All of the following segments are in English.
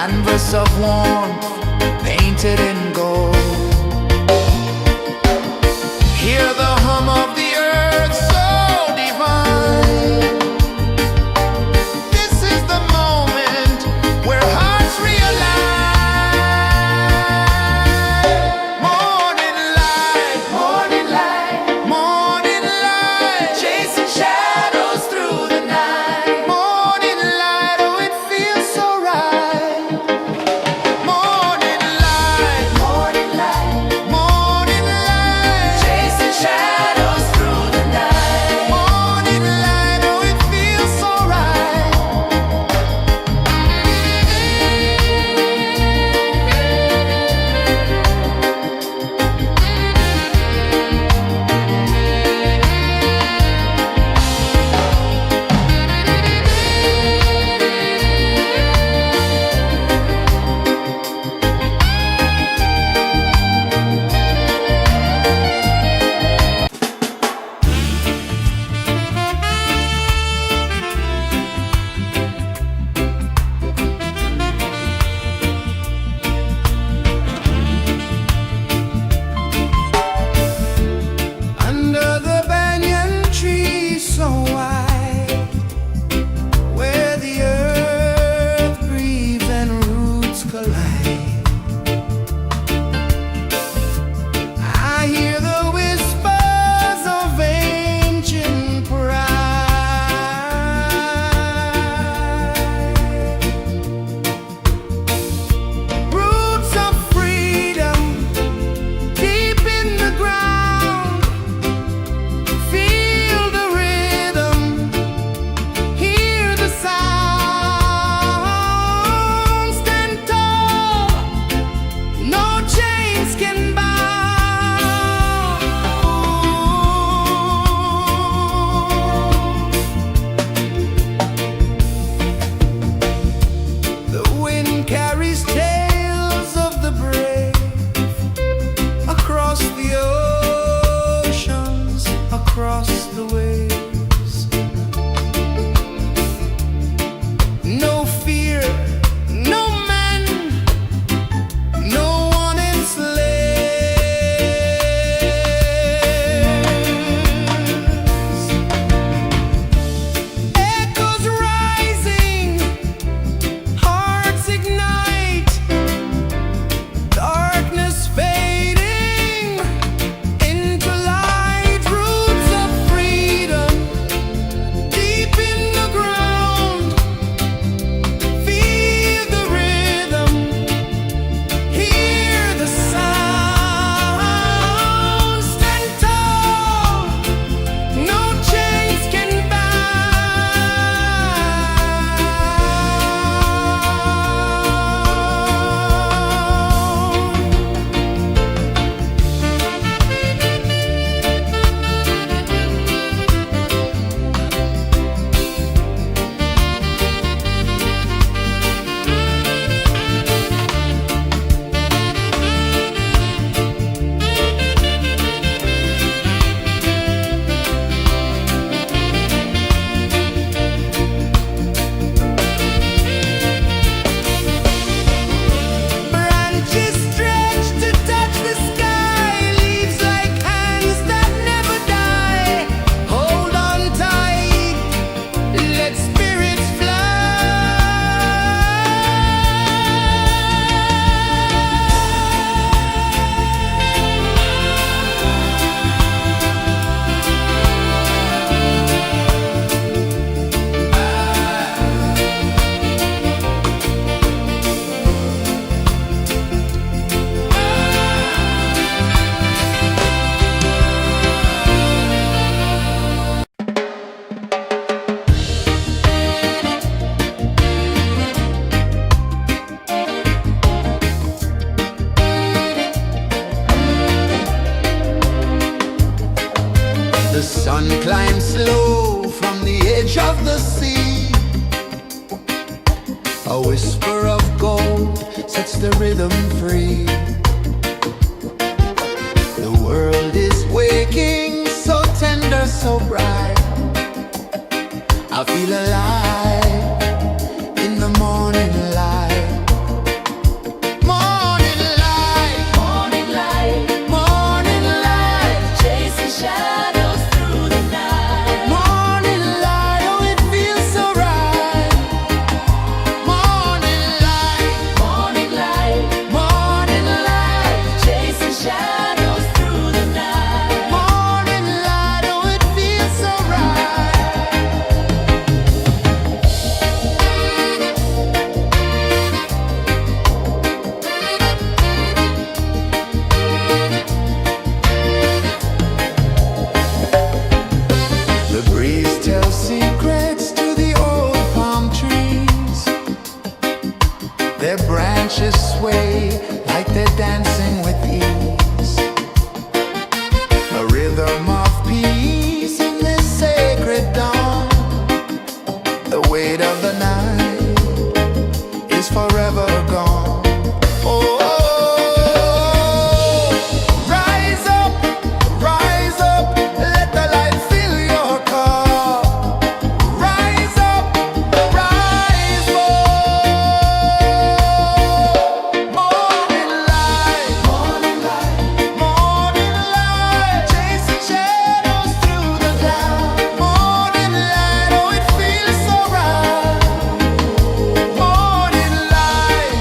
canvas of warmth painted in gold. Hear the hum of the earth so divine. This is the moment where hearts realize. Morning light, morning light, morning light, chasing shadows through the night. Morning light, oh it feels so right. Morning light, morning light, morning light, chasing shadows through the night. Morning light, oh it feels so right. Under the banyan tree so wide, where the earth breathes and roots collide, I hear the whispers of ancient pride. Roots of freedom deep in the ground. Feel the rhythm, hear the sound. Stand tall, no chains can bound. The wind carries tales of the brave across the oceans, across the waves. No fear, no man, no one enslaves. Echoes rising, hearts ignite, darkness fading into light. Roots of freedom deep in the ground. Feel the rhythm, hear the sound. Stand tall, no chains can branches stretch to touch the sky, leaves like hands that never die. Hold on tight, let spirits The sun climbs slow from the edge of the sea. A whisper of gold sets the rhythm free. The world is waking, so tender, so bright. I feel alive in the morning light. Their branches sway like they're dancing with ease. A rhythm of peace in this sacred dawn. The weight of the night is forever gone. Oh, rise up, let the light fill your cup. Rise up, rise more. Morning light, chasing shadows through the cloud. Morning light, oh it feels so right. Morning light,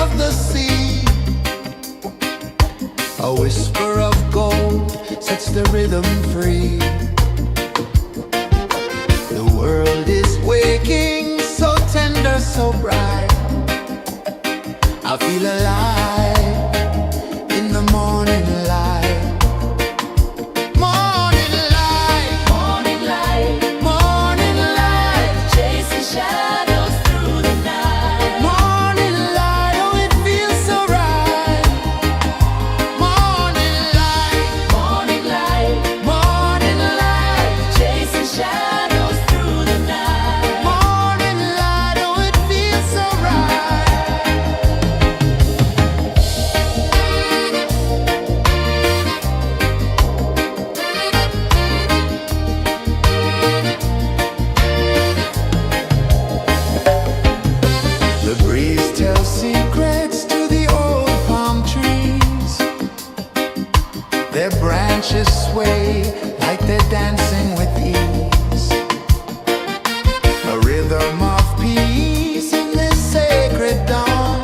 of the sea. A whisper of gold sets the rhythm free. The world is waking, so tender, so bright. I feel alive in the morning light. Morning light, morning light, morning light, chasing shadows through the night. Morning light, oh it feels so right. Morning light, morning light, morning light, chasing shadows through the night. Morning light, oh it feels so right. The breeze tells secrets to the old palm trees. Their branches sway like they're dancing with ease. A rhythm of peace in this sacred dawn.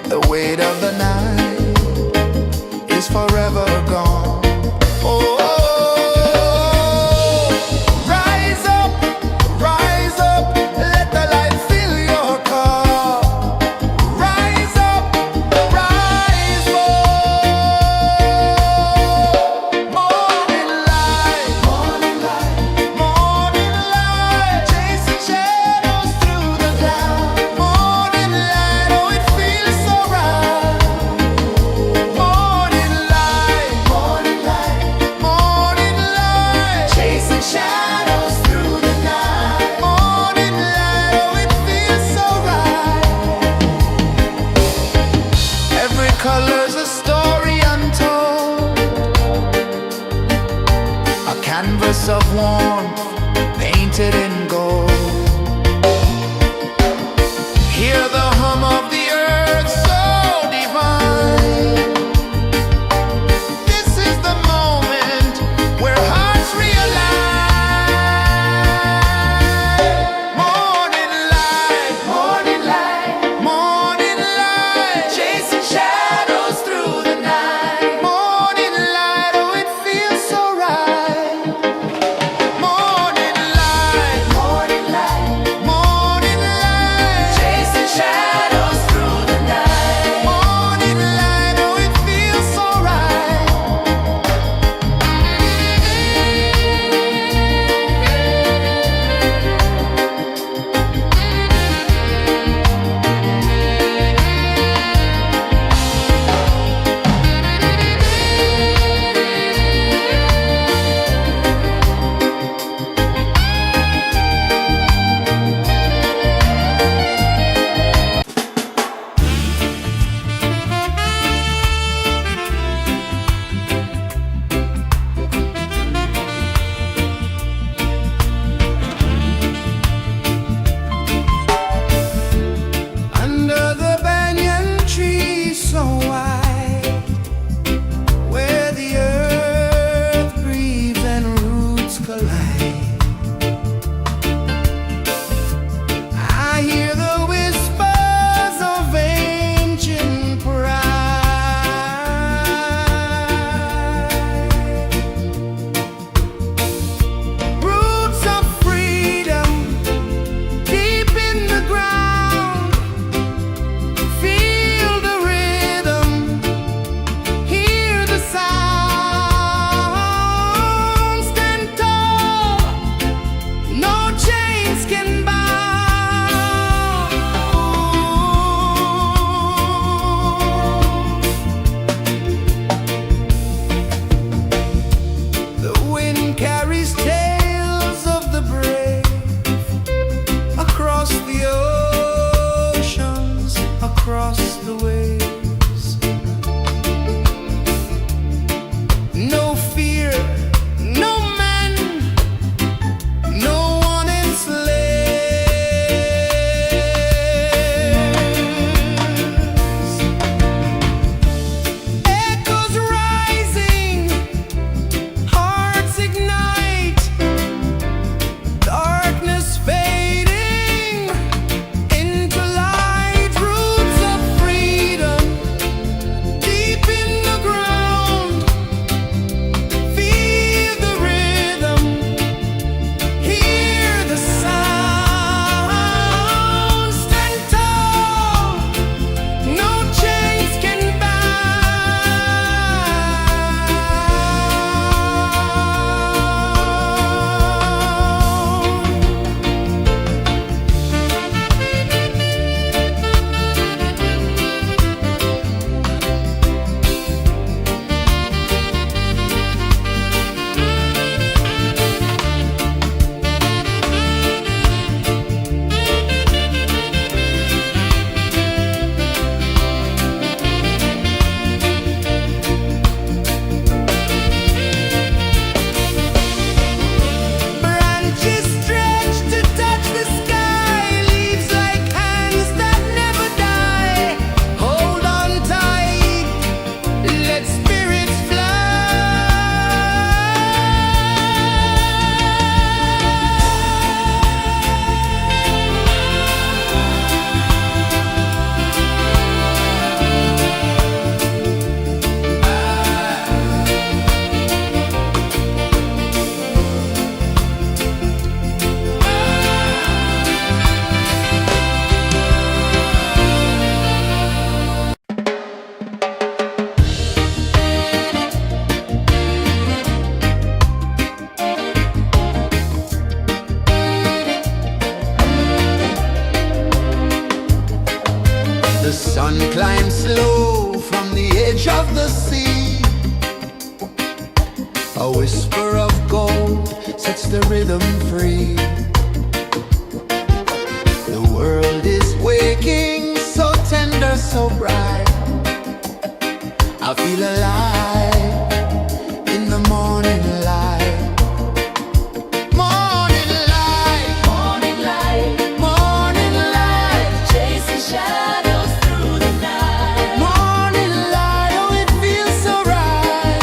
The weight of the night is forever gone. Oh, rise up, let the light fill your cup. Rise up, rise up. Morning light, morning light, morning light, chasing shadows through the cloud. Morning light, oh it feels so right. Morning light, morning light, morning light, chasing shadows through the night. Morning light, oh it feels so right. Every color's a story untold, a canvas of warmth painted in gold. Hear the hum of the earth so divine. This is the moment where hearts realign. Morning light, morning light, morning light, chasing shadows through the night. Morning light, oh it feels so right. Morning light, morning light, morning light, chasing shadows through the night. Morning light, oh it feels so right. Under the banyan tree so wide, where the earth breathes and roots collide, I hear the whispers of ancient pride. Roots of freedom deep in the ground. Feel the rhythm, hear the sound. Stand tall, no chains can bind. The wind carries tales of the brave across the oceans, across the waves. No fear, no man, no one enslaves. Echoes rising, hearts ignite, darkness fading into light. Roots of The sun climbs slow from the edge of the sea. A whisper of gold sets the rhythm free. The world is waking, so tender, so bright. I feel alive in the morning light. Morning light, morning light, morning light, chasing shadows through the night. Morning light, oh it feels so right.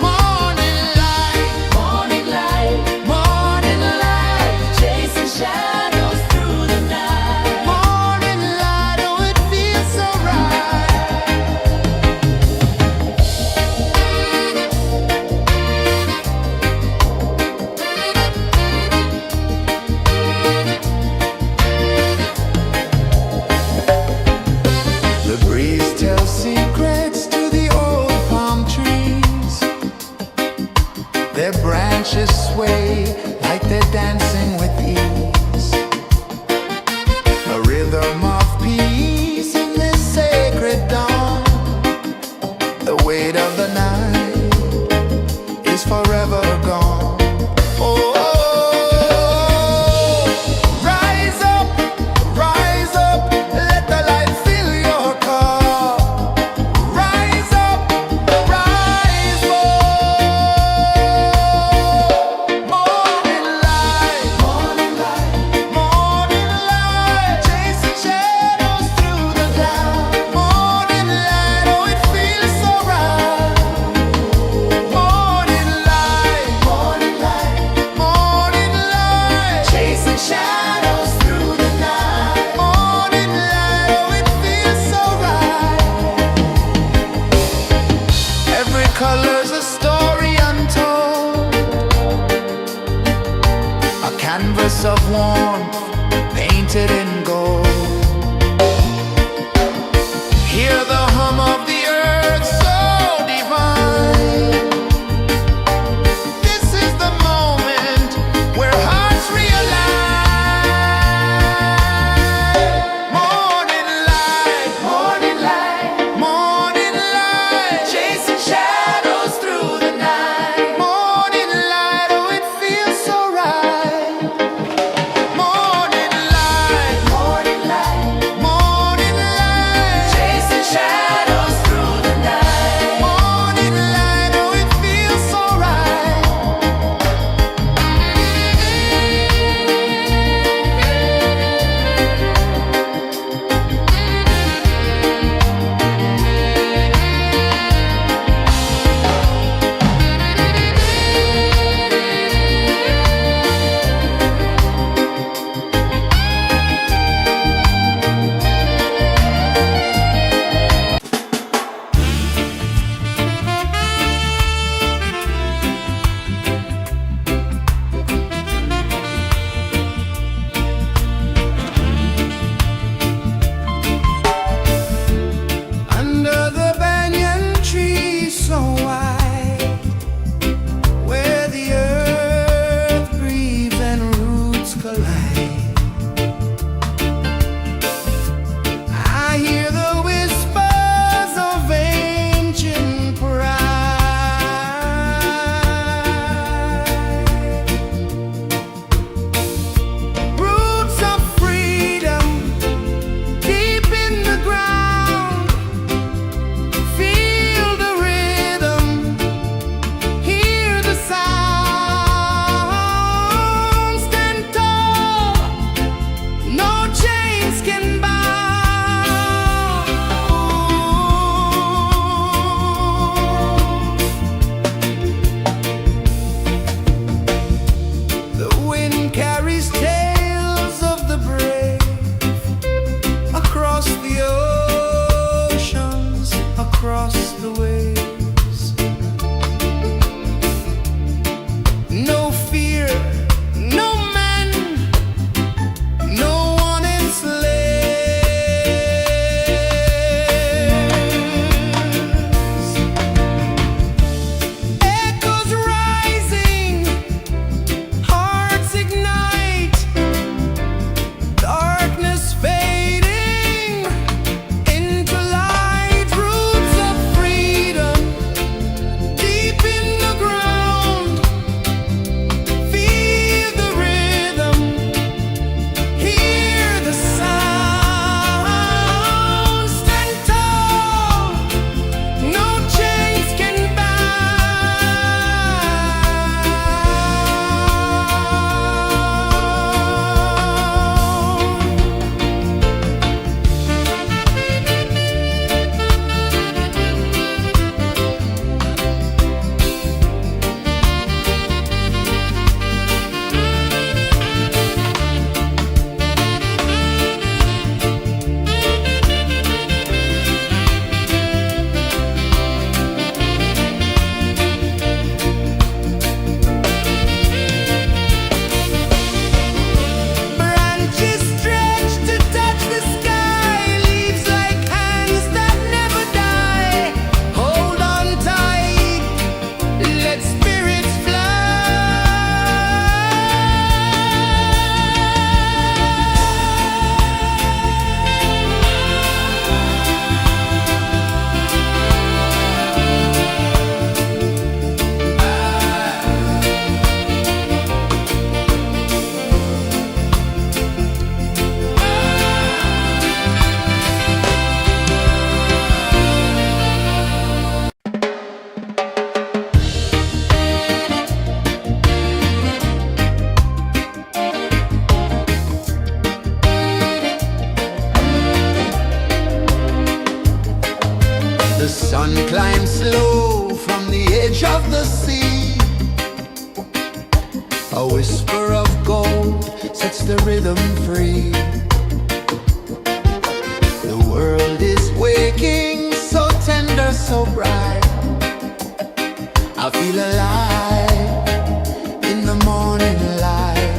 Morning light, morning light, morning light, chasing shadows through the night. Morning light, oh it feels so right. The breeze tells secrets to the old palm trees. Their branches sway like they're dancing with ease. A rhythm of peace in this sacred dawn. The weight of the night is forever gone. Oh, rise up, let the light fill your cup. Rise up, rise up. Morning light, morning light, morning light, chasing shadows through the cloud. Morning light, oh it feels so right. Morning light, morning light, morning light, chasing shadows through the night. Morning light, oh it feels so right. Every color's a story untold, a canvas of warmth painted in gold. Hear the hum of the earth so divine. This is the moment where hearts realign. Morning light, morning light, morning light, chasing shadows through the night. Morning light, oh it feels so right. The sun climbs slow from the edge of the sea. A whisper of gold sets the rhythm free. The world is waking, so tender, so bright. I feel alive in the morning light.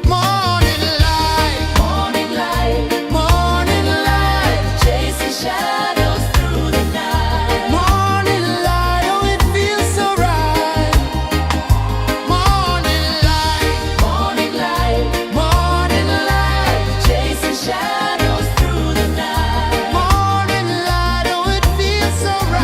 Morning light, morning light, morning light, chasing shadows through the night. Morning light, oh it feels so right. Morning light, morning light, morning light, chasing shadows through the night. Morning light, oh it feels so right.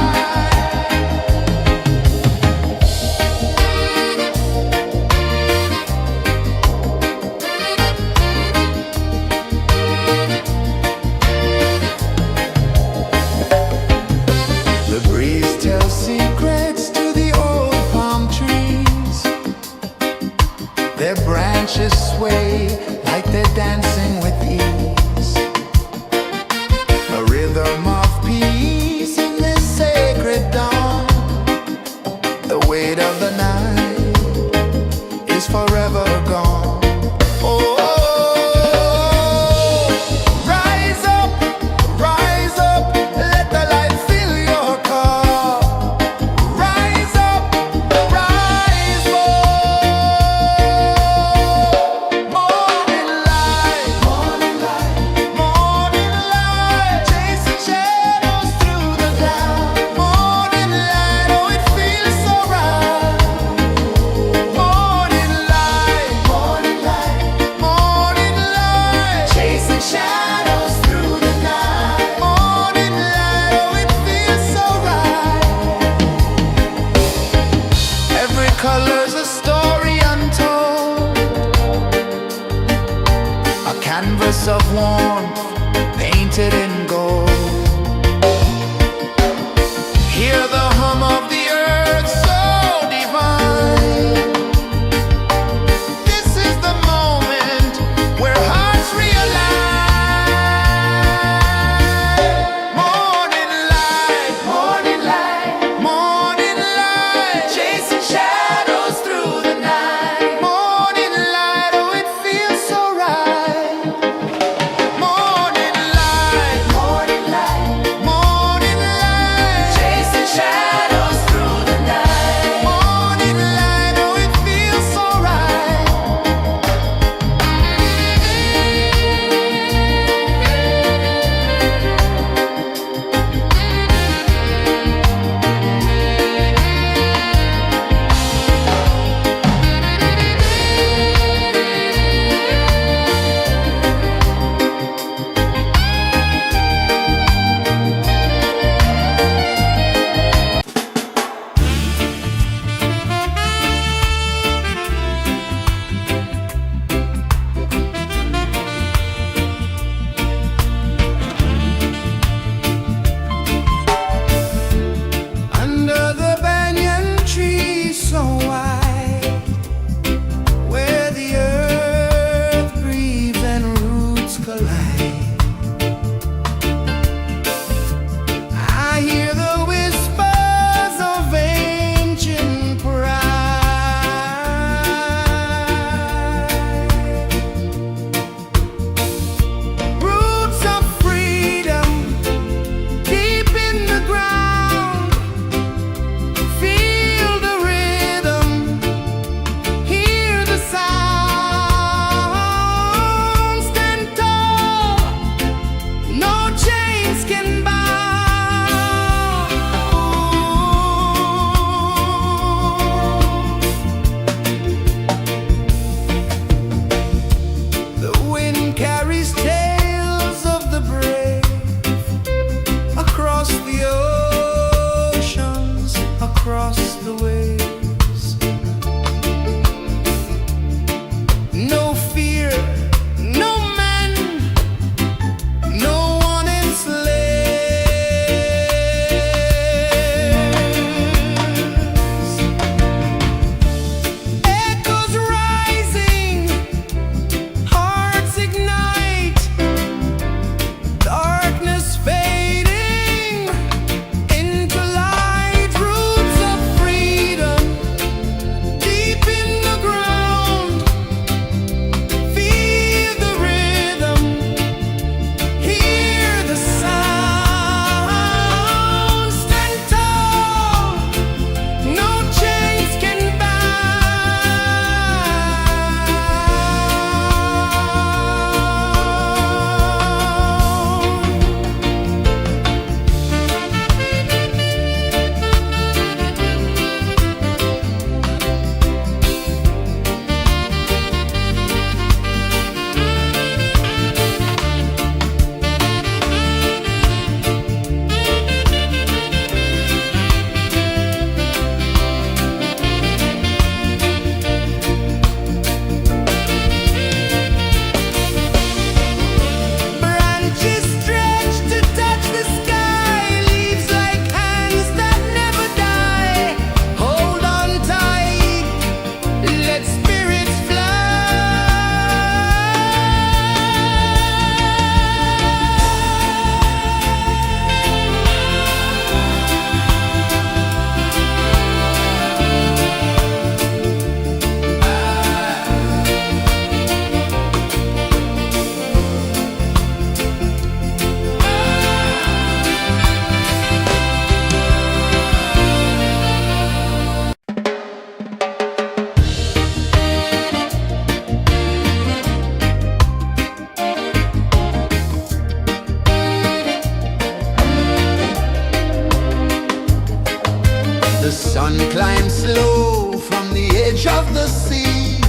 The sun climbs slow from the edge of the sea.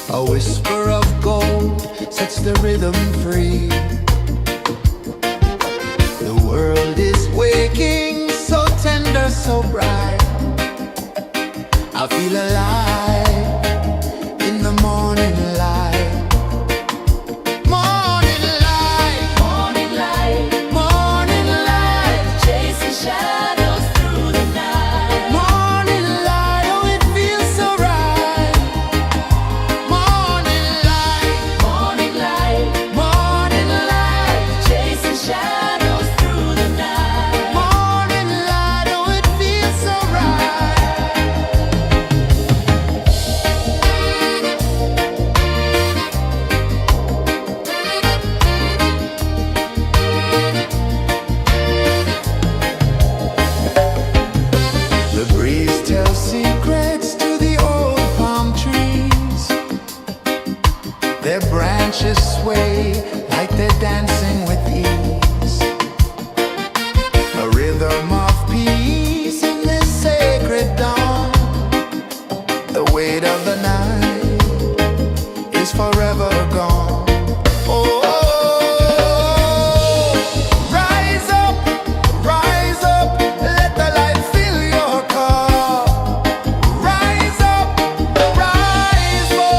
A whisper of gold sets the rhythm free. The world is waking, so tender, so bright. I feel alive in the morning light. Morning light, morning light, morning light, chasing shadows through the night. Morning light, oh it feels so right. Morning light, morning light, morning light, chasing shadows through the night. Morning light, oh it feels so right. The breeze tells secrets to the old palm trees. Their branches sway like they're dancing with ease. A rhythm of peace in this sacred dawn. The weight of the night is forever gone. Oh, rise up, let the light fill your car. Rise up, rise up.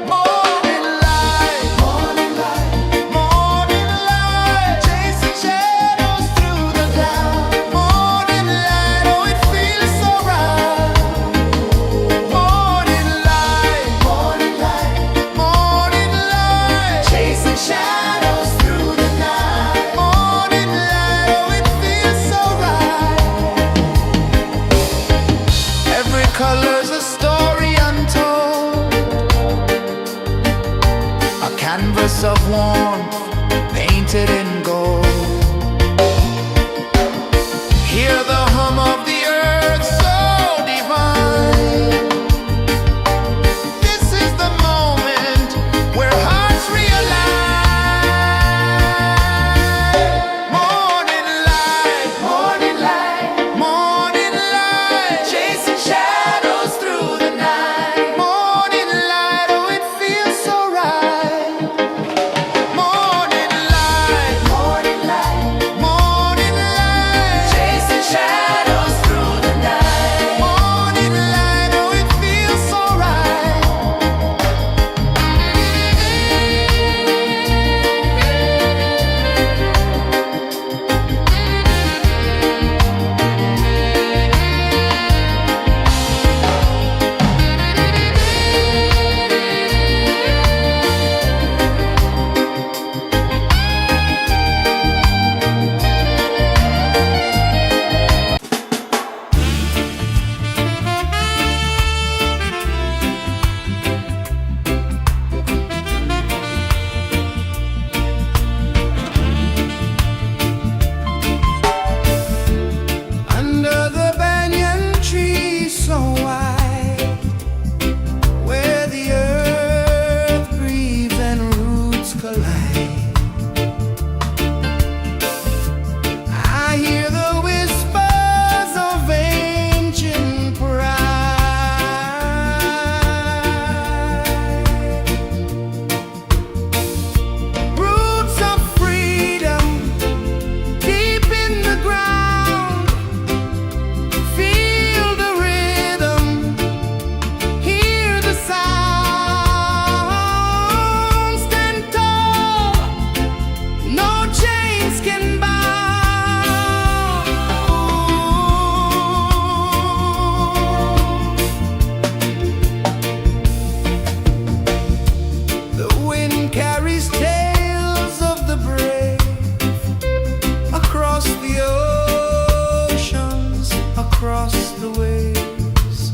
Morning light, morning light, morning light, chasing shadows through the cloud. Morning light, oh it feels so right. Morning light, morning light, morning light, chasing shadows through the night. Morning light, oh it feels so right. Every color's a story untold, a canvas of warmth painted in gold. Hear the hum of the earth so divine. This is the moment where hearts realign. Morning light, morning light, morning light, chasing shadows through the night. Morning light, oh it feels so right. Morning light, morning light, morning light, chasing shadows through the night. Morning light, oh it feels so right. Under the banyan tree so wide, where the earth breathes and roots collide, I hear the whispers of ancient pride. Roots of freedom deep in the ground. Feel the rhythm, hear the sound. Stand tall, no chains can bound. The wind carries tales of the brave across the oceans, across the waves.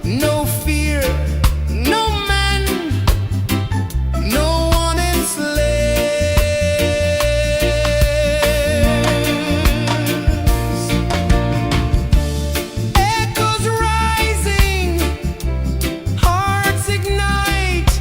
No fear, no man, no one enslaves. Echoes rising, hearts ignite.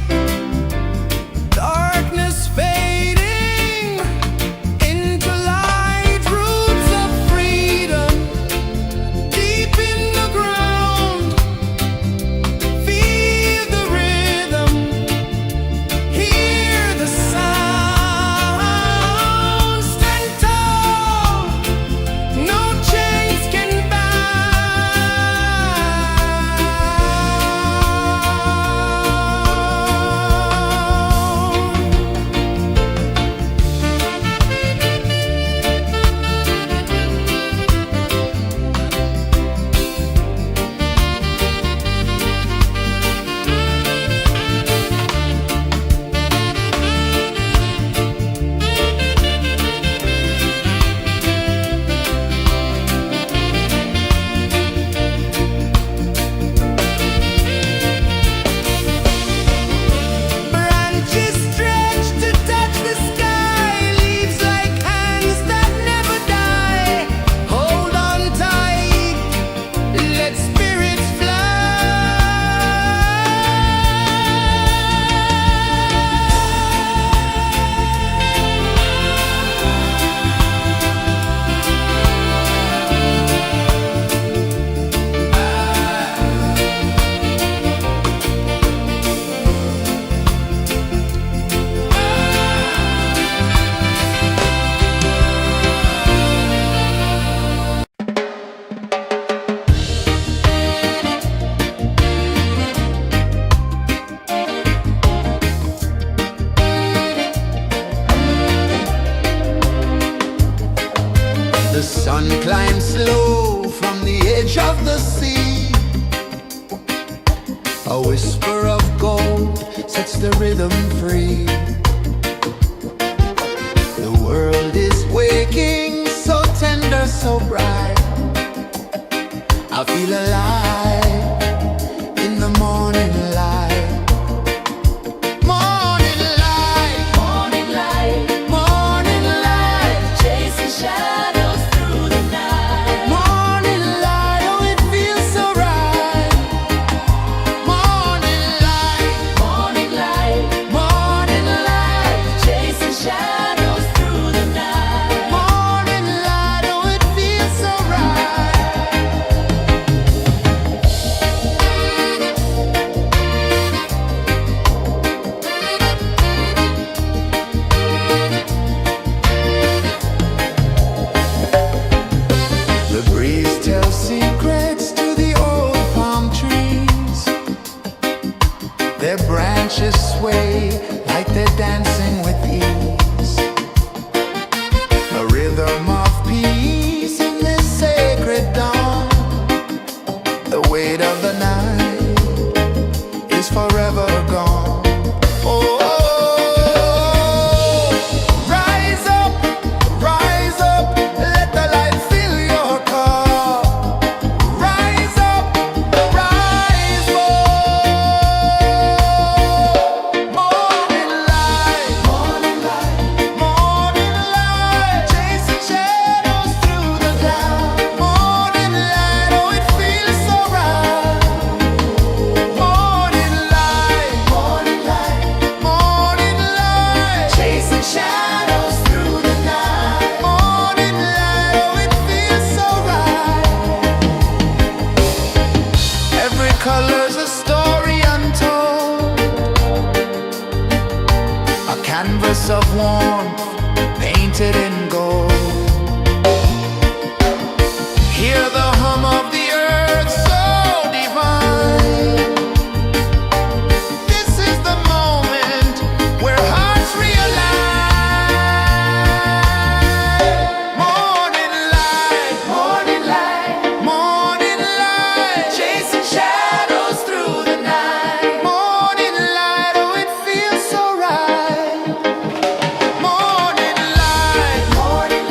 sun climbs slow from the edge of the sea. A whisper of gold sets the rhythm free. The world is waking, so tender, so bright. I feel alive in the morning light. Morning light, Morning light, morning light, chasing shadows through the night. morning light, oh it feels so right. Morning light, Morning light, morning light, chasing shadows through the night. morning light, oh it feels so right. The breeze tells secrets to the old palm trees. Their branches sway like they're dancing with ease. A rhythm of peace in this sacred dawn. The weight of the night is forever gone. Oh, rise up, let the light fill your car. Rise up, rise up. Morning light, morning light, morning light, chasing shadows through the cloud. Morning light, oh it feels so right. Morning light, morning light, morning light, chasing shadows through the night. Morning light, oh it feels so right. Every color's a story untold, a canvas of warmth painted in gold. Hear the hum of the earth so divine. This is the moment where hearts realign. Morning light, morning light, morning light, chasing shadows through the night. Morning light, oh it feels so right. Morning light, morning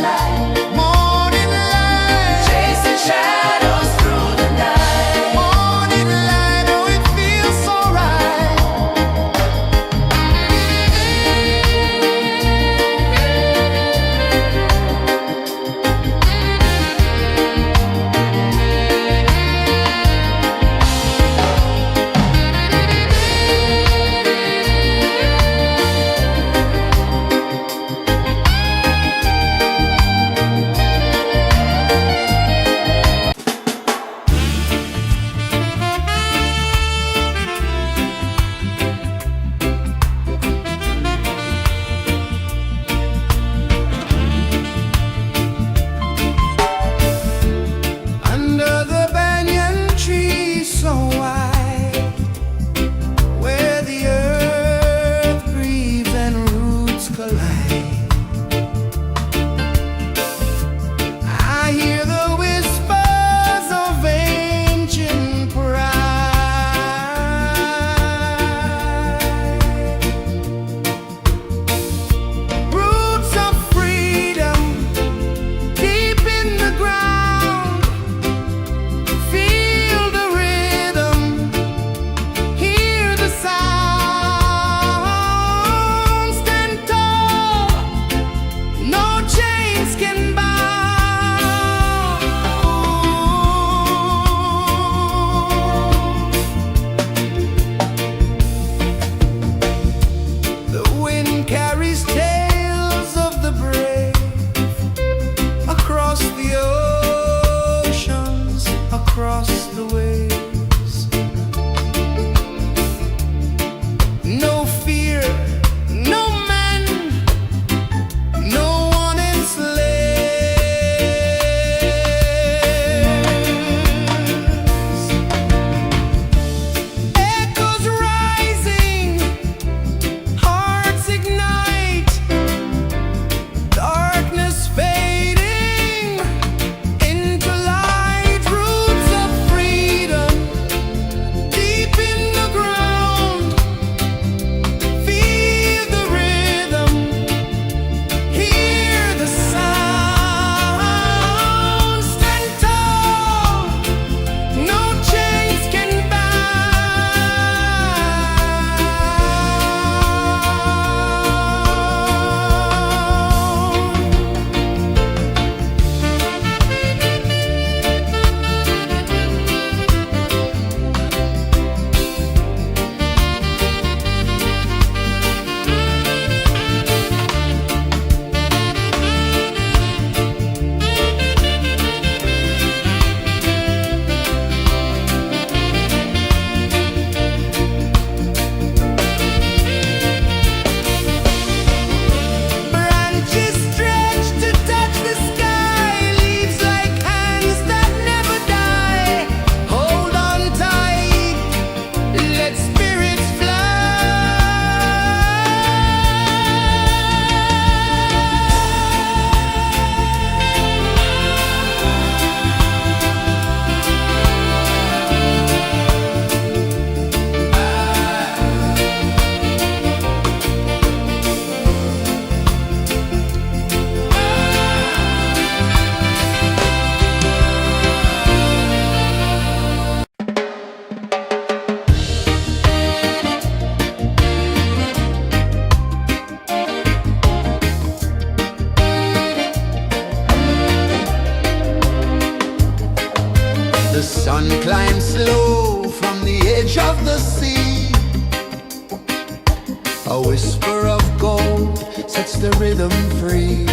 A whisper of gold sets the rhythm free.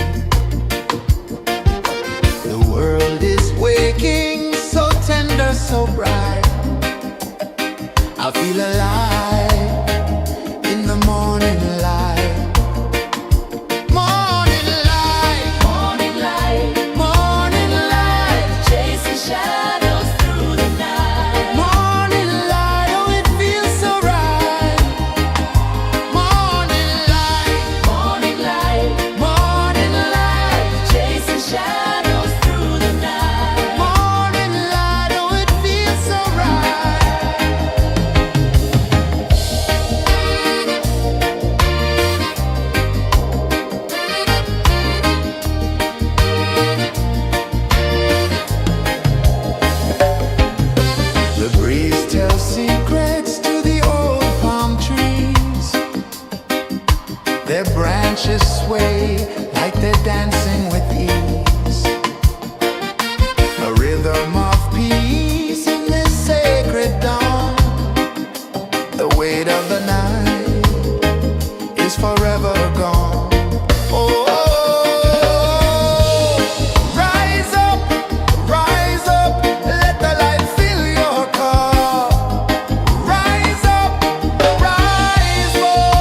The world is waking, so tender, so bright. I feel alive in the morning light. Morning light, Morning light, morning light, chasing shadows through the night. morning light, oh it feels so right. Morning light, Morning light, morning light, chasing shadows through the night. morning light, oh it feels so right. The breeze tells secrets to the old palm trees. Their branches sway like they're dancing with ease. A rhythm of peace in this sacred dawn. The weight of the night is forever gone. Oh, rise up, let the light fill your cup. Rise up, rise up.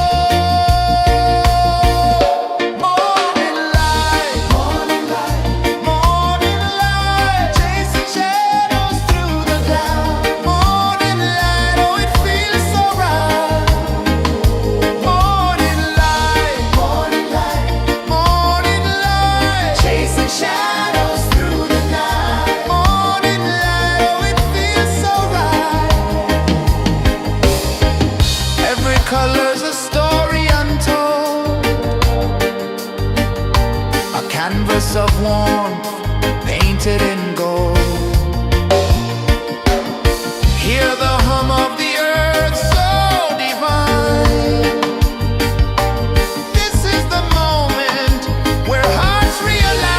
Morning light, morning light, morning light, chasing shadows through the cloud. Morning light, oh it feels so right. Morning light, morning light, morning light, chasing shadows through the night. Morning light, oh it feels so right. Every color's a story untold, a canvas of warmth painted in gold. Hear the hum of the earth so divine. This is the moment where hearts realign.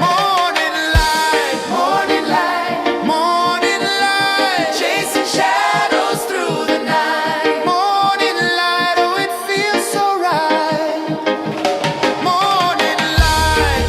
Morning light, morning light, morning light, chasing shadows through the night. Morning light, oh it feels so right. Morning light,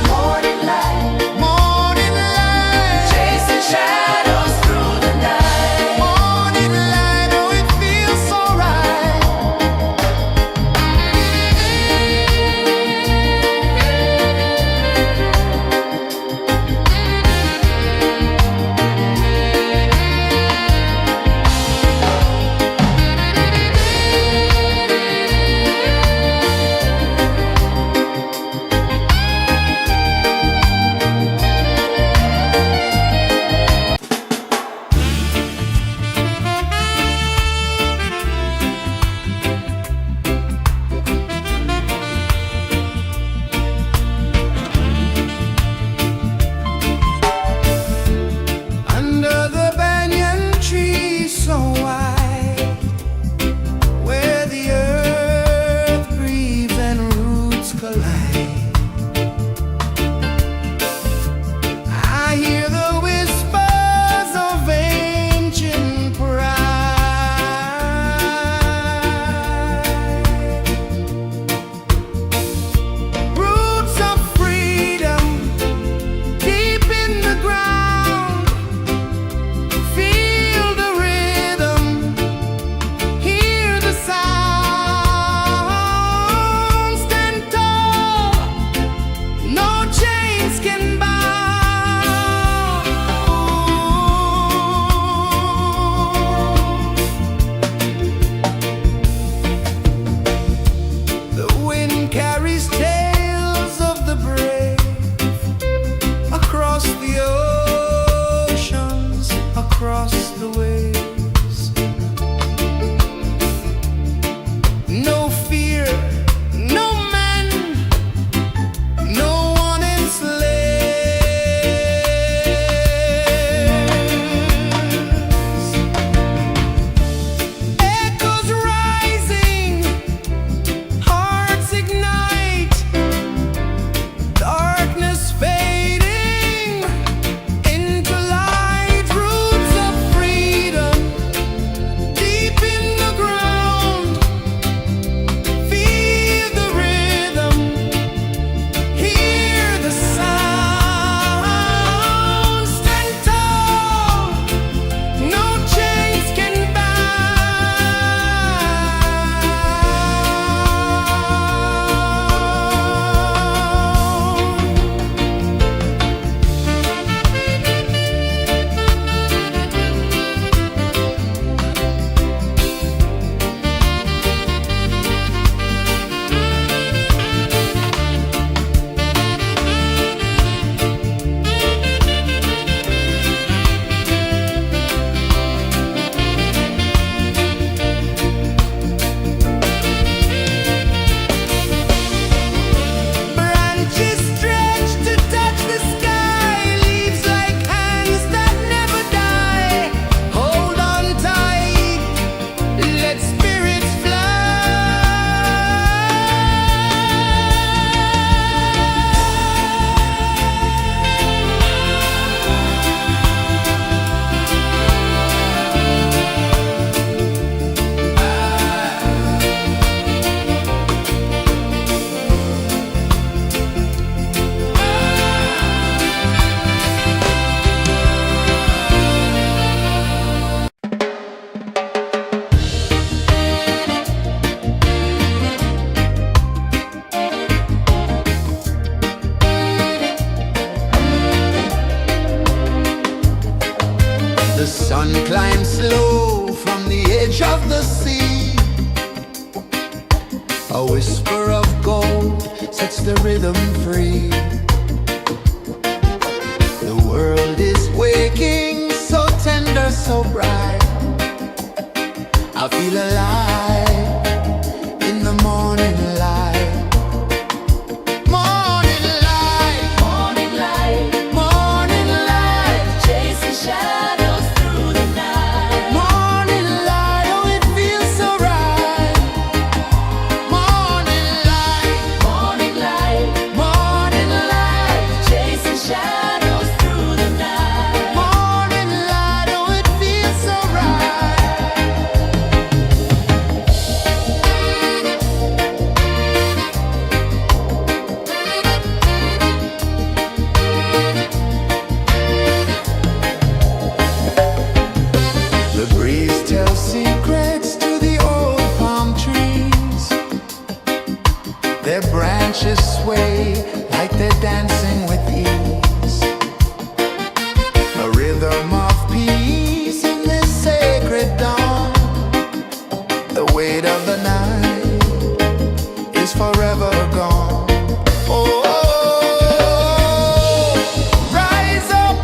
edge of the sea. A whisper of gold sets the rhythm free. The world is waking, so tender, so bright. I feel alive in the morning light. Morning light, Morning light, morning light, chasing shadows through the night. morning light, oh it feels so right. Morning light, Morning light, morning light, chasing shadows through the night. morning light, oh it feels so right. The breeze tells secrets to the old palm trees. Their branches sway like they're dancing with ease. A rhythm of peace in this sacred dawn. The weight of the night is forever gone. Oh, rise up,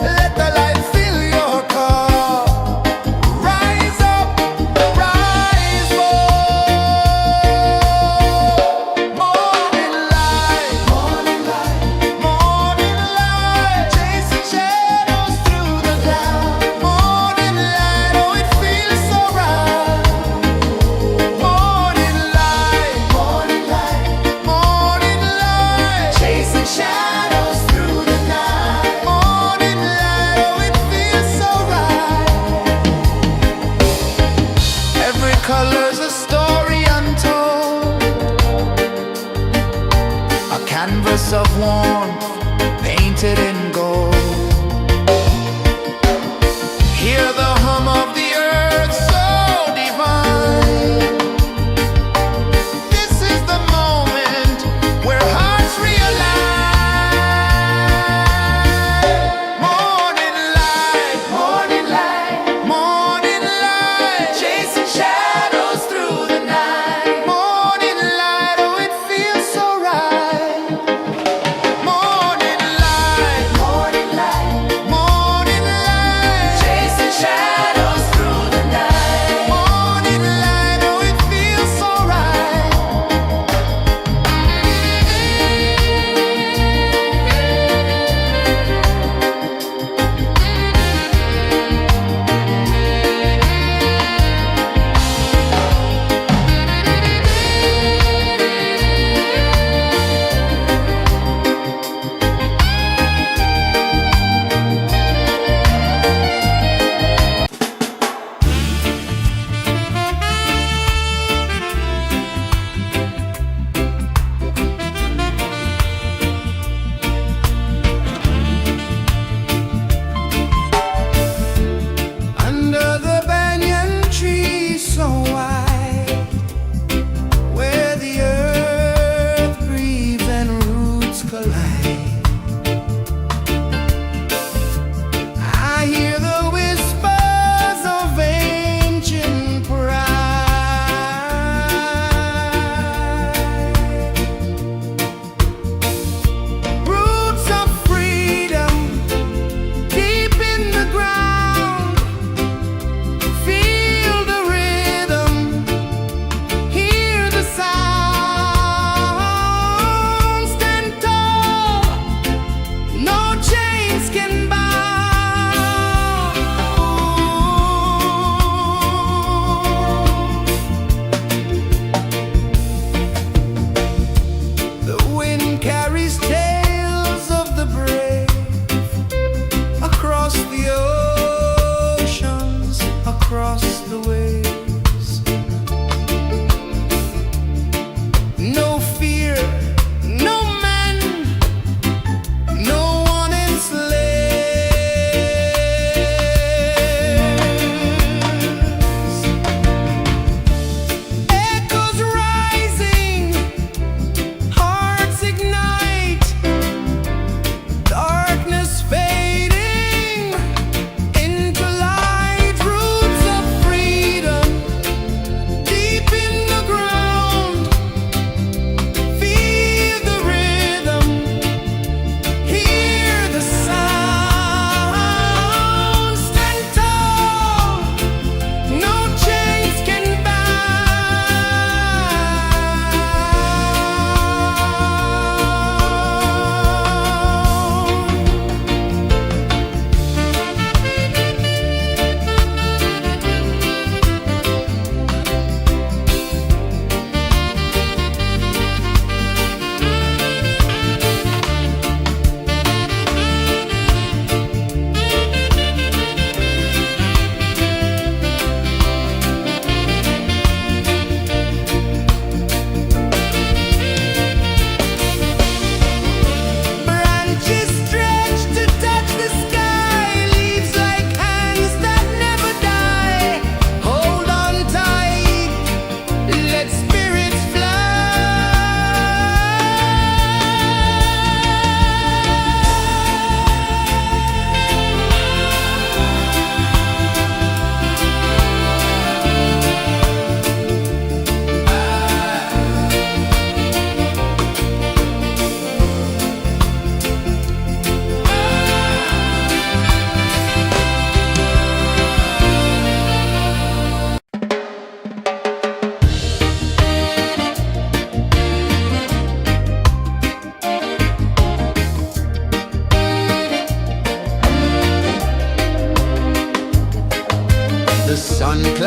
let the light fill your cup. Rise up, rise more. Morning light, morning light, morning light, chasing shadows through the cloud. Morning light, oh it feels so right. Morning light, morning light, morning light, chasing shadows through the night. Morning light, oh it feels so right. Every color's a story untold, a canvas of warmth painted in gold. Hear the hum of the earth so divine. This is the moment where hearts realign. Morning light, morning light, morning light, chasing shadows through the night. Morning light, oh it feels so right. Morning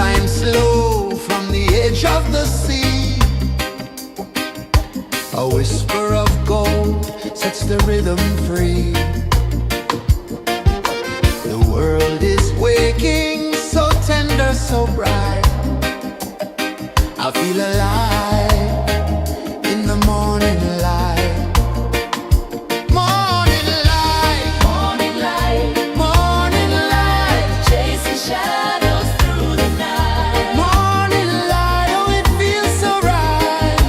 climb slow from the edge of the sea. A whisper of gold sets the rhythm free. The world is waking, so tender, so bright. I feel alive in the morning light. Morning light, Morning light, morning light, chasing shadows through the night. morning light, oh it feels so right.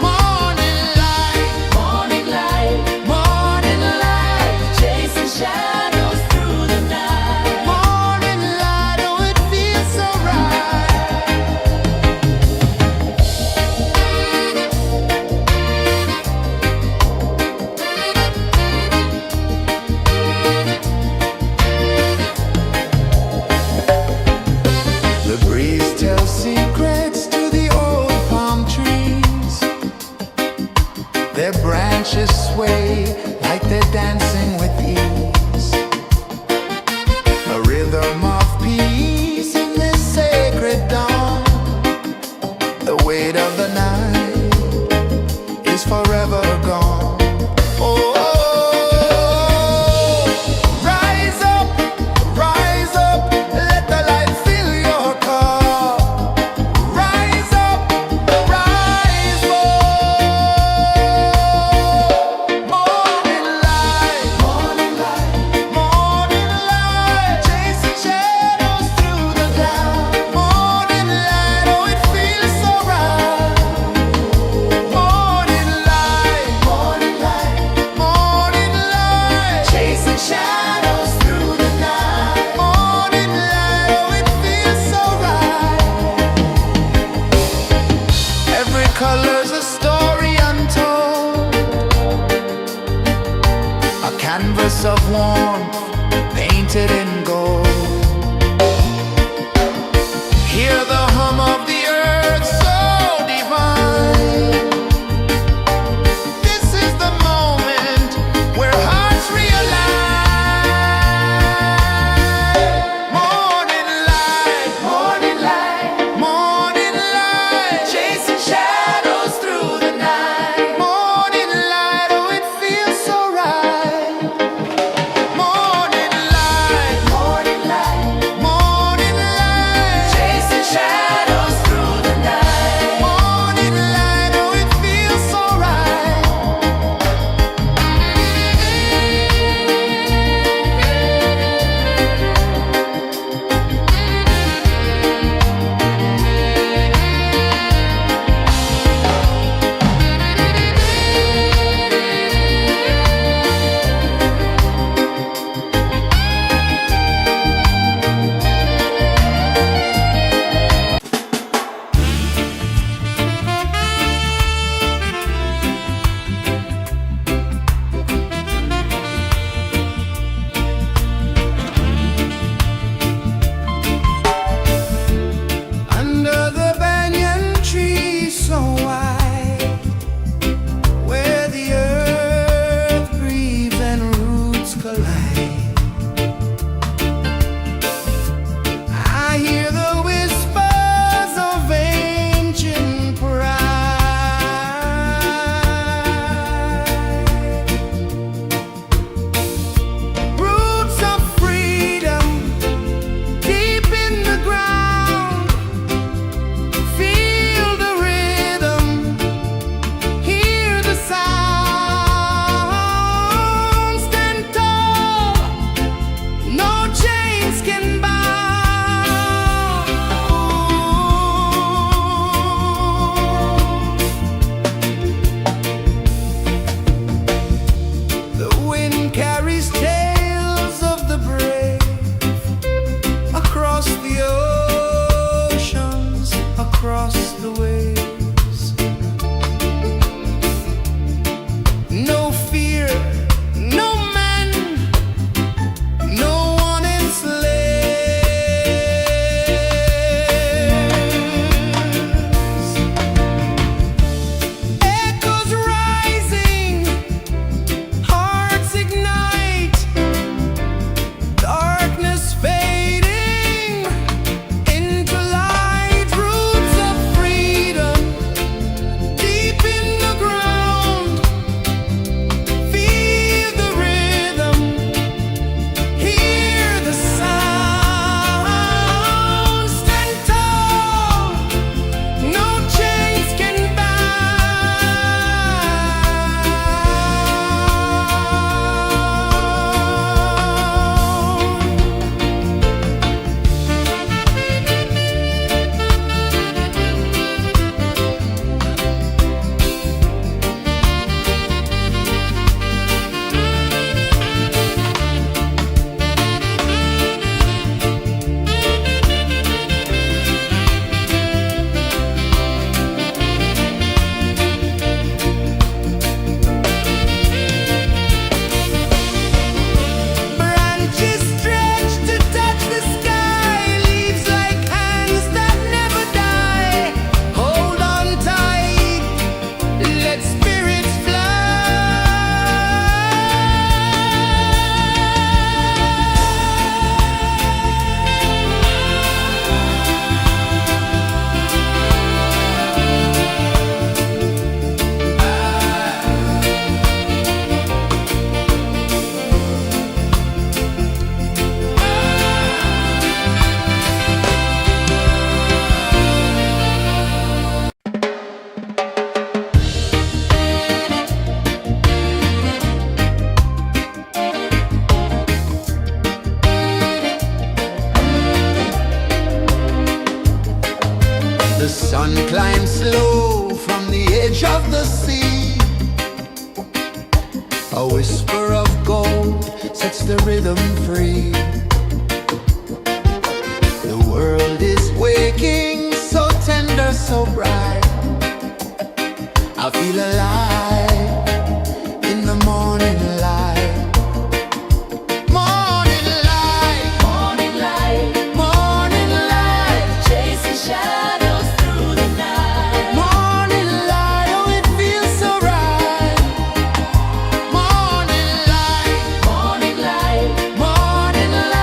Morning light, Morning light, morning light, chasing shadows through the night. morning sun climbs slow from the edge of the sea. A whisper of gold sets the rhythm free. The world is waking, so tender, so bright. I feel alive in the morning light. Morning light, Morning light, morning light, chasing shadows through the night. morning light, oh it feels so right. Morning light, Morning light, morning light.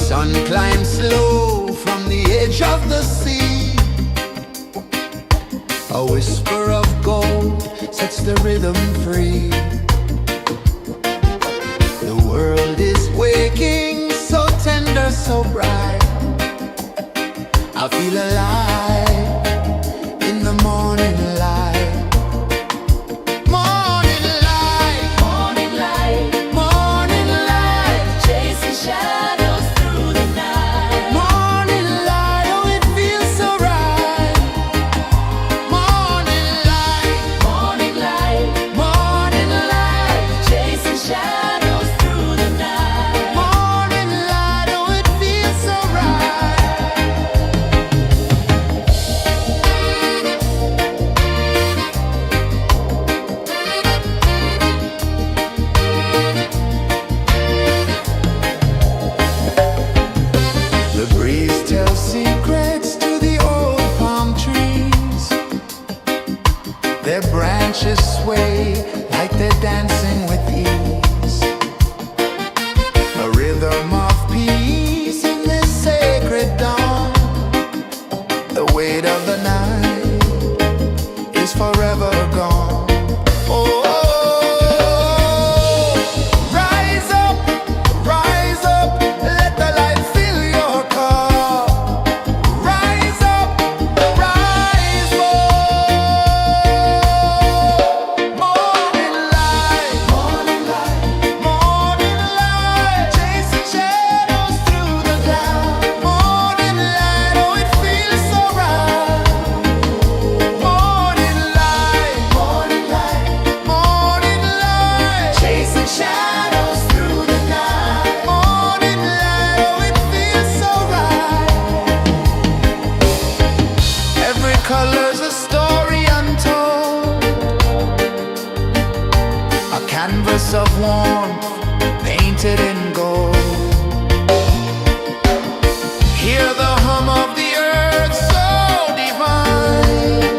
sun climbs slow from the edge of the sea. A whisper of gold sets the rhythm free. The world is waking, so tender, so bright. I feel alive in the morning light. Morning light, Morning light, morning light, chasing shadows through the night. morning light, oh it feels so right. Morning light, Morning light, morning light, chasing shadows through the night. morning light, oh it feels so right. The breeze tells secrets to the old palm trees. Their branches sway like they're dancing with ease. A rhythm of peace in this sacred dawn. The weight of the night is forever gone. Oh, rise up, let the light fill your cup. Rise up, rise up. Morning light, morning light, chasing shadows through the cloud. Morning light, oh it feels so right. Morning light, chasing shadows through the night. Morning light, oh it feels so right. Every color's a story untold, a canvas of warmth painted in gold. Hear the hum of the earth so divine.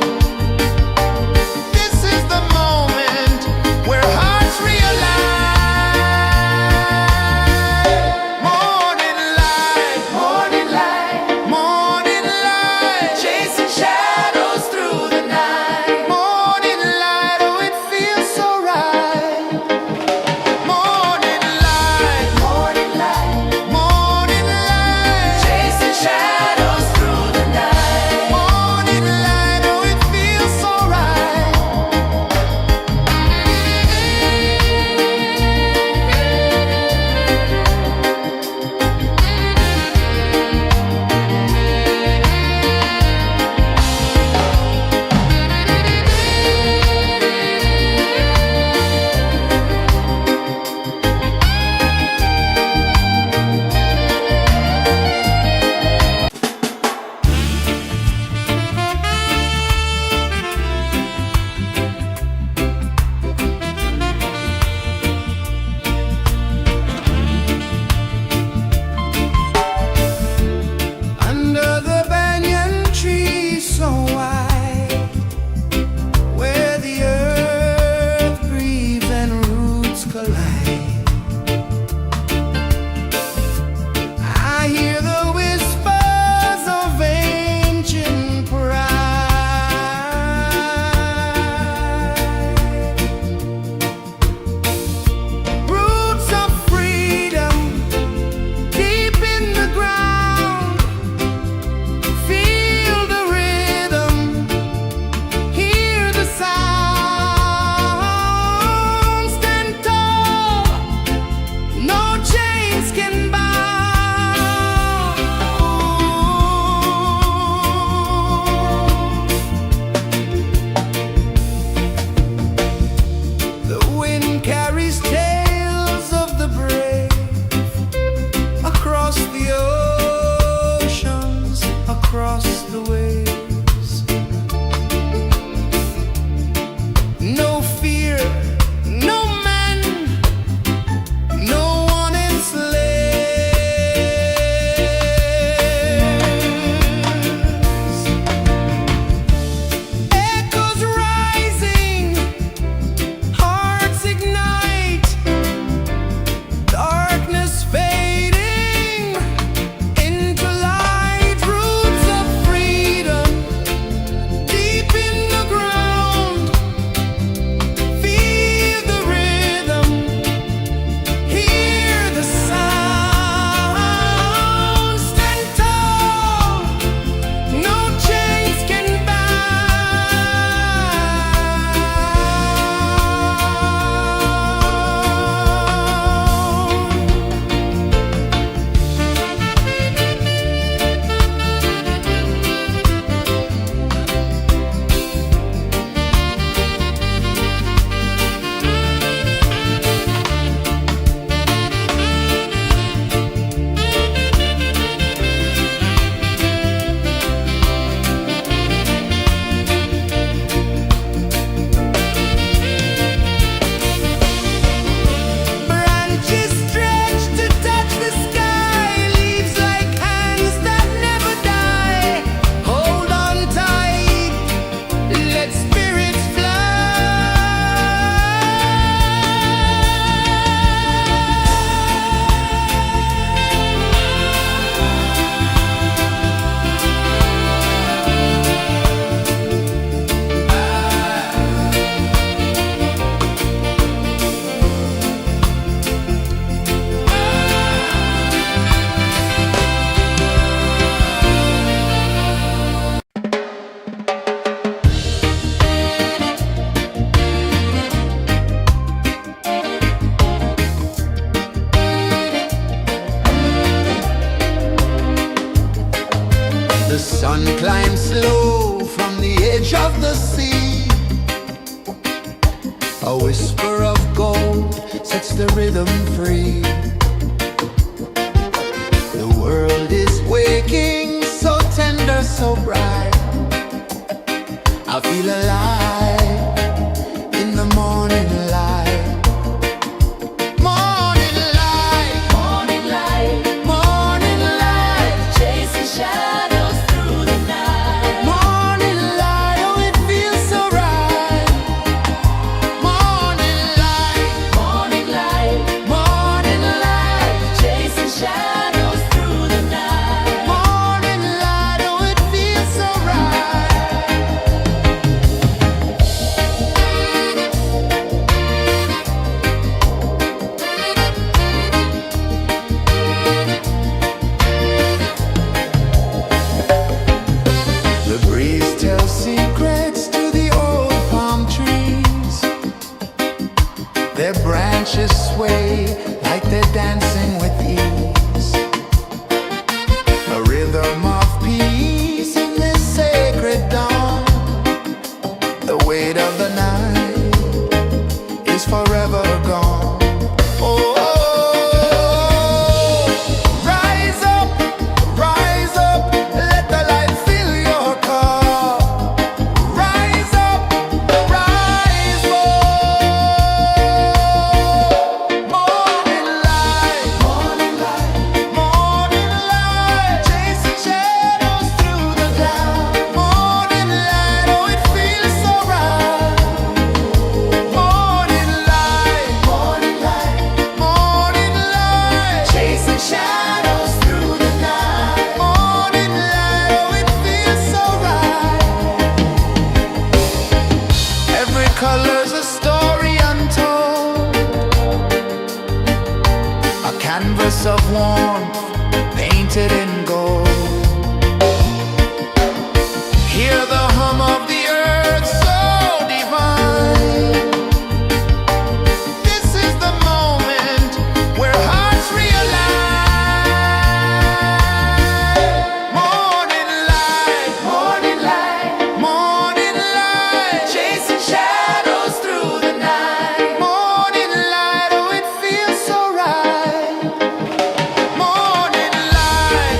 This is the moment where hearts realign. Morning light, morning light, chasing shadows through the night. Morning light, oh it feels so right. Morning light, sun climbs slow from the edge of the sea. A whisper of gold sets the rhythm free. The world is waking, so tender, so bright. I feel alive in the morning light. Morning light, Morning light, morning light, chasing shadows through the night. morning light, oh it feels so right. Morning light, Morning light, morning light, chasing shadows through the night. morning light, oh it feels so right. The breeze tells secrets to the old palm trees. Their branches sway like they're dancing with ease. A rhythm of peace in this sacred dawn. The weight of the night is forever gone. Oh, rise up, let the light fill your cup. Rise up, rise more. Morning light, morning light, chasing shadows through the cloud. Morning light, oh it feels so right. Morning light, morning light, chasing shadows through the night. Morning light, oh it feels so right. Every color's a story untold, a canvas of warmth painted in gold. Hear the hum of the earth so divine. This is the moment where hearts realign. Morning light, morning light, chasing shadows through the night. Morning light, oh it feels so right. Morning light,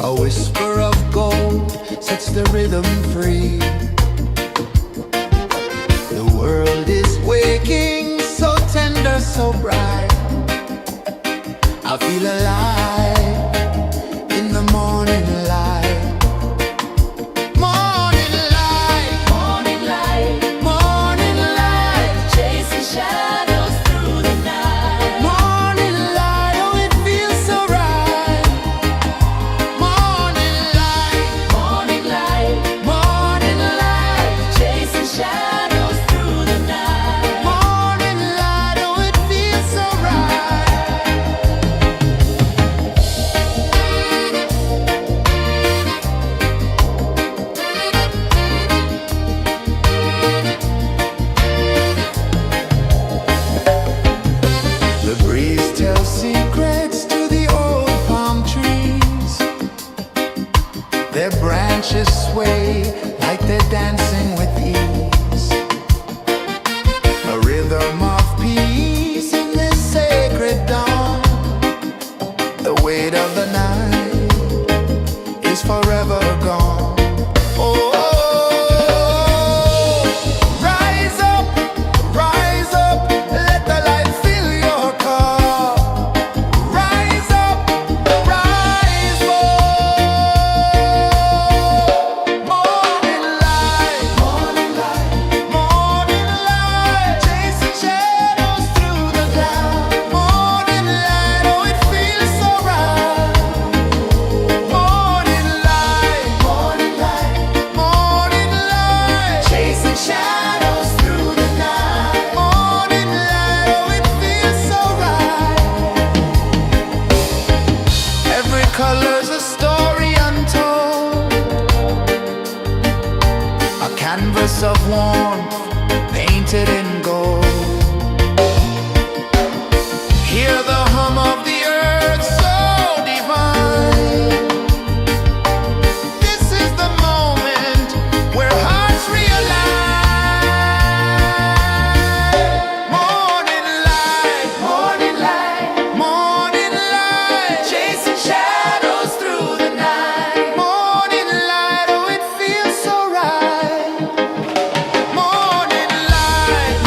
A whisper of gold sets the rhythm free. The world is waking, so tender, so bright. I feel alive in the morning light. Morning light, Morning light, morning light, chasing shadows through the night. morning light. Oh, it feels so right. Morning light, Morning light, morning light, chasing shadows through the night. morning light. Oh, it feels so right. The breeze tells secrets to the old palm trees. Their branches sway like they're dancing with ease. A rhythm of peace in this sacred dawn. The weight of the night is forever gone. Oh, rise up, let the light fill your cup. Rise up, rise up. Morning light, morning light, chasing shadows through the cloud. Morning light, oh, it feels so right. Morning light, chasing shadows through the night. Morning light, oh, it feels so right. Every color's a story untold, a canvas of warmth painted in gold. Hear the hum of the earth so divine. This is the moment where hearts realign. Morning light, morning light, chasing shadows through the night. Morning light, oh, it feels so right. Morning light,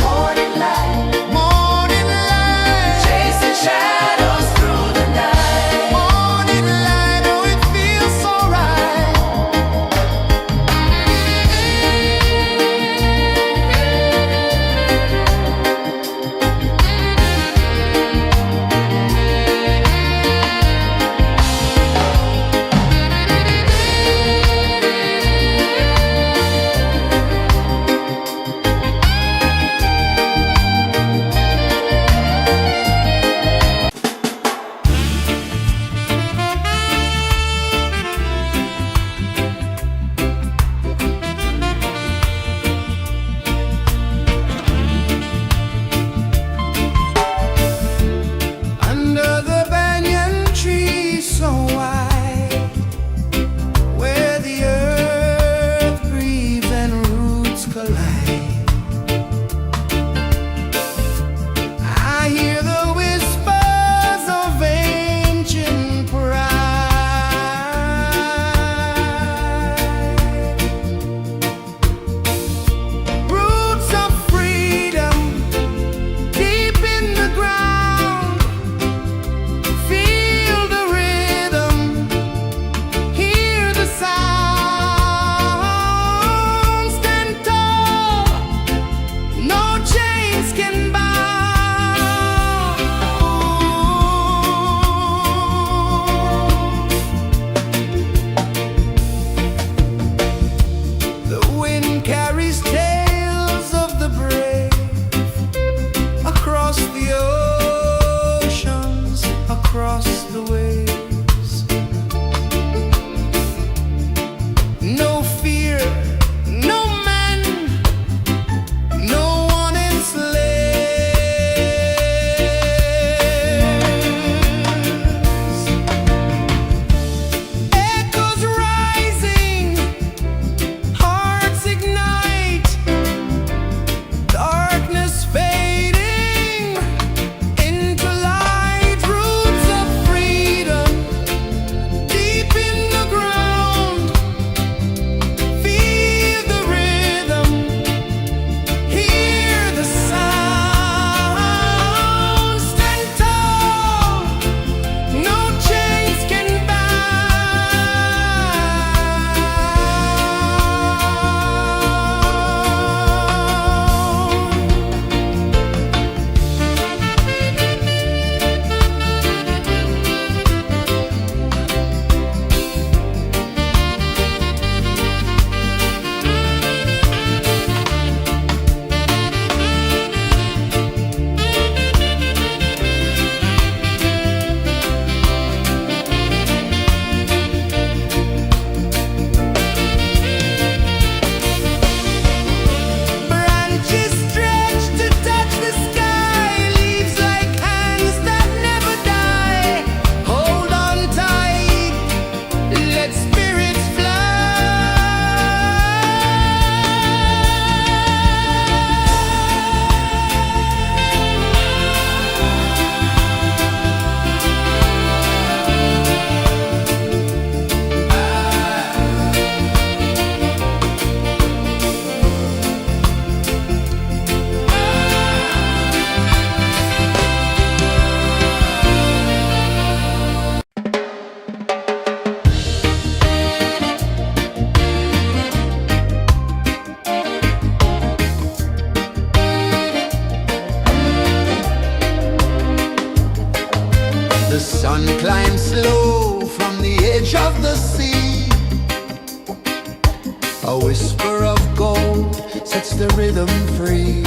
A whisper of gold sets the rhythm free.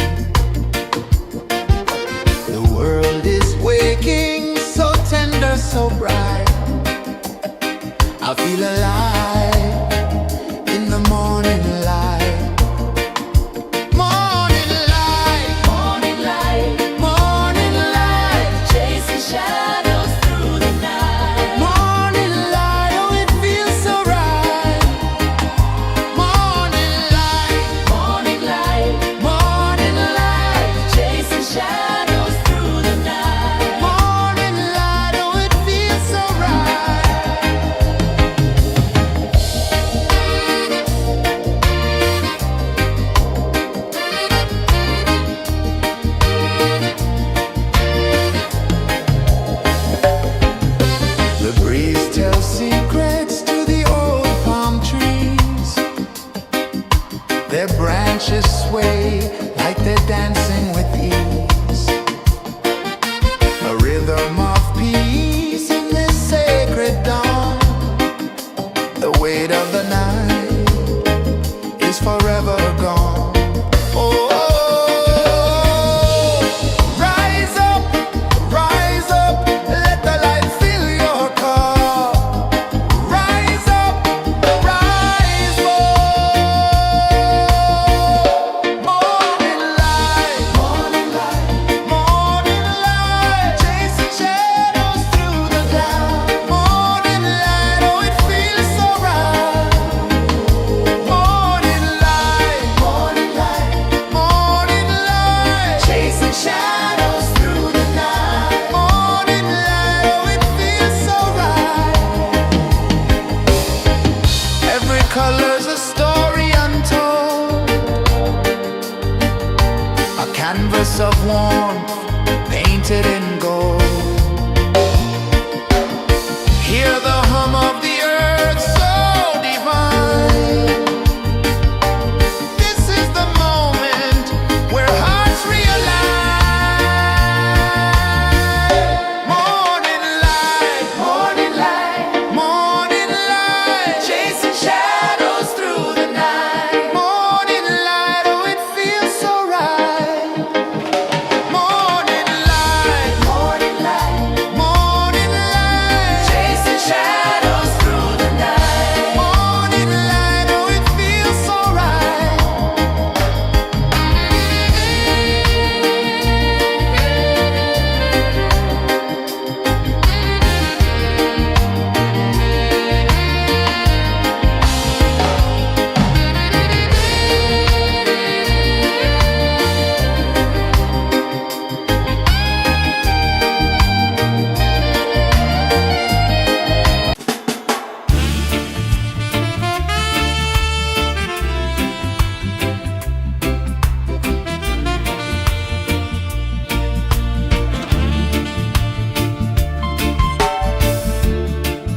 The world is waking, so tender, so bright. I feel alive in the morning light. Morning light, Morning light, morning light, chasing shadows through the night. morning light, oh it feels so right. Morning light, Morning light, morning light, chasing shadows through the night. morning light, oh it feels so right. The breeze tells secrets to the old palm trees. Their branches sway like they're dancing with ease. A rhythm of peace in this sacred dawn. The weight of the night is forever gone. Oh, rise up, let the light fill your cup. Rise up, rise up. Morning light, morning light, morning light, chasing shadows through the cloud. Morning light, oh it feels so right. Morning light, morning light, morning light, chasing shadows through the night. Morning light, oh it feels so right. Every color's a story untold, a canvas of warmth painted in gold. Hear the hum of the earth so divine. This is the moment where hearts realign. Morning light, morning light, morning light, chasing shadows through the night. Morning light, oh it feels so right. Morning light, morning light, morning light, chasing shadows through the night. Morning light, oh it feels so right.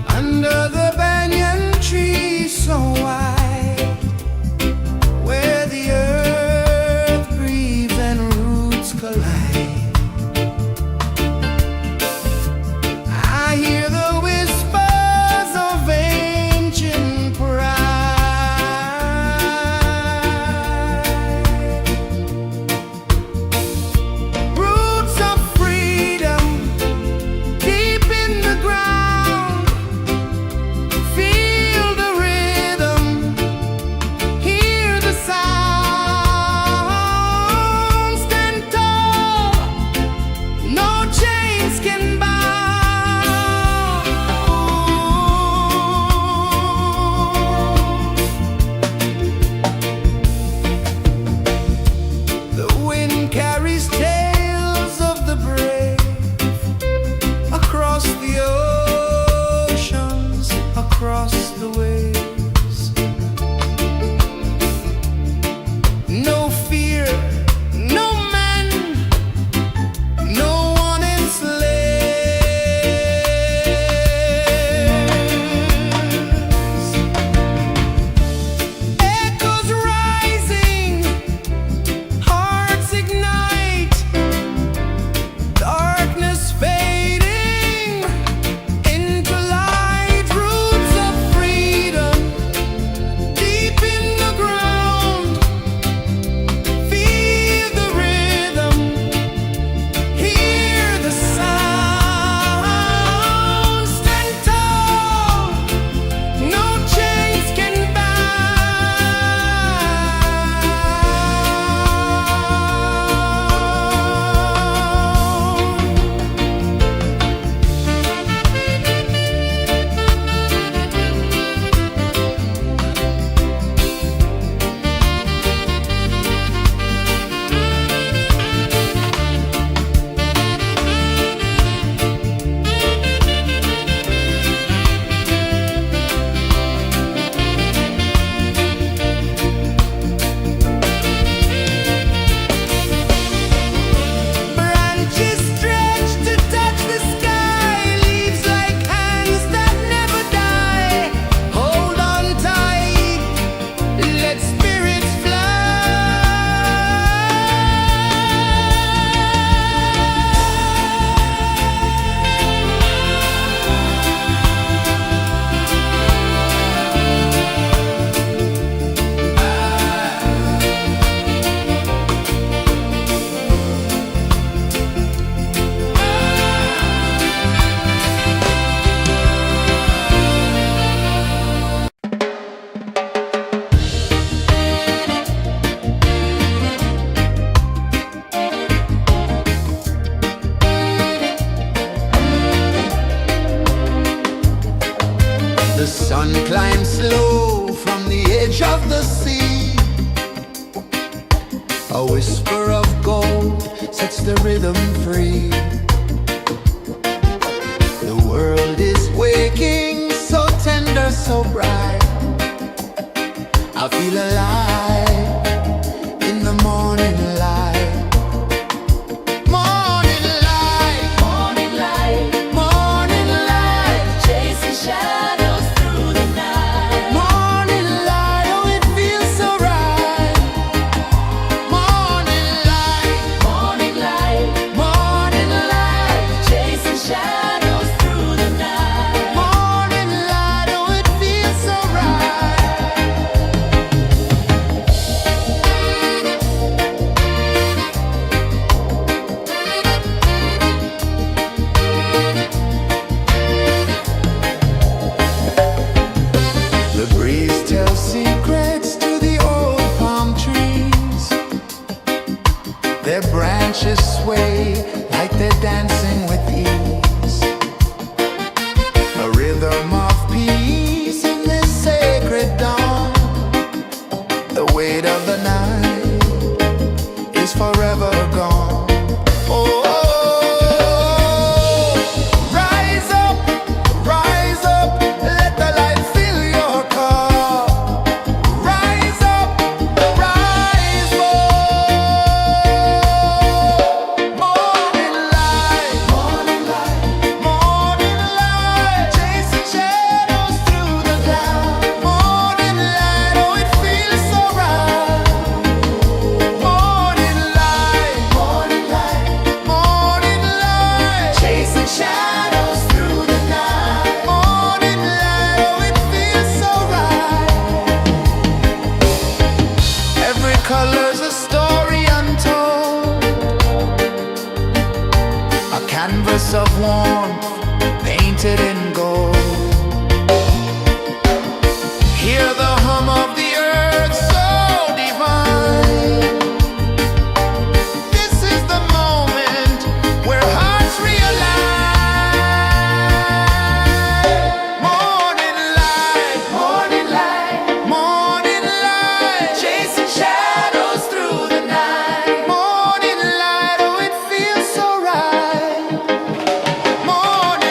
Under the banyan tree so wide, where the earth breathes and roots collide, I hear the whispers of ancient pride. Roots of freedom deep in the ground. Feel the rhythm, hear the sound. Stand tall, no chains can bound. The wind carries tales of the brave across the oceans, across the waves. No fear, no man, no one enslaves. Echoes rising, hearts ignite, darkness fading into light. Roots of freedom sun climbs slow from the edge of the sea. A whisper of gold sets the rhythm free. The world is waking, so tender, so bright. I feel alive in the morning light. Morning light, Morning light, morning light, chasing shadows through the night. morning light, oh it feels so right. Morning light, Morning light, morning light, chasing shadows through the night. morning light, oh it feels so right. The breeze tells secrets to the old palm trees. Their branches sway like they're dancing with ease. A rhythm of peace in this sacred dawn. The weight of the night is forever gone. Oh, rise up, let the light fill your cup. Rise up, rise up. Morning light, morning light, morning light, chasing shadows through the cloud. Morning light, oh it feels so right. Morning light, morning light, morning light, chasing shadows through the night. Morning light, oh it feels so right. Every color's a story untold, a canvas of warmth painted in gold. Hear the hum of the earth so divine. This is the moment where hearts realign. Morning light, morning light, morning light, chasing shadows through the night. Morning light, oh it feels so right. Morning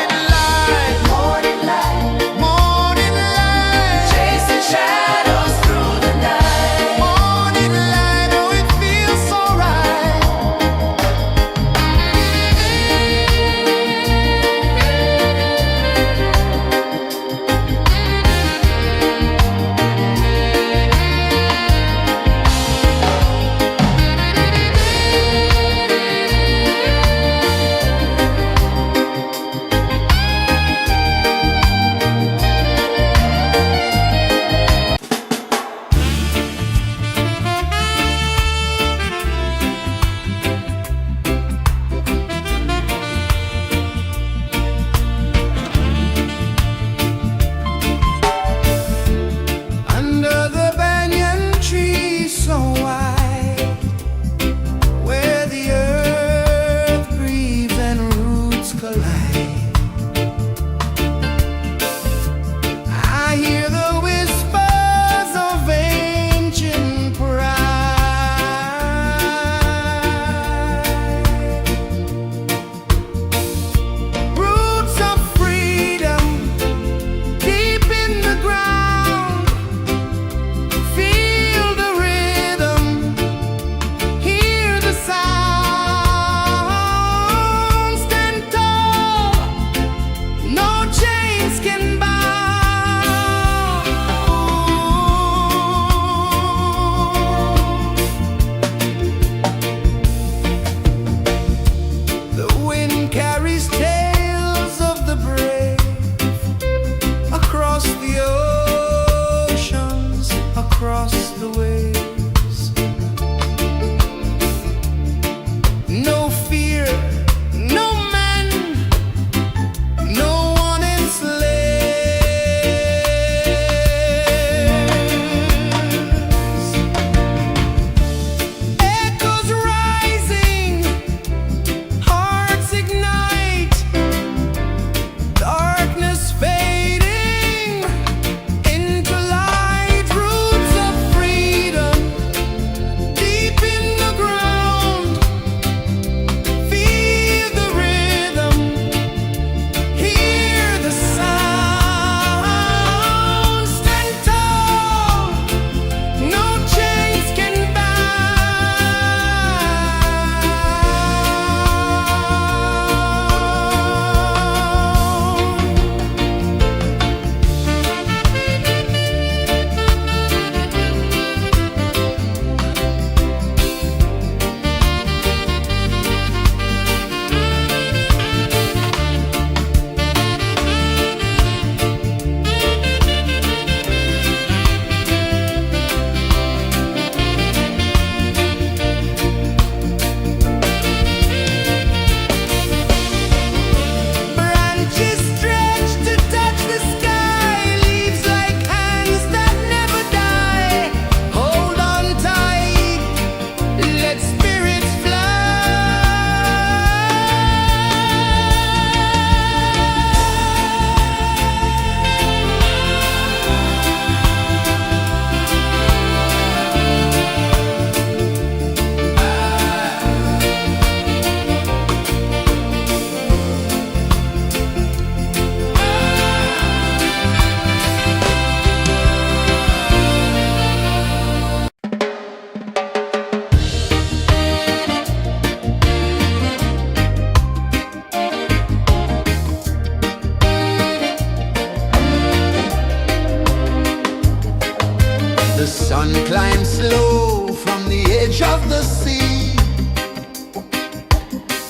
The sun climbs slow from the edge of the sea.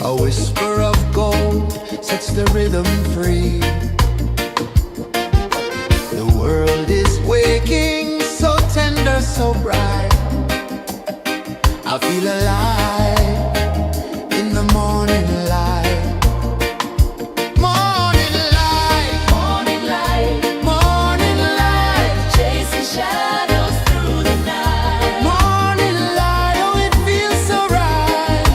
A whisper of gold sets the rhythm free. The world is waking, so tender, so bright. I feel alive in the morning light. Morning light, Morning light, morning light, chasing shadows through the night. morning light, oh it feels so right.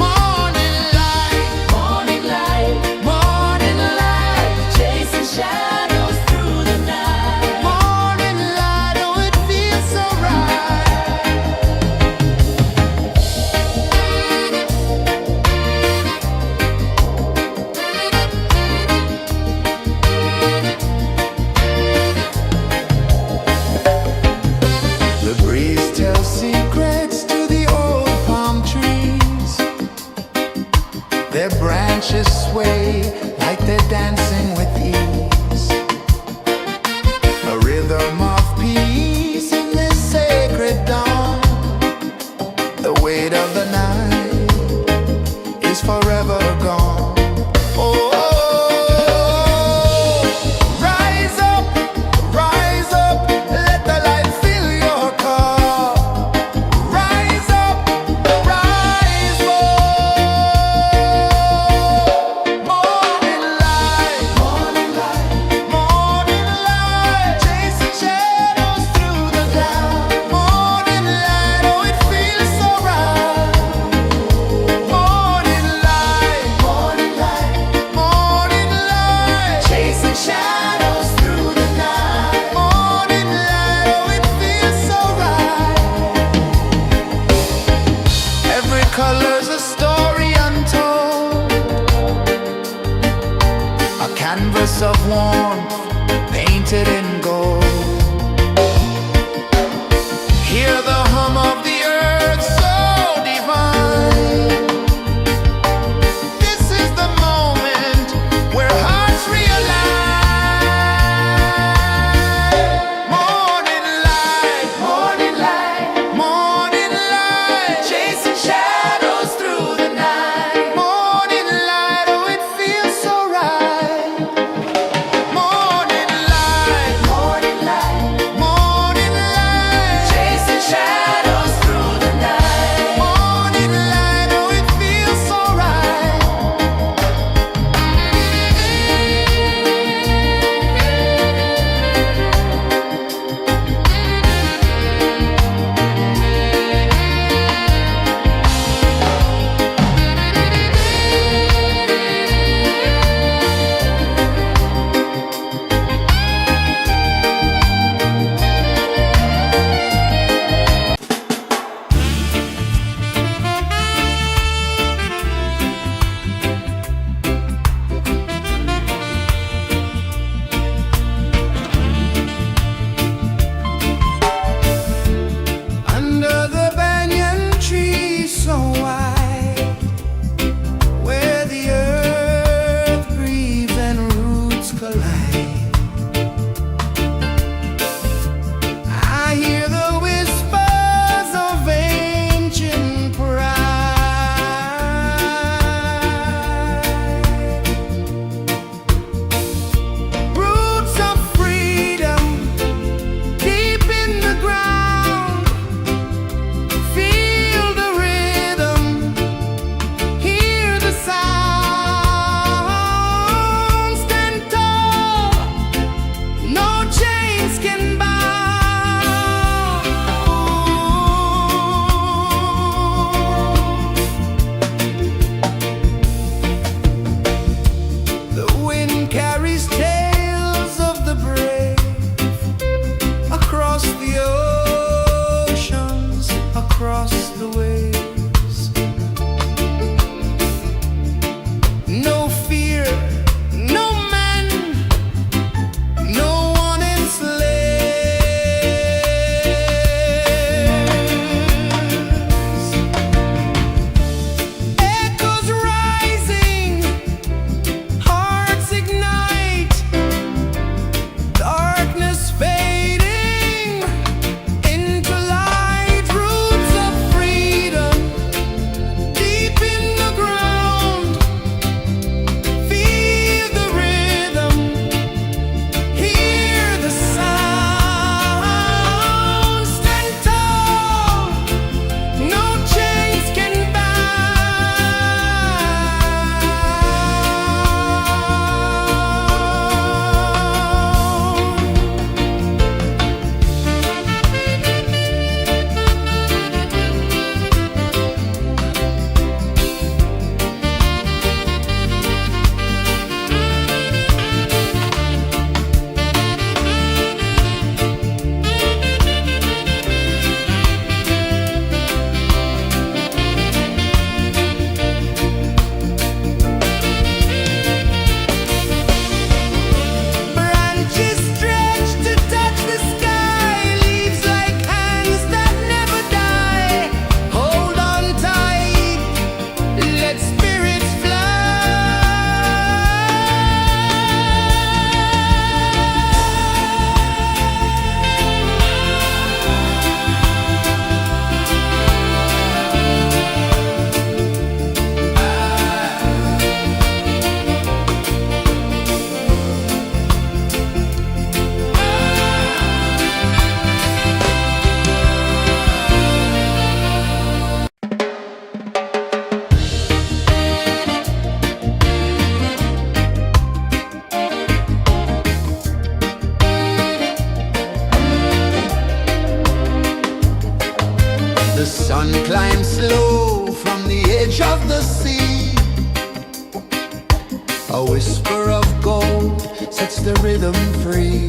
Morning light, Morning light, morning light, chasing shadows through the night. morning light, oh it feels so right. The breeze tells secrets to the old palm trees. Their branches sway like they're dancing with ease. A rhythm of peace in this sacred dawn. The weight of the night is forever gone. Oh, rise up, let the light fill your cup. Rise up, rise up. Morning light, morning light, morning light, chasing shadows through the cloud. Morning light, oh it feels so right. Morning light, morning light, morning light, chasing shadows through the night. Morning light, oh it feels so right. Every color's a story untold, a canvas of warmth painted in gold. Hear the hum of the earth so divine. This is the moment where hearts realign. Morning light, morning light, morning light, chasing shadows through the night. Morning light, oh it feels so right. The sun climbs slow from the edge of the sea. A whisper of gold sets the rhythm free.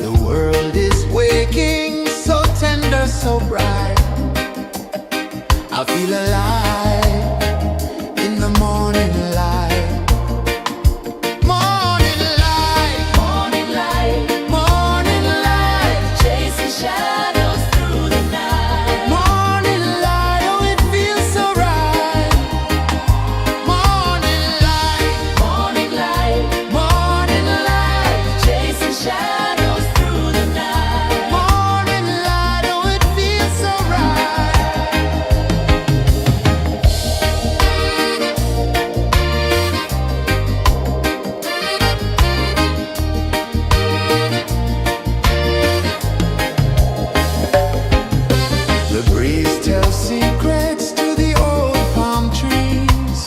The world is waking, so tender, so bright. I feel alive in the morning light. Morning light, Morning light, morning light, chasing shadows through the night. morning light, oh it feels so right. Morning light, Morning light, morning light, chasing shadows through the night. morning light, oh it feels so right. The breeze tells secrets to the old palm trees.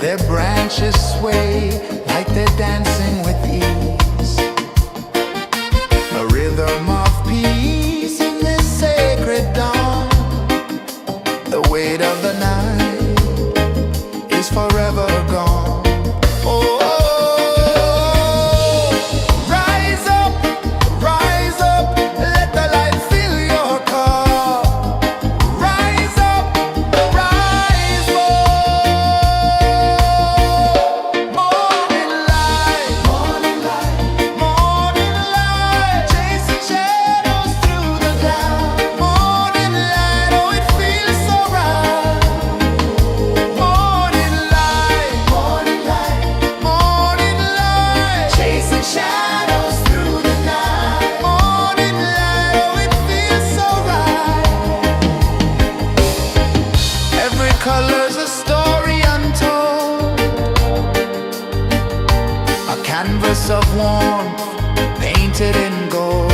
Their branches sway like they're dancing with ease. A rhythm of peace in this sacred dawn. The weight of the night is forever gone. Oh, rise up, let the light fill your cup. Rise up, rise up. Morning light, morning light, morning light, chasing shadows through the cloud. Morning light, oh it feels so right. Morning light, morning light, morning light, chasing shadows through the night. Morning light, oh it feels so right. Every color's a story untold, a canvas of warmth painted in gold.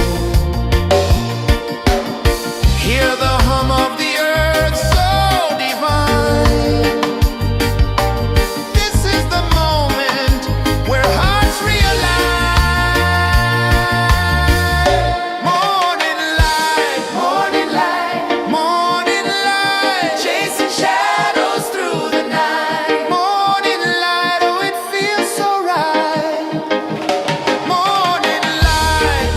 Hear the hum of the earth so divine. This is the moment where hearts realign. Morning light, morning light, morning light, chasing shadows through the night. Morning light, oh it feels so right. Morning light,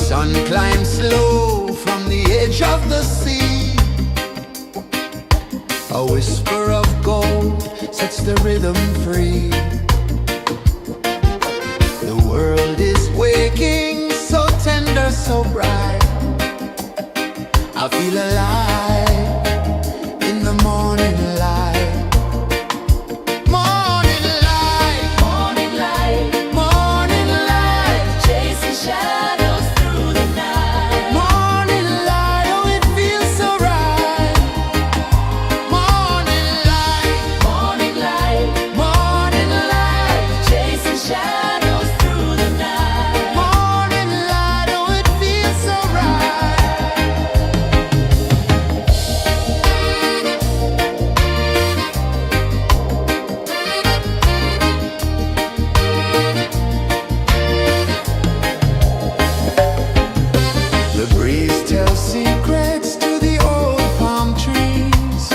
Sun climbs slow from the edge of the sea. A whisper of gold sets the rhythm free. The world is waking, so tender, so bright. I feel alive in the morning light. Morning light, Morning light, morning light, chasing shadows through the night. morning light, oh it feels so right. Morning light, Morning light, morning light, chasing shadows through the night. morning light, oh it feels so right. The breeze tells secrets to the old palm trees.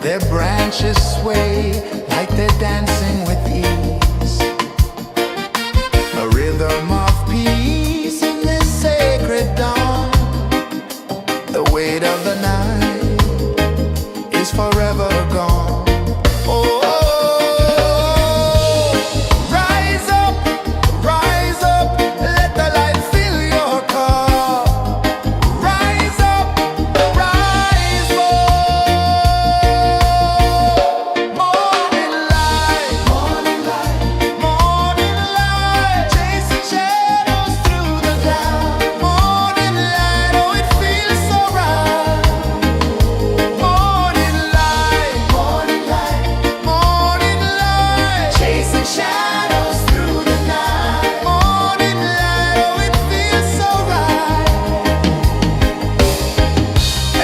Their branches sway like they're dancing with ease. A rhythm of peace in this sacred dawn. The weight of the night is forever gone. Oh, rise up, let the light fill your cup. Rise up, rise more. Morning light, morning light, morning light, chasing shadows through the cloud. Morning light, oh it feels so right. Morning light, morning light, morning light, chasing shadows through the night. Morning light, oh it feels so right.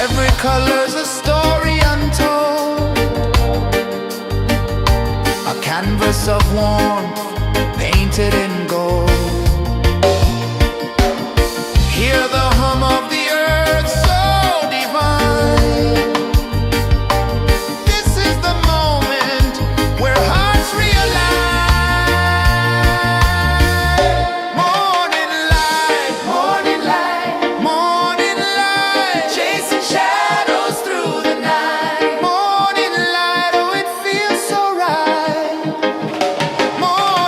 Every color's a story untold, a canvas of warmth painted in gold. Hear the hum of the earth so divine. This is the moment where hearts realign. Morning light, morning light, morning light, chasing shadows through the night. Morning light, oh it feels so right. Morning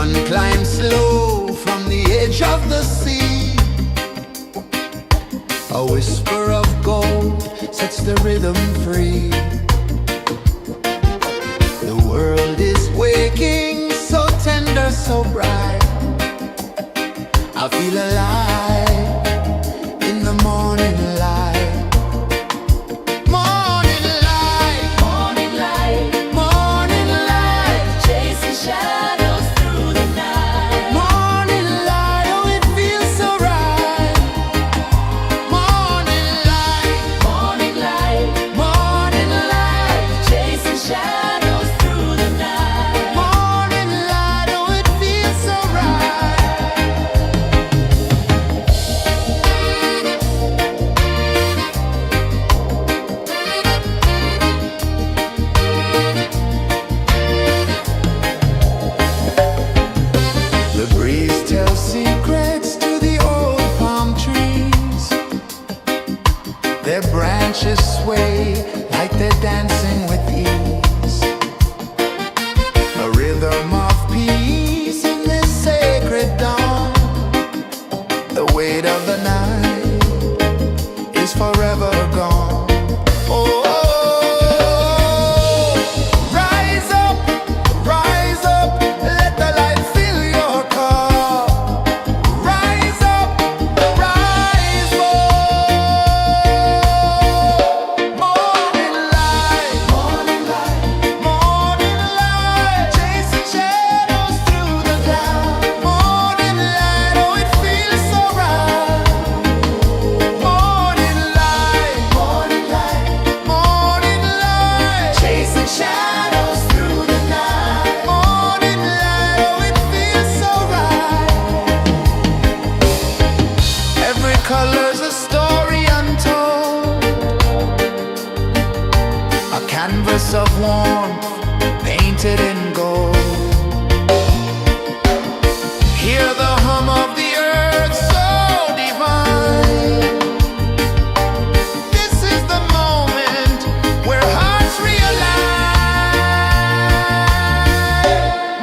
Sun climbs slow from the edge of the sea. A whisper of gold sets the rhythm free. The world is waking, so tender, so bright. I feel alive in the morning light. Morning light, Morning light, morning light, chasing shadows through the night. morning light, oh it feels so right. Morning light, Morning light, morning light, chasing shadows through the night. morning light, oh it feels so right. The breeze tells secrets to the old palm trees. Their branches sway like they're dancing with ease. A rhythm of peace in this sacred dawn. The weight of the night is forever gone. Oh, rise up, let the light fill your cup. Rise up, rise up. Morning light, morning light, morning light, chasing shadows through the cloud. Morning light, oh it feels so right. Morning light, morning light, morning light, chasing shadows through the night. Morning light, oh it feels so right. Every color's a story untold, a canvas of warmth painted in gold. Hear the hum of the earth so divine. This is the moment where hearts realign.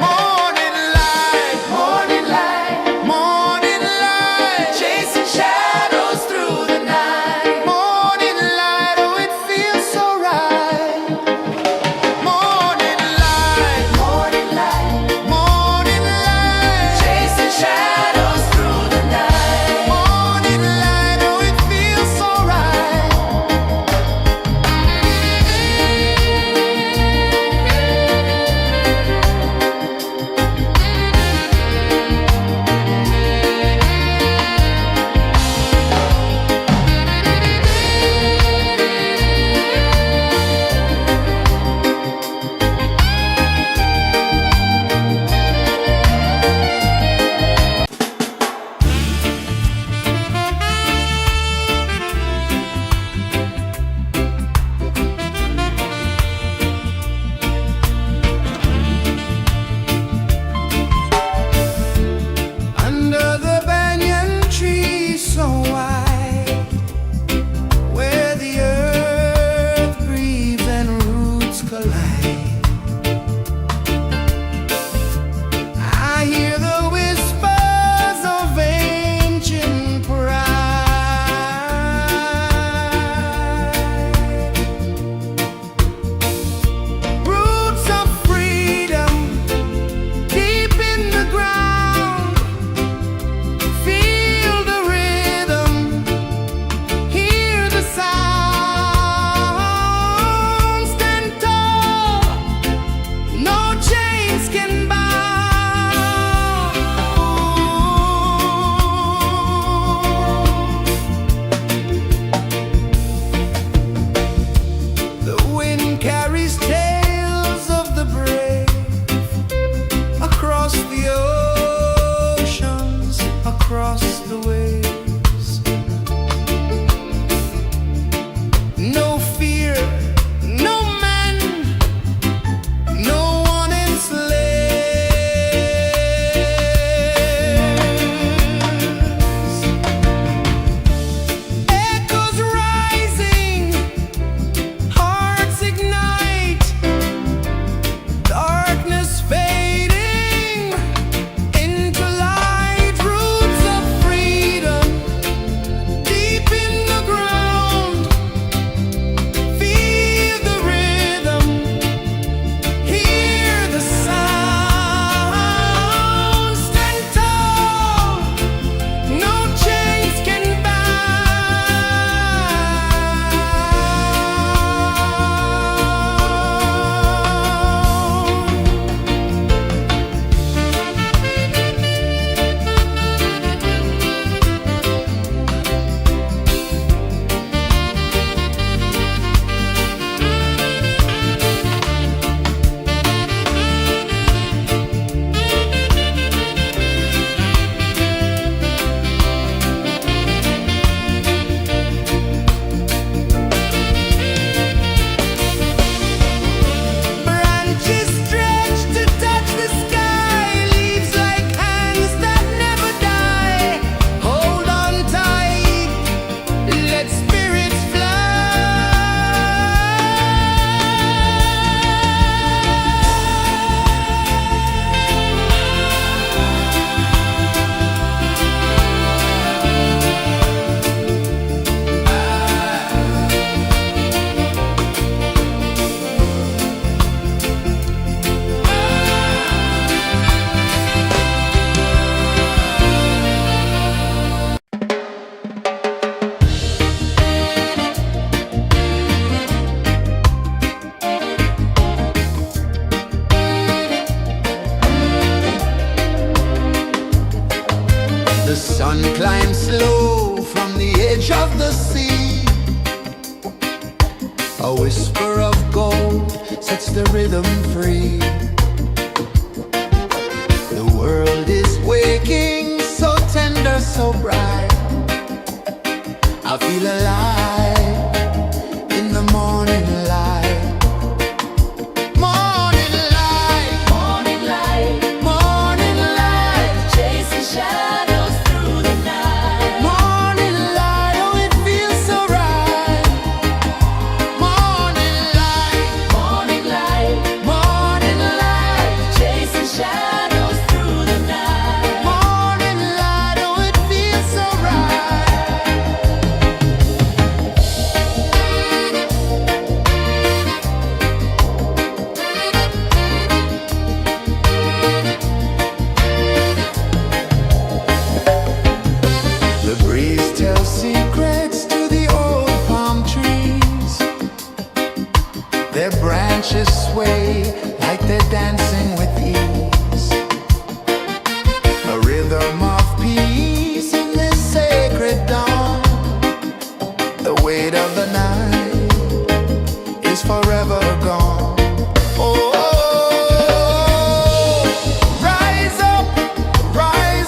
Morning light, morning light, morning light, chasing shadows through the night. Morning light, oh it feels so right. Morning light, of the sea. A whisper of gold sets the rhythm free. The world is waking, so tender, so bright. I feel alive in the morning light. Morning light, Morning light, morning light, chasing shadows through the night. morning light, oh it feels so right. Morning light, Morning light, morning light, chasing shadows through the night. morning light, oh it feels so right. The breeze tells secrets to the old palm trees. Their branches sway like they're dancing with ease. A rhythm of peace in this sacred dawn. The weight of the night is forever gone. Oh, rise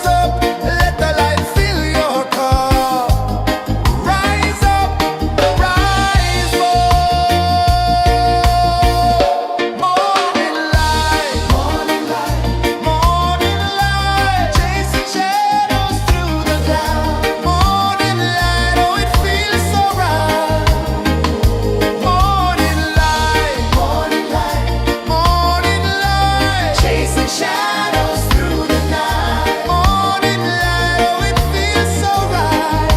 up, let the light fill your cup. Rise up, rise up. Morning light, morning light, morning light, chasing shadows through the cloud. Morning light, oh it feels so right. Morning light, morning light, morning light, chasing shadows through the night. Morning light, oh it feels so right.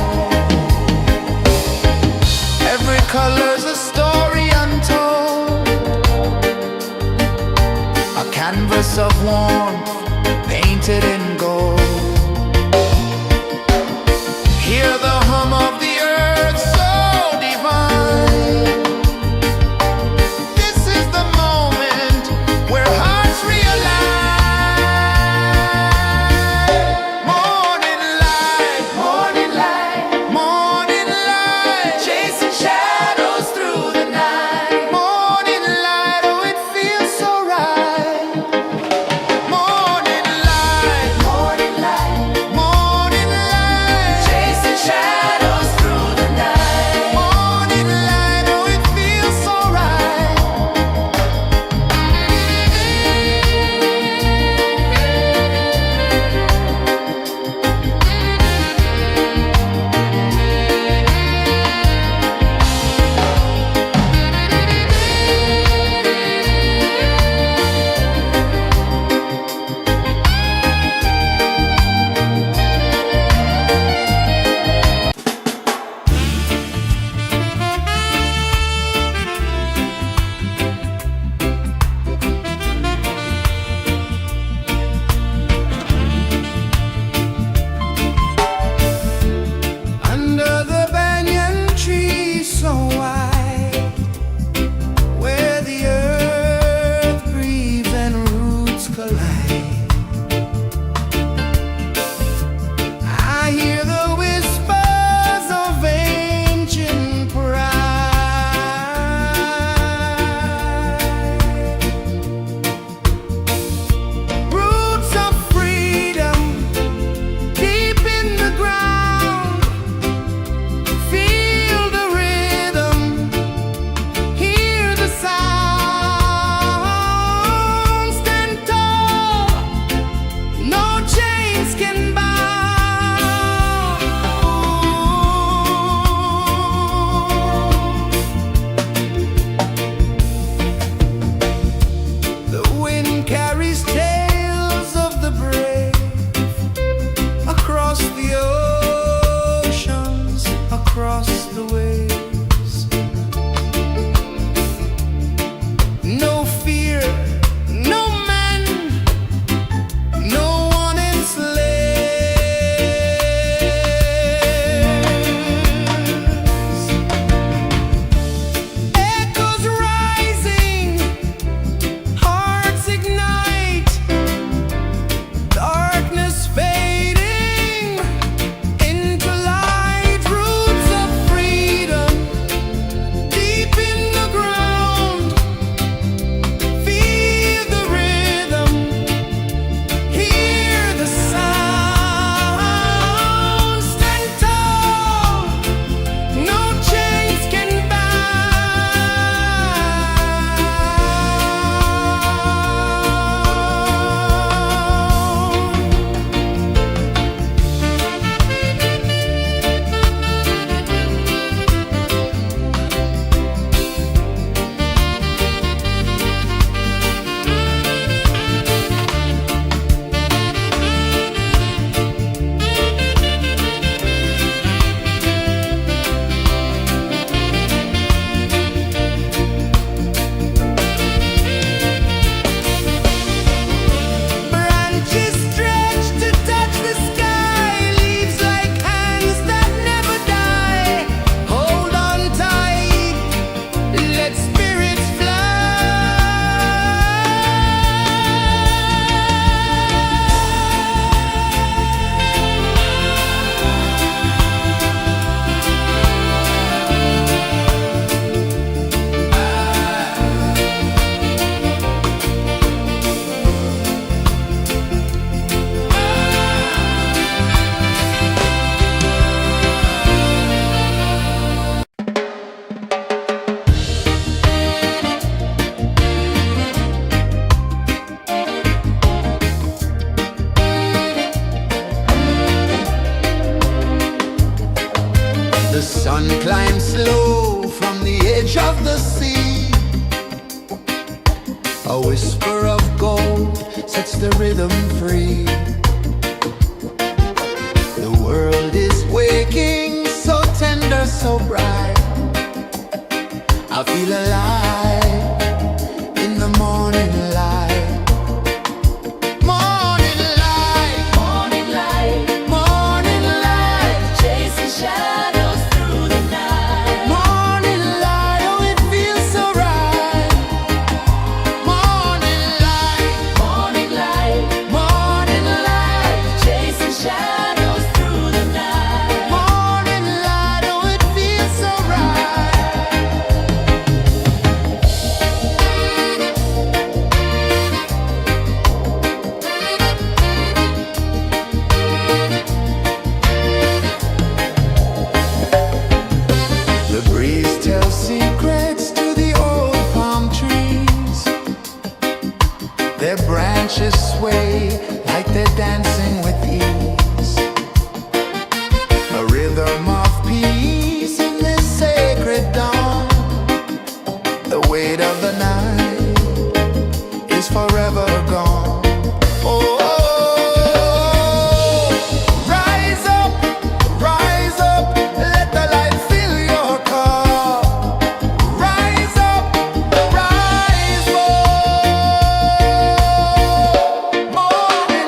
Every color's a story untold, a canvas of warmth painted in gold. Hear the hum of the earth so divine. This is the moment where hearts realign. Morning light, morning light, morning light, chasing shadows through the night. Morning light, oh it feels so right. Morning light, sun climbs slow from the edge of the sea. A whisper of gold sets the rhythm free. The world is waking, so tender, so bright. I feel alive in the morning light. Morning light, Morning light, morning light, chasing shadows through the night. morning light, oh it feels so right. Morning light, Morning light, morning light, chasing shadows through the night. morning light, oh it feels so right. The breeze tells secrets to the old palm trees. Their branches sway like they're dancing with ease. A rhythm of peace in this sacred dawn. The weight of the night is forever gone. Oh, rise up, let the light fill your cup. Rise up, rise more. Morning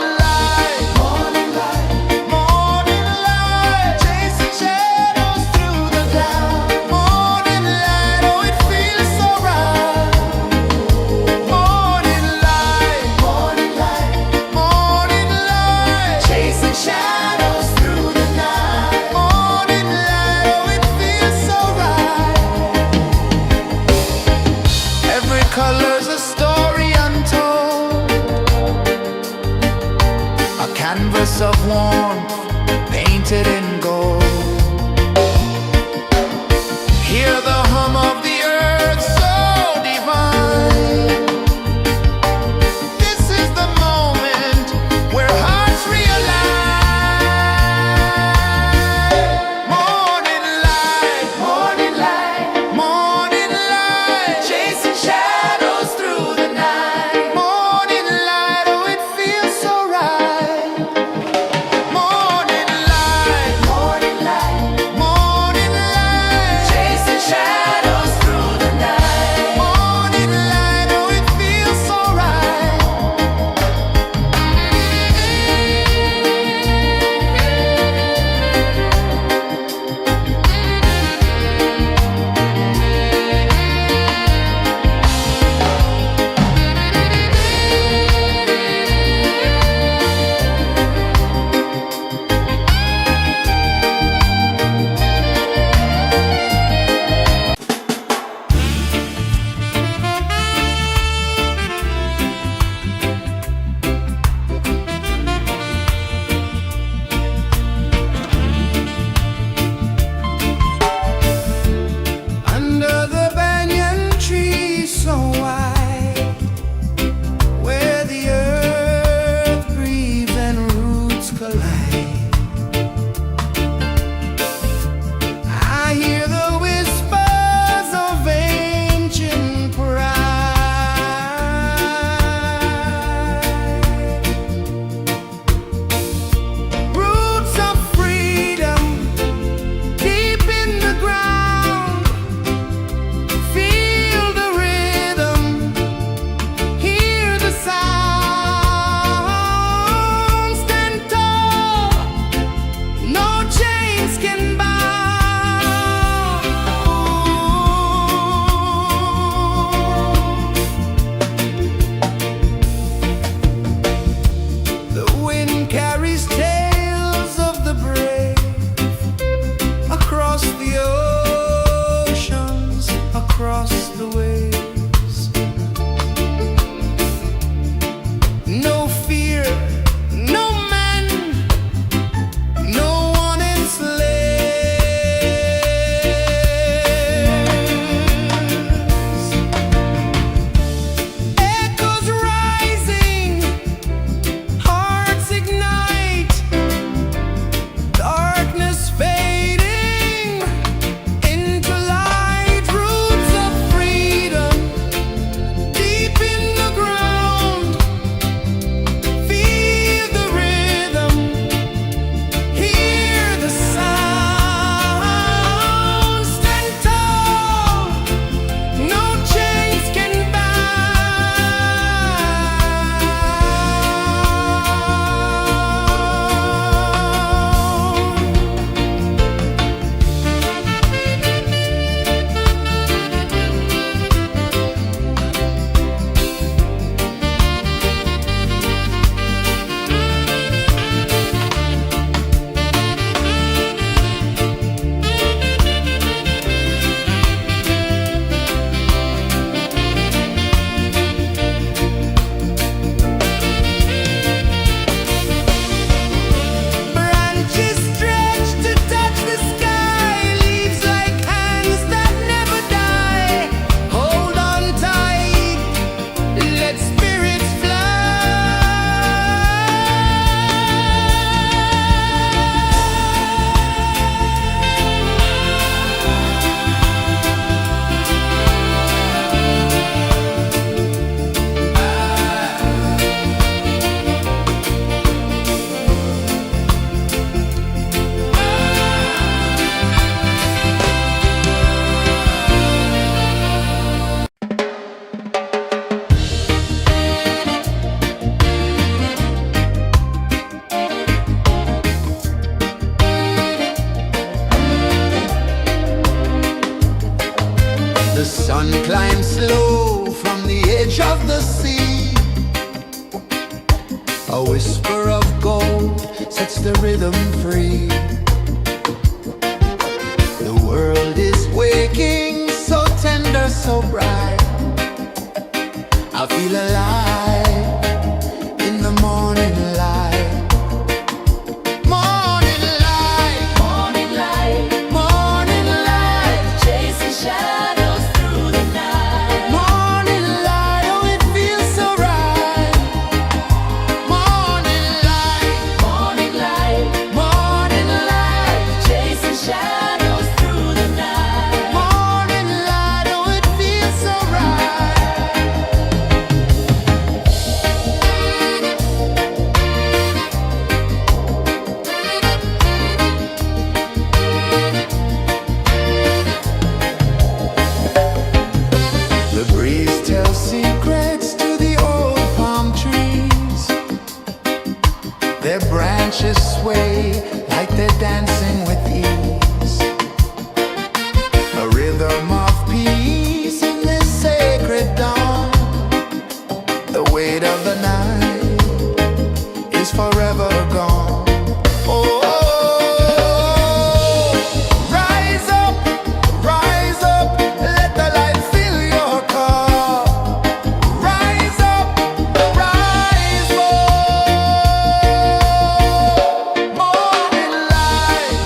The sun climbs slow from the edge of the sea. A whisper of gold sets the rhythm free. The world is waking, so tender, so bright. I feel alive in the morning light. Morning light, Morning light, morning light, chasing shadows through the night. morning light, oh it feels so right. Morning light, Morning light, morning light, chasing shadows through the night. morning light, oh it feels so right. The breeze tells secrets to the old palm trees. Their branches sway like they're dancing with ease. A rhythm of peace in this sacred dawn. The weight of the night is forever gone. Oh, rise up, let the light fill your cup. Rise up, rise more. Morning light,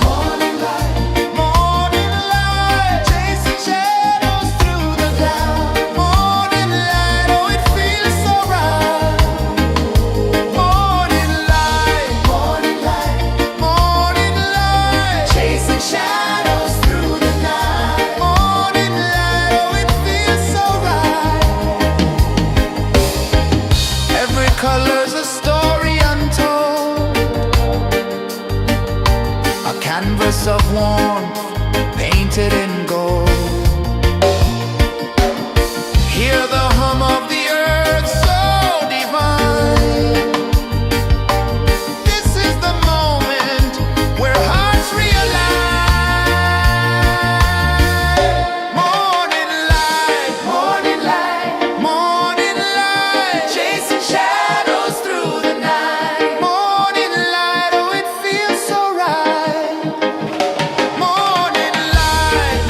morning light, chasing shadows through the cloud. Morning light, oh it feels so right. Morning light, morning light, chasing shadows through the night. Morning light, oh it feels so right. Every color's a story untold, a canvas of warmth painted in gold. Hear the hum of the earth so divine. This is the moment where hearts realign. Morning light, morning light, chasing shadows through the night. Morning light, oh it feels so right. Morning light,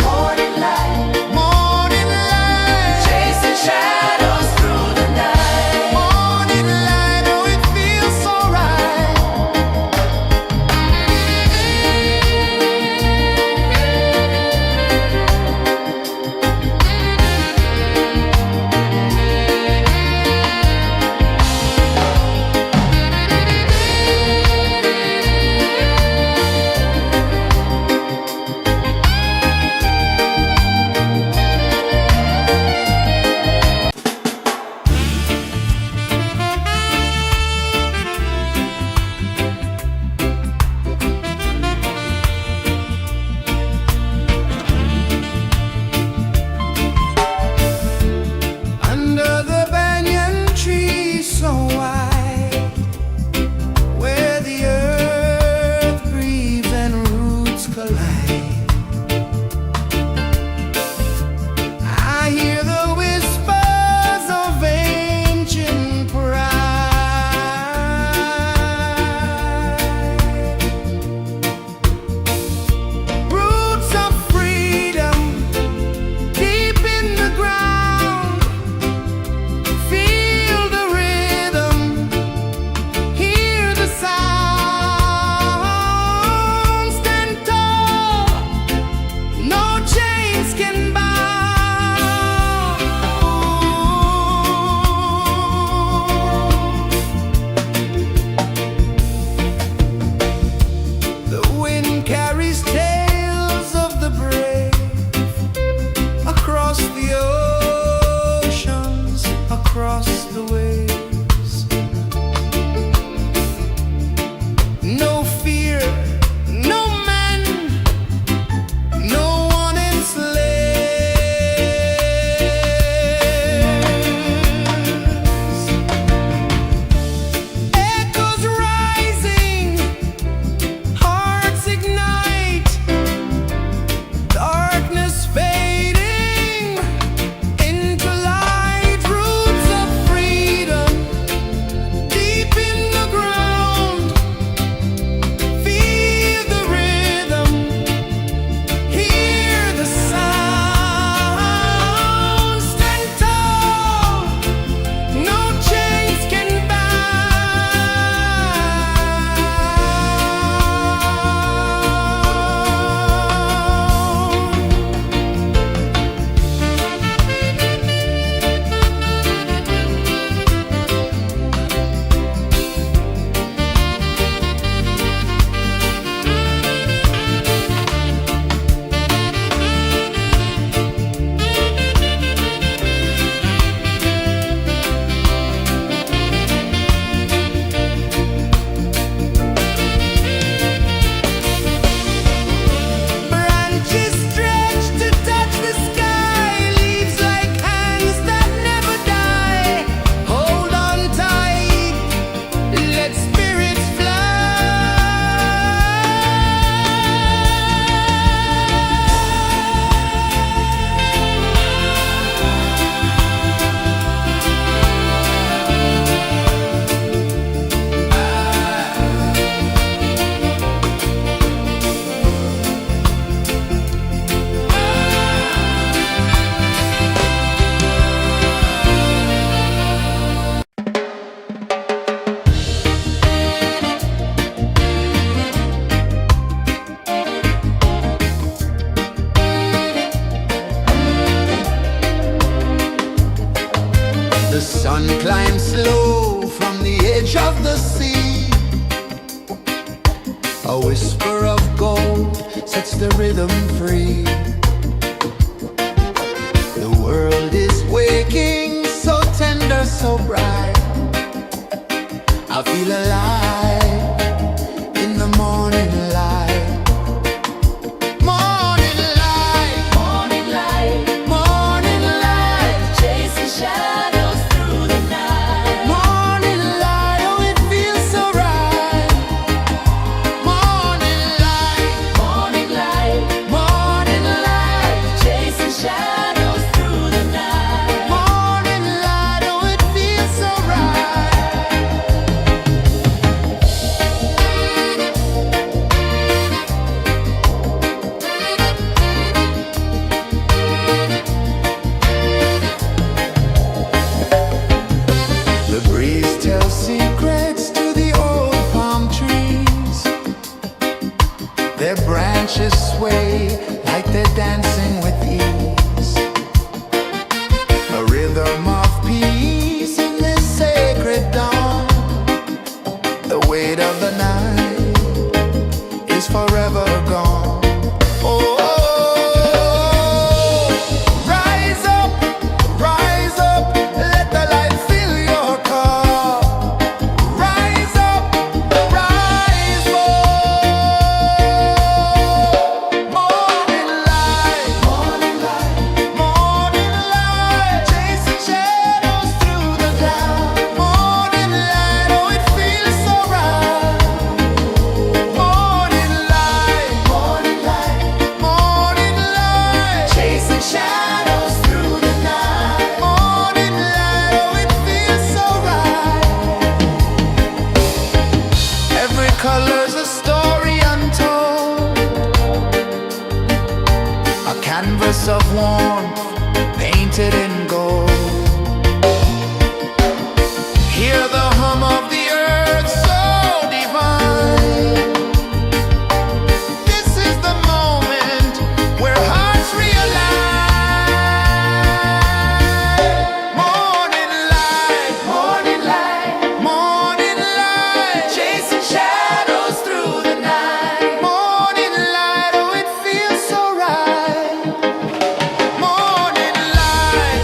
sun climbs slow from the edge of the sea. A whisper of gold sets the rhythm free. The world is waking, so tender, so bright. I feel alive in the morning light. Morning light, Morning light, morning light, chasing shadows through the night. morning light, oh it feels so right. Morning light, Morning light, morning light, chasing shadows through the night. morning light, oh it feels so right. The breeze tells secrets to the old palm trees. Their branches sway like they're dancing with ease. A rhythm of peace in this sacred dawn. The weight of the night is forever gone. Oh, rise up, let the light fill your cup. Rise up, rise up. Morning light, morning light, chasing shadows through the cloud. Morning light, oh it feels so right. Morning light, chasing shadows through the night. Morning light, oh it feels so right. Every color's a story untold, a canvas of warmth painted in gold. Hear the hum of the earth so divine. This is the moment where hearts realign. Morning light, morning light, chasing shadows through the night. Morning light, oh it feels so right. Morning light,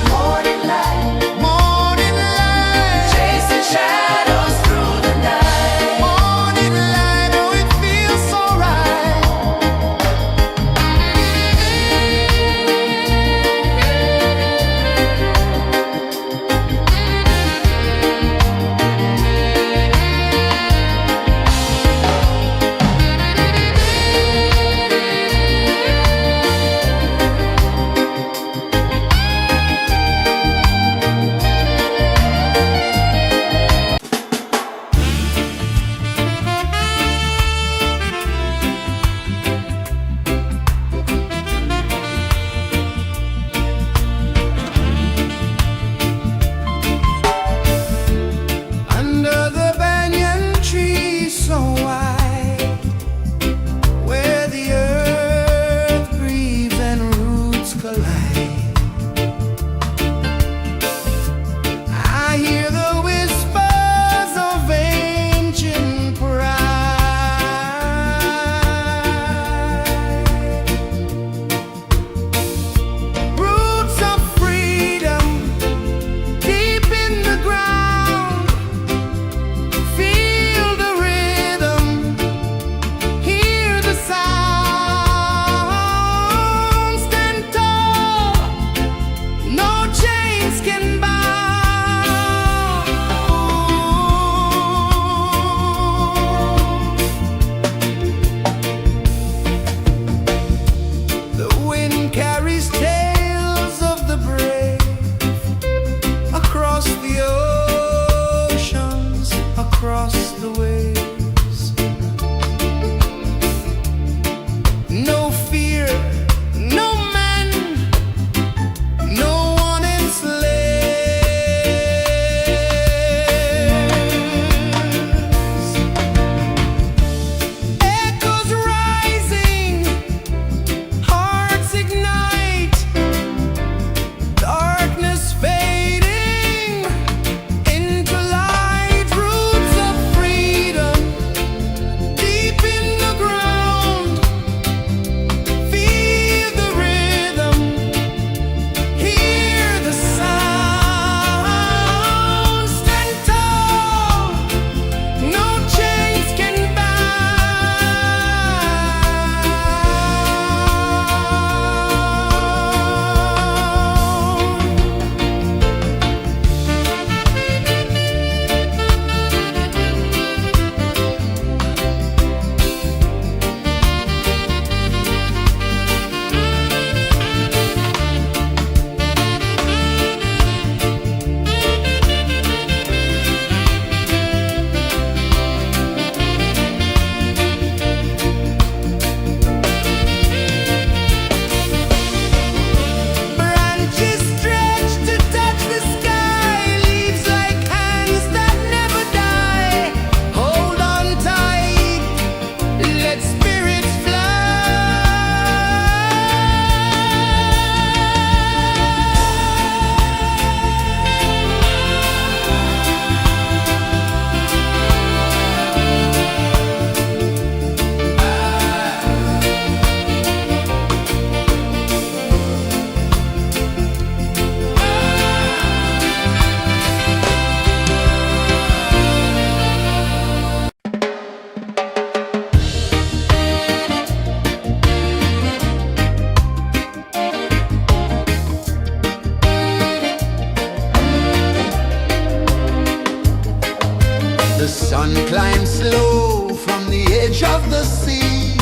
sun climbs slow from the edge of the sea.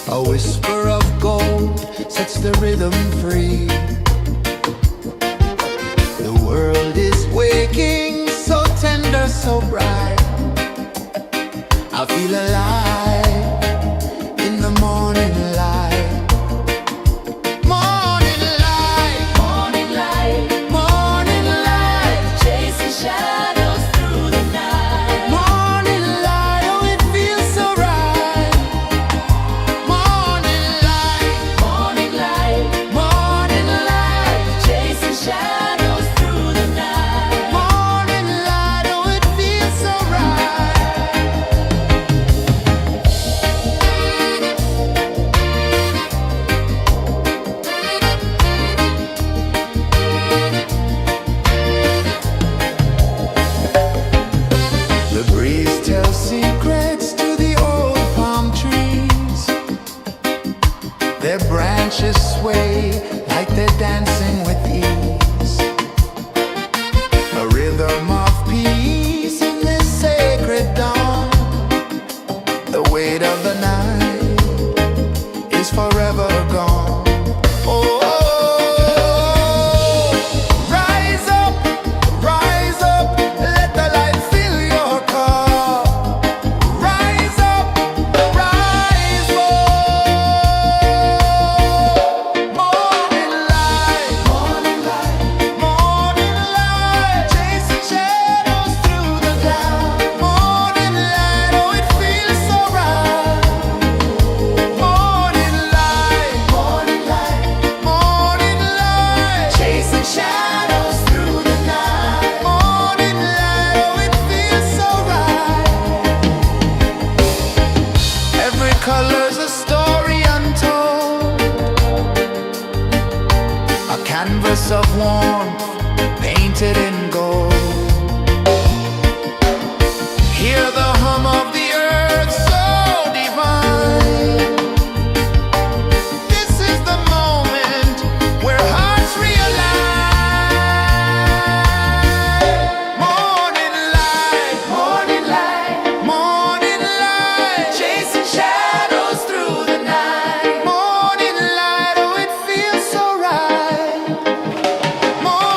A whisper of gold sets the rhythm free. The world is waking, so tender, so bright. I feel alive in the morning light. Morning light, Morning light, morning light, chasing shadows through the night. morning light, oh it feels so right. Morning light, Morning light, morning light, chasing shadows through the night. morning light, oh it feels so right. The breeze tells secrets to the old palm trees. Their branches sway like they're dancing with ease. A rhythm of peace in this sacred dawn. The weight of the night is forever gone. Oh, rise up, let the light fill your cup. Rise up, rise up. Morning light, morning light, morning light, chasing shadows through the cloud. Morning light, oh it feels so right. Morning light, morning light, morning light, chasing shadows through the night. Morning light, oh it feels so right. Every color's a story untold, a canvas of warmth painted in gold. Hear the hum of the earth so divine. This is the moment where hearts realign. Morning light, morning light, morning light, chasing shadows through the night. Morning light, oh it feels so right. Morning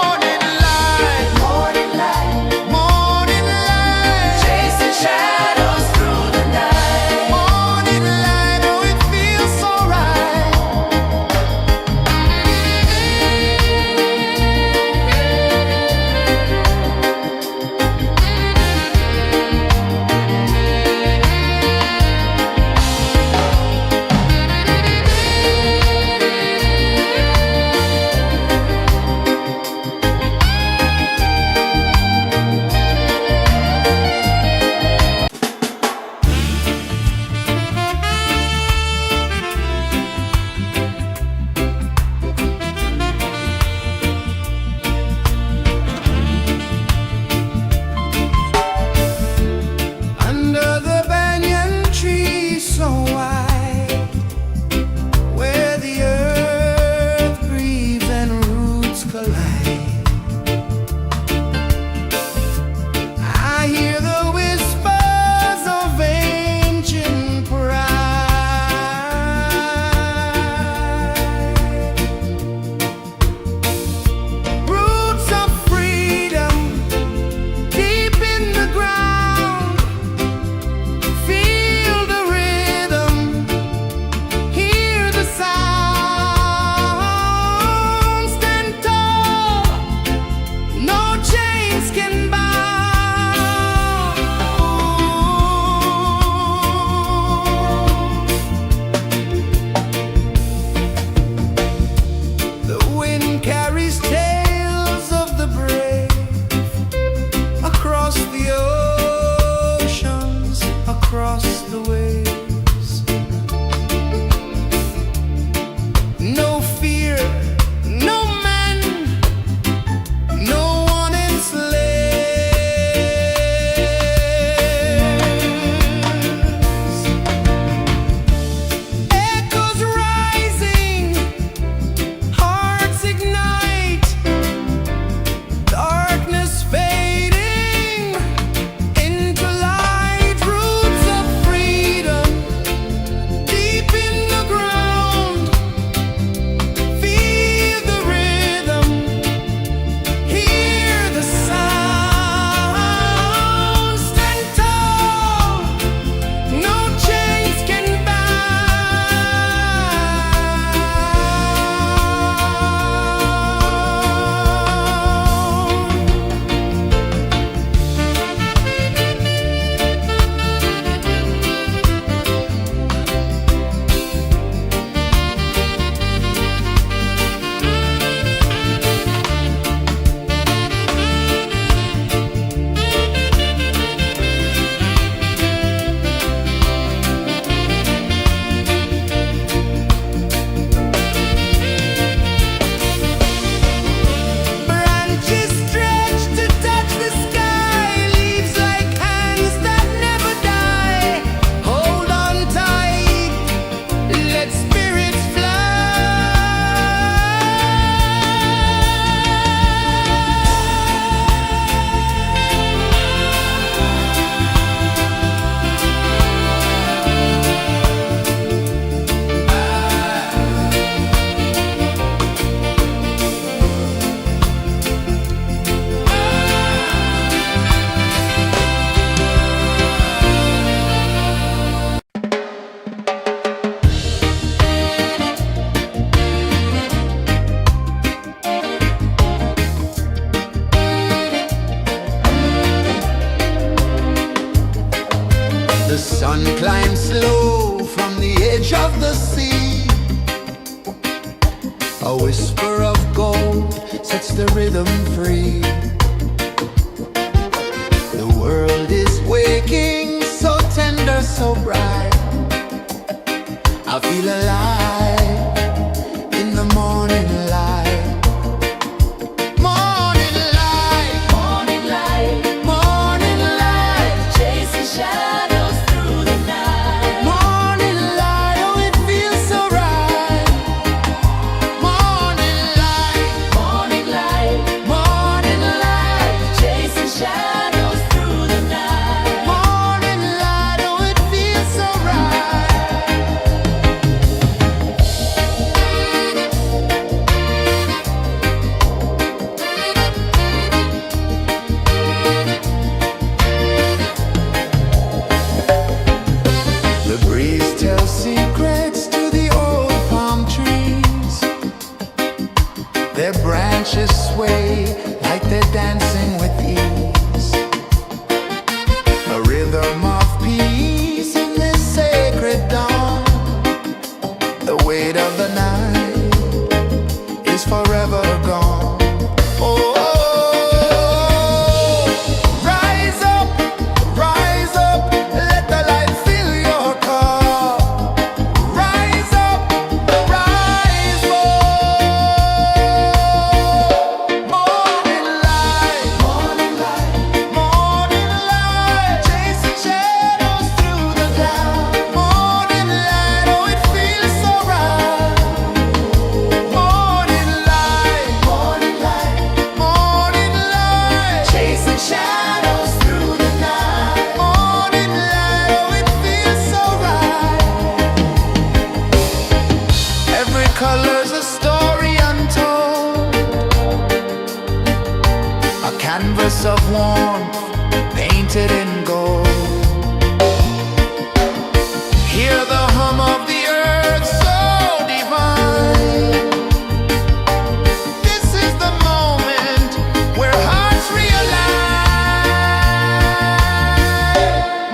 of the sea. A whisper of gold sets the rhythm free. The world is waking, so tender, so bright. I feel alive in the morning light. Morning light, Morning light, morning light, chasing shadows through the night. morning light, oh it feels so right. Morning light, Morning light, morning light, chasing shadows through the night. morning light, oh it feels so right. The breeze tells secrets to the old palm trees. Their branches sway like they're dancing with ease. A rhythm of peace in this sacred dawn. The weight of the night is forever gone. Oh, rise up, let the light fill your cup. Rise up, rise up. Morning light, morning light, morning light, chasing shadows through the cloud. Morning light, oh it feels so right. Morning light, morning light, morning light, chasing shadows through the night. Morning light, oh it feels so right. Every color's a story untold, a canvas of warmth painted in gold. Hear the hum of the earth so divine. This is the moment where hearts realign.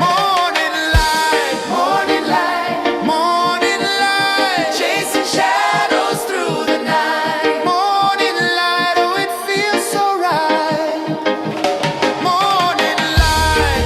Morning light, morning light, morning light, chasing shadows through the night. Morning light, oh it feels so right. Morning light,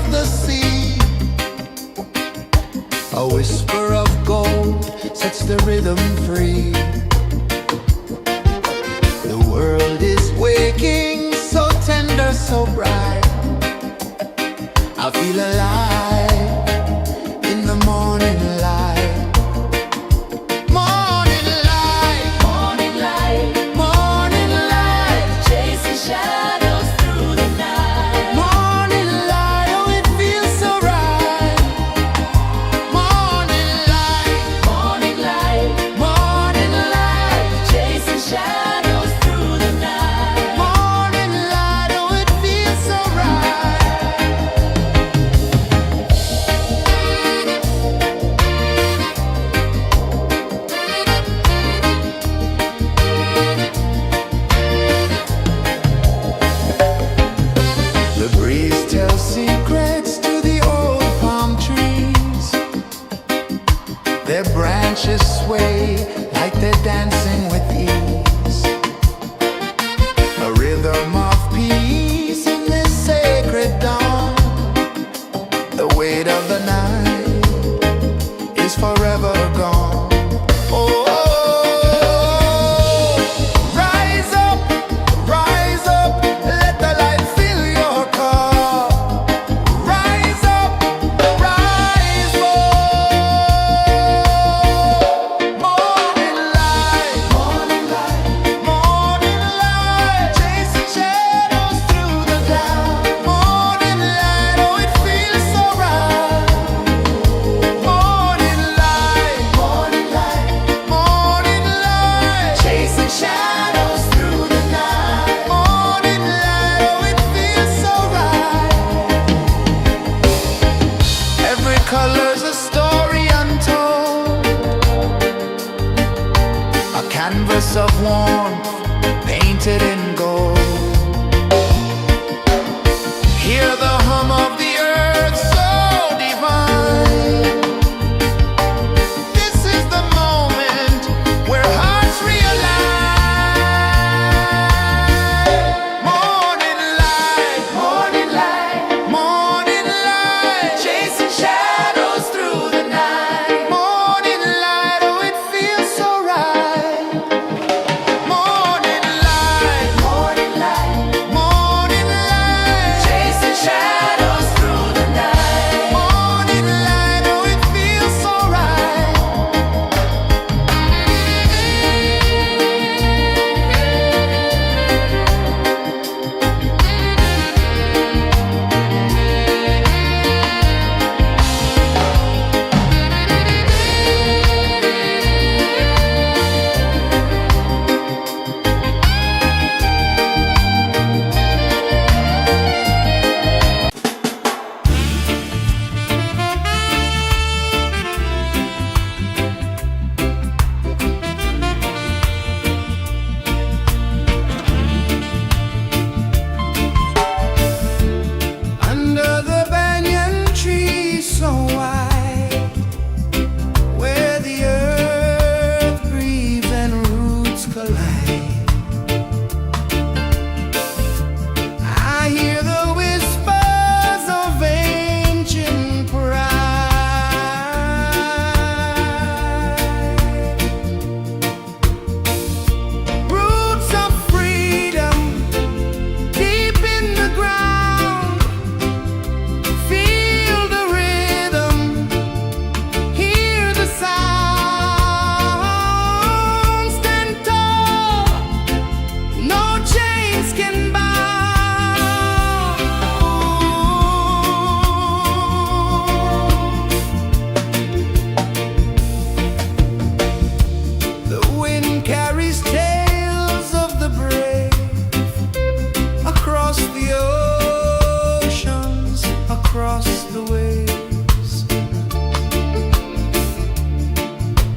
of the sea. A whisper of gold sets the rhythm free. The world is waking, so tender, so bright. I feel alive in the morning light. Morning light, Morning light, morning light, chasing shadows through the night. morning light, oh it feels so right. Morning light, Morning light, morning light, chasing shadows through the night. morning light, oh it feels so right. The breeze tells secrets to the old palm trees. Their branches sway like they're dancing with ease. A rhythm of peace in this sacred dawn. The weight of the night is forever gone. Oh, rise up, let the light fill your car. Rise up, rise up. Morning light, morning light, morning light, chasing shadows through the cloud. Morning light, oh it feels so right. Morning light, morning light, morning light, chasing shadows through the night. Morning light, oh it feels so right. Every color's a story untold, a canvas of warmth painted in gold. Hear the hum of the earth so divine. This is the moment where hearts realign. Morning light, morning light, morning light, chasing shadows through the night. Morning light, oh it feels so right. Morning light, morning light, morning light, chasing shadows through the night. Morning light, oh it feels so right. Under the banyan tree so wide, where the earth breathes and roots collide, I hear the whispers of ancient pride. Roots of freedom deep in the ground. Feel the rhythm, hear the sound. Stand tall, no chains can bound. The wind carries tales of the brave across the oceans, across the waves.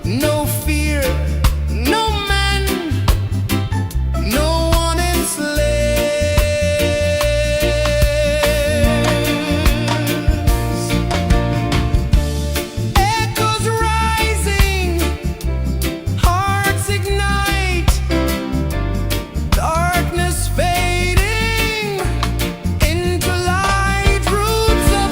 No fear, no man, no one enslaves. Echoes rising, hearts ignite, darkness fading into light. Roots of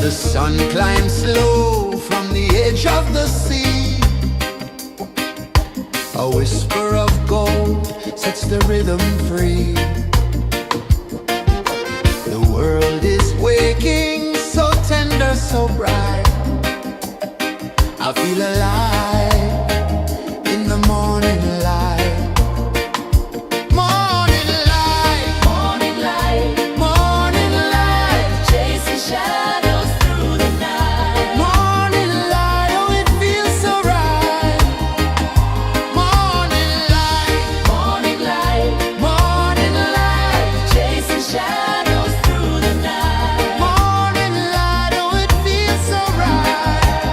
The sun climbs slow from the edge of the sea. A whisper of gold sets the rhythm free. The world is waking, so tender, so bright. I feel alive in the morning light. Morning light, Morning light, morning light, chasing shadows through the night. morning light, oh it feels so right. Morning light, Morning light, morning light, chasing shadows through the night. morning light, oh it feels so right.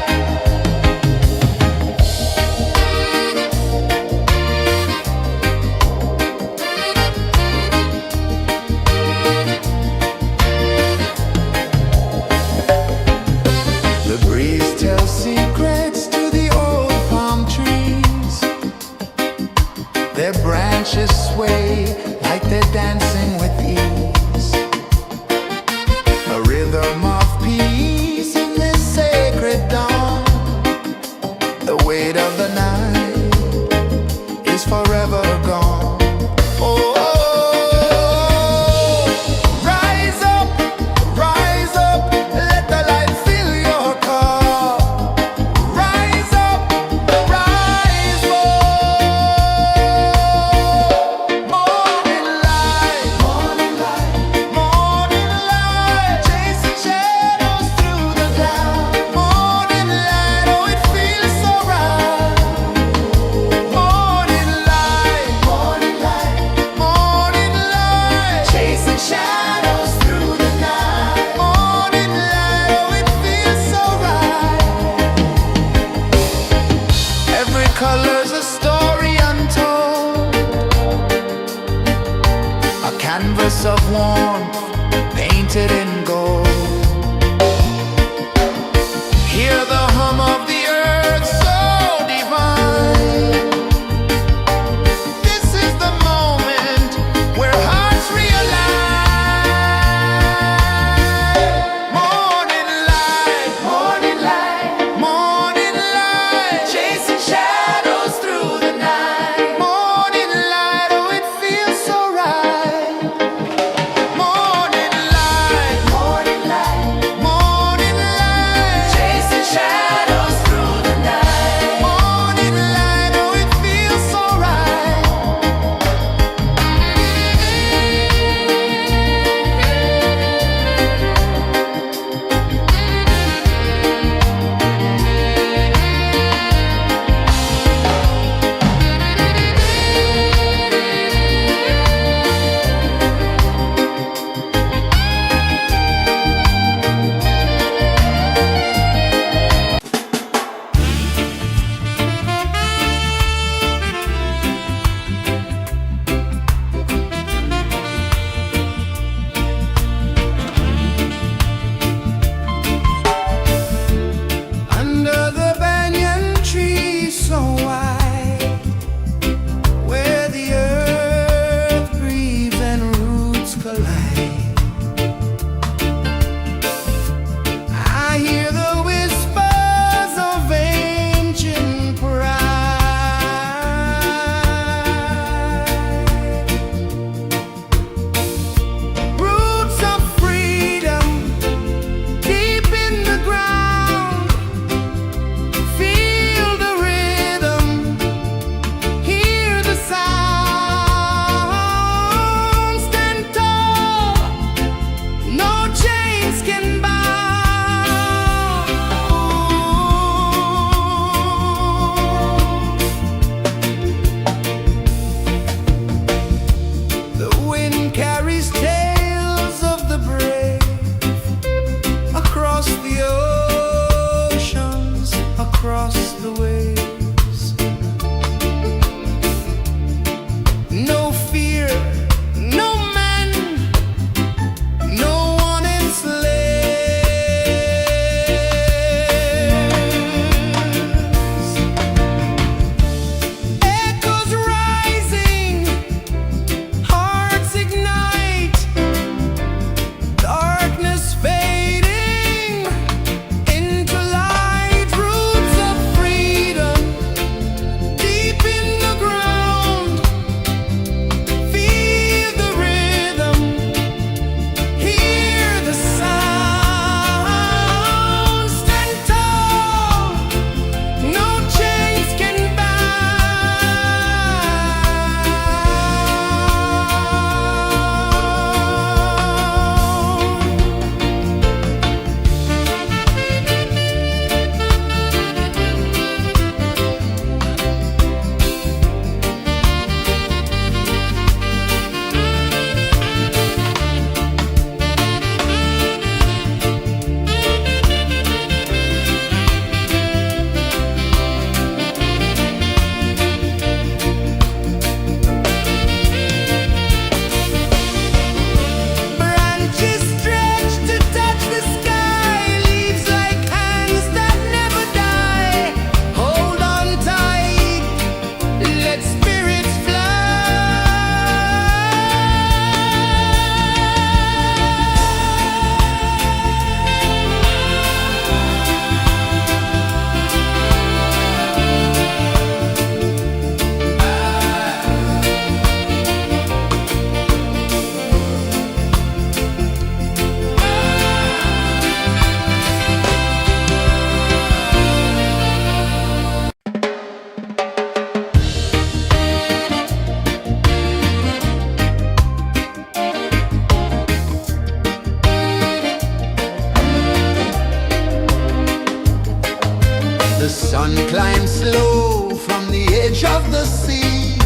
The sun climbs slow from the edge of the sea.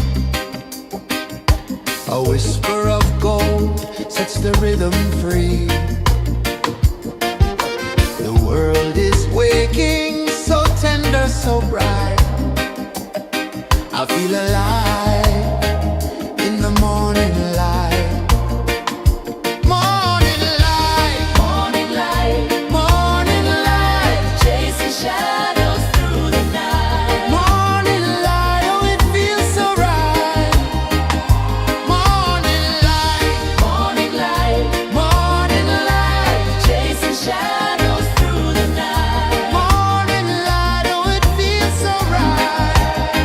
A whisper of gold sets the rhythm free. The world is waking, so tender, so bright. I feel alive in the morning light. Morning light, Morning light, morning light, chasing shadows through the night. morning light, oh it feels so right. Morning light, Morning light, morning light, chasing shadows through the night. morning light, oh it feels so right.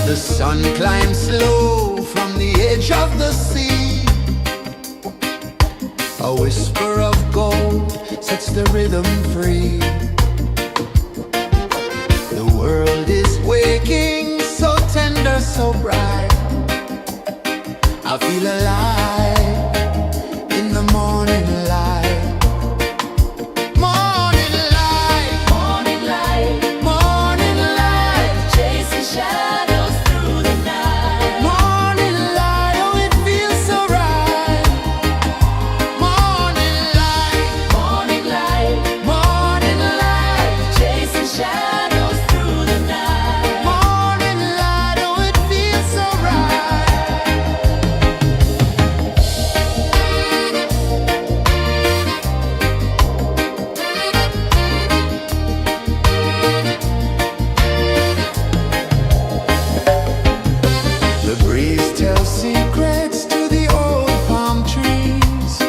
The sun climbs slow from the edge of the sea. A whisper of gold sets the rhythm free. The world is waking, so tender, so bright. I feel alive in the morning light. Morning light, Morning light, morning light, chasing shadows through the night. morning light, oh it feels so right. Morning light, Morning light, morning light, chasing shadows through the night. morning light, oh it feels so right. The breeze tells secrets to the old palm trees.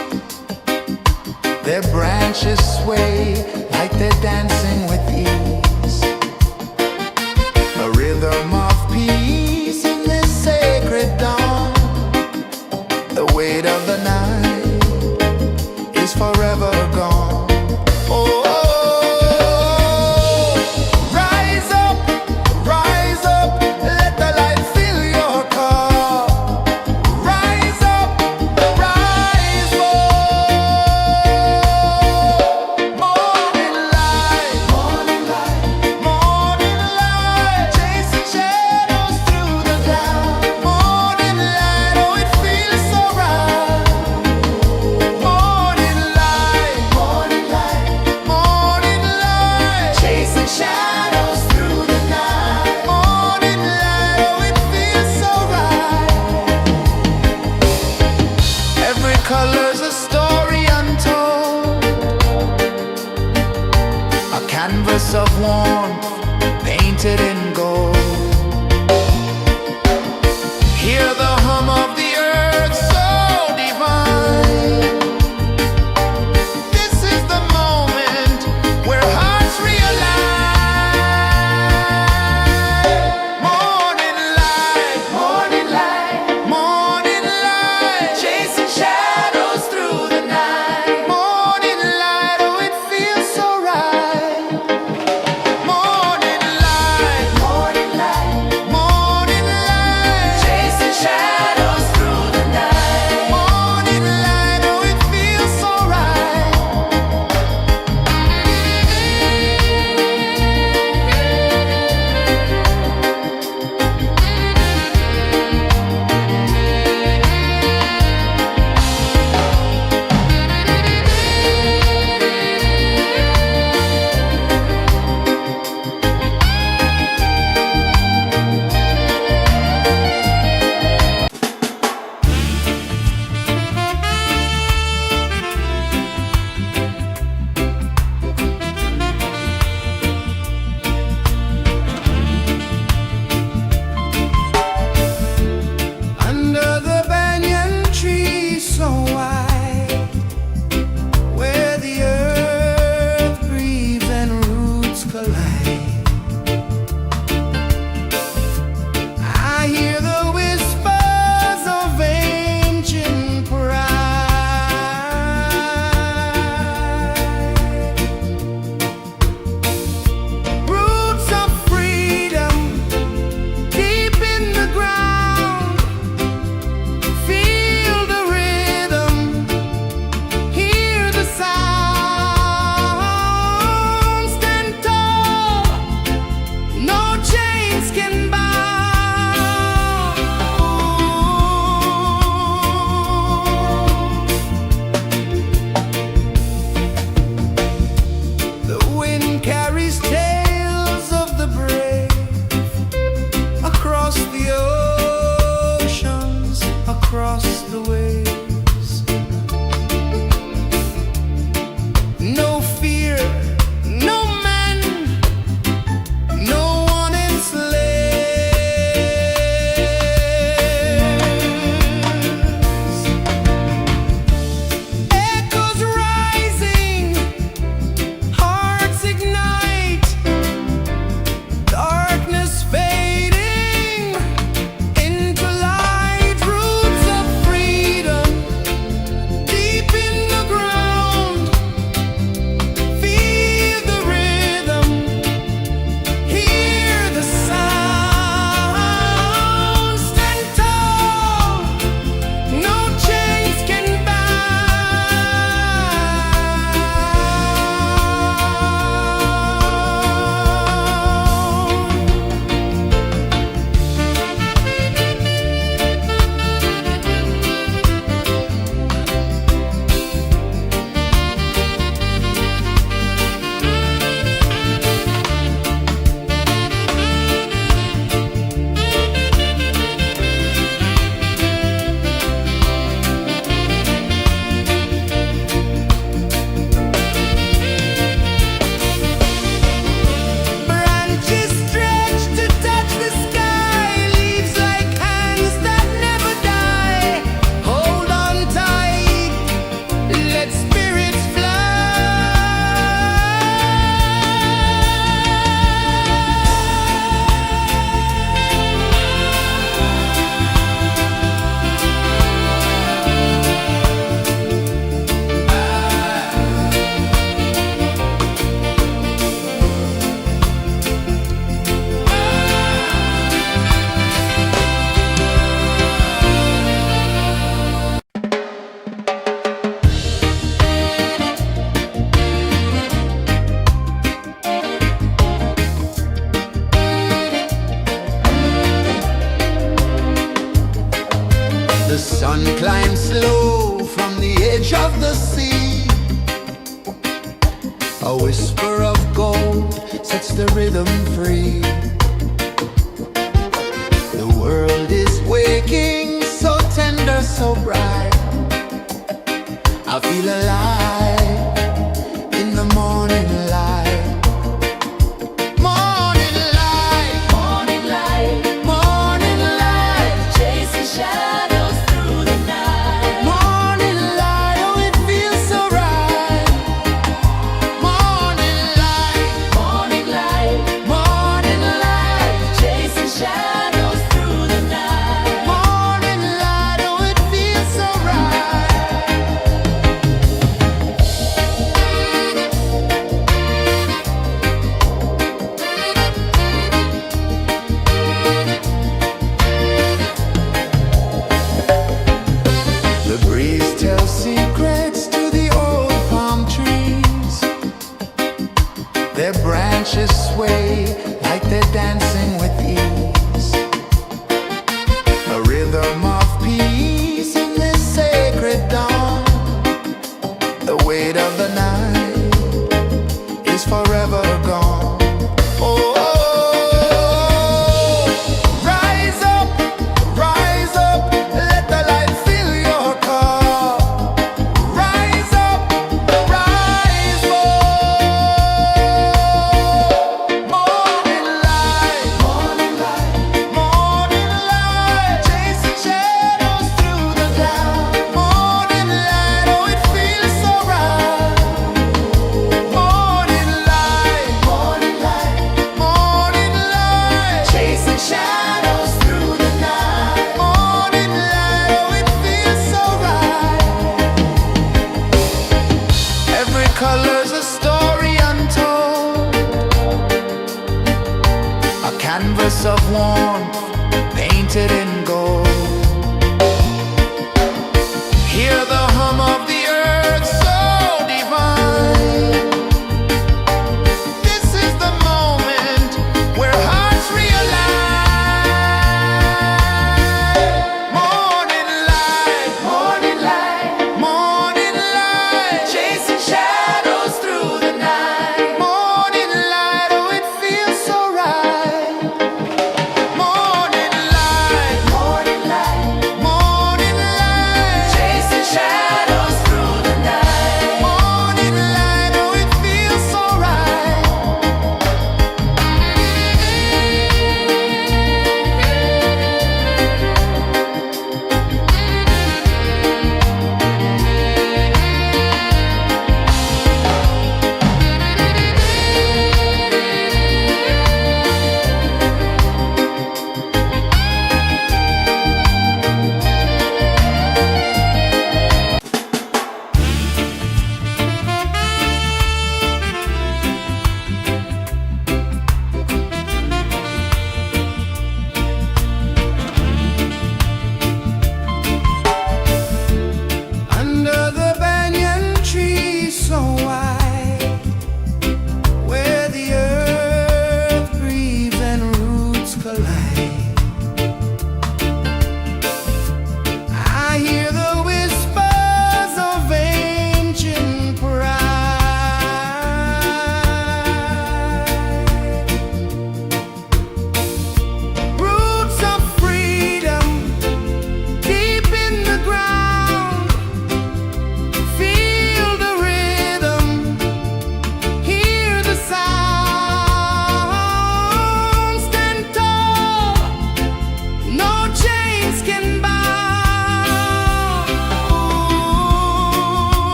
Their branches sway like they're dancing with ease. A rhythm of peace in this sacred dawn. The weight of the night is forever gone. Oh, rise up, let the light fill your cup. Rise up, rise up. Morning light, morning light, morning light, chasing shadows through the cloud. Morning light, oh it feels so right. Morning light, morning light, morning light, chasing shadows through the night. Morning light, oh it feels so right. Every color's a story untold, a canvas of warmth painted in gold. Hear the hum of the earth so divine. This is the moment where hearts realign. Morning light, morning light, morning light, chasing shadows through the night. Morning light, oh it feels so right. Morning light, morning light, morning light, chasing shadows. edge of the sea. A whisper of gold sets the rhythm free. The world is waking, so tender, so bright. I feel alive in the morning light. Morning light, Morning light, morning light, chasing shadows through the night. morning light, oh it feels so right. Morning light, Morning light, morning light, chasing shadows through the night. morning light, oh it feels so right. The breeze tells secrets to the old palm trees. Their branches sway like they're dancing with ease. A rhythm of peace in this sacred dawn. The weight of the night is forever gone. Oh, rise up, let the light fill your cup. Rise up, rise up. Morning light, morning light, morning light, chasing shadows through the cloud. Morning light, oh it feels so right. Morning light, morning light, morning light, chasing shadows through the night. Morning light, oh it feels so right. Every color's a story untold, a canvas of warmth painted in gold. Hear the hum of the earth so divine. This is the moment where hearts realign. Morning light, morning light, morning light, chasing shadows through the night. Morning light, oh it feels so right. Morning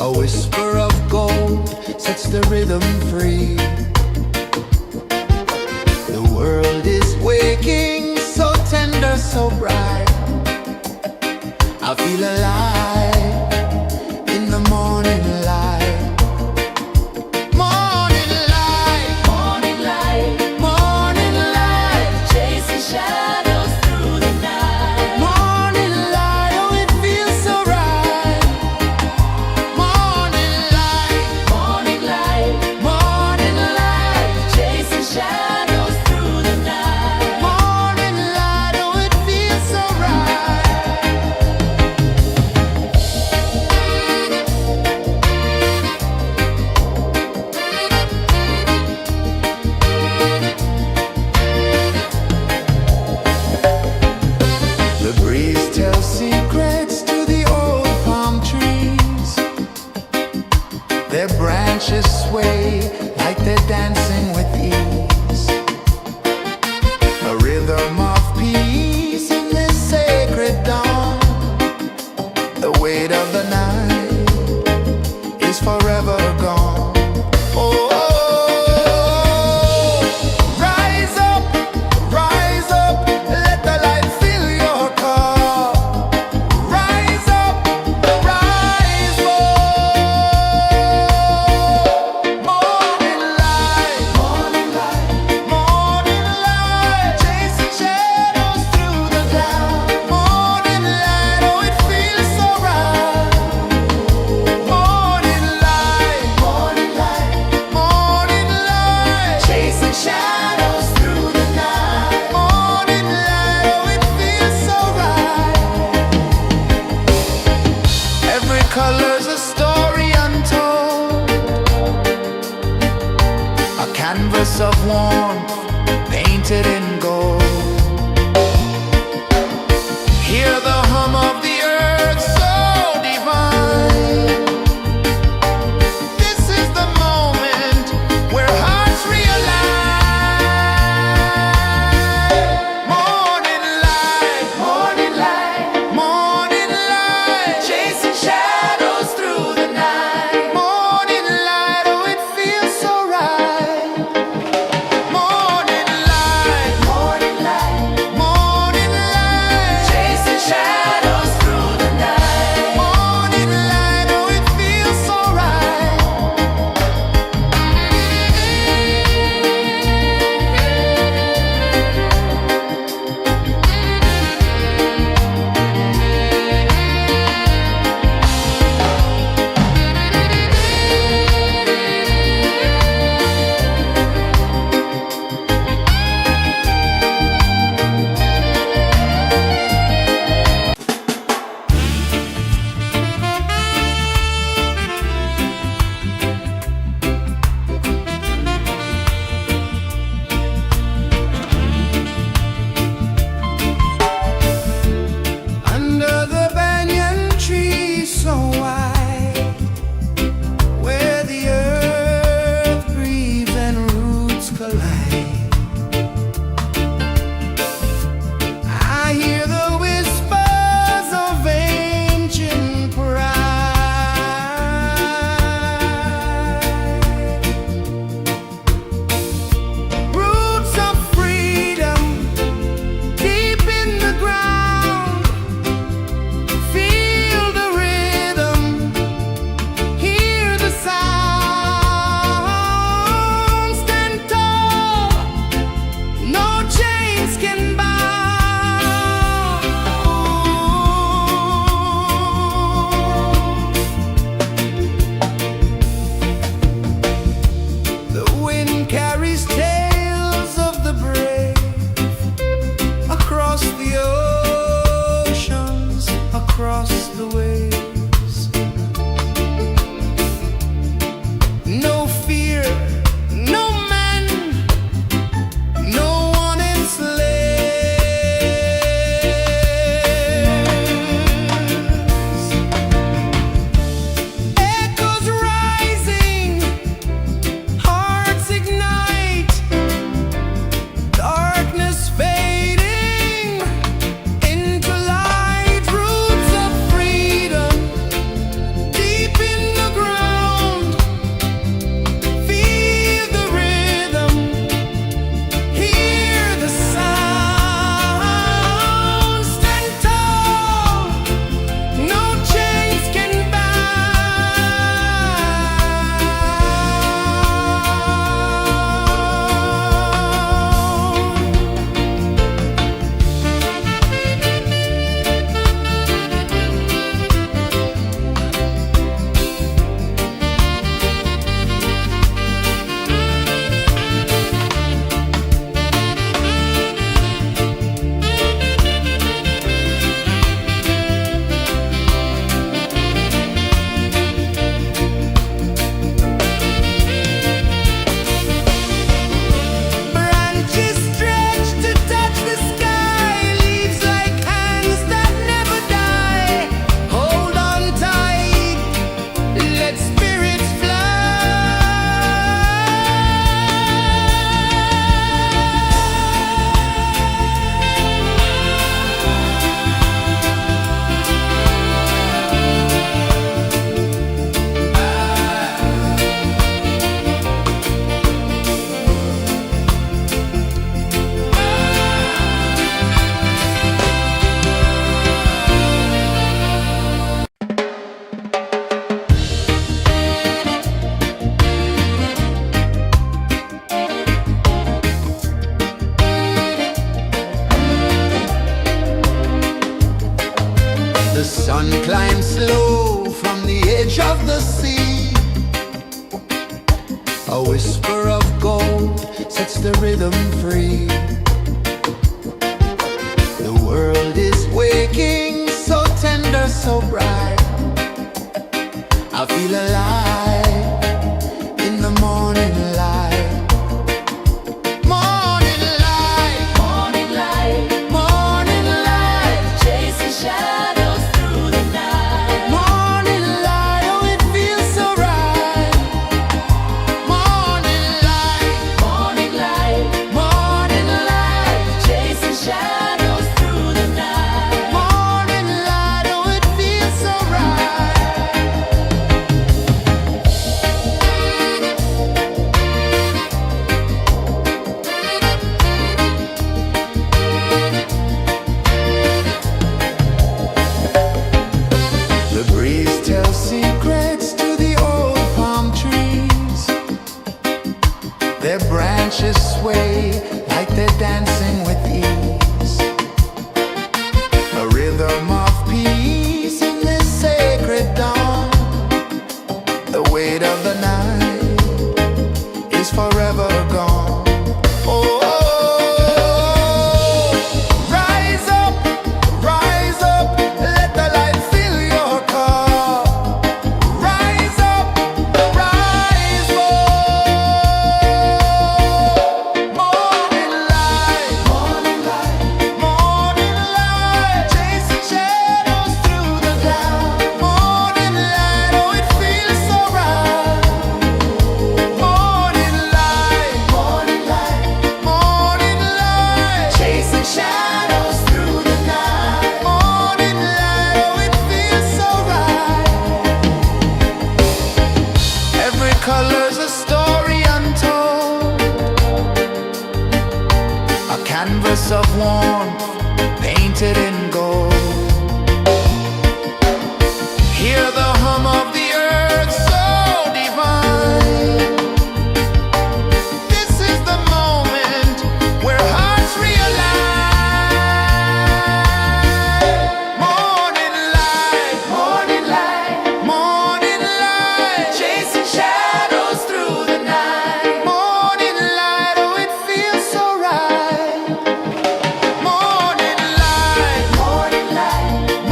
A whisper of gold sets the rhythm free. The world is waking, so tender, so bright. I feel alive in the morning light. Morning light, Morning light, morning light, chasing shadows through the night. morning light. Oh, it feels so right. Morning light, Morning light, morning light, chasing shadows through the night. morning light. Oh, it feels so right. The breeze tells secrets to the old palm trees. Their branches sway like they're dancing with ease. A rhythm of peace in this sacred dawn. The weight of the night is forever gone. Oh, rise up, let the light fill your cup. Rise up, rise up. Morning light, morning light, morning light, chasing shadows through the cloud. Morning light, oh, it feels so right. Morning light, morning light, morning light, chasing shadows through the night. Morning light, oh, it feels so right. Every color's a story untold, a canvas of warmth painted in gold. Hear the hum of the earth so divine. This is the moment where hearts realign. Morning light, morning light, morning light, chasing shadows through the night. Morning light, oh, it feels so right. Morning A whisper of gold sets the rhythm free. The world is waking, so tender, so bright. I feel alive in the morning light. Morning light, Morning light, morning light, chasing shadows through the night. morning light. Oh, it feels so right. Morning light, Morning light, morning light, chasing shadows through the night. morning light. Oh, it feels so right. The breeze tells secrets to the old palm trees. Their branches sway like they're dancing with ease. A rhythm of peace in this sacred dawn. The weight of the night is forever gone. Oh, rise up, let the light fill your cup. Rise up, rise up. Morning light, morning light, chasing shadows through the cloud. Morning light, oh, it feels so right. Morning light, morning light, chasing shadows through the night. Morning light, oh, it feels so right. Every color's a story untold, a canvas of warmth painted in gold. Hear the hum of the earth so divine. This is the moment where hearts realign. Morning light, morning light, chasing shadows through the night. Morning light, oh, it feels so right. Morning light,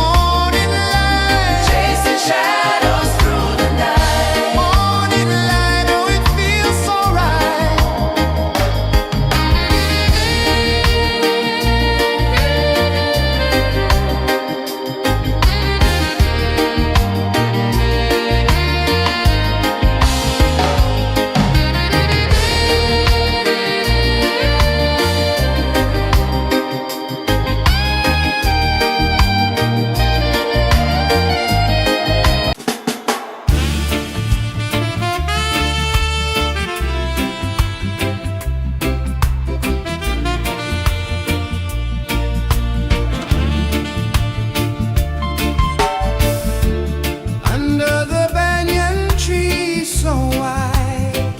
morning light, Chasing shadows through the night. morning light, oh, it feels so right. Under the banyan tree so wide,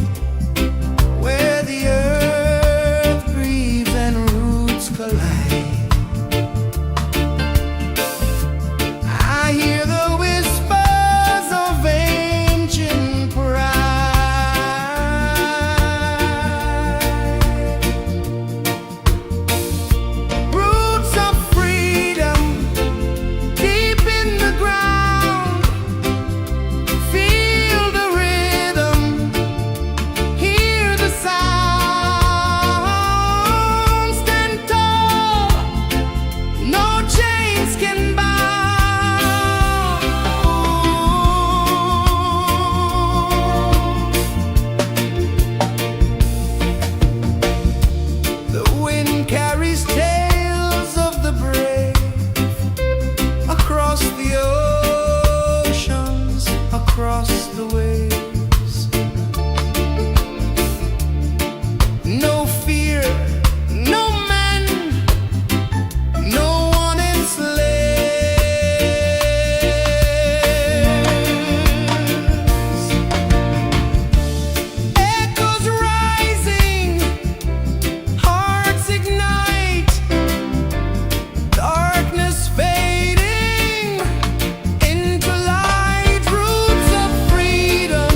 where the earth breathes and roots collide, I hear the whispers of ancient pride. Roots of freedom deep in the ground. Feel the rhythm, hear the sound. Stand tall, no chains can bound. The wind carries tales of the brave across the oceans, across the waves. No fear, no man, no one enslaves. Echoes rising, hearts ignite, darkness fading into light. Roots of freedom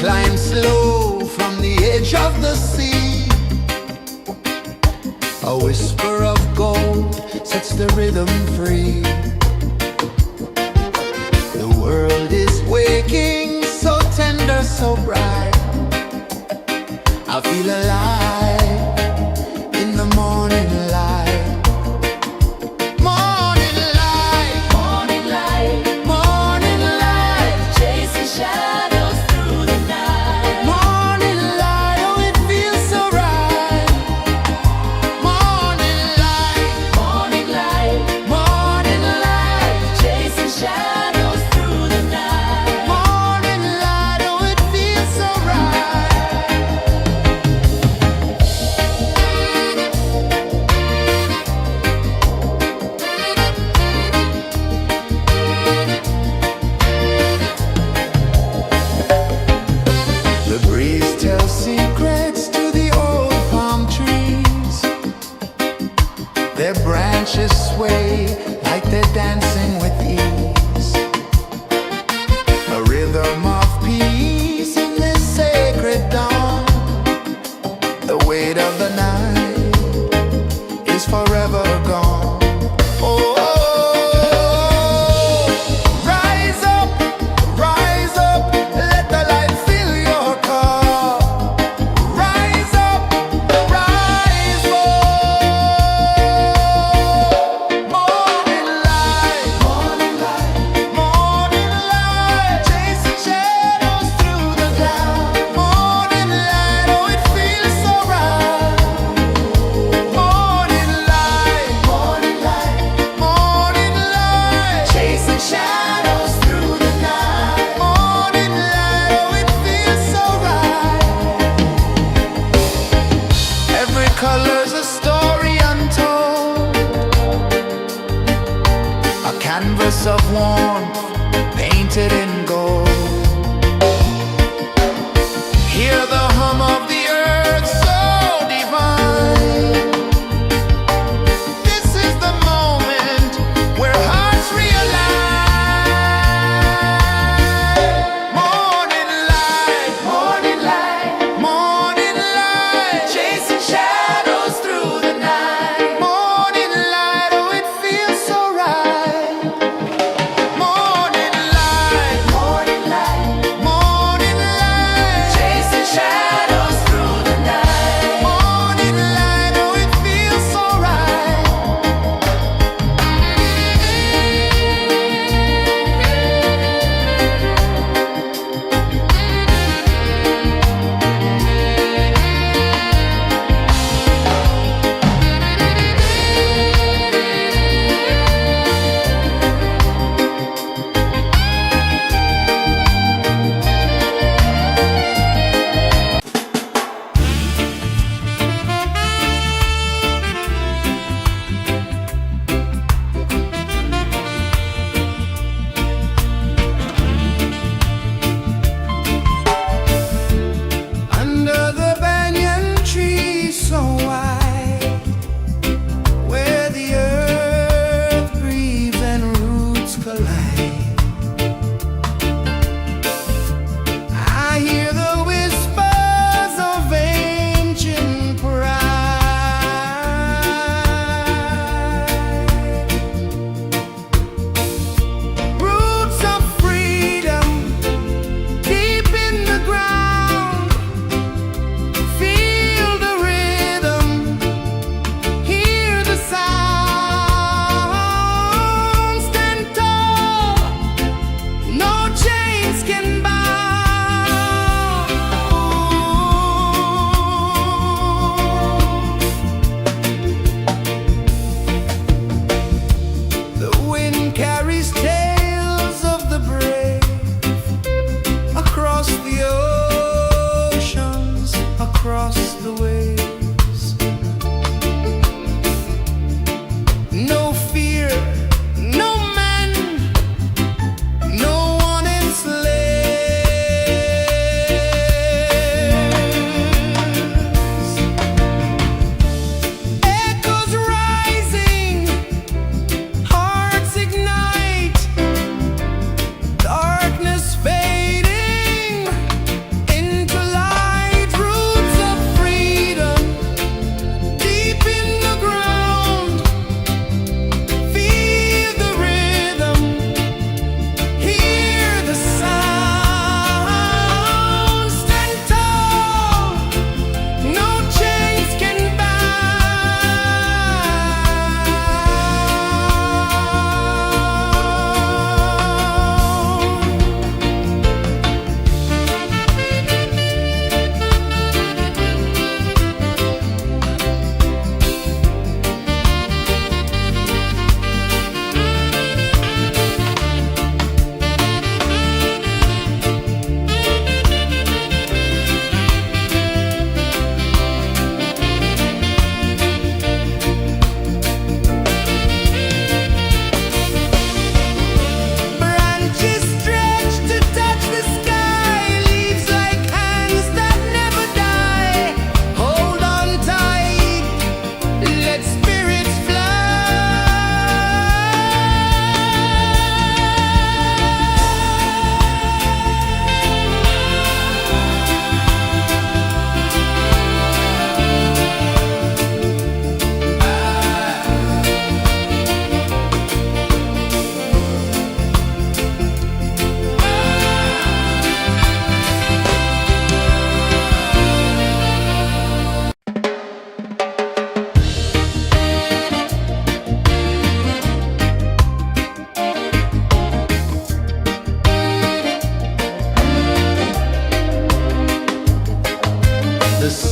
climb slow from the edge of the sea. A whisper of gold sets the rhythm free. The world is waking, so tender, so bright. I feel alive in the morning light. Morning light, Morning light, morning light, chasing shadows through the night. morning light, oh it feels so right. Morning light, Morning light, morning light, chasing shadows through the night. morning light, oh it feels so right.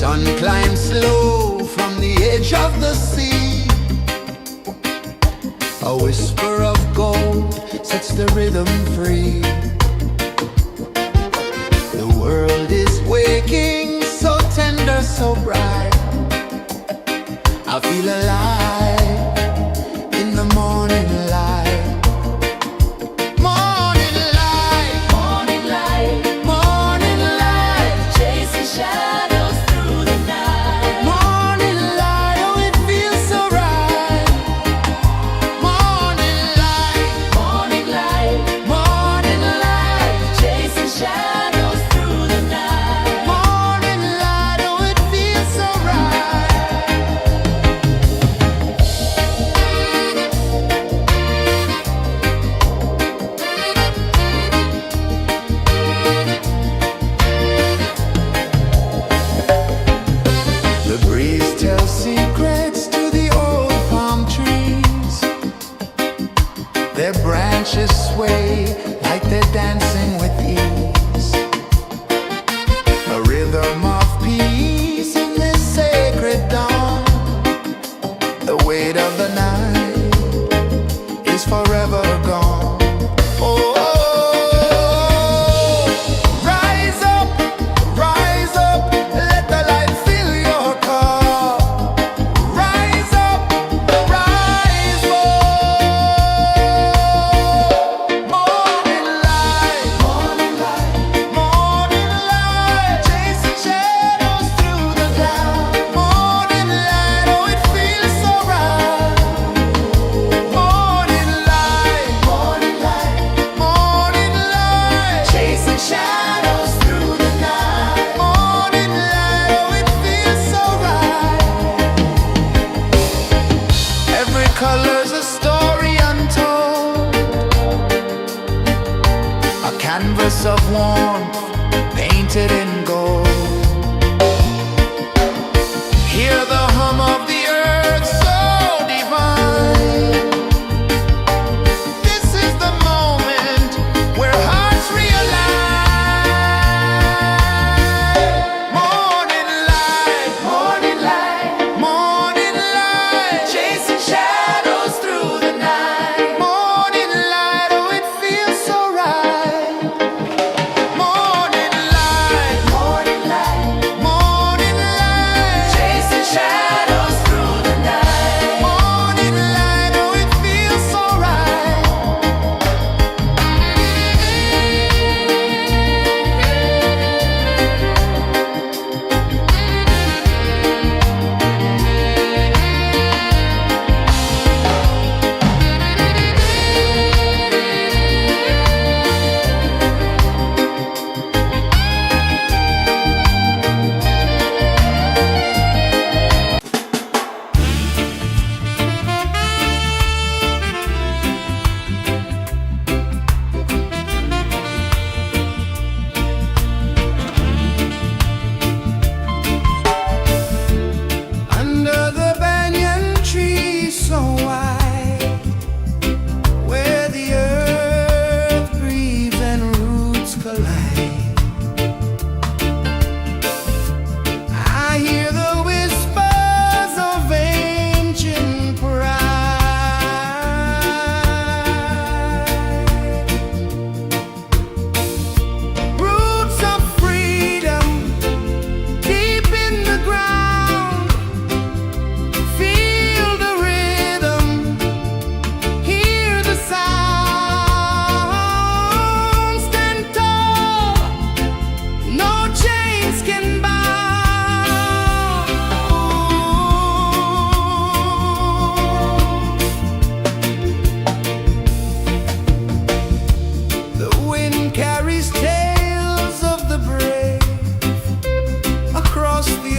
sun climbs slow from the edge of the sea. A whisper of gold sets the rhythm free. The world is waking, so tender, so bright. I feel alive in the morning light. Morning light, Morning light, morning light, chasing shadows through the night. morning light, oh it feels so right. Morning light, Morning light, morning light, chasing shadows through the night. morning light, oh it feels so right. The breeze tells secrets to the old palm trees. Their branches sway like they're dancing with ease. A rhythm of peace in this sacred dawn. The weight of the night is forever gone. Oh, rise up, let the light fill your cup. Rise up, rise up. Morning light, morning light, morning light, chasing shadows through the cloud. Morning light, oh it feels so right. Morning light, morning light, morning light, chasing shadows through the night. Morning light, oh it feels so right. Every color's a story untold, a canvas of warmth painted in gold. Hear the hum of the earth so divine. This is the moment where hearts realign. Morning light, morning light, morning light, chasing shadows through the night. Morning light, oh it feels so right. Morning light, morning light, morning light, chasing shadows through the night. Morning light, oh it feels so right. Under the banyan tree so wide, where the earth breathes and roots collide, I hear the whispers of ancient pride. Roots of freedom deep in the ground. Feel the rhythm, hear the sound. Stand tall, no chains can bound. The wind carries tales of the brave across the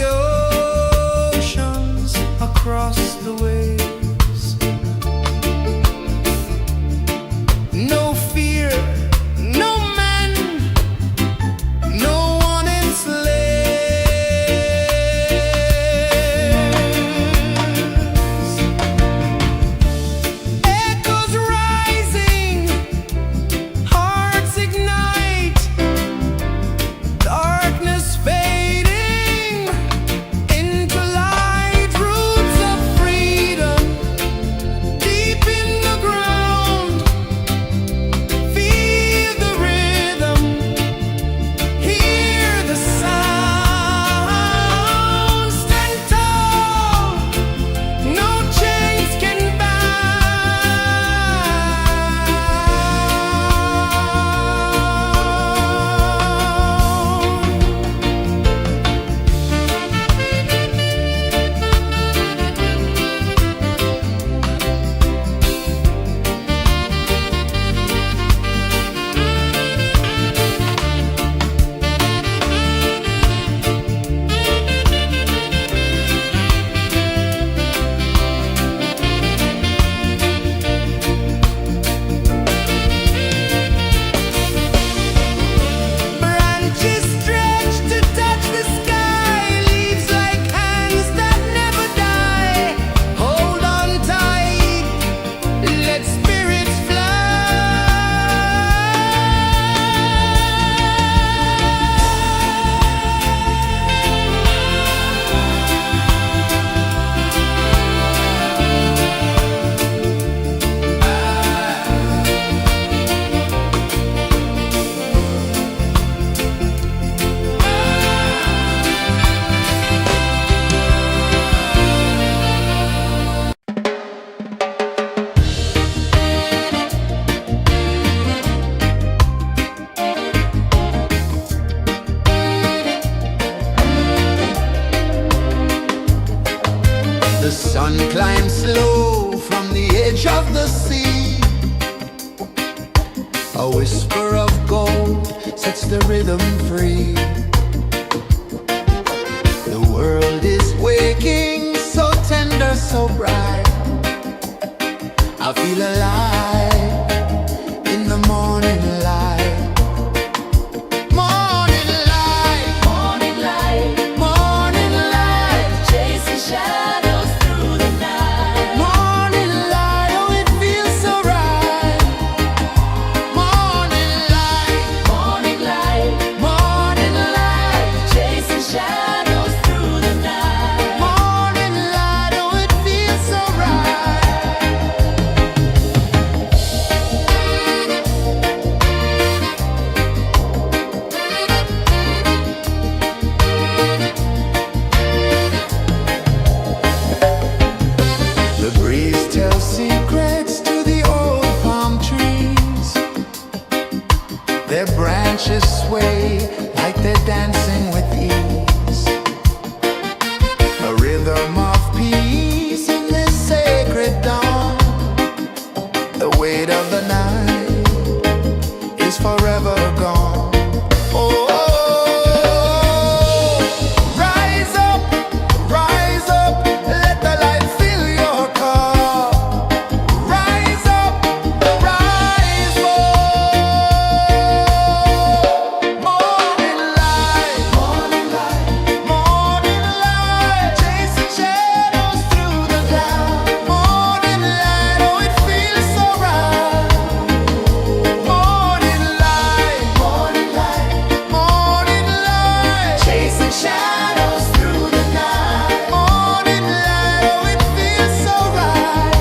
oceans, across the waves. No fear, no man, no one enslaved. The sun climbs slow from the edge of the sea. A whisper of gold sets the rhythm free. The world is waking, so tender, so bright. I feel alive in the morning light. Morning light, Morning light, morning light, chasing shadows through the night. morning light, oh it feels so right. Morning light, Morning light, morning light, chasing shadows through the night. morning light, oh it feels so right. The breeze tells secrets to the old palm trees. Their branches sway like they're dancing with ease. A rhythm of peace in this sacred dawn. The weight of the night is forever gone. Oh, rise up, let the light fill your car. Rise up, rise up. Morning light, morning light, morning light, chasing shadows through the cloud. Morning light, oh it feels so right. Morning light, morning light, morning light, chasing shadows through the night. Morning light, oh it feels so right.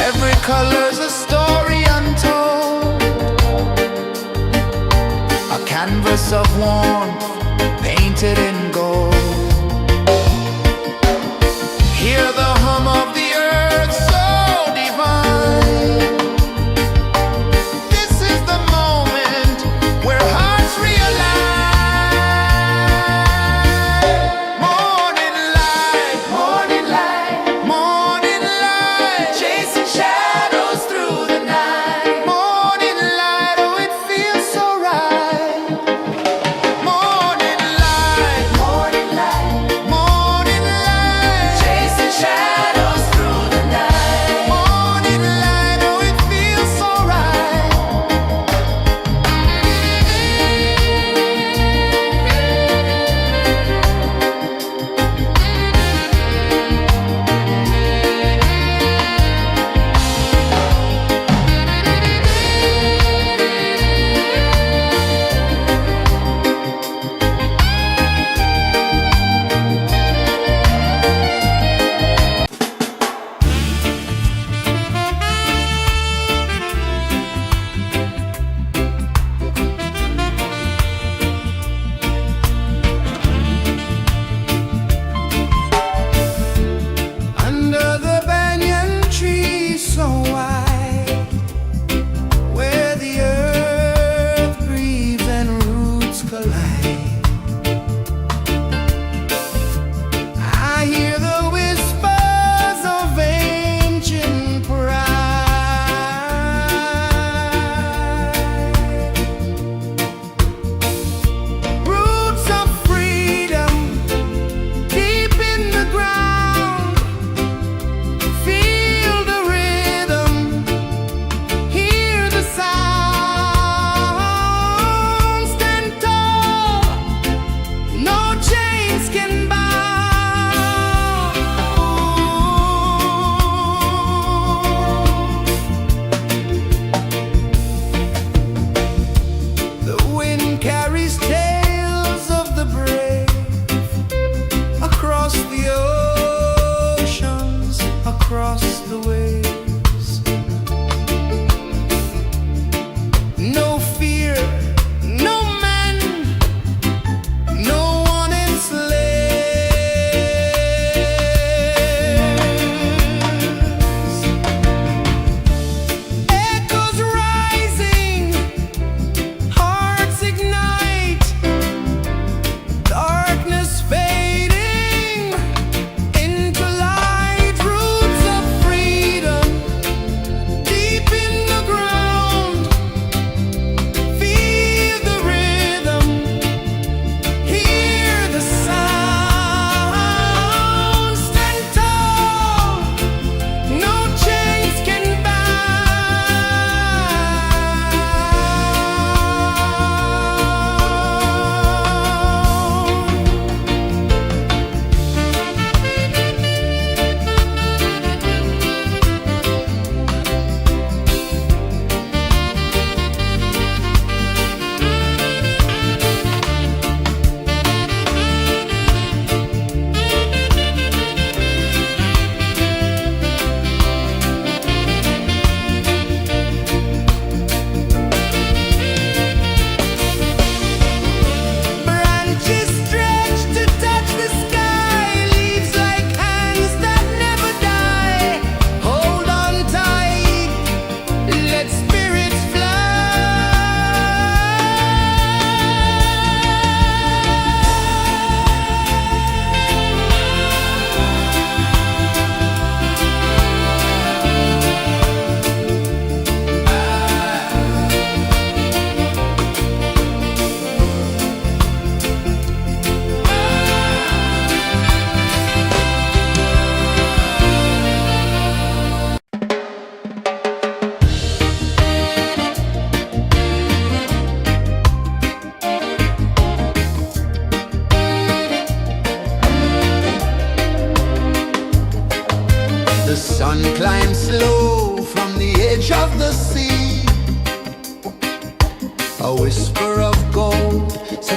Every color's a story untold, a canvas of warmth painted in gold. Hear the hum of the earth so divine. This is the moment where hearts realign. Morning light, morning light, morning light, chasing shadows through the night. Morning light, oh it feels so right. Morning light, morning light.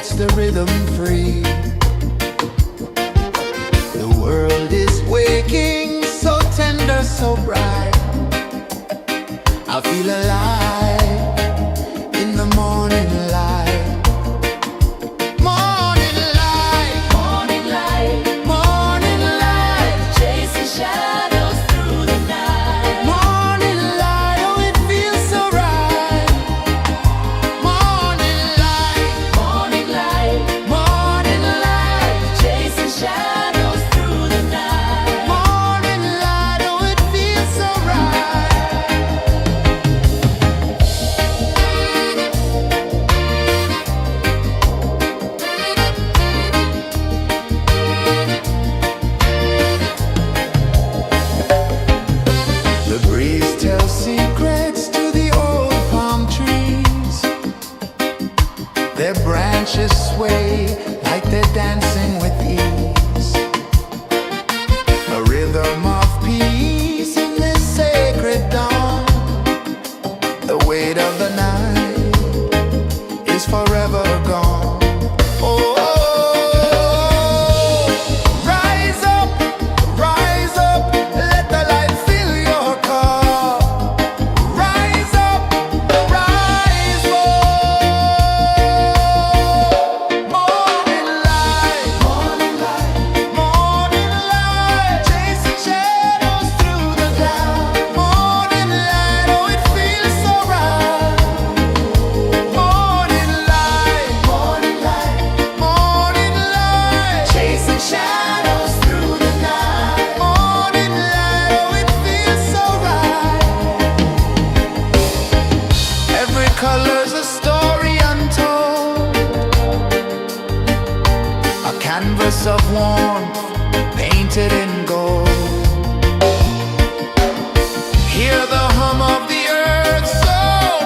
sets the rhythm free. The world is waking, so tender, so bright. I feel alive in the morning light. Morning light, Morning light, morning light, chasing shadows through the night. morning light, oh it feels so right. Morning light, Morning light, morning light, chasing shadows through the night. morning light, oh it feels so right. The breeze tells secrets to the old palm trees. Their branches sway like they're dancing with ease. A rhythm of peace in this sacred dawn. The weight of the night is forever gone. Oh, rise up, let the light fill your cup. Rise up, rise up. Morning light, morning light, morning light, chasing shadows through the cloud. Morning light, oh it feels so right. Morning light, morning light, morning light, chasing shadows through the night. Morning light, oh it feels so right. Every color's a story untold, a canvas of warmth painted in gold. Hear the hum of the earth so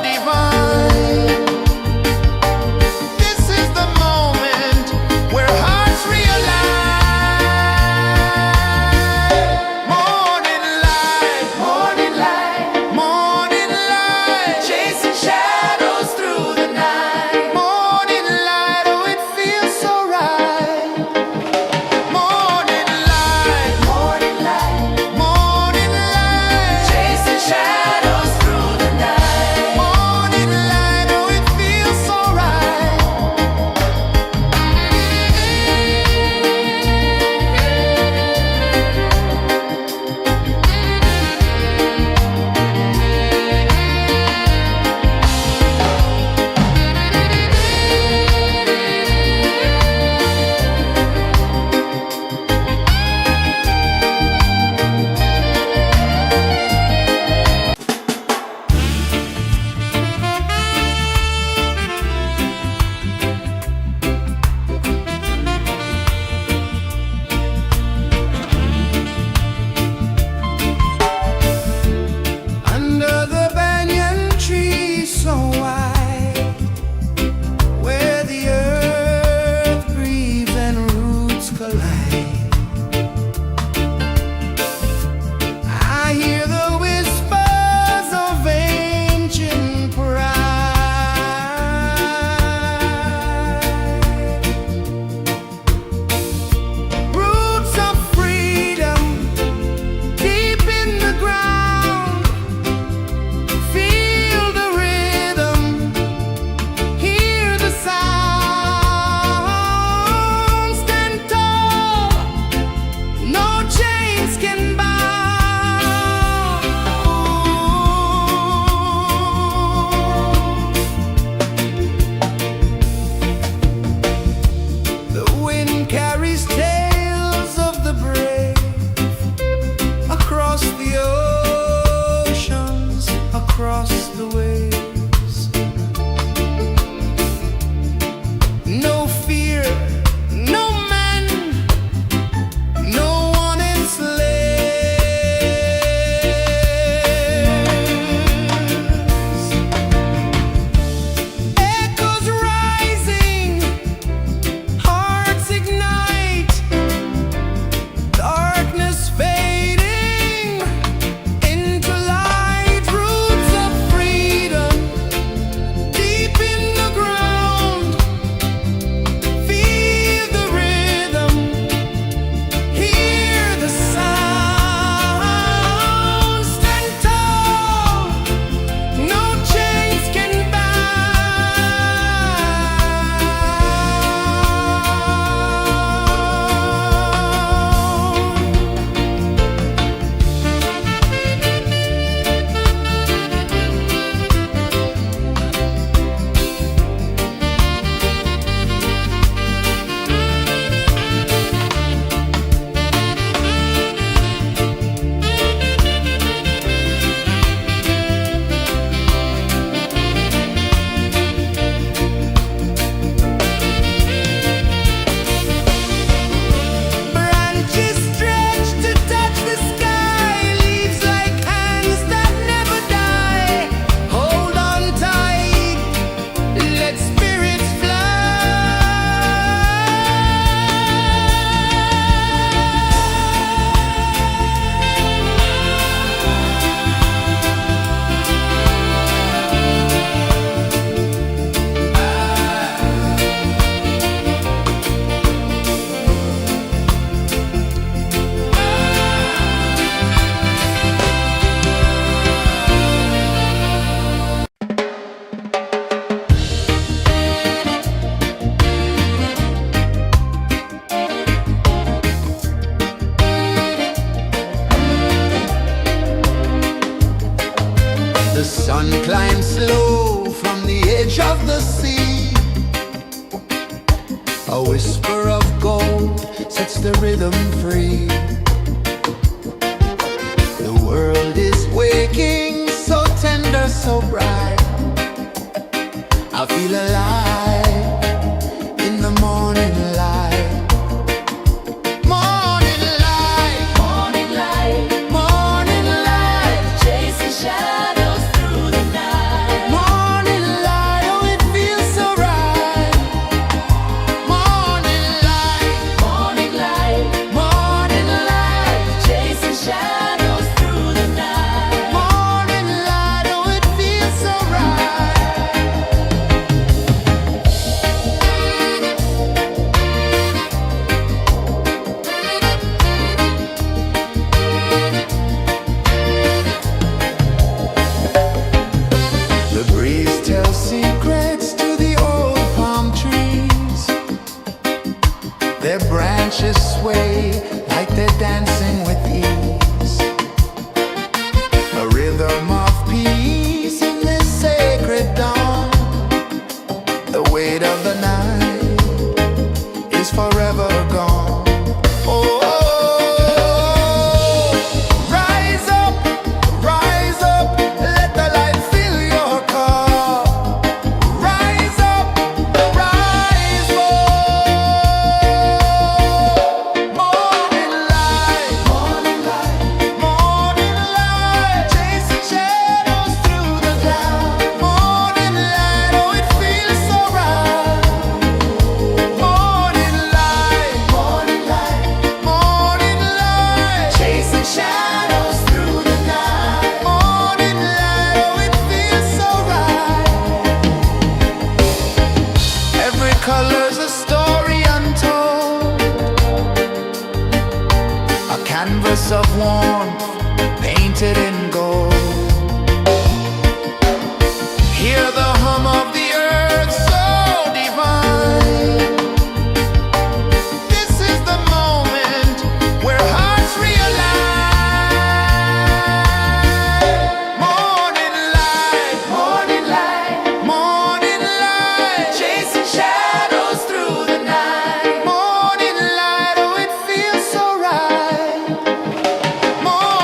divine. This is the moment where hearts realign. Morning light, morning light, morning light, chasing shadows through the night. Morning light, oh it feels so right. Morning light, A whisper of gold sets the rhythm free. The world is waking, so tender, so bright. I feel alive in the morning light. Morning light, Morning light, morning light, chasing shadows through the night. morning light, oh it feels so right. Morning light, Morning light, morning light, chasing shadows through the night. morning light, oh it feels so right. The breeze tells secrets to the old palm trees. Their branches sway like they're dancing with ease. A rhythm of peace in this sacred dawn. The weight of the night is forever gone. Oh, rise up, let the light fill your cup. Rise up, rise up. Morning light, morning light, morning light, chasing shadows through the cloud. Morning light, oh it feels so right. Morning light, morning light, morning light, chasing shadows through the night. Morning light, oh it feels so right. Every color's a story untold, a canvas of warmth painted in gold. Hear the hum of the earth so divine. This is the moment where hearts realign. Morning light, morning light, morning light, chasing shadows through the night. Morning light, oh it feels so right. Morning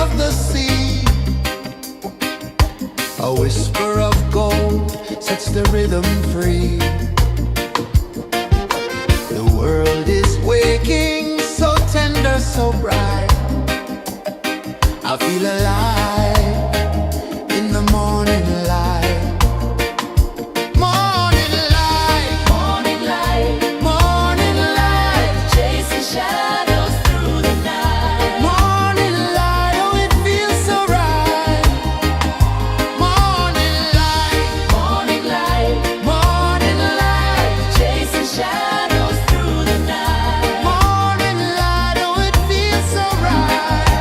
of the sea. A whisper of gold sets the rhythm free. The world is waking, so tender, so bright. I feel alive in the morning light. Morning light, Morning light, morning light, chasing shadows through the night. morning light, oh it feels so right. Morning light, Morning light, morning light, chasing shadows through the night. morning light, oh it feels so right.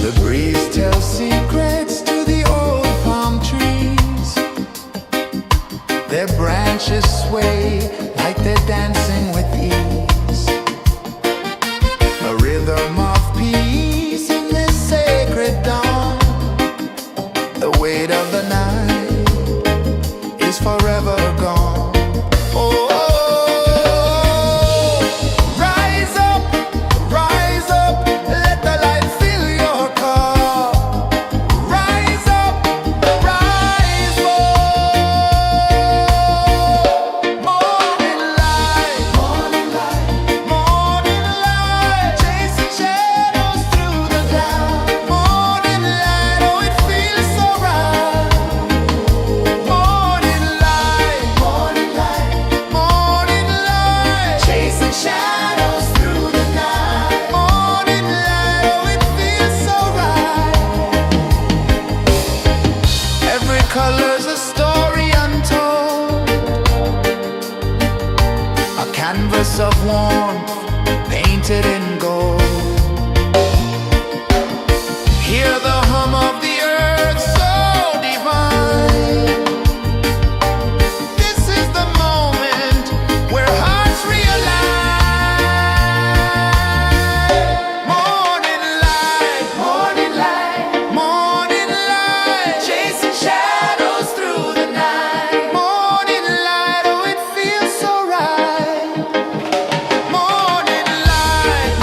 The breeze tells secrets to the old palm trees. Their branches sway like they're dancing with ease. A rhythm of peace in this sacred dawn. The weight of the night is forever gone. Oh, rise up, let the light fill your cup. Rise up, rise up. Morning light, morning light, morning light, chasing shadows through the cloud. Morning light, oh it feels so right. Morning light, morning light, morning light, chasing shadows through the night. Morning light, oh it feels so right. Every color's a story untold, a canvas of warmth painted in gold. Hear the hum of the earth so divine. This is the moment where hearts realign. Morning light, morning light, morning light, chasing shadows through the night. Morning light, oh it feels so right. Morning light,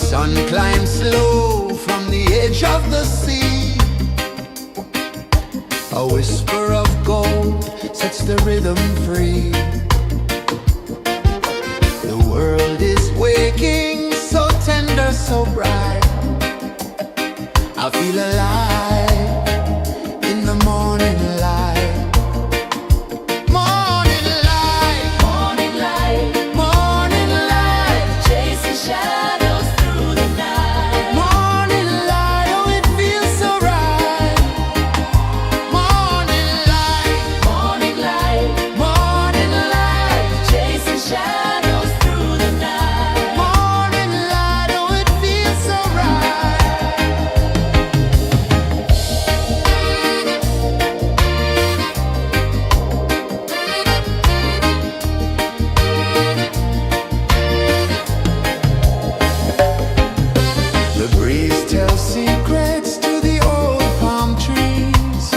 Sun climbs slow from the edge of the sea. A whisper of gold sets the rhythm free. The world is waking, so tender, so bright. I feel alive in the morning light. Morning light, Morning light, morning light, chasing shadows through the night. morning light, oh it feels so right. Morning light, Morning light, morning light, chasing shadows through the night. morning light, oh it feels so right. The breeze tells secrets to the old palm trees.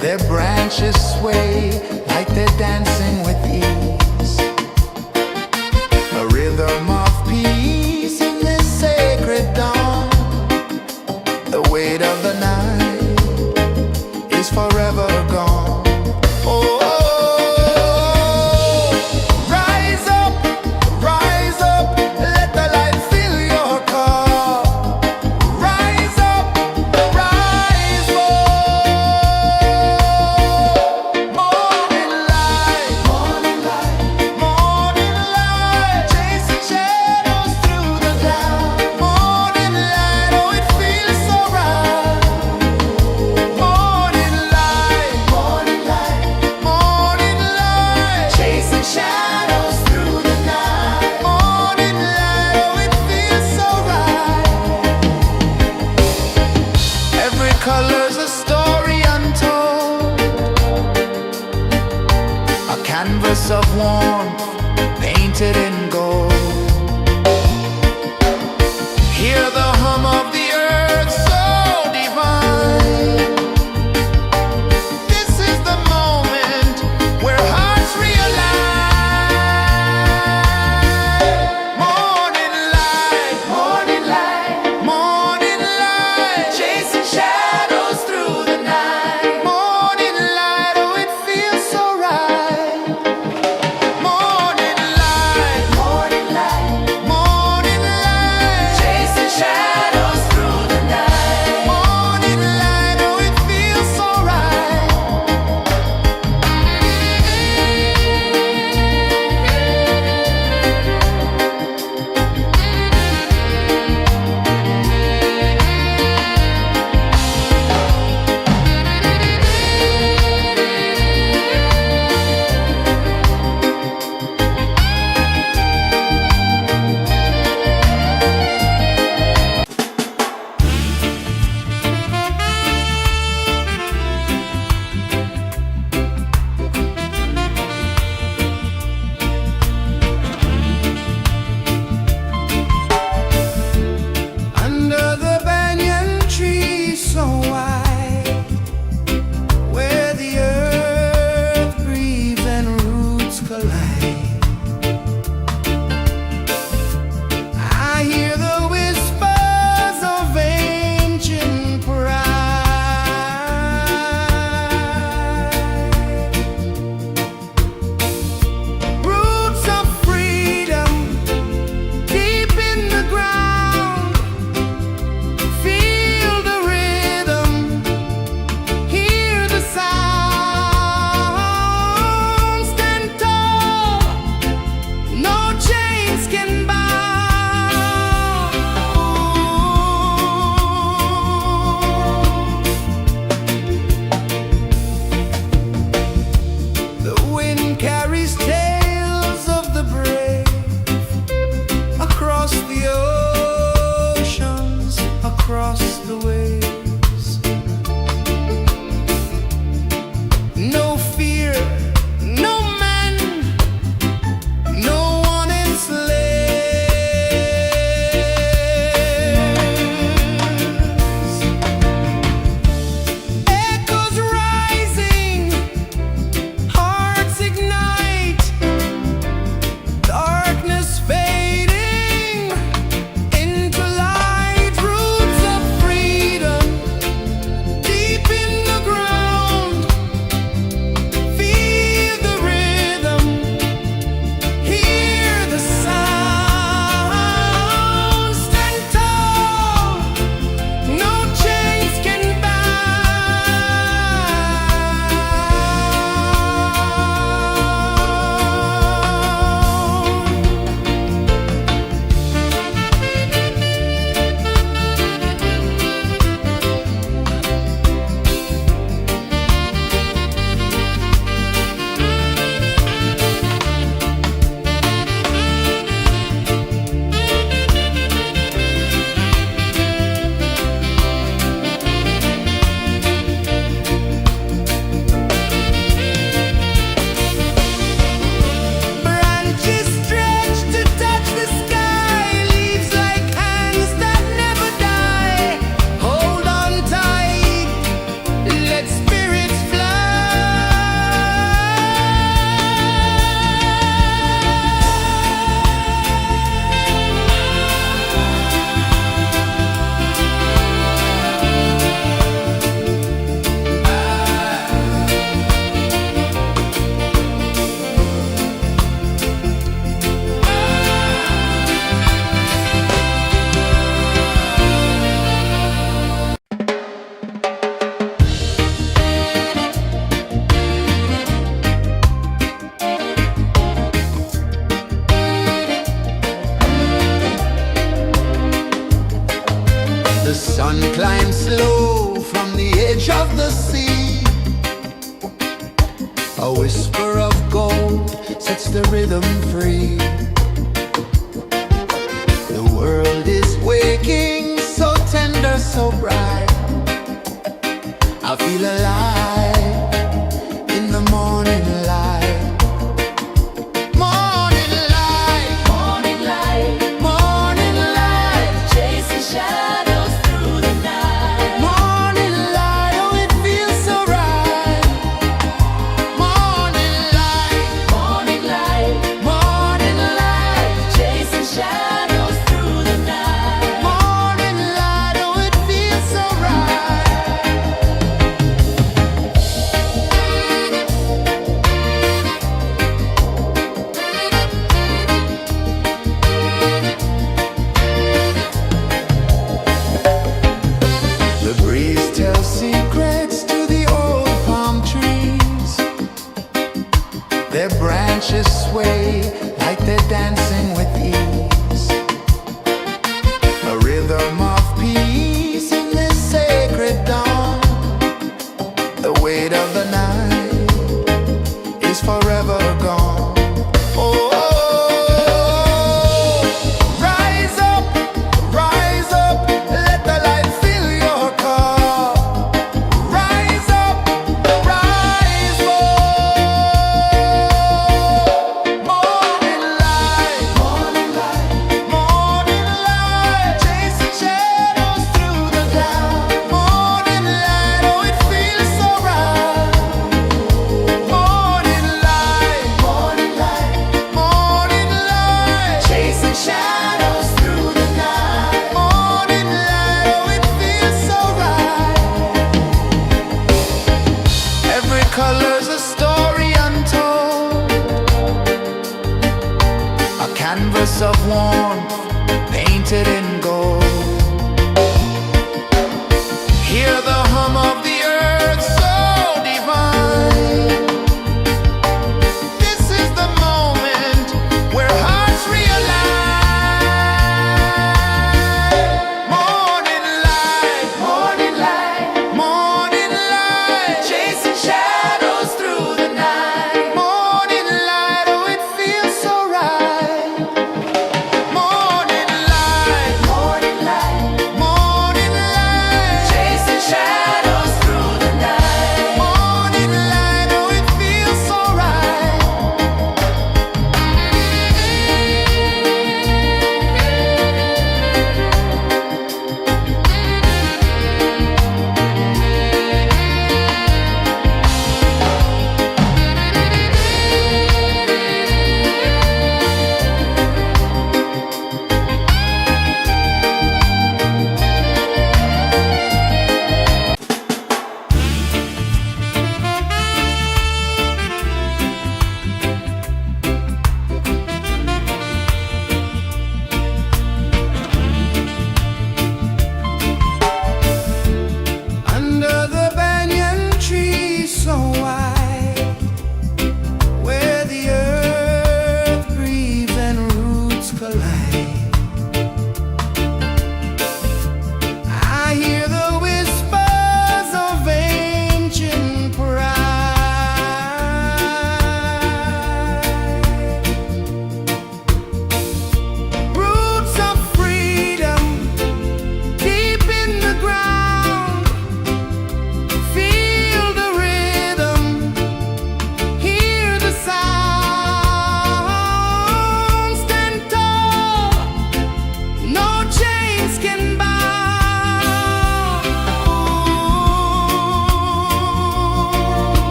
Their branches sway like they're dancing with ease. A rhythm of peace in this sacred dawn. The weight of the night is forever gone. Oh, rise up, let the light fill your cup. Rise up, rise up. Morning light, morning light, morning light, chasing shadows through the cloud. Morning light, oh it feels so right. Morning light, morning light, morning light, chasing shadows through the night. Morning light, oh it feels so right. Every color's a story untold, a canvas of warmth painted in gold. Hear the hum of the earth so divine. This is the moment where hearts realign. Morning light, morning light, morning light, chasing shadows through the night. Morning light, oh it feels so right. Morning light, The sun climbs slow from the edge of the sea. A whisper of gold sets the rhythm free. The world is waking, so tender, so bright. I feel alive in the morning light. Morning light, Morning light, morning light, chasing shadows through the night. morning light, oh it feels so right. Morning light, Morning light, morning light, chasing shadows through the night. morning light, oh it feels so right.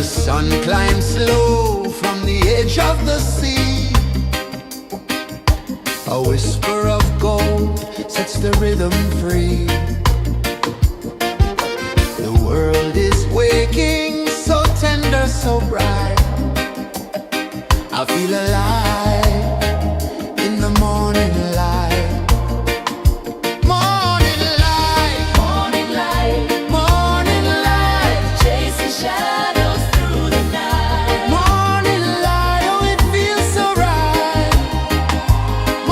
The sun climbs slow from the edge of the sea. A whisper of gold sets the rhythm free. The world is waking, so tender, so bright. I feel alive in the morning light. Morning light, Morning light, morning light, chasing shadows through the night. morning light, oh it feels so right.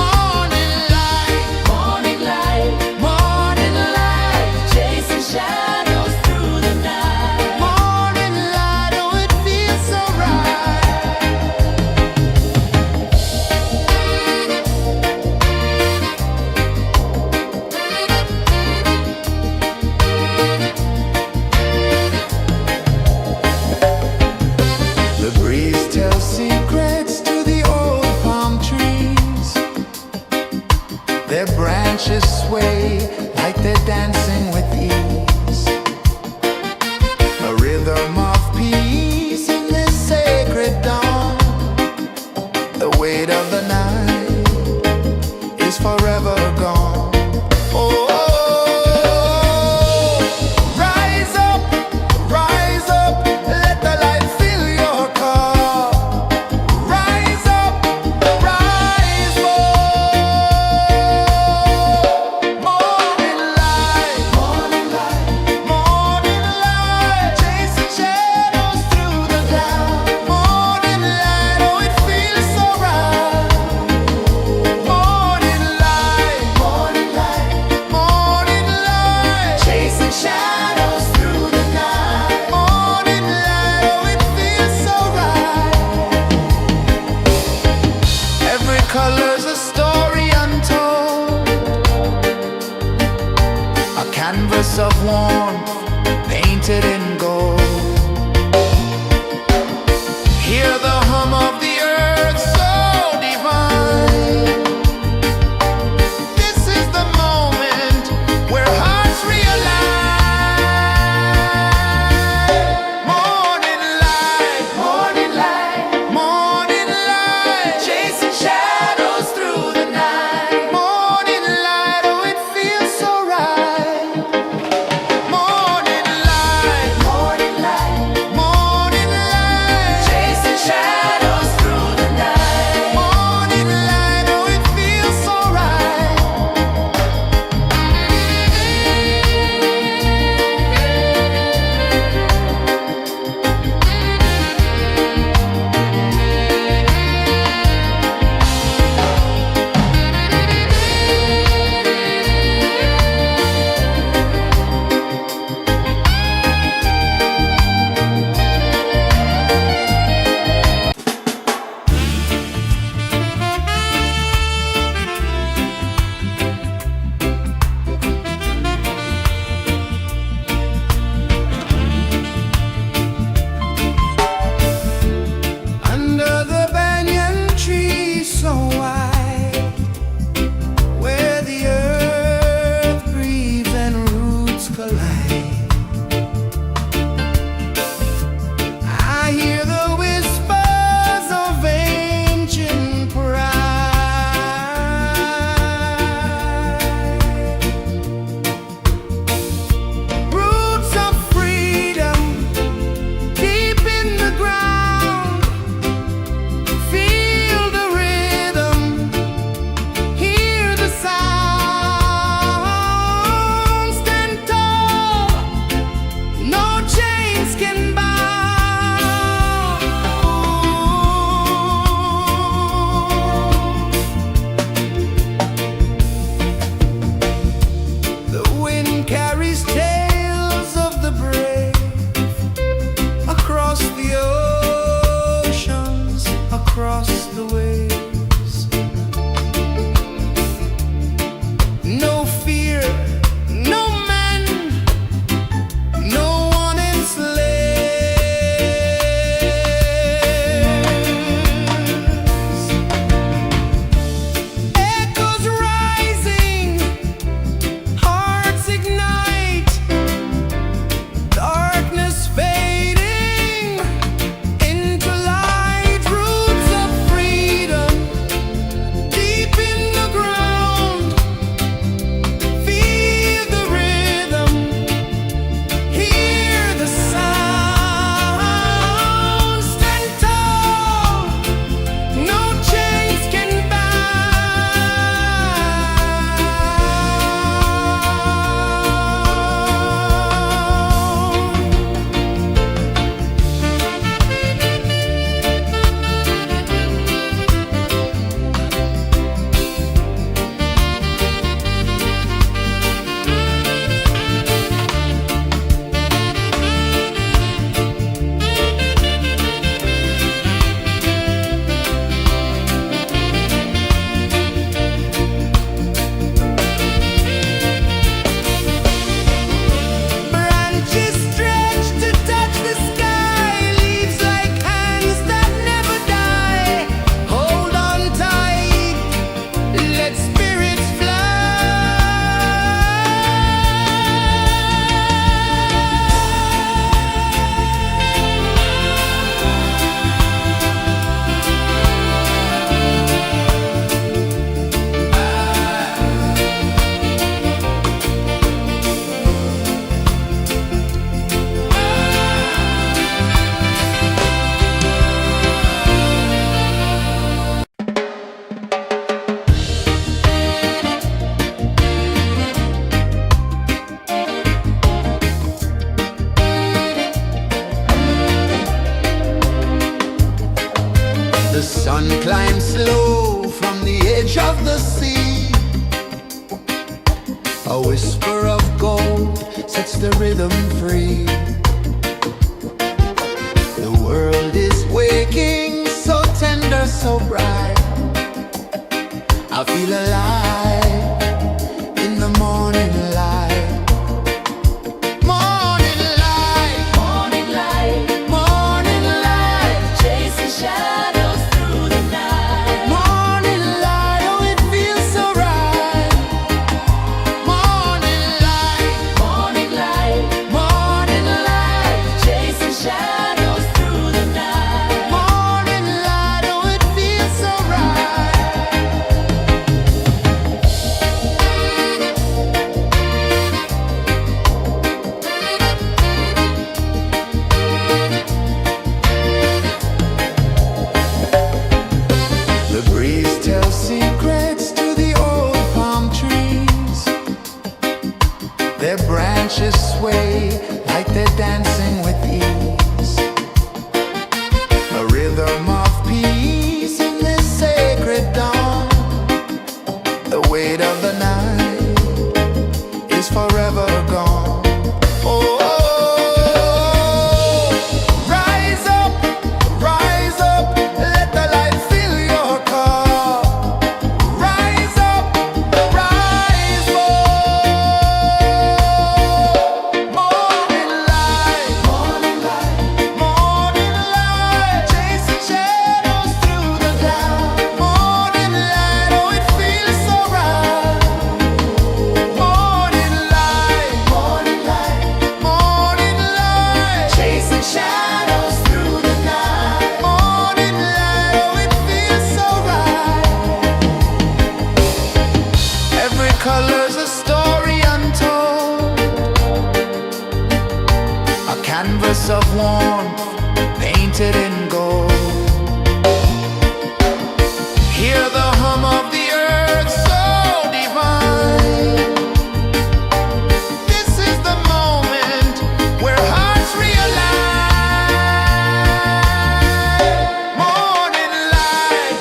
Morning light, Morning light, morning light, chasing shadows through the night. morning light, oh it feels so right. The breeze tells secrets to the old palm trees. Their branches sway like they're dancing with ease. A rhythm of peace in this sacred dawn. The weight of the night is forever gone. Oh, rise up, let the light fill your cup. Rise up, rise up. Morning light, morning light, chasing shadows through the cloud. Morning light, oh it feels so right. Morning light, morning light, chasing shadows through the night. Morning light, oh it feels so right. Every color's a story untold, a canvas of warmth painted in gold. Hear the hum of the earth so divine. This is the moment where hearts realign. Morning light, morning light, chasing shadows through the night. Morning light, oh it feels so right. Morning light, Sun climbs slow from the edge of the sea. A whisper of gold sets the rhythm free. The world is waking, so tender, so bright. I feel alive in the morning light. Morning light, Morning light, morning light, chasing shadows through the night. morning light, oh it feels so right. Morning light, Morning light, morning light, chasing shadows through the night. morning light, oh it feels so right. The breeze tells secrets to the old palm trees. Their branches sway like they're dancing with ease. A rhythm of peace in this sacred dawn. The weight of the night is forever gone. Oh, rise up, let the light fill your cup. Rise up, rise more. Morning light, morning light, chasing shadows through the cloud. Morning light, oh it feels so right. Morning light, morning light, chasing shadows through the night. Morning light, oh it feels so right. Every color's a story untold, a canvas of warmth painted in gold. Hear the hum of the earth so divine. This is the moment where hearts realign. Morning light,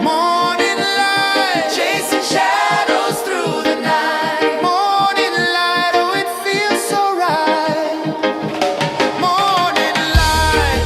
morning light, chasing shadows through the night. Morning light, oh it feels so right. Morning light,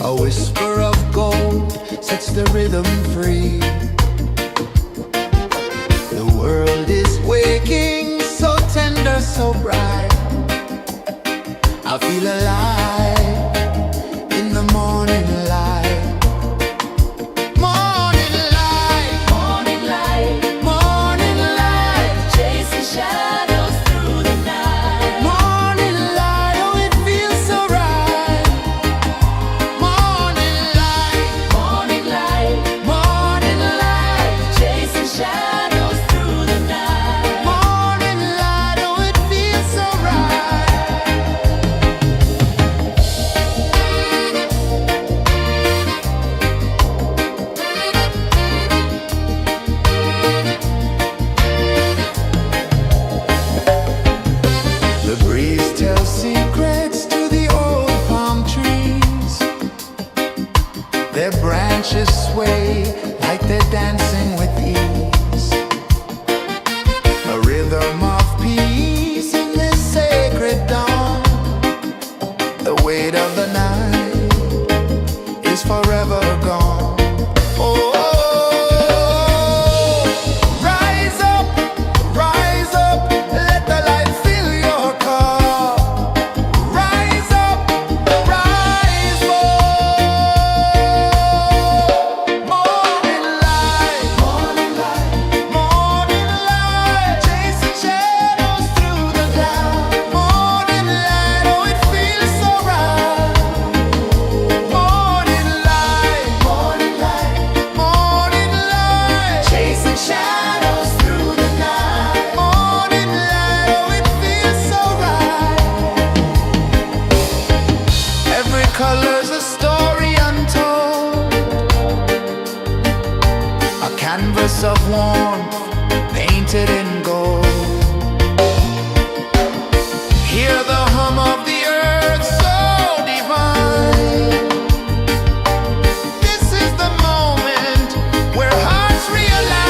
A whisper of gold sets the rhythm free. The world is waking, so tender, so bright. I feel alive in the morning light. Morning light, Morning light, morning light, chasing shadows through the night. morning light, oh it feels so right. Morning light, Morning light, morning light, chasing shadows through the night. morning light, oh it feels so right. The breeze tells secrets to the old palm trees. Their branches sway like they're dancing with ease. A rhythm of peace in this sacred dawn. The weight of the night is forever gone. Oh, rise up, let the light fill your cup. Rise up, rise up. Morning light, morning light, morning light, chasing shadows through the cloud. Morning light, oh it feels so right. Morning light, morning light, morning light, chasing shadows through the night. Morning light, oh it feels so right. Every color's a story untold, a canvas of warmth painted in gold. Hear the hum of the earth so divine. This is the moment where hearts realign.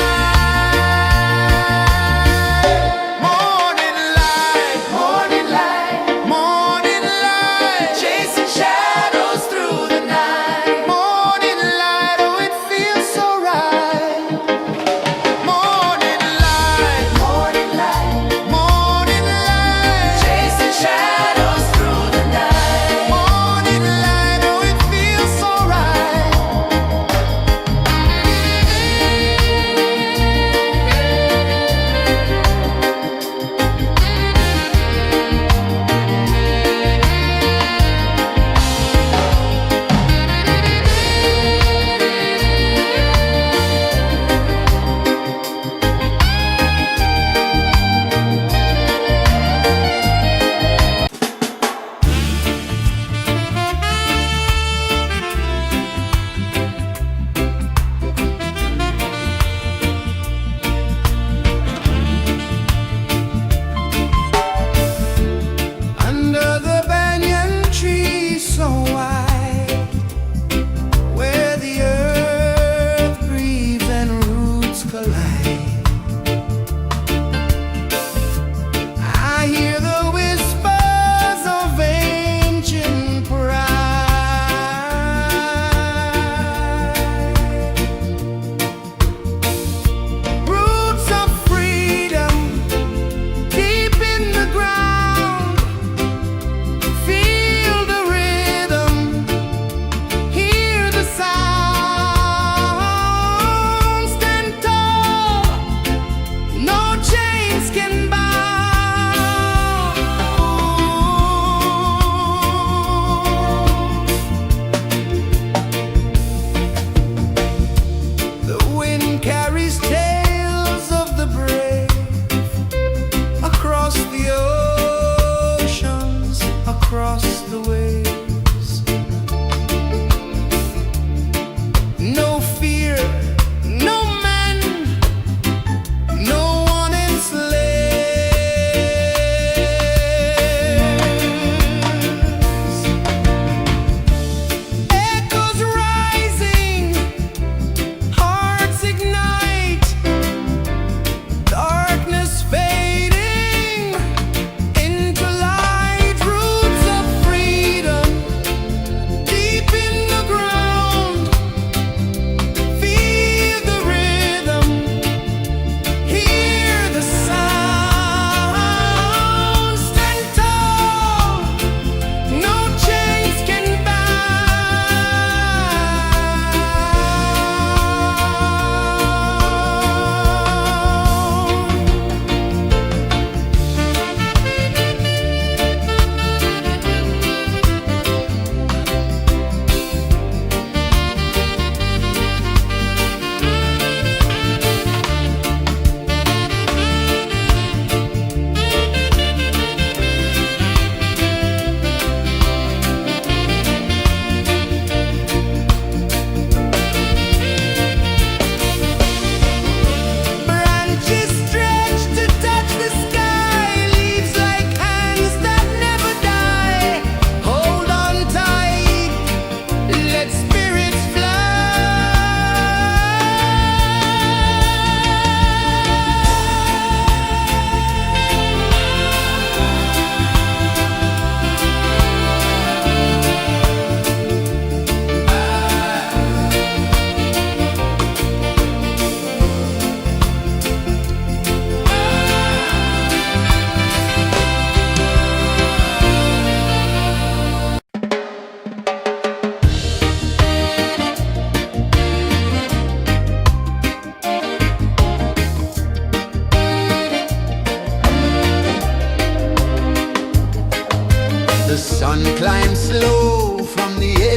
Morning light, morning light, morning light, chasing shadows through the night. Morning light, oh it feels so right. Morning light,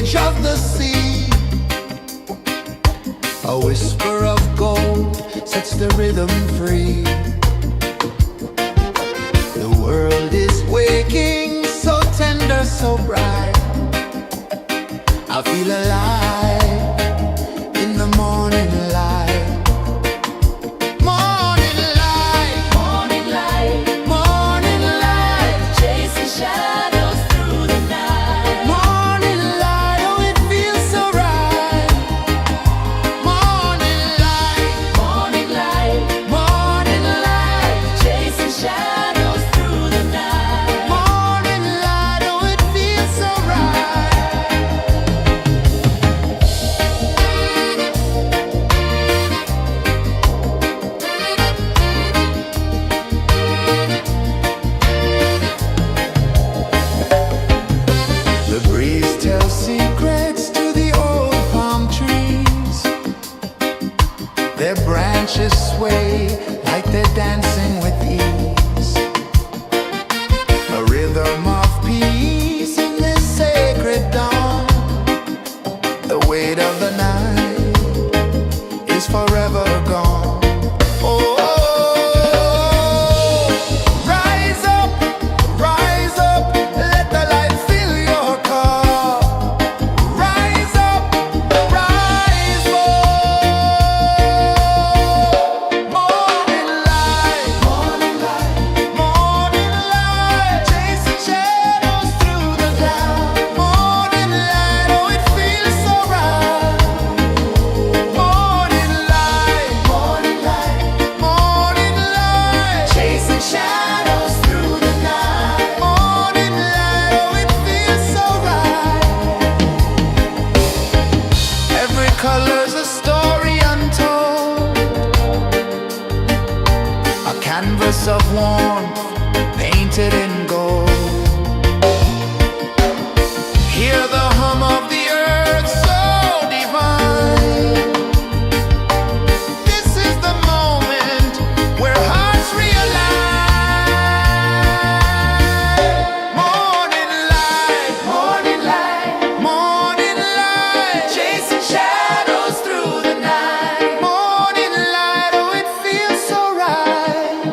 edge of the sea. A whisper of gold sets the rhythm free. The world is waking, so tender, so bright. I feel alive in the morning light. Morning light, Morning light, morning light, chasing shadows through the night. morning light, oh it feels so right. Morning light, Morning light, morning light, chasing shadows through the night. morning light, oh it feels so right. The breeze tells secrets to the old palm trees. Their branches sway like they're dancing with ease. A rhythm of peace in this sacred dawn. The weight of the night is forever gone. Oh, rise up, let the light fill your car. Rise up, rise up. Morning light, morning light, morning light, chasing shadows through the cloud. Morning light, oh it feels so right. Morning light, morning light, morning light, chasing shadows through the night. Morning light, oh it feels so right. Every color's a story untold, a canvas of warmth painted in gold. Hear the hum of the earth so divine. This is the moment where hearts realign. Morning light, morning light, morning light, chasing shadows through the night. Morning light, oh it feels so right.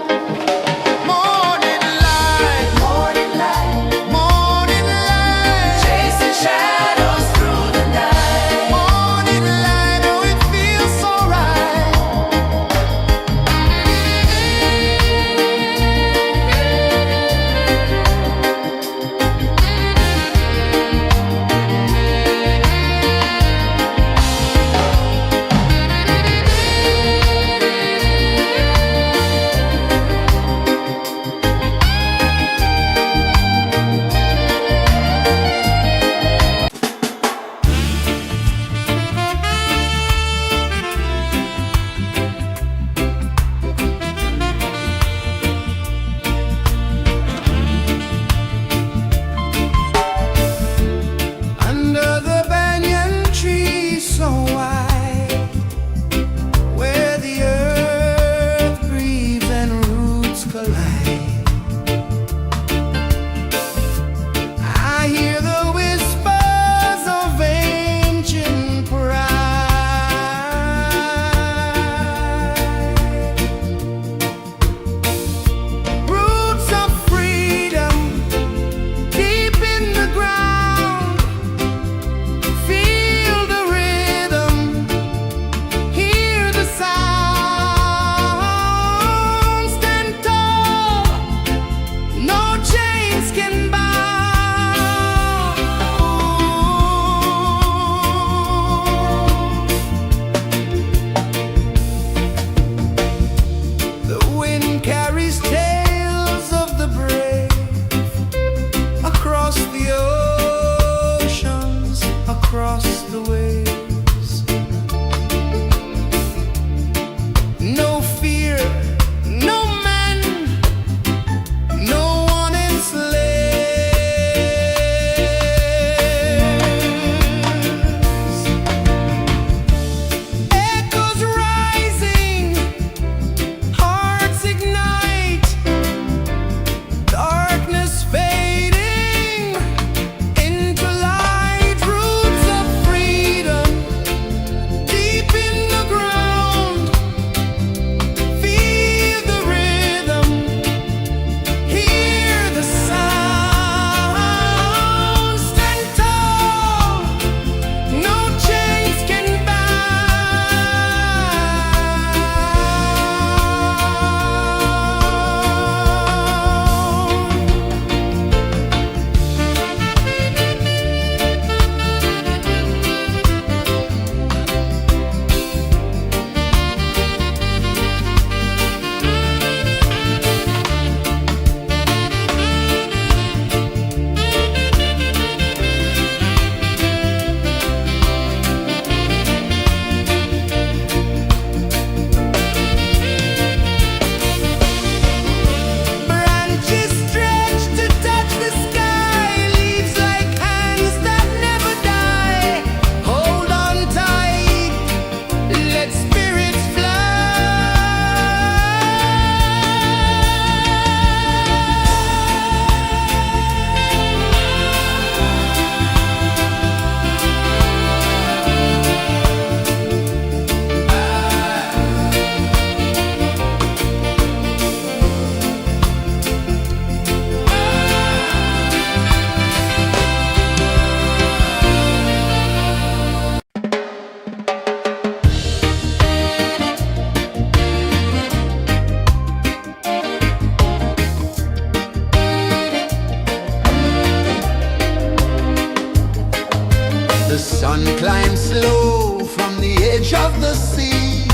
The sun climbs slow from the edge of the sea.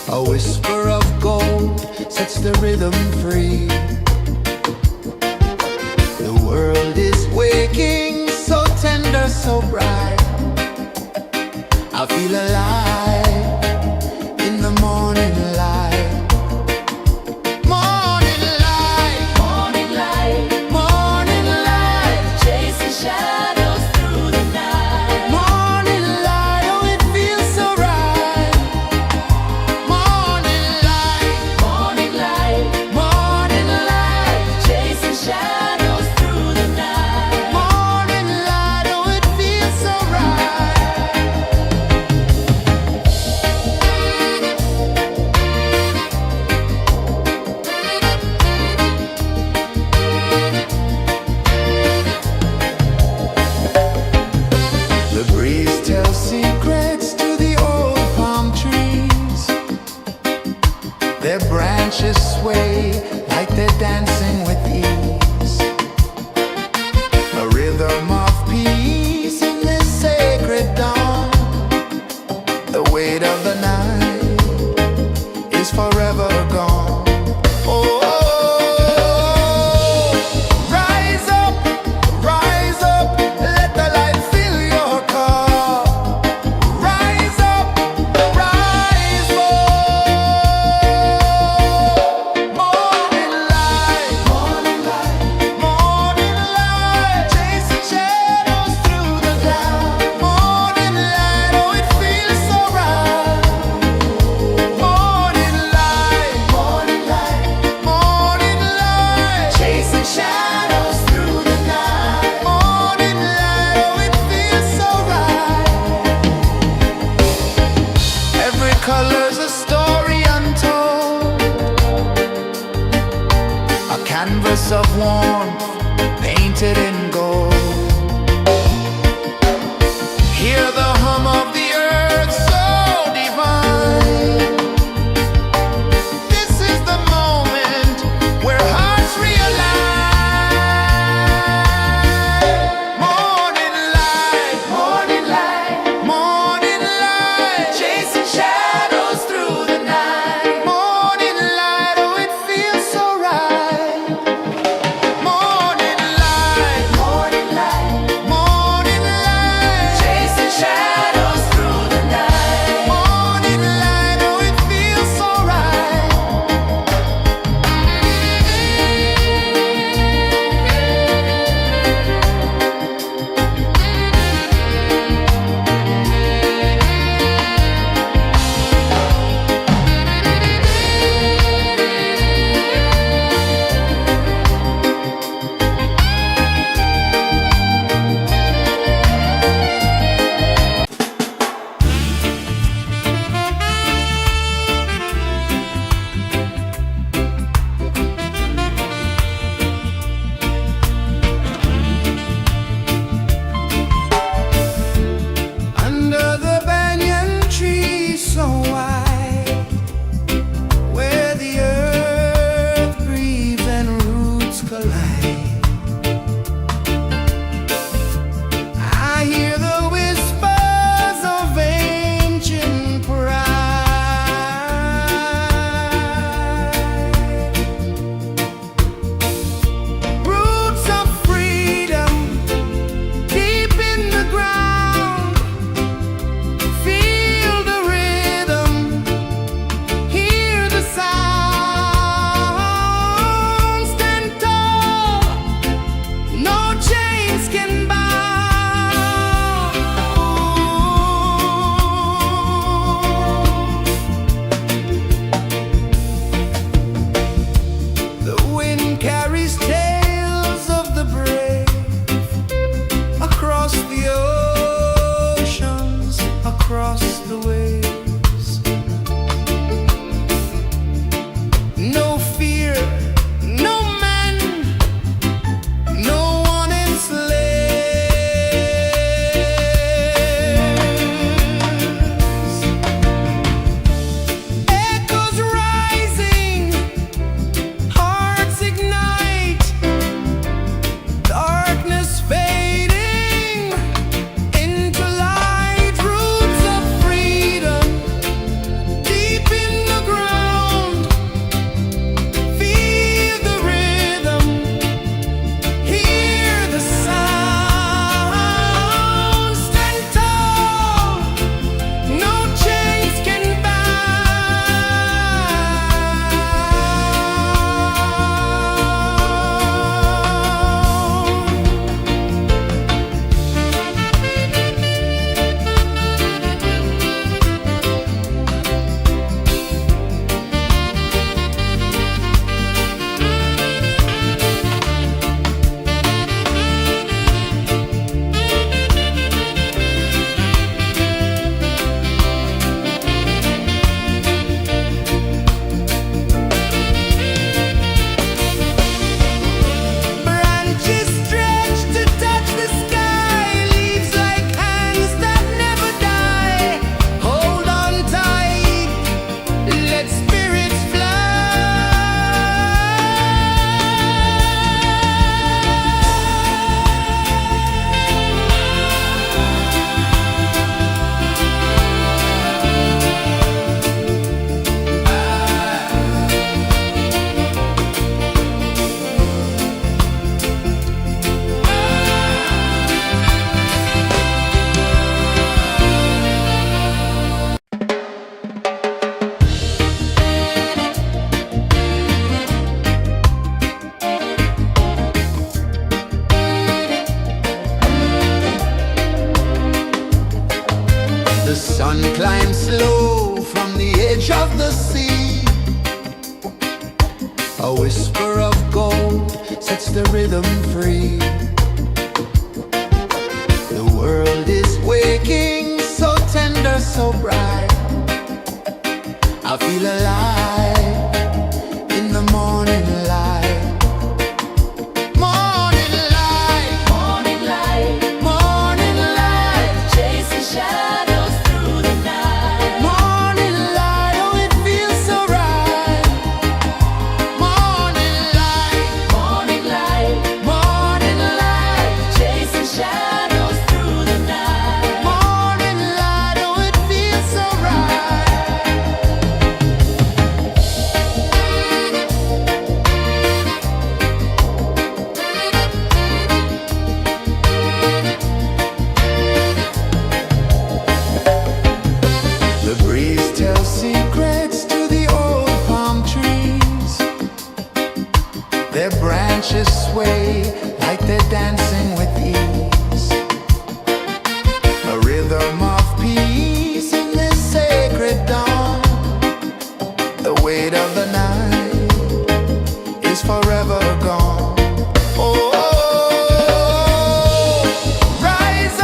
A whisper of gold sets the rhythm free. The world is waking, so tender, so bright. I feel alive in the morning light. Morning light, Morning light, morning light, chasing shadows through the night. morning light, oh it feels so right. Morning light, Morning light, morning light, chasing shadows through the night. morning light, oh it feels so right. The breeze tells secrets to the old palm trees. Their branches sway like they're dancing with ease. A rhythm of peace in this sacred dawn. The weight of the night is forever gone. Oh, rise up, let the light fill your car. Rise up, rise up. Morning light, morning light, morning light, chasing shadows through the cloud. Morning light, oh it feels so right. Morning light, morning light, morning light, chasing shadows through the night. Morning light, oh it feels so right. Every color's a story untold, a canvas of warmth painted in gold. Hear the hum of the earth so divine. This is the moment where hearts realign. Morning light, morning light, morning light, chasing shadows through the night. Morning light, oh it feels so right. Morning light, The sun climbs slow from the edge of the sea. A whisper of gold sets the rhythm free. The world is waking, so tender, so bright. I feel alive in the morning light. Morning light, Morning light, morning light, chasing shadows through the night. morning light, oh it feels so right. Morning light, Morning light, morning light, chasing shadows through the night. morning light, oh it feels so right. The breeze tells secrets to the old palm trees. Their branches sway like they're dancing with ease. A rhythm of peace in this sacred dawn. The weight of the night is forever gone. Oh, rise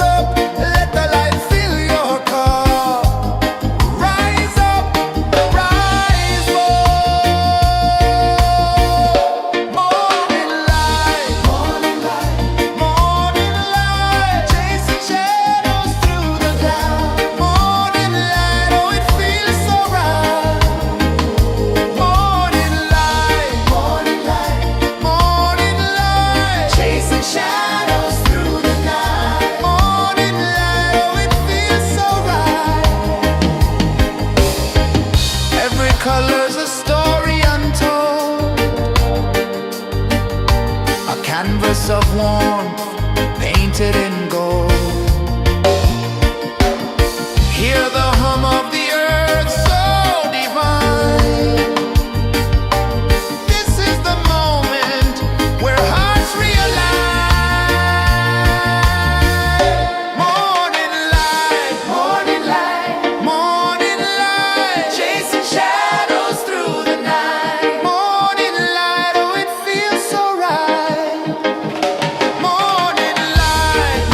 up, let the light fill your cup. Rise up, rise up. Morning light, morning light, morning light, chasing shadows through the cloud. Morning light, oh it feels so right. Morning light, morning light, morning light, chasing shadows through the night. Morning light, oh it feels so right. Every color's a story untold, a canvas of warmth painted in gold. Hear the hum of the earth so divine. This is the moment where hearts realign. Morning light, morning light, morning light, chasing shadows through the night. Morning light, oh it feels so right. Morning light,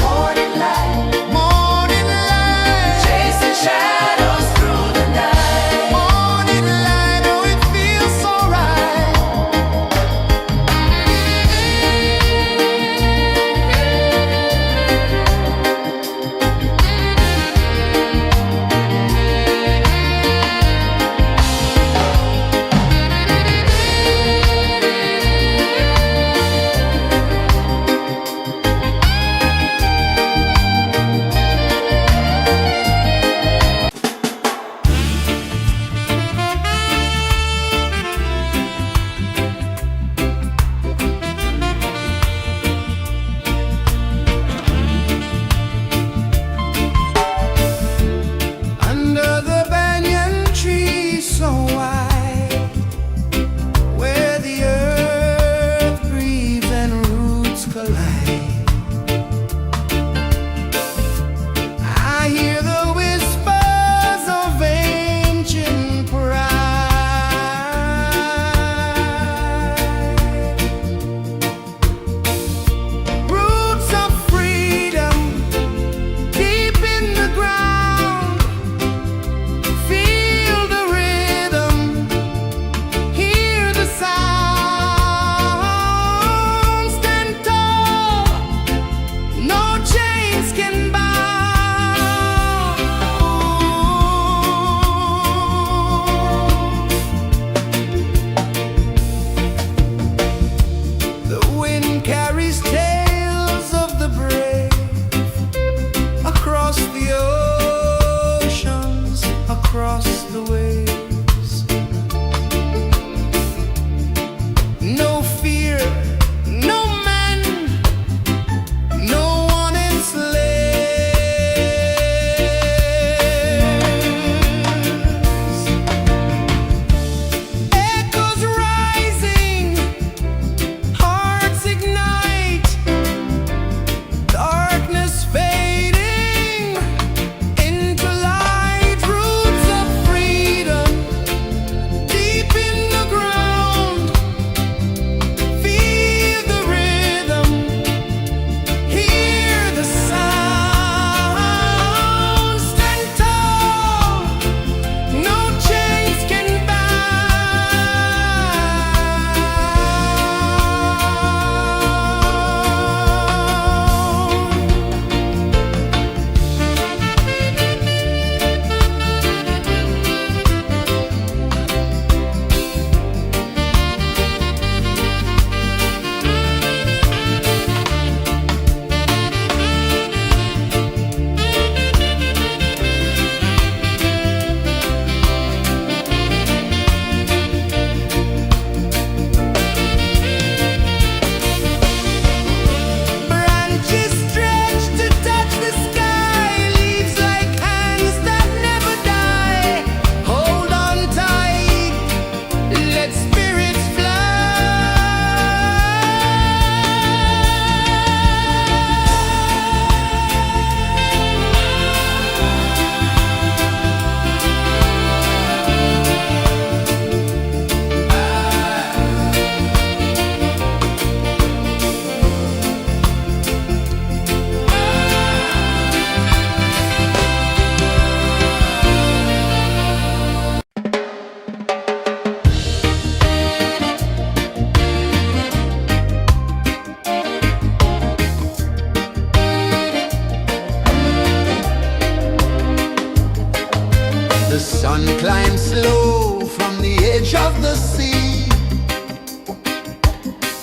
sun climbs slow from the edge of the sea.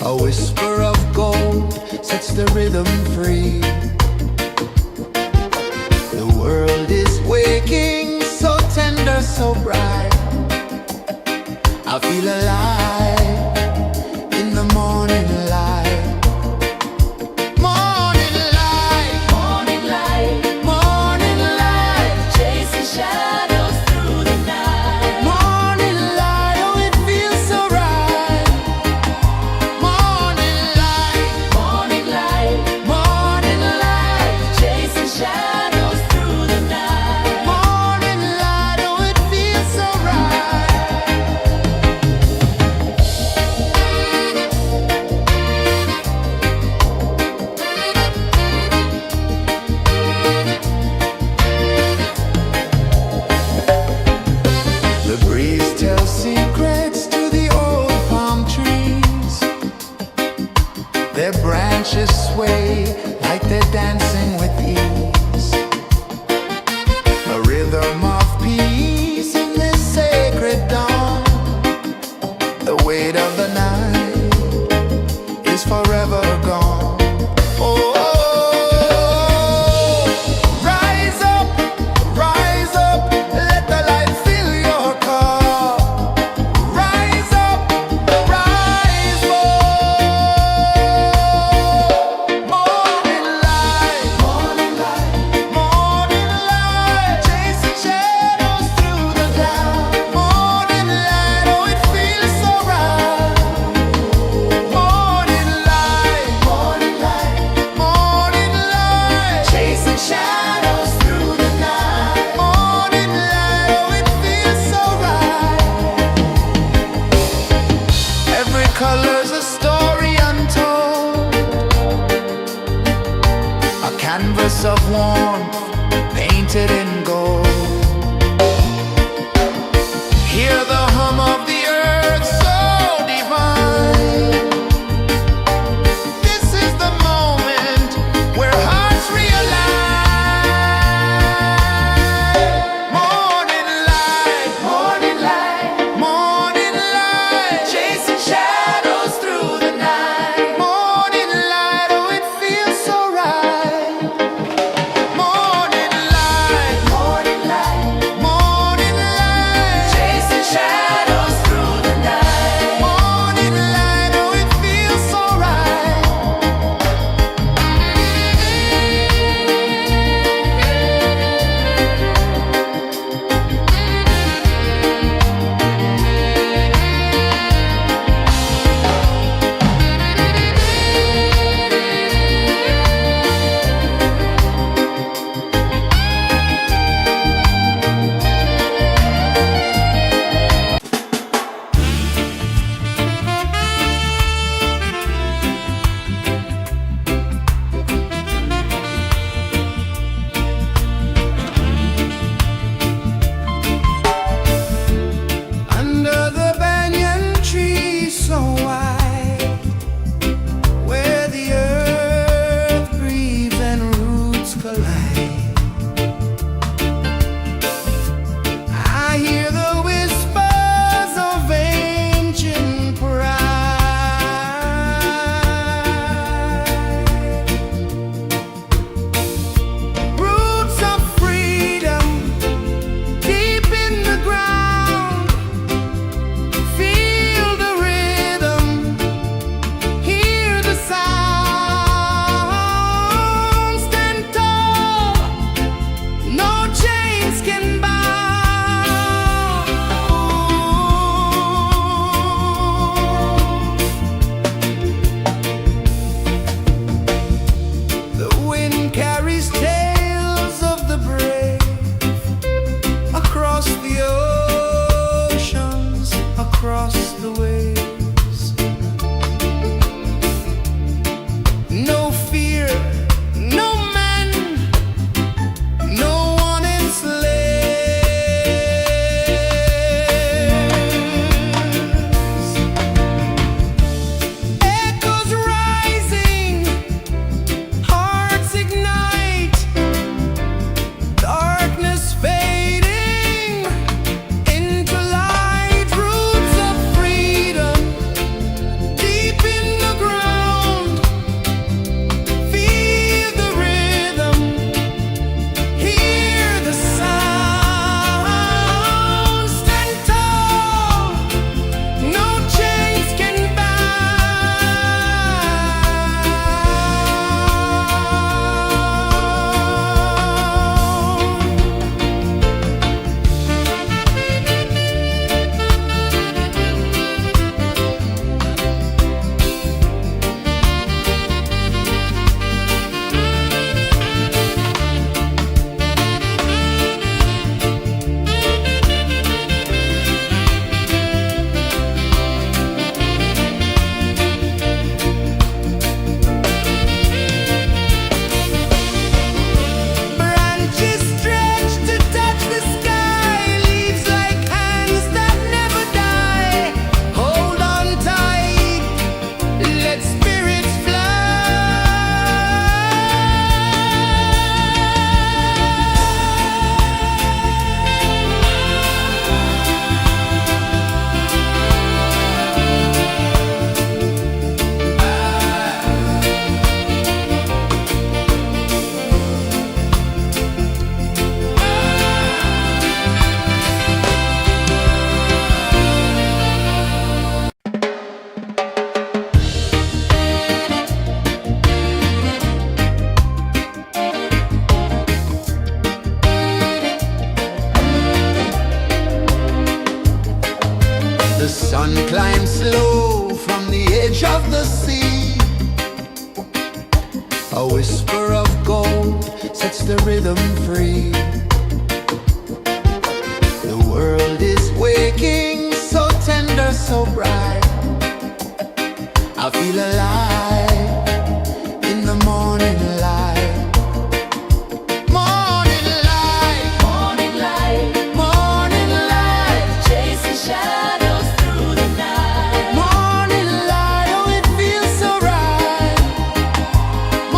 A whisper of gold sets the rhythm free. The world is waking, so tender, so bright. I feel alive in the morning light. Morning light, Morning light, morning light, chasing shadows through the night. morning light, oh it feels so right. Morning light, Morning light, morning light, chasing shadows through the night. morning light, oh it feels so right. The breeze tells secrets to the old palm trees. Their branches sway like they're dancing with ease. A rhythm of peace in this sacred dawn. The weight of the night is forever gone. Oh, rise up, let the light fill your cup. Rise up, rise more. Morning light, morning light, morning light, chasing shadows through the cloud. Morning light, oh it feels so right. Morning light, morning light, morning light, chasing shadows through the night. Morning light, oh it feels so right. Every color's a story untold, a canvas of warmth painted in gold. Hear the hum of the earth so divine. This is the moment where hearts realign. Morning light, morning light, morning light, chasing shadows through the night. Morning light, oh it feels so right. Morning light, morning light, morning light, chasing shadows through the night. Morning light, oh it feels so right. Under the banyan tree so wide, where the earth breathes and roots collide, I hear the whispers of ancient pride. Roots of freedom deep in the ground. Feel the rhythm, hear the sound. Stand tall, no chains can bound. The wind carries tales of the brave across the oceans, across the waves. No fear, no man, no one enslaves. Echoes rising, hearts ignite. sun climbs slow from the edge of the sea. A whisper of gold sets the rhythm free. The world is waking, so tender, so bright. I feel alive in the morning light. Morning light, Morning light, morning light, chasing shadows through the night. morning light, oh it feels so right.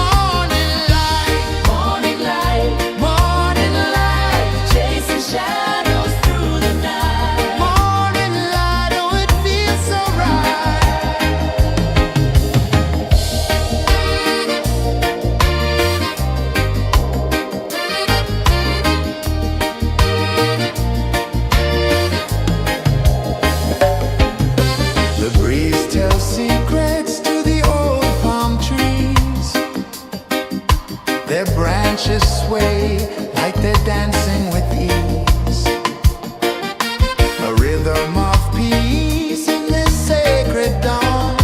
Morning light, Morning light, morning light, chasing shadows through the night. morning light, oh it feels so right. The breeze tells secrets to the old palm trees. Their branches sway like they're dancing with ease. A rhythm of peace in this sacred dawn.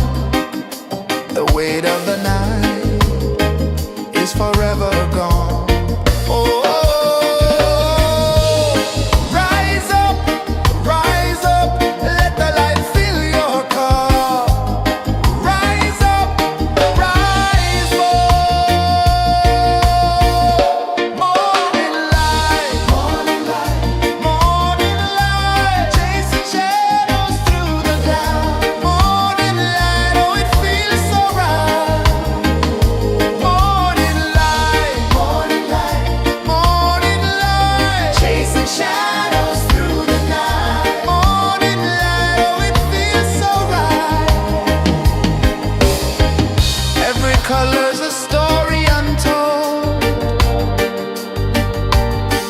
The weight of the night is forever gone. Oh, rise up, let the light fill your cup. Rise up, rise up. Morning light, morning light, chasing shadows through the cloud. Morning light, oh it feels so right. Morning light, chasing shadows through the night. Morning light, oh it feels so right. Every color's a story untold,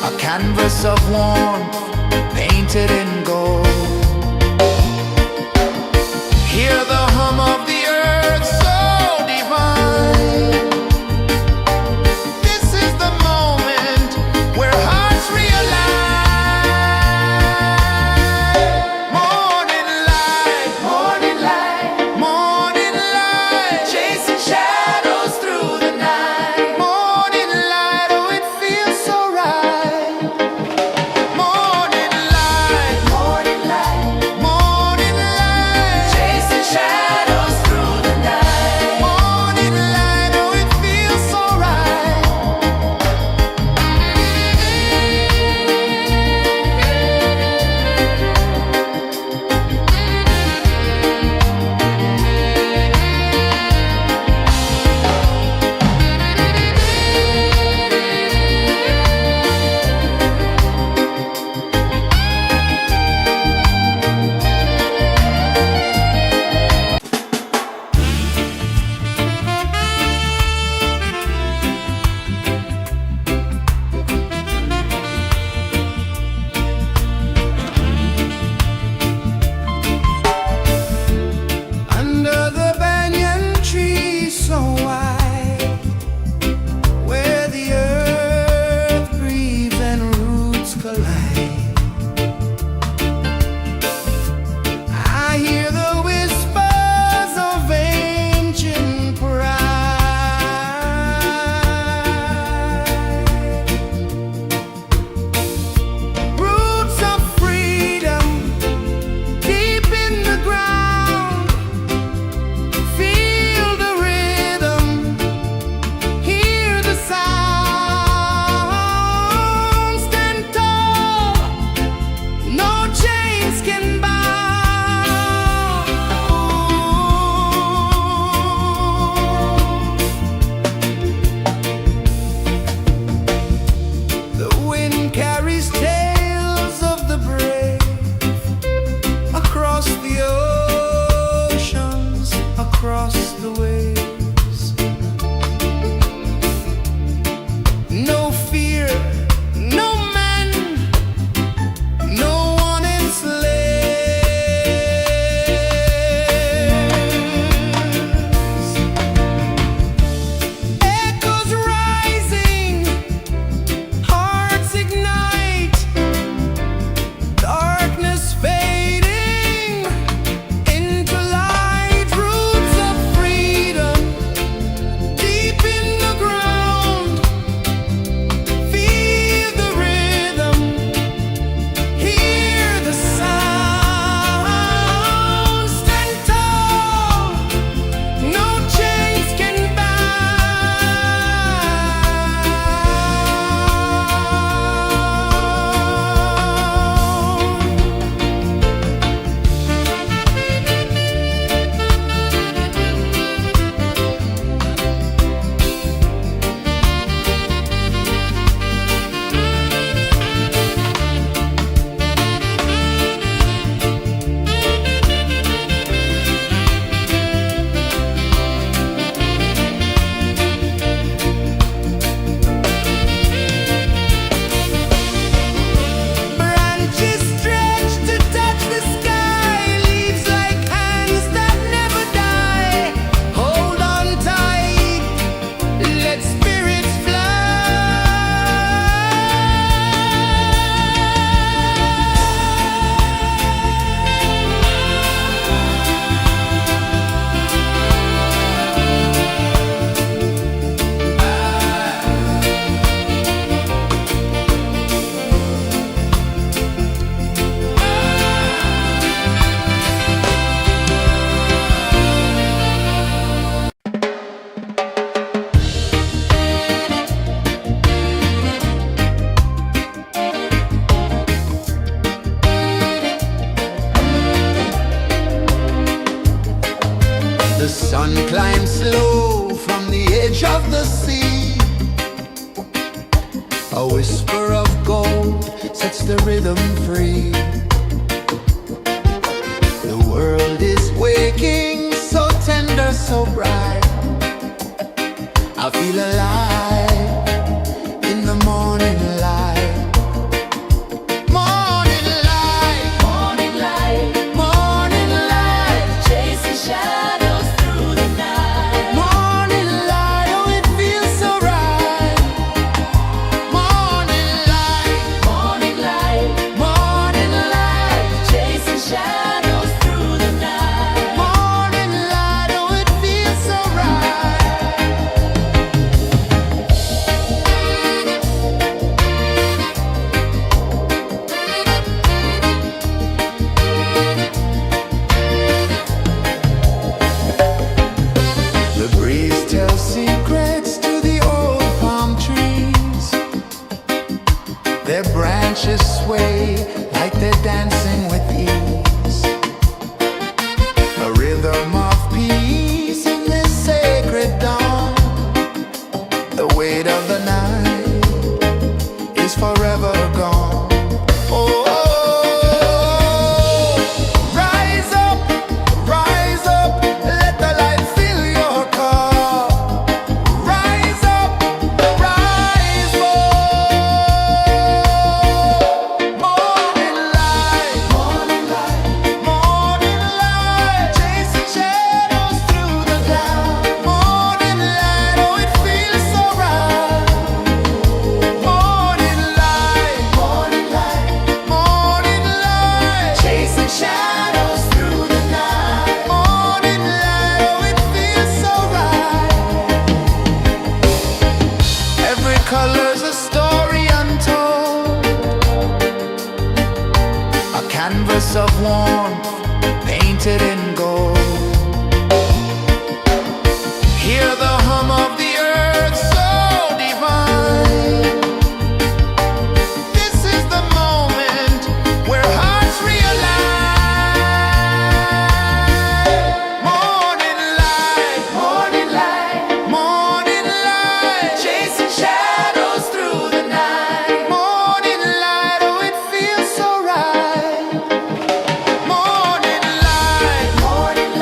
a canvas of warmth painted in gold. Hear the hum of the earth so divine. This is the moment where hearts realign. Morning light, morning light, chasing shadows through the night. Morning light, oh it feels so right. Morning light, A whisper of gold sets the rhythm free. The world is waking, so tender, so bright. I feel alive in the morning light. Morning light, Morning light, morning light, chasing shadows through the night. morning light, oh it feels so right. Morning light, Morning light, morning light, chasing shadows through the night. morning light, oh it feels so right. The breeze tells secrets to the old palm trees. Their branches sway like they're dancing with ease. A rhythm of peace in this sacred dawn. The weight of the night is forever gone. Oh, rise up, let the light fill your cup. Rise up, rise more. Morning light, morning light, morning light, chasing shadows through the cloud. Morning light, oh it feels so right. Morning light, morning light, morning light, chasing shadows through the night. Morning light, oh it feels so right. Every color's a story untold, a canvas of warmth painted in gold. Hear the hum of the earth so divine. This is the moment where hearts realign. Morning light, morning light, morning light, chasing shadows through the night. Morning light, oh it feels so right. Morning light, morning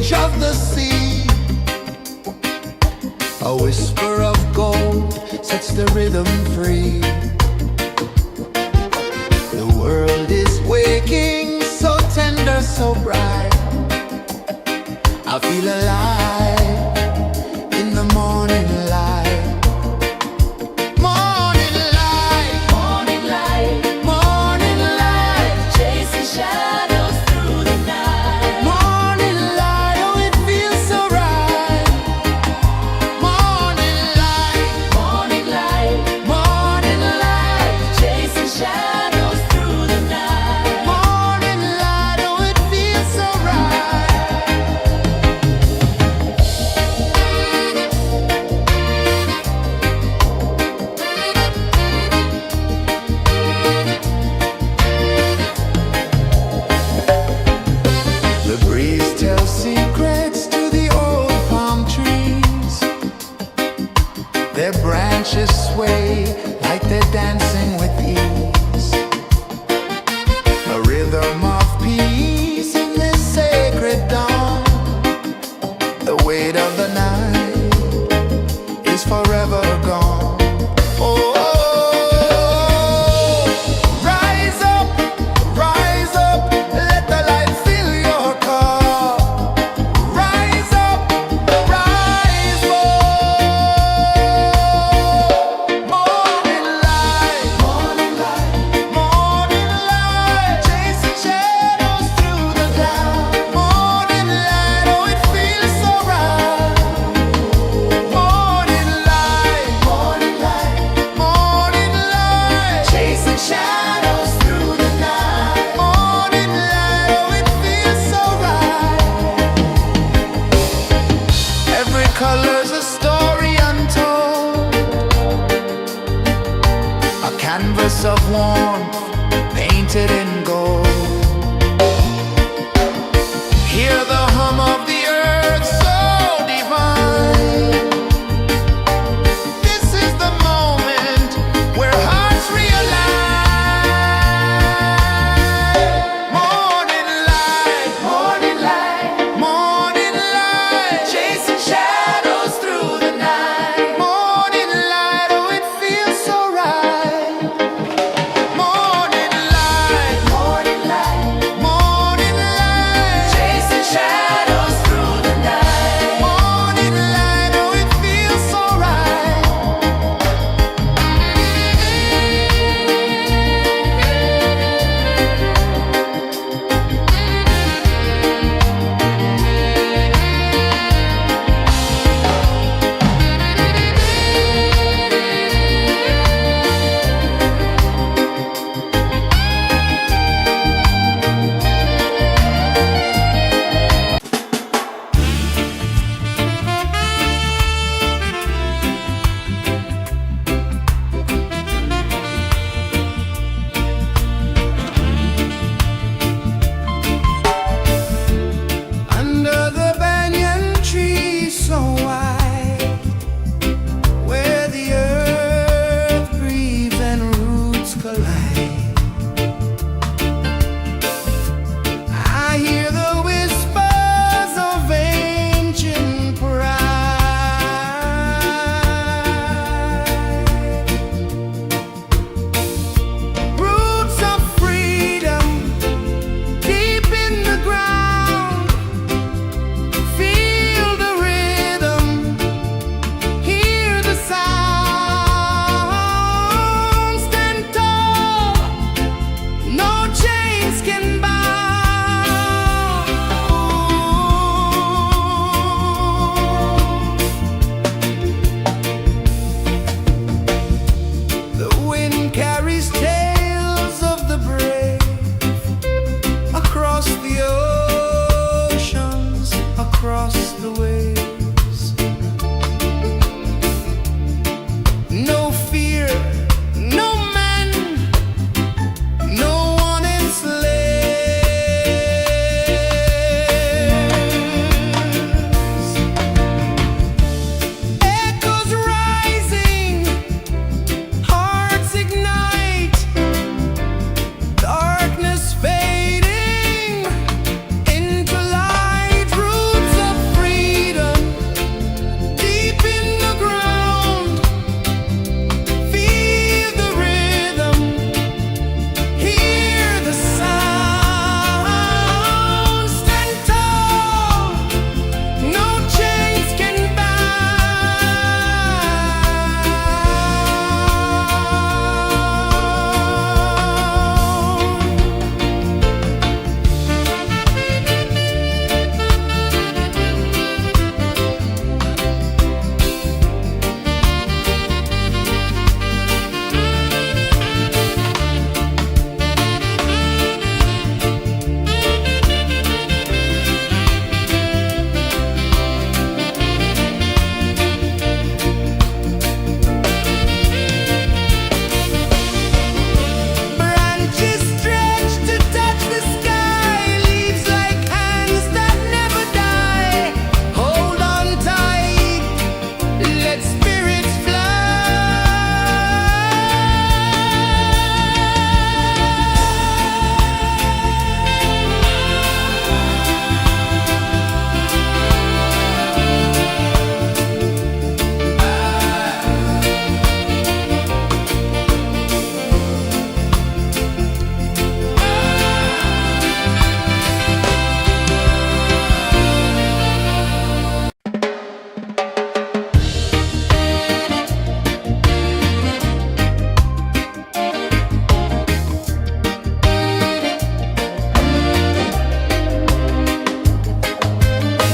change of the sea. A whisper of gold sets the rhythm free. The world is waking, so tender, so bright. I feel alive in the morning light. Morning light, Morning light, morning light, chasing shadows through the night. morning light, oh it feels so right. Morning light, Morning light, morning light, chasing shadows through the night. morning light, oh it feels so right. The breeze tells secrets to the old palm trees. Their branches sway like they're dancing with ease. A rhythm of peace in this sacred dawn. The weight of the night is forever gone. Oh, rise up, let the light fill your cup. Rise up, rise up. Morning light, morning light, morning light, chasing shadows through the cloud. Morning light, oh it feels so right. Morning light, morning light, morning light, chasing shadows through the night. Morning light, oh it feels so right. Every color's a story untold, a canvas of warmth painted in gold. Hear the hum of the earth so divine. This is the moment where hearts realign. Morning light, morning light, morning light, chasing shadows through the night. Morning light, oh it feels so right. Morning light, morning light, morning light, chasing shadows through the night. Morning light, oh it feels so right. Under the banyan tree so wide, where the earth breathes and roots collide, I hear the whispers of ancient pride. Roots of freedom deep in the ground. Feel the rhythm, hear the sound. Stand tall, no chains can bound. The wind carries tales of the brave across the oceans, across the waves. No fear, no man, no one enslaves. Echoes rising, hearts ignite, darkness fading into light. Roots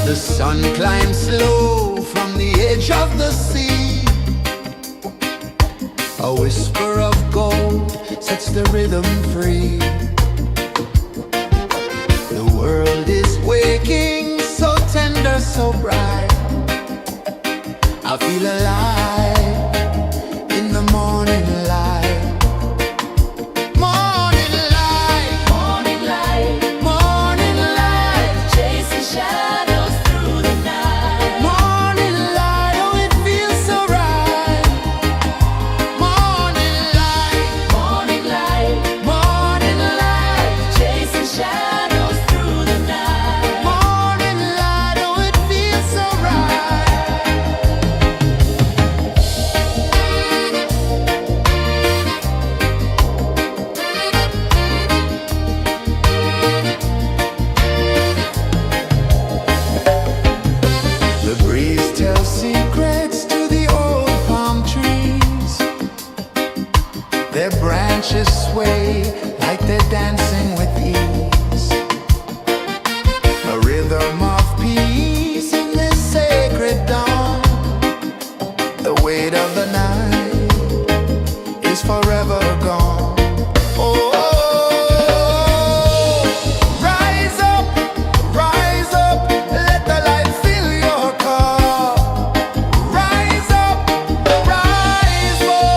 The sun climbs slow from the edge of the sea. A whisper of gold sets the rhythm free. The world is waking, so tender, so bright. I feel alive in the morning light. Morning light, Morning light, morning light, chasing shadows through the night. morning light, oh it feels so right. Morning light, Morning light, morning light, chasing shadows through the night. morning light, oh it feels so right. The breeze tells secrets to the old palm trees. Their branches sway like they're dancing with ease. A rhythm of peace in this sacred dawn. The weight of the night is forever gone. Oh, rise up, let the light fill your cup. Rise up, rise up.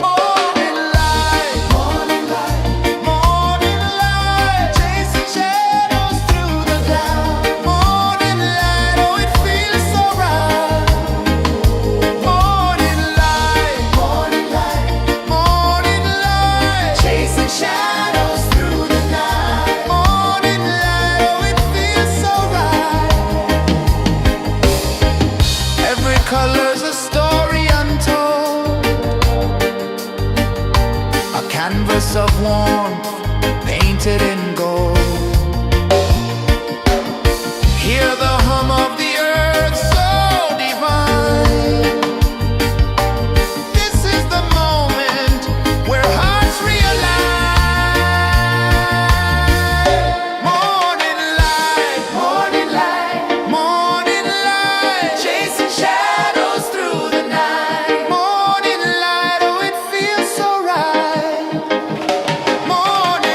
Morning light, morning light, chasing shadows through the cloud. Morning light, oh it feels so right. Morning light, morning light, chasing shadows through the night. Morning light, oh it feels so right. Every color's a story untold, a canvas of warmth painted in gold. Hear the hum of the earth so divine. This is the moment where hearts realign. Morning light, morning light, chasing shadows through the night. Morning light, oh it feels so right. Morning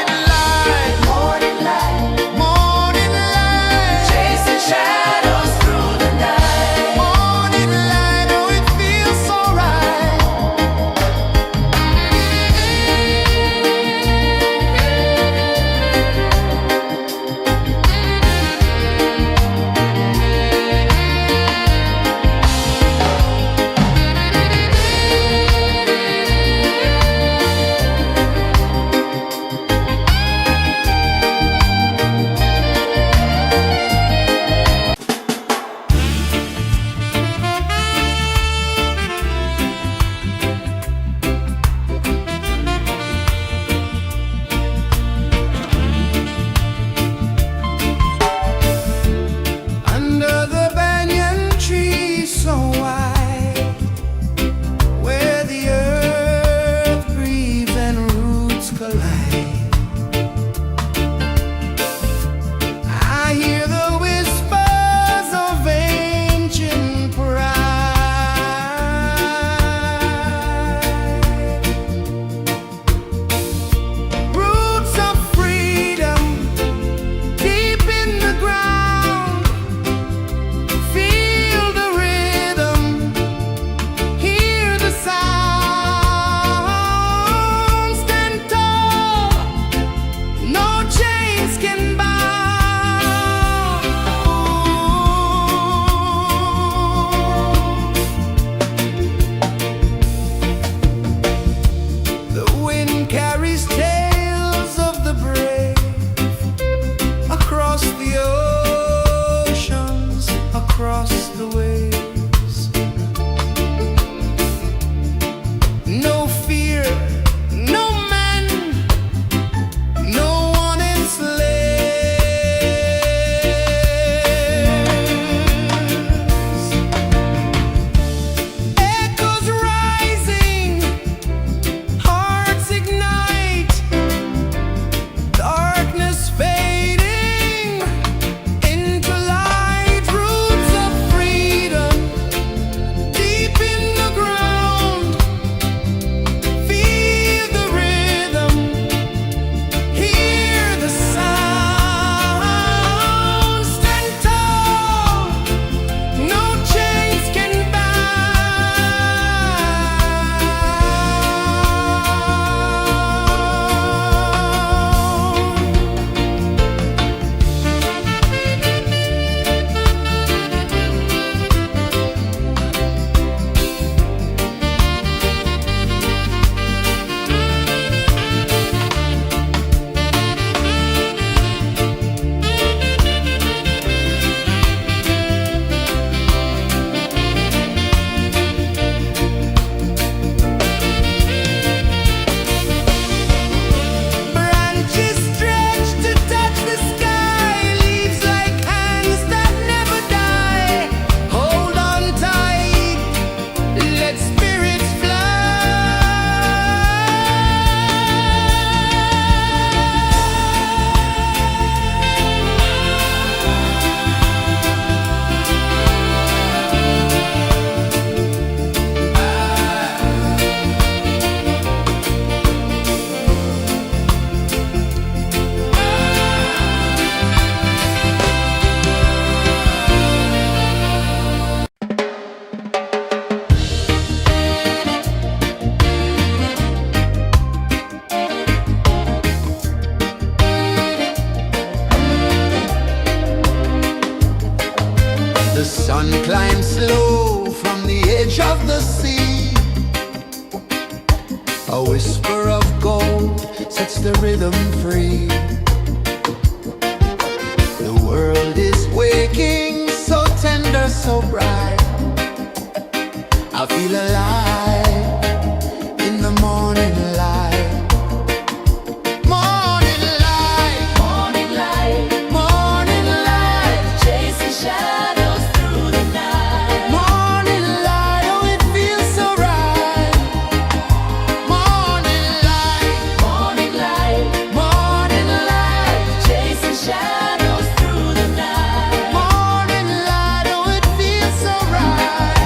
The sun climbs slow from the edge of the sea. A whisper of gold sets the rhythm free. The world is waking, so tender, so bright. I feel alive in the morning light. Morning light, Morning light, morning light, chasing shadows through the night. morning light, oh it feels so right. Morning light, Morning light, morning light, chasing shadows through the night. morning light, oh it feels so right.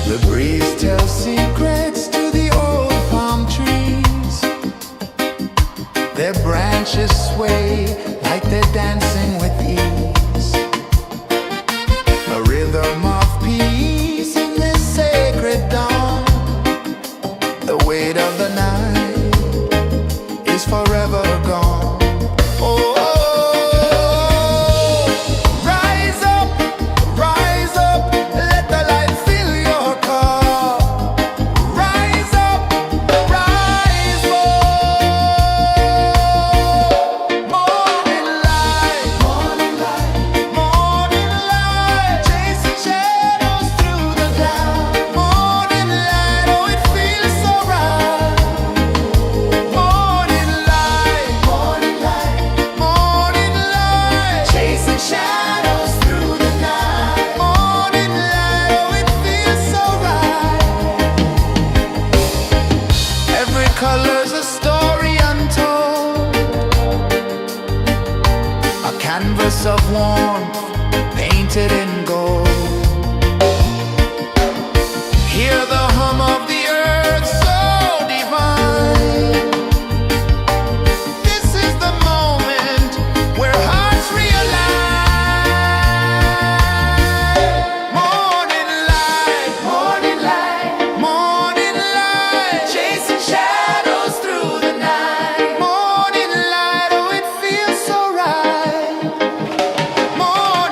The breeze tells secrets to the old palm trees. Their branches sway like they're dancing with ease. A rhythm of peace in this sacred dawn. The weight of the night is forever gone. Oh, rise up, let the light fill your cup. Rise up, rise up. Morning light, morning light, chasing shadows through the cloud. Morning light, oh it feels so right. Morning light, morning light, chasing shadows through the night. Morning light, oh it feels so right. Every color's a story untold, a canvas of warmth painted in gold. Hear the hum of the earth so divine. This is the moment where hearts realign. Morning light, morning light, chasing shadows through the night. Morning light, oh it feels so right. Morning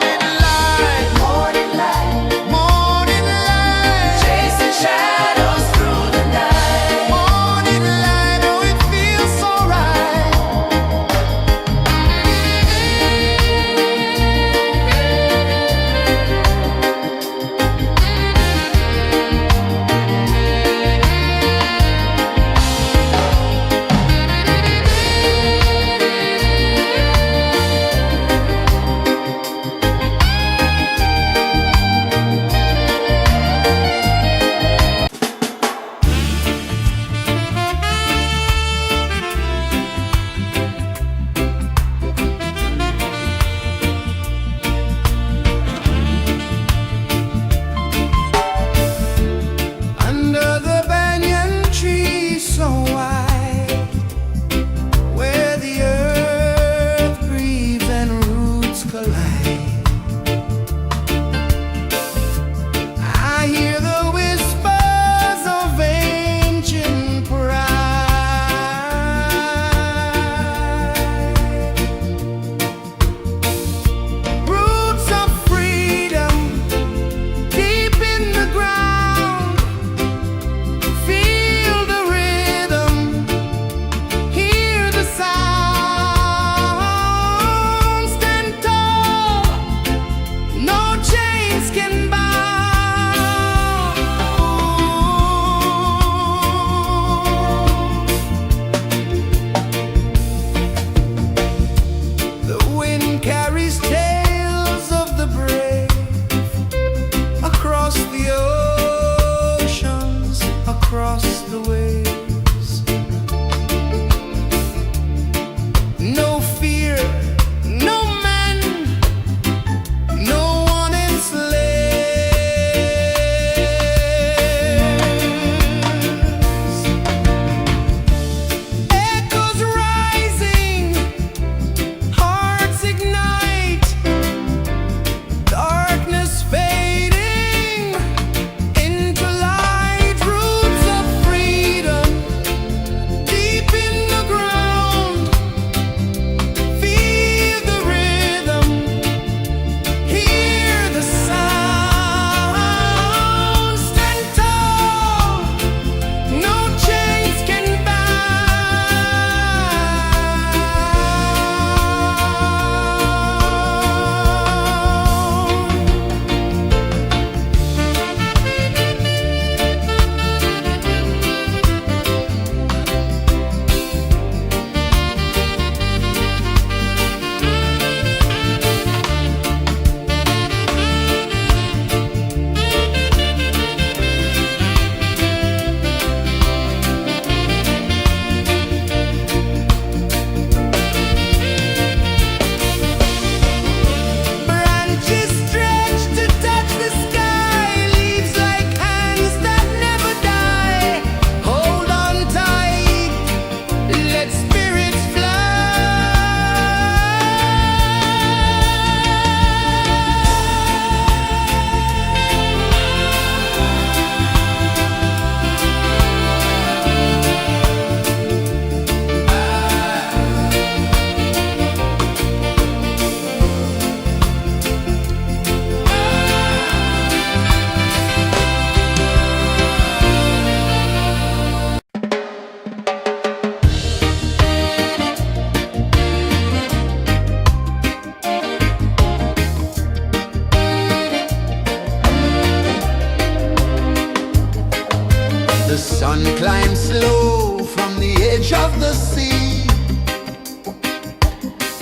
The sun climbs slow from the edge of the sea.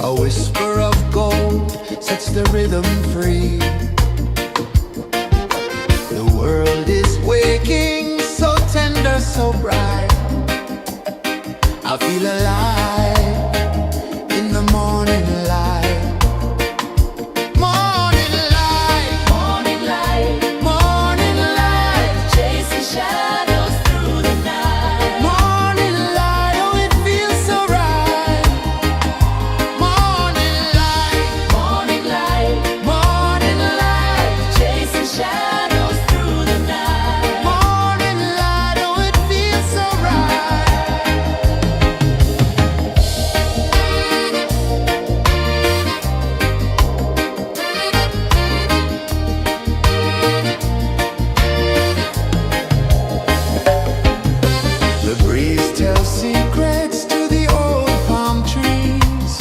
A whisper of gold sets the rhythm free. The world is waking, so tender, so bright. I feel alive in the morning light. Morning light, Morning light, morning light, chasing shadows through the night. morning light, oh it feels so right. Morning light, Morning light, morning light, chasing shadows through the night. morning light, oh it feels so right. The breeze tells secrets to the old palm trees.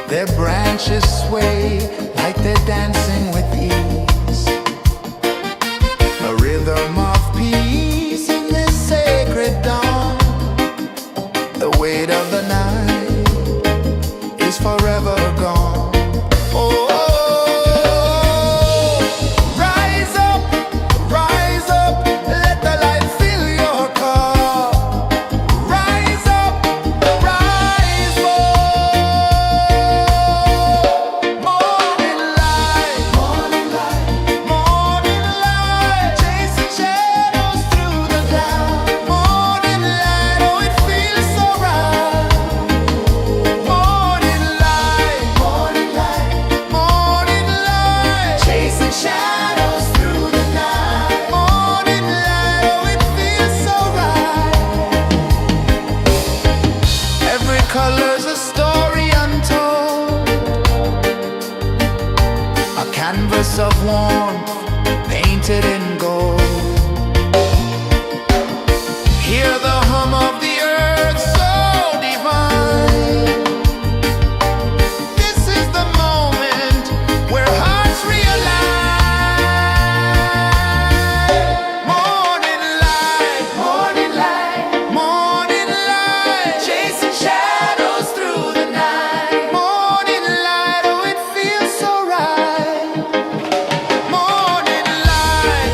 Their branches sway like they're dancing with ease. A rhythm of peace in this sacred dawn. The weight of the night is forever gone. Oh, rise up, let the light fill your cup. Rise up, rise up. Morning light, morning light, morning light, chasing shadows through the cloud. Morning light, oh it feels so right. Morning light, morning light, morning light, chasing shadows through the night. Morning light, oh it feels so right. Every color's a story untold, a canvas of warmth painted in gold. Hear the hum of the earth so divine. This is the moment where hearts realign. Morning light, morning light, morning light, chasing shadows through the night. Morning light, oh it feels so right. Morning light,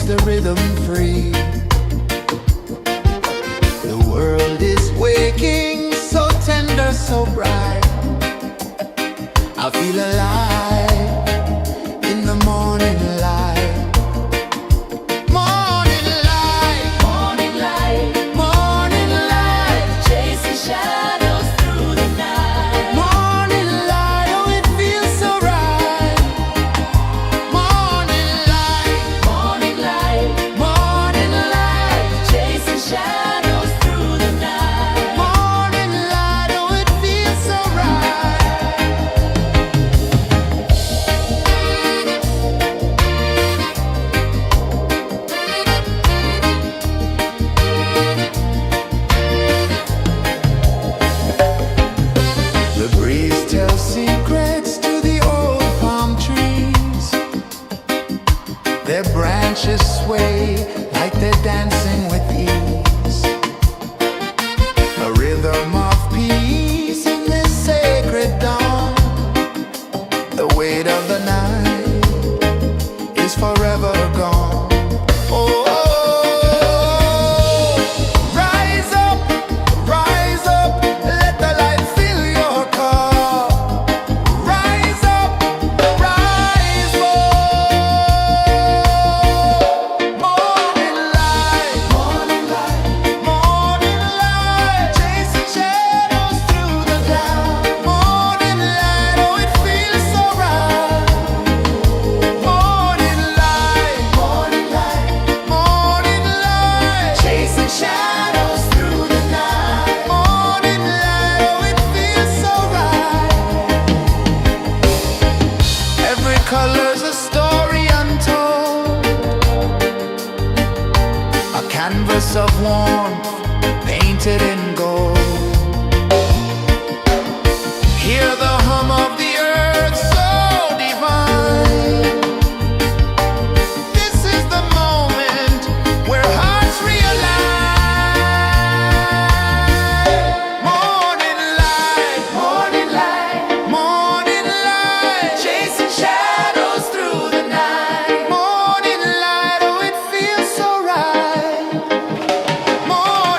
the rhythm free. The world is waking, so tender, so bright. I feel alive in the morning light. Morning light, Morning light, morning light, chasing shadows through the night. morning light, oh it feels so right. Morning light, Morning light, morning light, chasing shadows through the night. morning light, oh it feels so right. The breeze tells secrets to the old palm trees. Their branches sway like they're dancing with ease. A rhythm of peace in this sacred dawn. The weight of the night is forever gone. Oh, rise up, let the light fill your car. Rise up, rise up. Morning light, morning light, morning light, chasing shadows through the cloud. Morning light, oh it feels so right. Morning light, morning light, morning light, chasing shadows through the night. Morning light, oh it feels so right. Every color's a story untold, a canvas of warmth painted in gold. Hear the hum of the earth so divine. This is the moment where hearts realign. Morning light, morning light, morning light, chasing shadows through the night. Morning light, oh it feels so right. Morning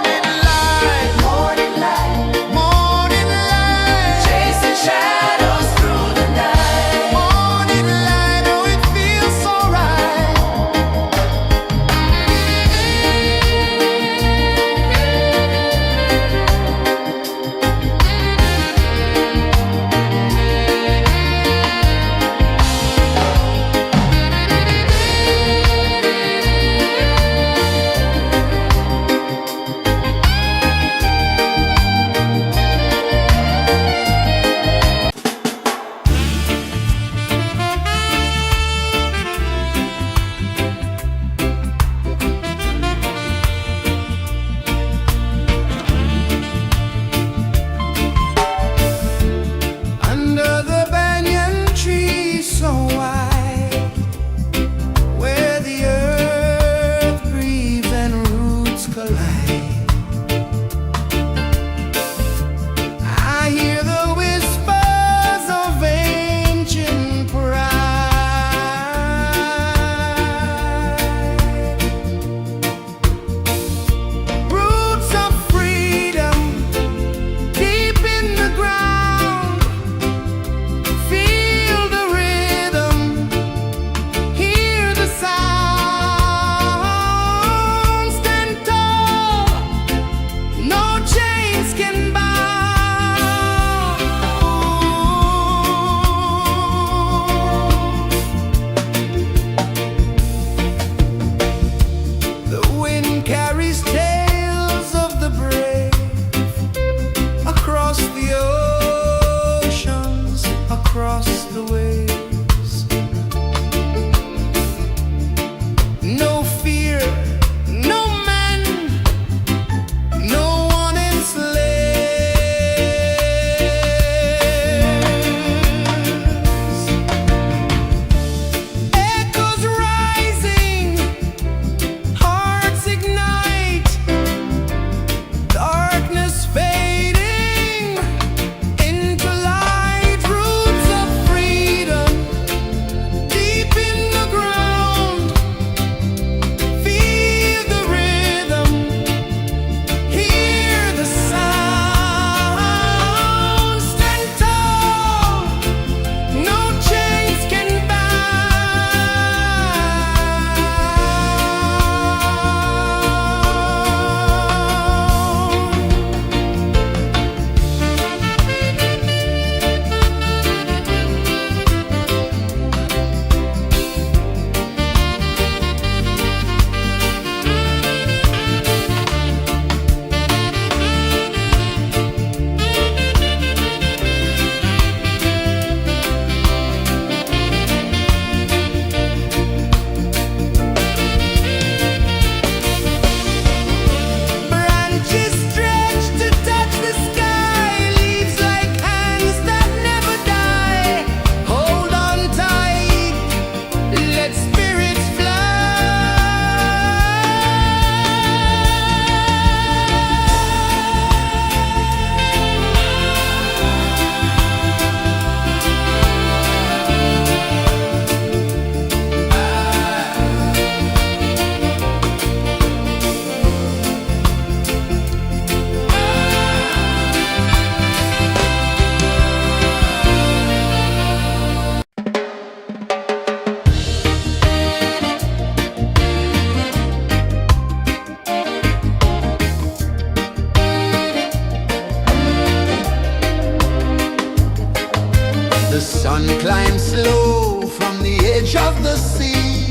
of the sea.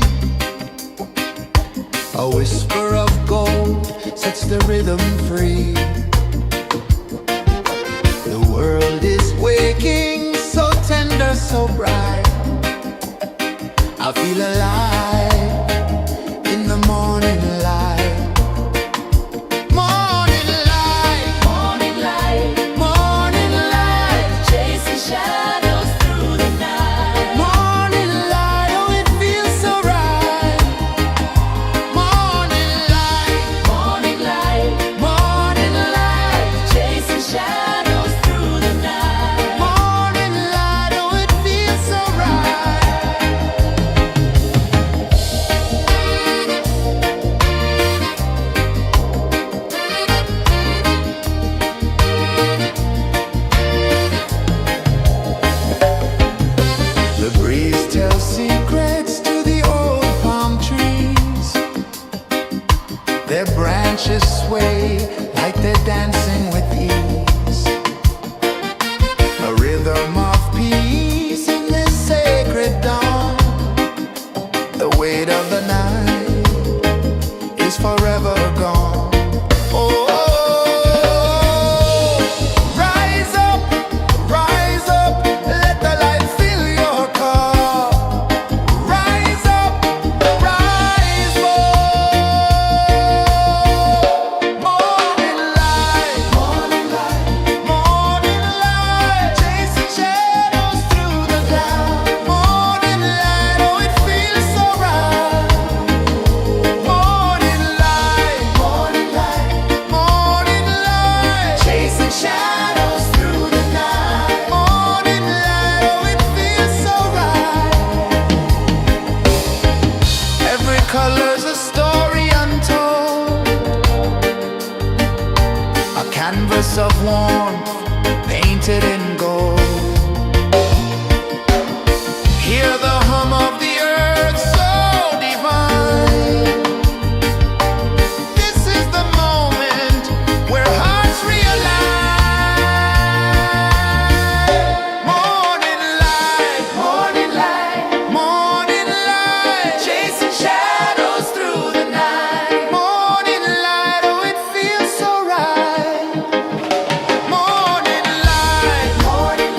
A whisper of gold sets the rhythm free. The world is waking, so tender, so bright. I feel alive in the morning light. Morning light, Morning light, morning light, chasing shadows through the night. morning light, oh it feels so right. Morning light, Morning light, morning light, chasing shadows through the night. morning light, oh it feels so right. The breeze tells secrets to the old palm trees. Their branches sway like they're dancing with ease. A rhythm of peace in this sacred dawn. The weight of the night is forever gone. Oh, rise up, let the light fill your cup. Rise up, rise up. Morning light, morning light, morning light, chasing shadows through the cloud. Morning light, oh it feels so right. Morning light, morning light, morning light, chasing shadows through the night. Morning light, oh it feels so right. Every color's a story untold, a canvas of warmth painted in gold. Hear the hum of the earth so divine. This is the moment where hearts realign. Morning light, morning light, morning light, chasing shadows through the night. Morning light, oh it feels so right. Morning light, morning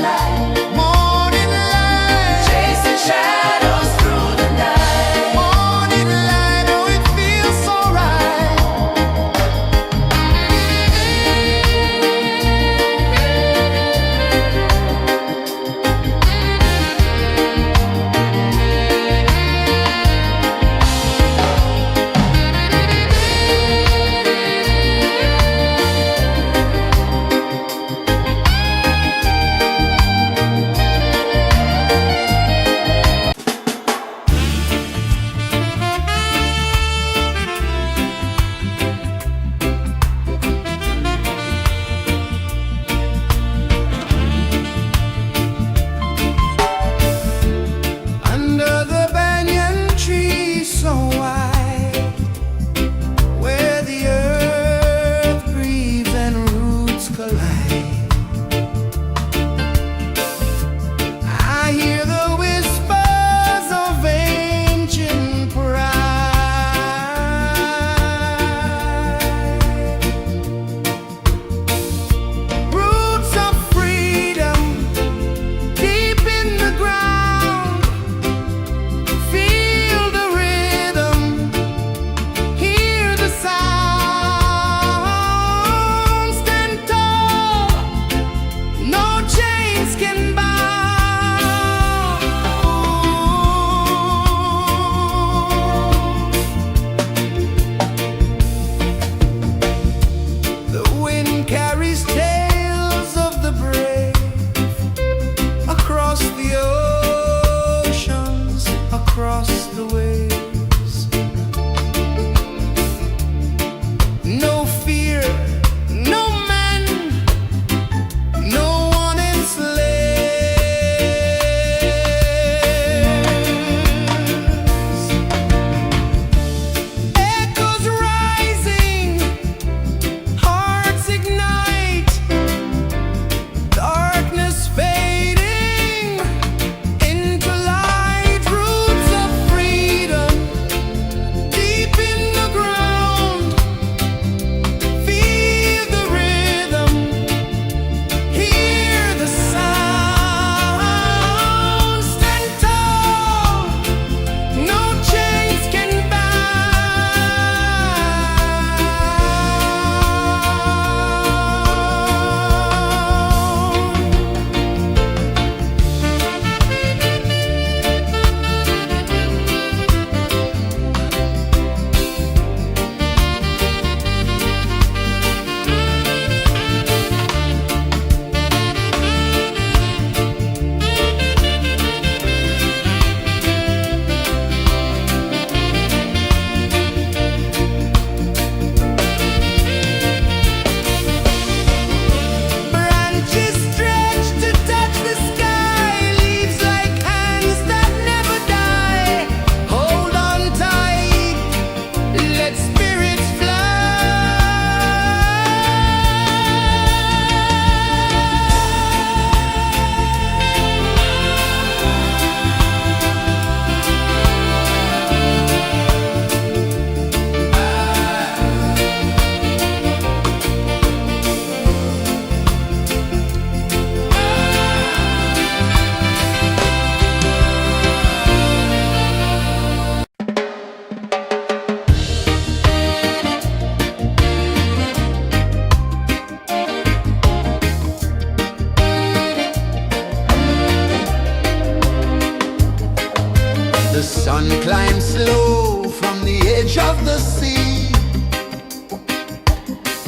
edge of the sea.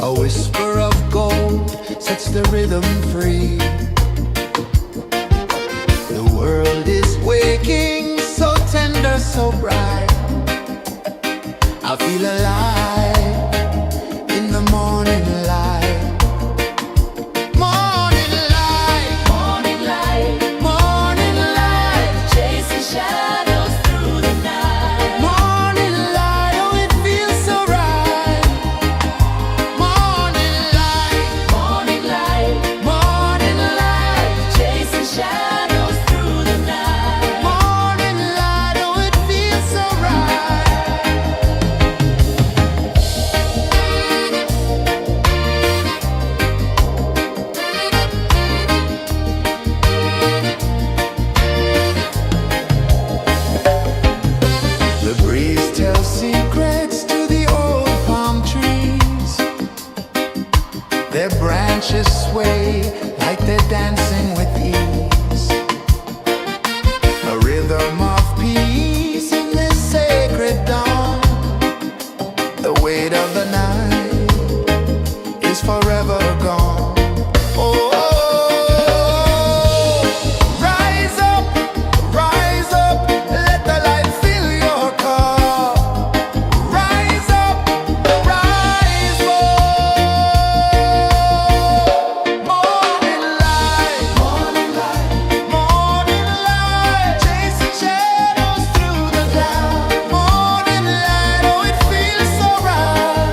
A whisper of gold sets the rhythm free. The world is waking, so tender, so bright. I feel alive in the morning light. Morning light, Morning light, morning light, chasing shadows through the night. morning light, oh it feels so right. Morning light, Morning light, morning light, chasing shadows through the night. morning light, oh it feels so right. The breeze tells secrets to the old palm trees. Their branches sway like they're dancing with ease. A rhythm of peace in this sacred dawn. The weight of the night is forever gone. Oh, rise up, let the light fill your car. Rise up, rise up. Morning light, morning light, morning light, chasing shadows through the cloud. Morning light, oh it feels so right.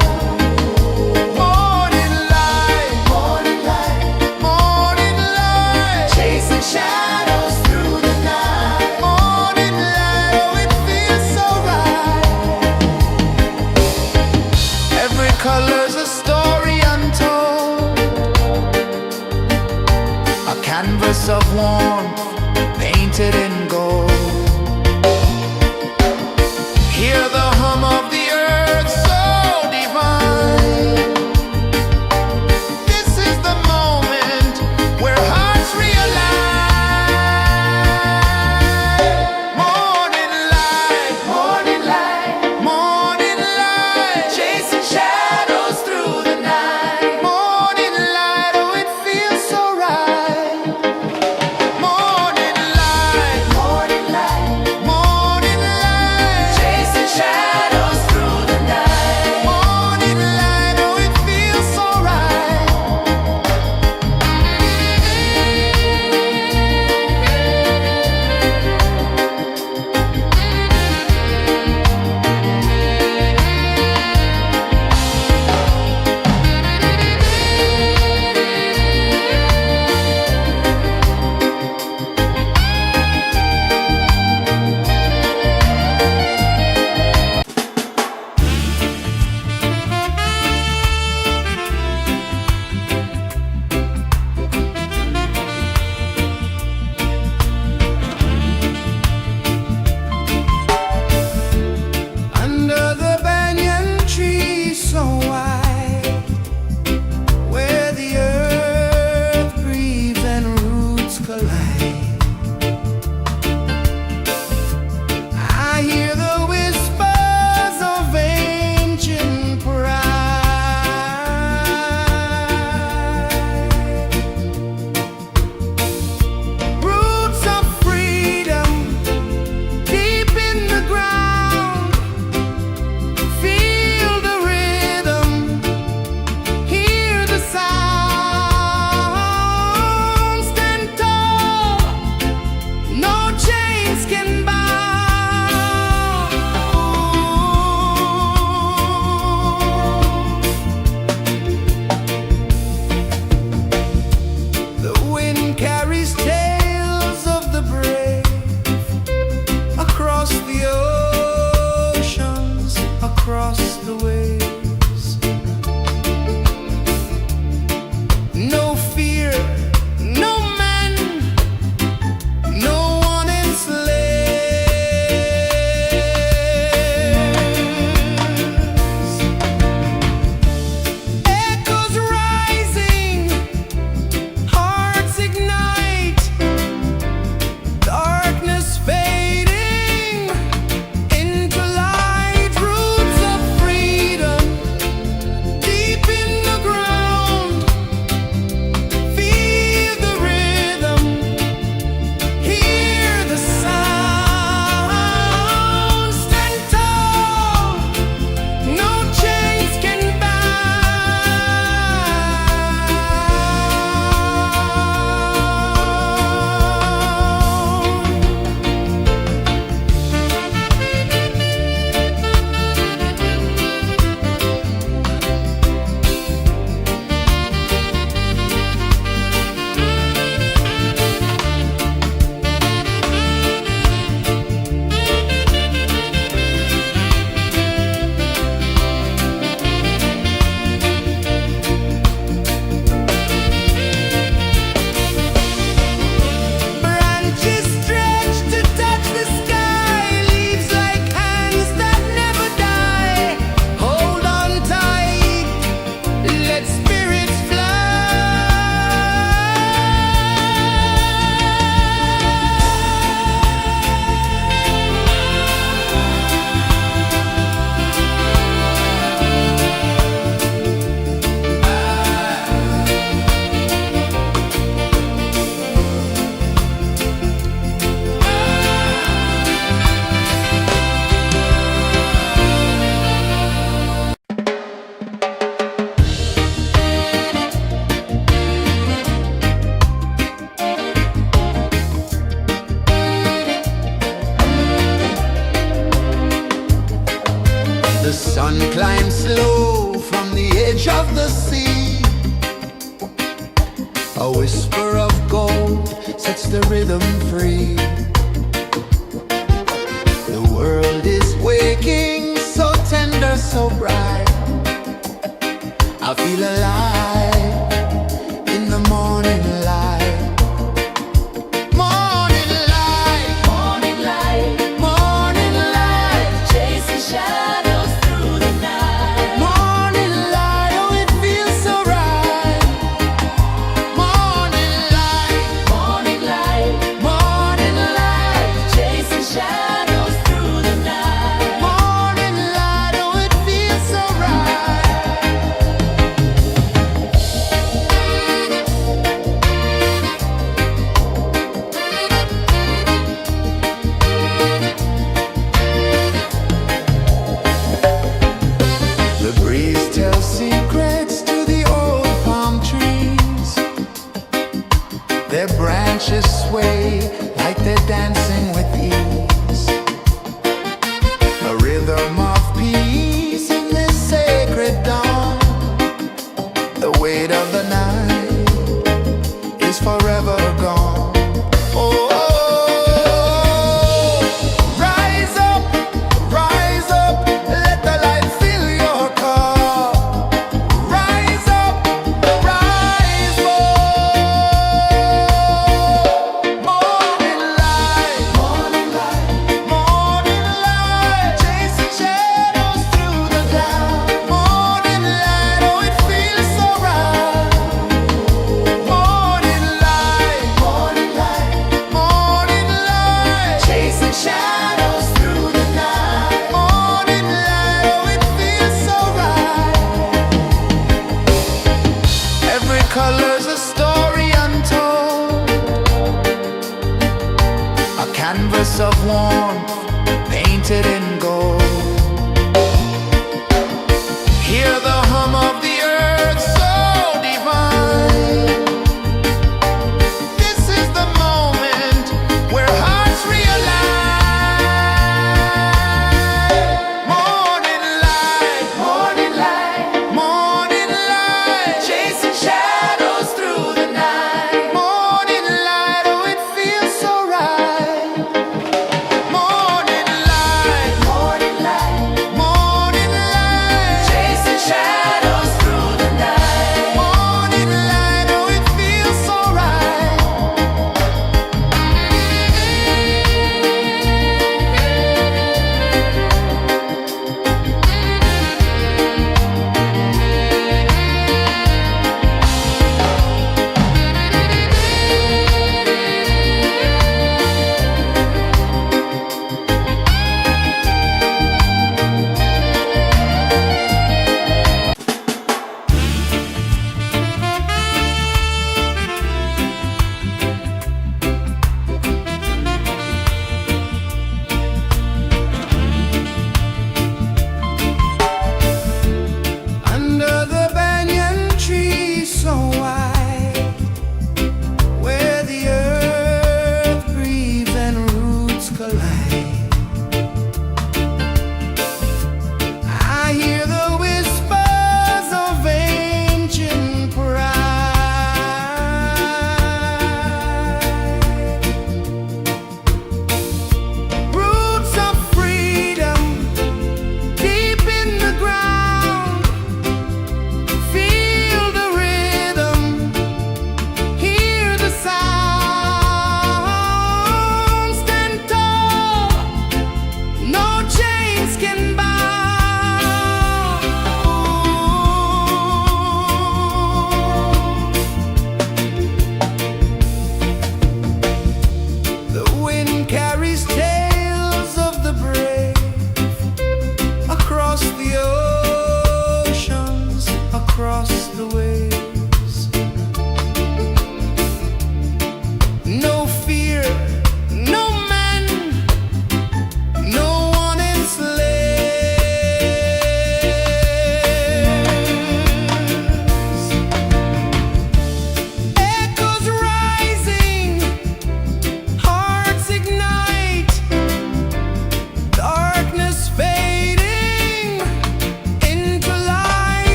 Morning light, morning light, morning light, chasing shadows through the night. Morning light, oh it feels so right. Every color's a story untold, a canvas of warmth painted in gold. Hear the hum of the earth so divine. This is the moment where hearts realign. Morning light, morning light, morning light, chasing shadows through the night. Morning light, oh it feels so right. Morning light, morning light, morning light, chasing shadows through the night. Morning light, oh it feels so right. Under the banyan tree so wide, where the earth breathes and roots collide, I hear the whispers of ancient pride. Roots of freedom deep in the ground. Feel the rhythm, hear the sound. Stand tall, no chains can bound. The wind carries tales of the brave across the oceans, across the waves. No fear, no man, no one enslaves. Echoes rising, hearts ignite, darkness fading into light. Roots sun climbs slow from the edge of the sea. A whisper of gold sets the rhythm free. The world is waking, so tender, so bright. I feel alive in the morning light. Morning light, Morning light, morning light, chasing shadows through the night. morning light, oh it feels so right. Morning light, Morning light, morning light, chasing shadows through the night. morning light, oh it feels so right. The breeze tells secrets to the old palm trees. Their branches sway like they're dancing with ease. A rhythm of peace in this sacred dawn. The weight of the night is forever gone. Oh, rise up, let the light fill your cup. Rise up, rise more. Morning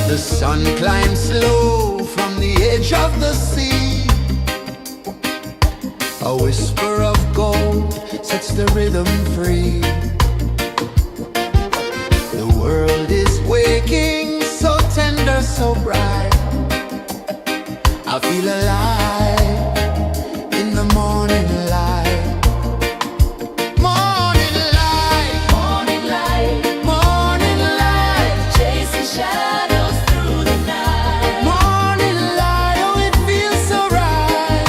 The sun climbs slow from the edge of the sea. A whisper of gold sets the rhythm free. The world is waking, so tender, so bright. I feel alive in the morning light. Morning light, Morning light, morning light, chasing shadows through the night. morning light, oh it feels so right.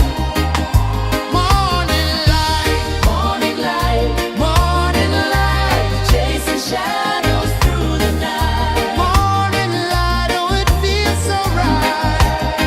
Morning light, Morning light, morning light, chasing shadows through the night. morning light, oh it feels so right.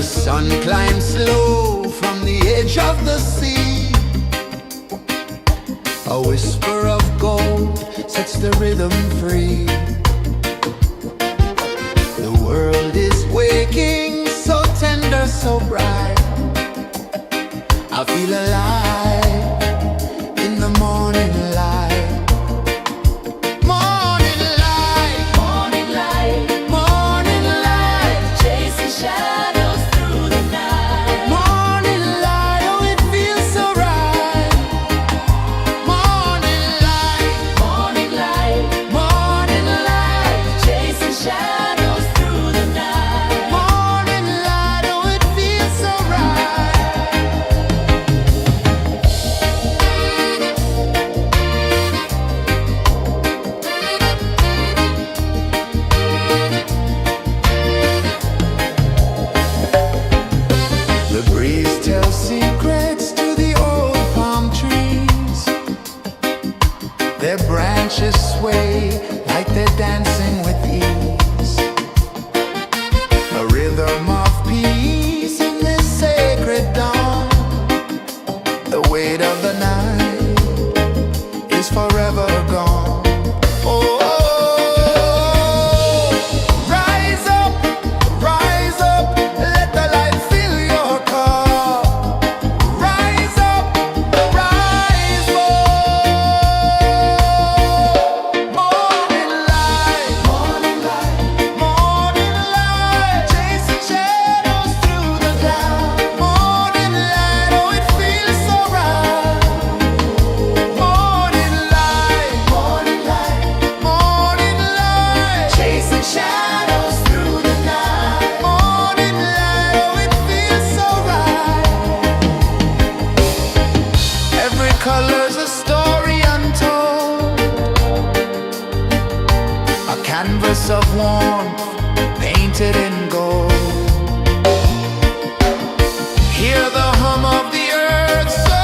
The sun climbs slow from the edge of the sea. A whisper of gold sets the rhythm free. The world is waking, so tender, so bright. I feel alive in the morning light. Morning light, Morning light, morning light, chasing shadows through the night. morning light, oh it feels so right. Morning light, Morning light, morning light, chasing shadows through the night. morning light, oh it feels so right. The breeze tells secrets to the old palm trees. Their branches sway like they're dancing with ease. A rhythm of peace in this sacred dawn. The weight of the night is forever gone. Oh, rise up, let the light fill your cup. Rise up, rise up. Morning light, morning light, chasing shadows through the cloud. Morning light, oh it feels so right. Morning light, chasing shadows through the night. Morning light, oh it feels so right. Every color's a story untold, a canvas of warmth painted in gold. Hear the hum of the earth so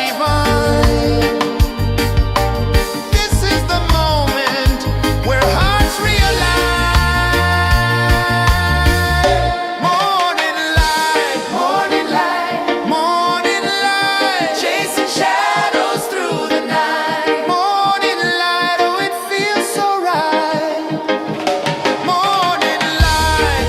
divine. This is the moment where hearts realign. Morning light, morning light, chasing shadows through the night. Morning light, oh it feels so right. Morning light,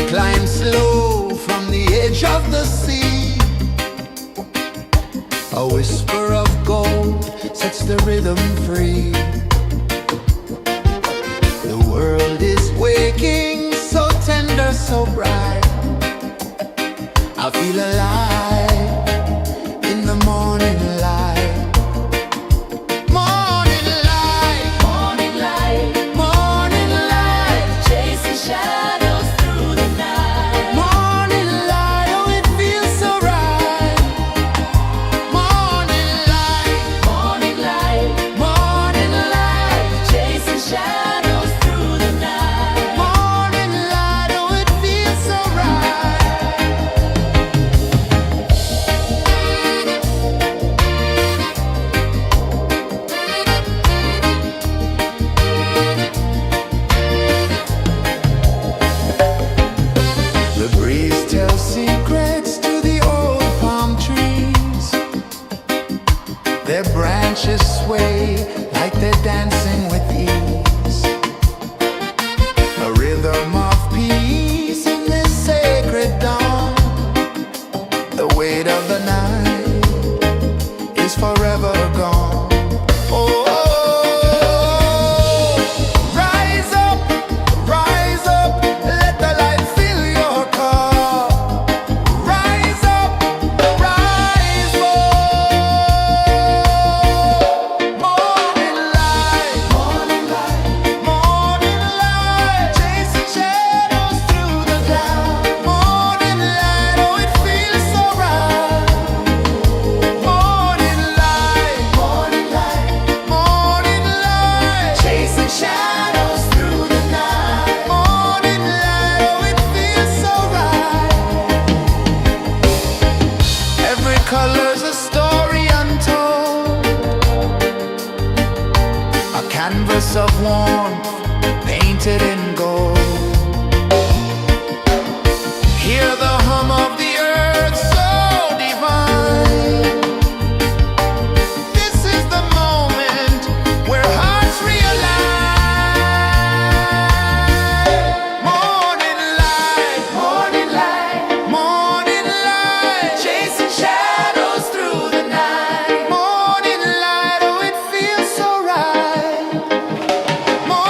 climb slow from the edge of the sea. A whisper of gold sets the rhythm free. The world is waking, so tender, so bright. I feel alive in the morning light. Morning light, Morning light, morning light, chasing shadows through the night. morning light, oh it feels so right. Morning light, Morning light, morning light, chasing shadows through the night. morning light, oh it feels so right. The breeze tells secrets to the old palm trees. Their branches sway like they're dancing with ease. A rhythm of peace in this sacred dawn. The weight of the night is forever gone. Oh, rise up, let the light fill your cup. Rise up, rise more. Morning light, morning light, chasing shadows through the cloud. Morning light, oh it feels so right. Morning light, chasing shadows through the night. Morning light, oh it feels so right. Every color's a story untold, a canvas of warmth painted in gold. Hear the hum of the earth so divine. This is the moment where hearts realign. Morning light, morning light, chasing shadows through the night. Morning light, oh it feels so right. Morning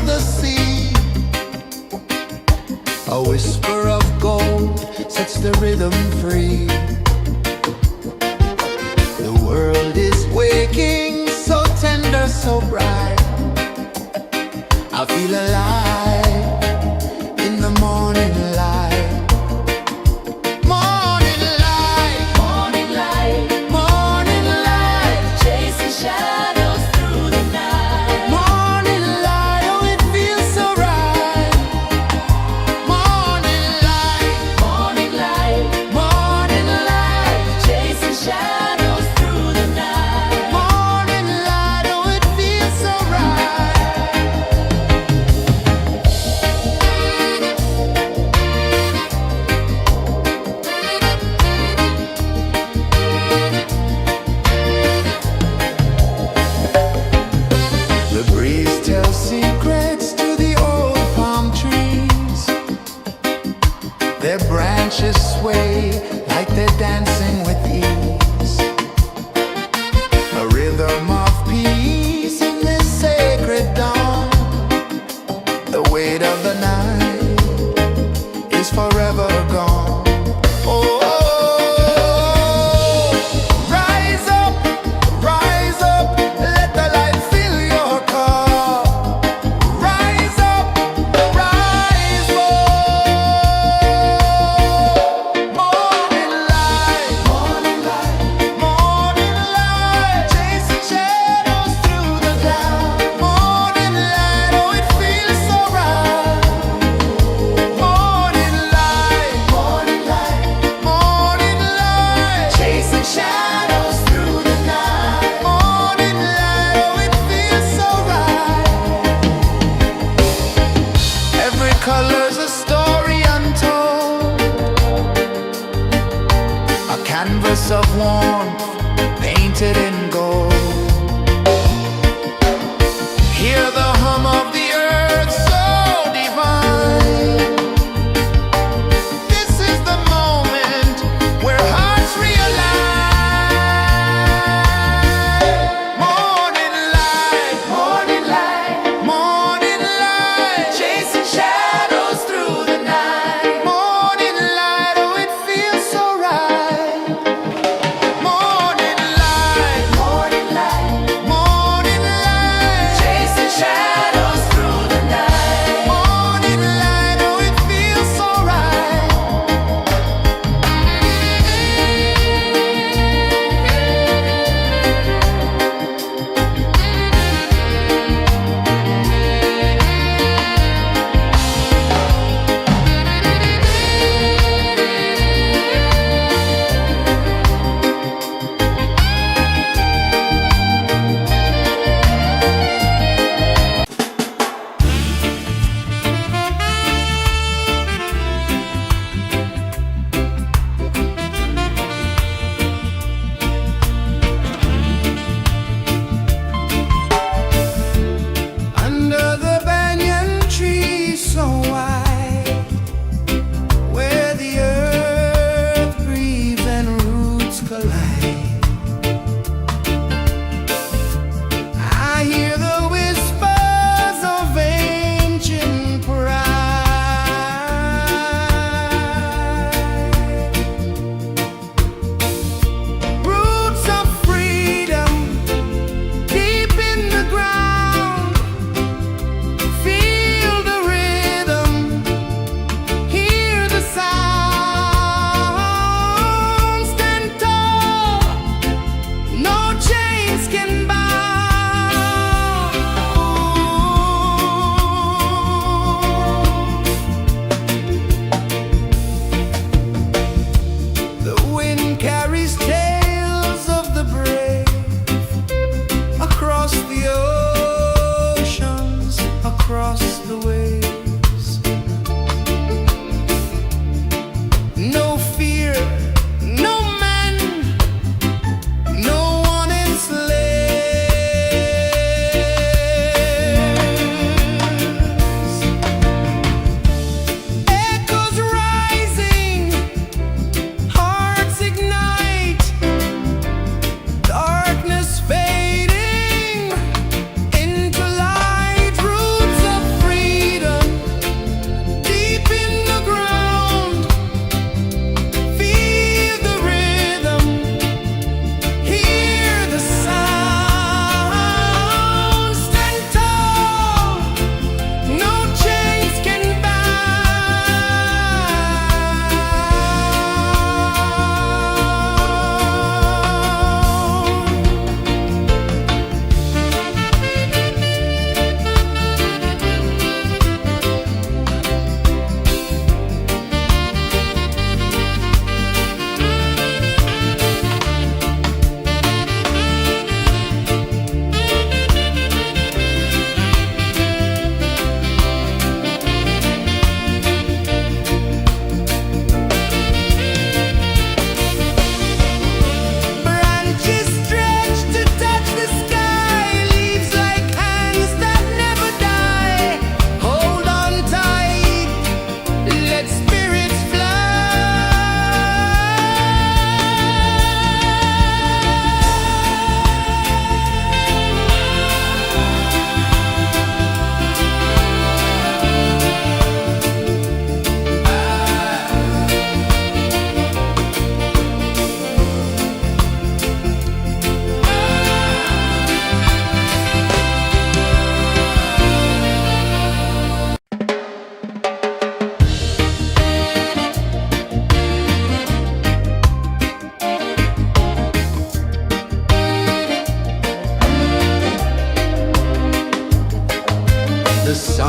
the sea. A whisper of gold sets the rhythm free. The world is waking, so tender, so bright. I feel alive in the morning light. Morning light, Morning light, morning light, chasing shadows through the night. morning light, oh it feels so right. Morning light, Morning light, morning light, chasing shadows through the night. morning light, oh it feels so right. The breeze tells secrets to the old palm trees. Their branches sway like they're dancing with ease. A rhythm of peace in this sacred dawn. The weight of the night is forever gone. Oh, rise up, let the light fill your cup. Rise up, rise more. Morning light, morning light, chasing shadows through the cloud. Morning light, oh it feels so right. Morning light, morning light, chasing shadows through the night. Morning light, oh it feels so right. Every color's a story untold, a canvas of warmth painted in gold. Hear the hum of the earth so divine. This is the moment where hearts realign. Morning light, morning light, chasing shadows through the night. Morning light, oh it feels so right. Morning light,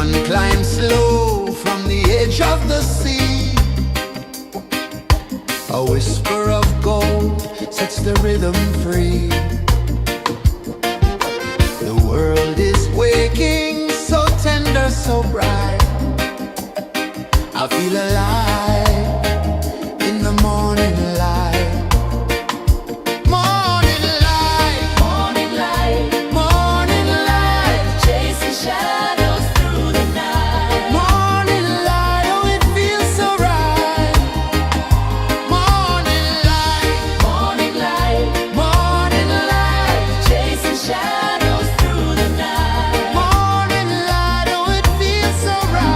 Sun climbs slow from the edge of the sea. A whisper of gold sets the rhythm free. The world is waking, so tender, so bright. I feel alive in the morning light. Morning light, Morning light, morning light, chasing shadows through the night. morning light, oh it feels so right. Morning light, Morning light, morning light, chasing shadows through the night. morning light, oh it feels so right.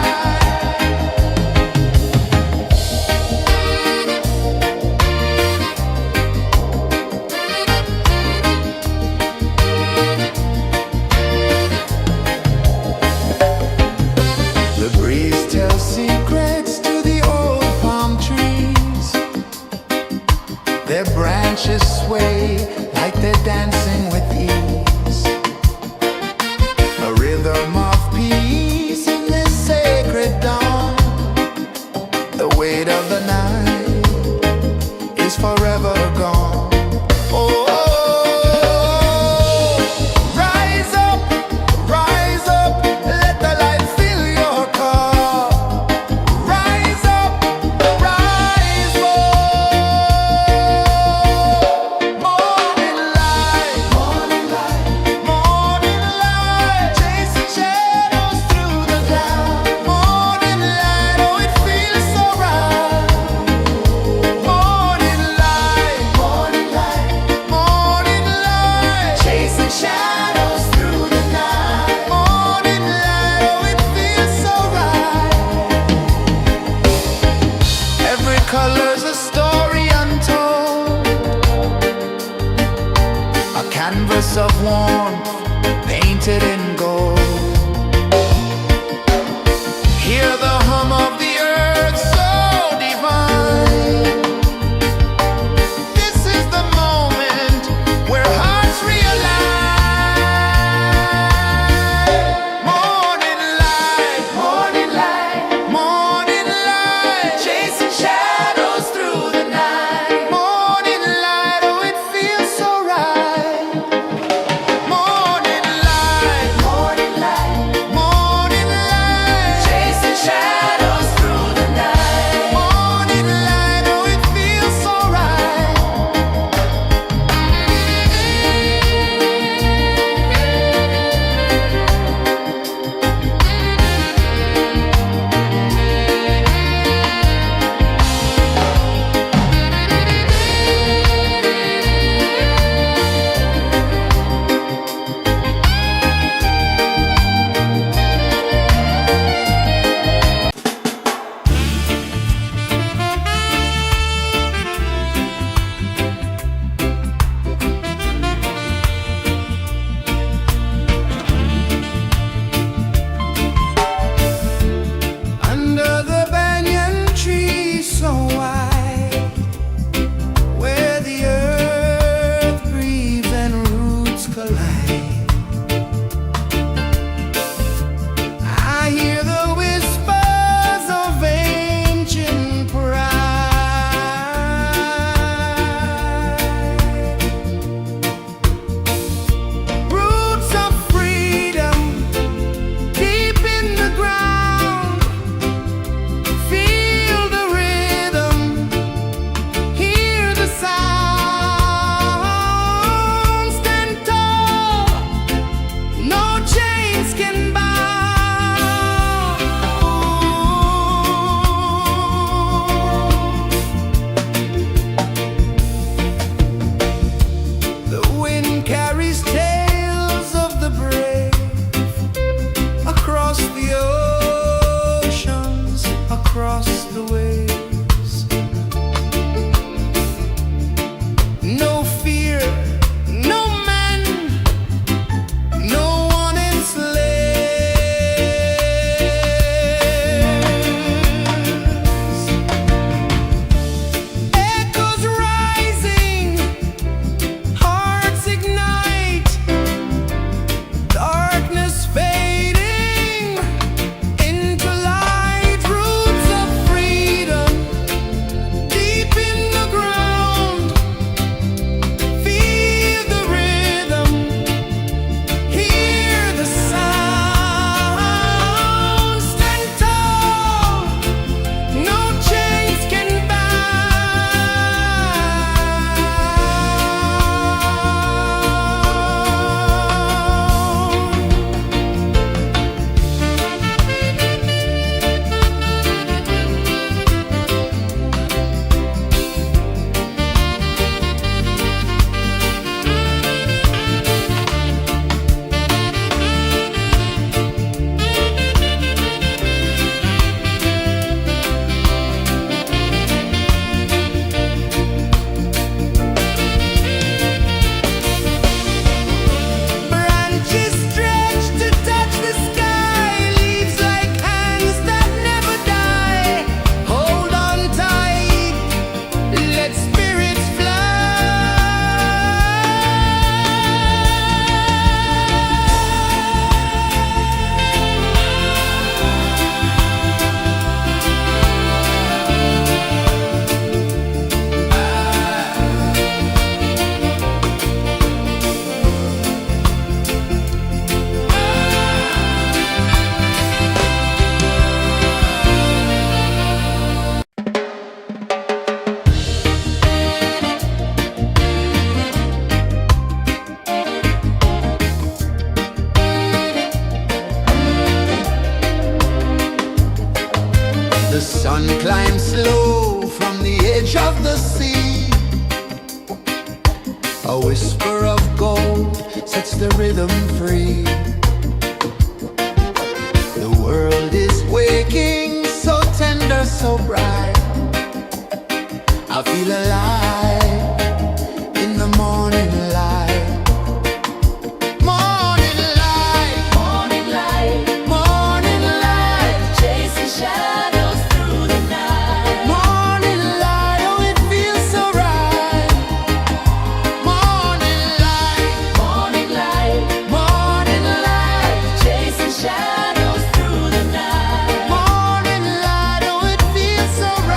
The breeze tells secrets to the old palm trees. Their branches sway like they're dancing with ease. A rhythm of peace in this sacred dawn. The weight of the night is forever gone. Oh, rise up, let the light fill your cup. Rise up, rise up. Morning light, morning light, morning light, chasing shadows through the cloud. Morning light, oh it feels so right. Morning light, morning light, morning light, chasing shadows through the night. Morning light, oh it feels so right. Every color's a story untold, a canvas of warmth painted in gold. Hear the hum of the earth so divine. This is the moment where hearts realign. Morning light, morning light, morning light, chasing shadows through the night. Morning light, oh it feels so right. Morning light, morning light, morning light, chasing shadows through the night. Morning light, oh it feels so right. Under the banyan tree so wide, where the earth breathes and roots collide, I hear the whispers of ancient pride. Roots of freedom deep in the ground. Feel the rhythm, hear the sound. Stand tall, no chains can bound. The wind carries tales of the brave across the oceans, across the waves. No fear, no man, no one enslaves. Echoes rising, hearts ignite, darkness fading, The sun climbs slow from the edge of the sea. A whisper of gold sets the rhythm free. The world is waking, so tender, so bright. I feel alive in the morning light. Morning light, Morning light, morning light, chasing shadows through the night. morning light, oh it feels so right. Morning light, Morning light, morning light, chasing shadows through the night. morning light, oh it feels so right.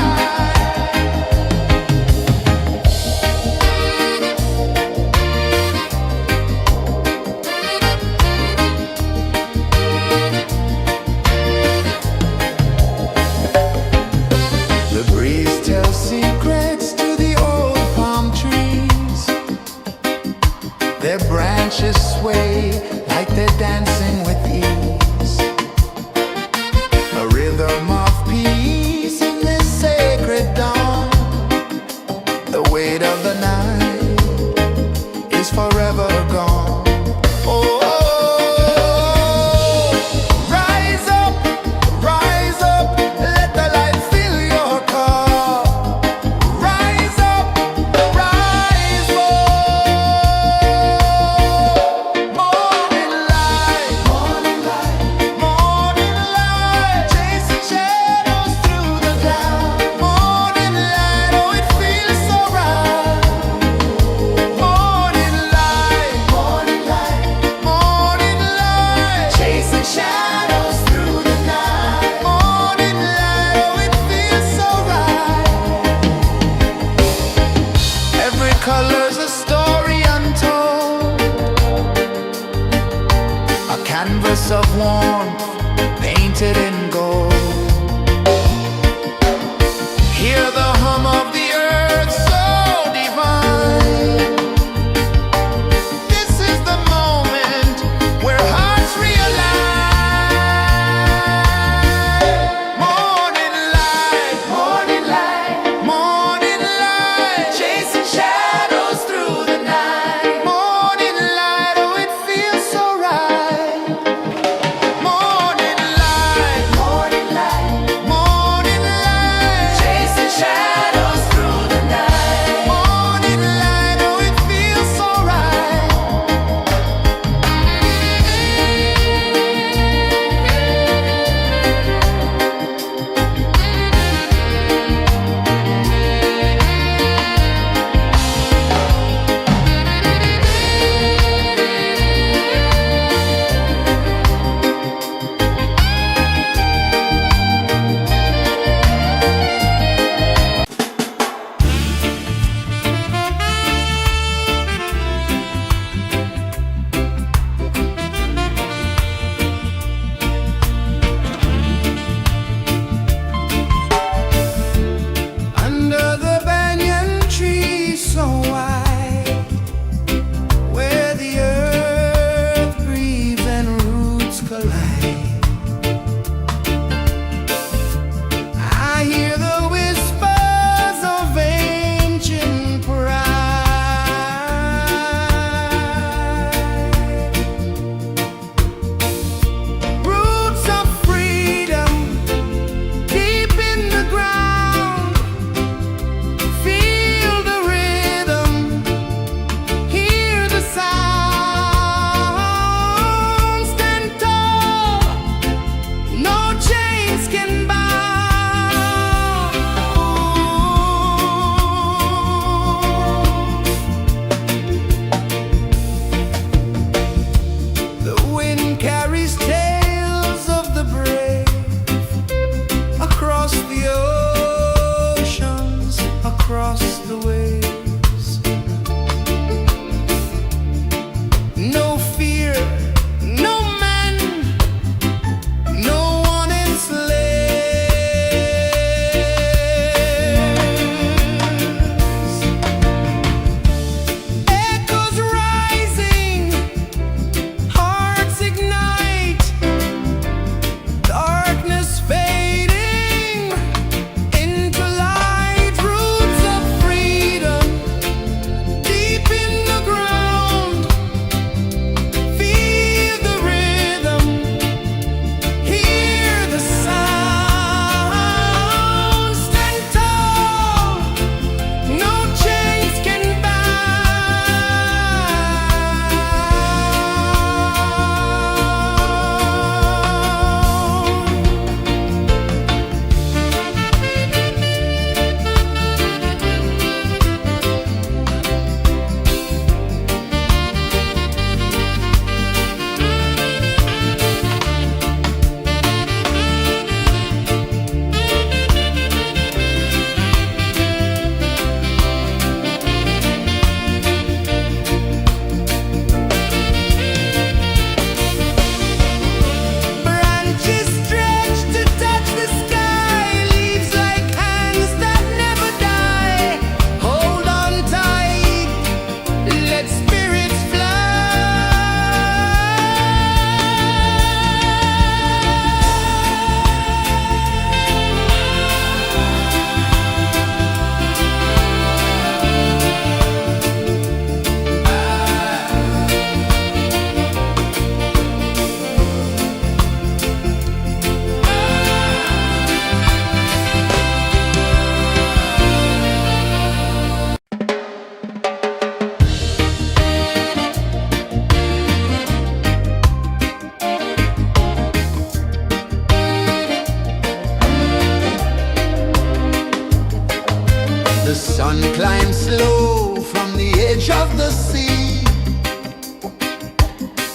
The sun climbs slow from the edge of the sea.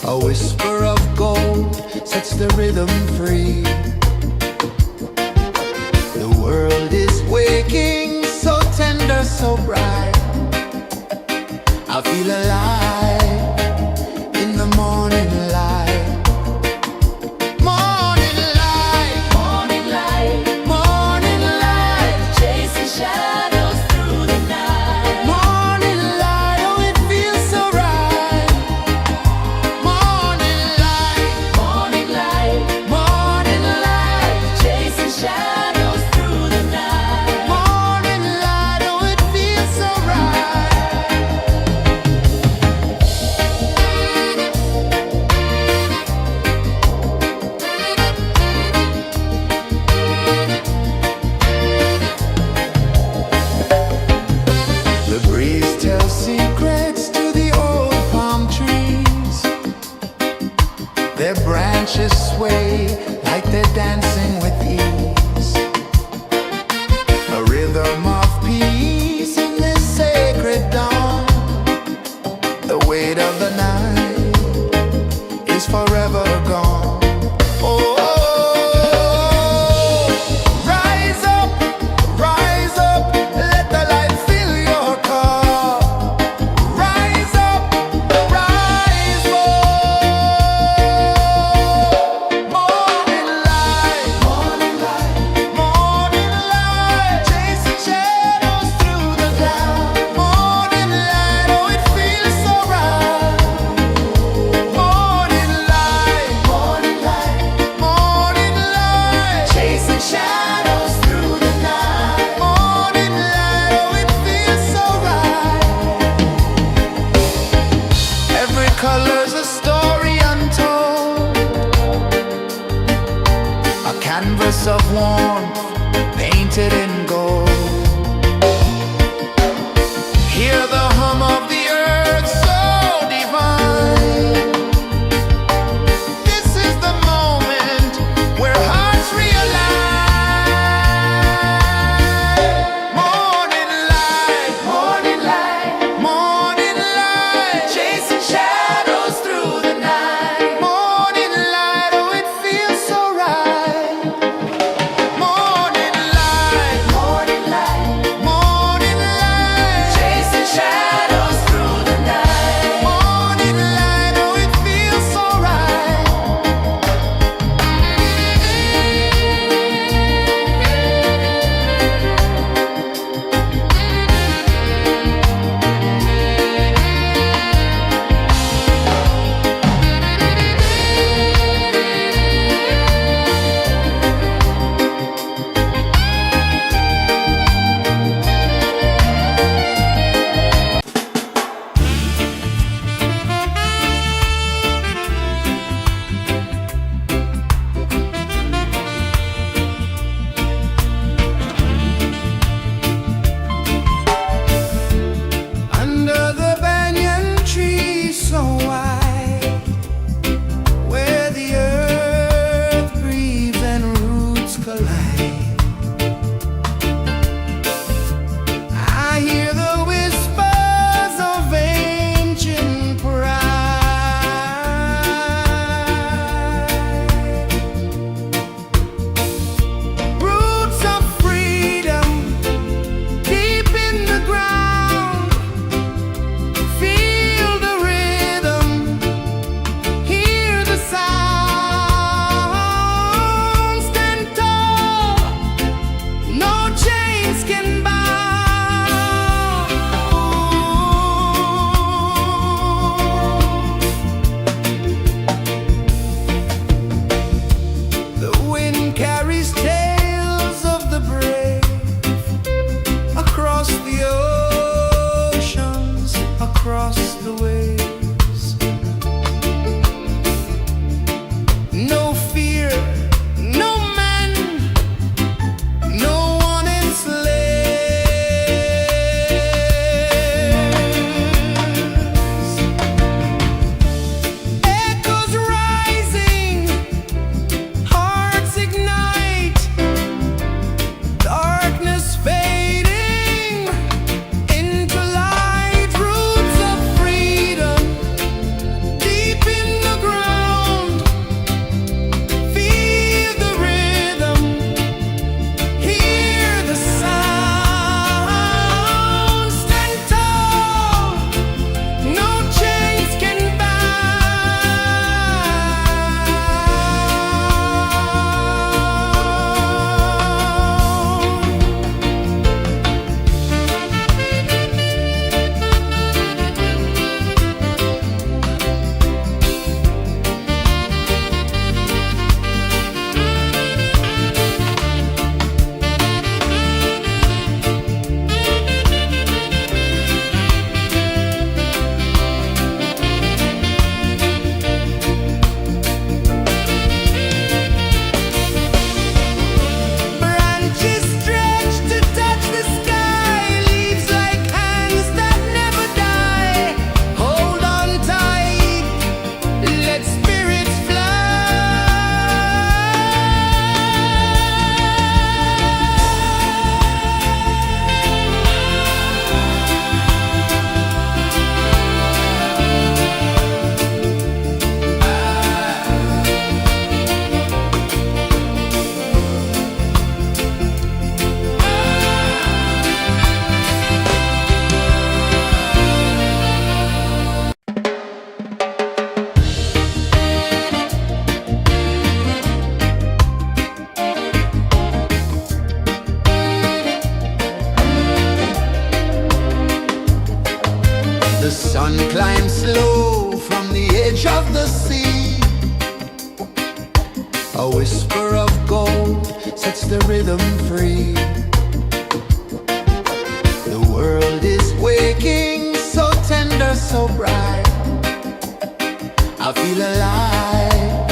A whisper of gold sets the rhythm free. The world is waking, so tender, so bright. I feel alive in the morning light. Morning light, Morning light, morning light, chasing shadows through the night. morning light, oh it feels so right. Morning light, Morning light, morning light, chasing shadows through the night. morning light, oh it feels so right. sun climbs slow from the edge of the sea. A whisper of gold sets the rhythm free. The world is waking, so tender, so bright. I feel alive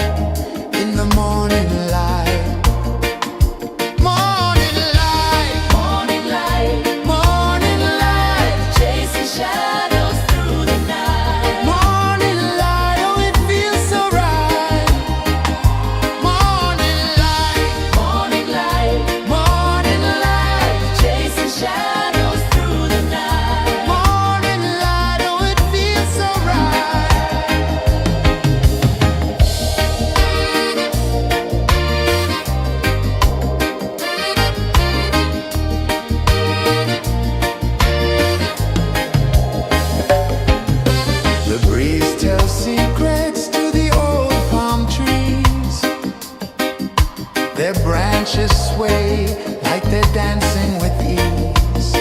in the morning light. Morning light, Morning light, morning light, chasing shadows through the night. morning light, oh it feels so right. Morning light, Morning light, morning light, chasing shadows through the night. morning light, oh it feels so right. The breeze tells secrets to the old palm trees. Their branches sway like they're dancing with ease.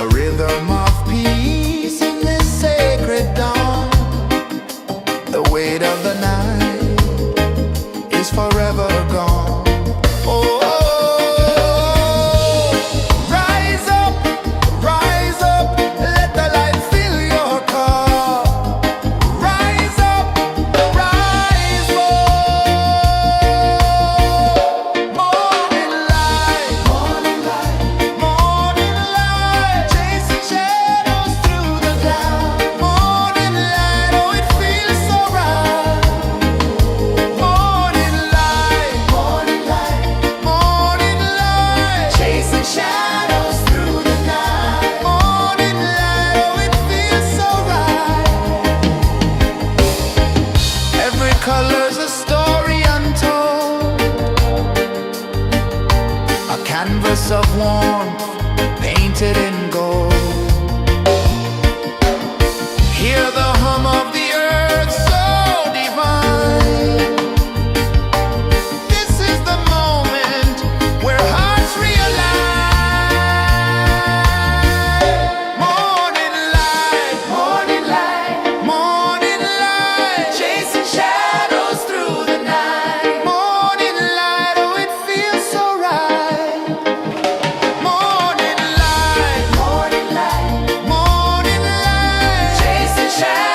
A rhythm of peace in this sacred dawn. The weight of the night is forever gone. Oh, rise up, let the light fill your car. Rise up, rise up. Morning light, morning light, morning light, chasing shadows through the cloud. Morning light, oh it feels so right. Morning light, morning light, morning light, chasing shadows through the night. Morning light, oh it feels so right. Every color's a story untold, a canvas of warmth painted in gold. Hear the hum of the earth so divine. This is the moment where hearts realign. Morning light, morning light, morning light, chasing shadows through the night. Morning light, oh it feels so right. Morning light, morning light, morning light, chasing shadows.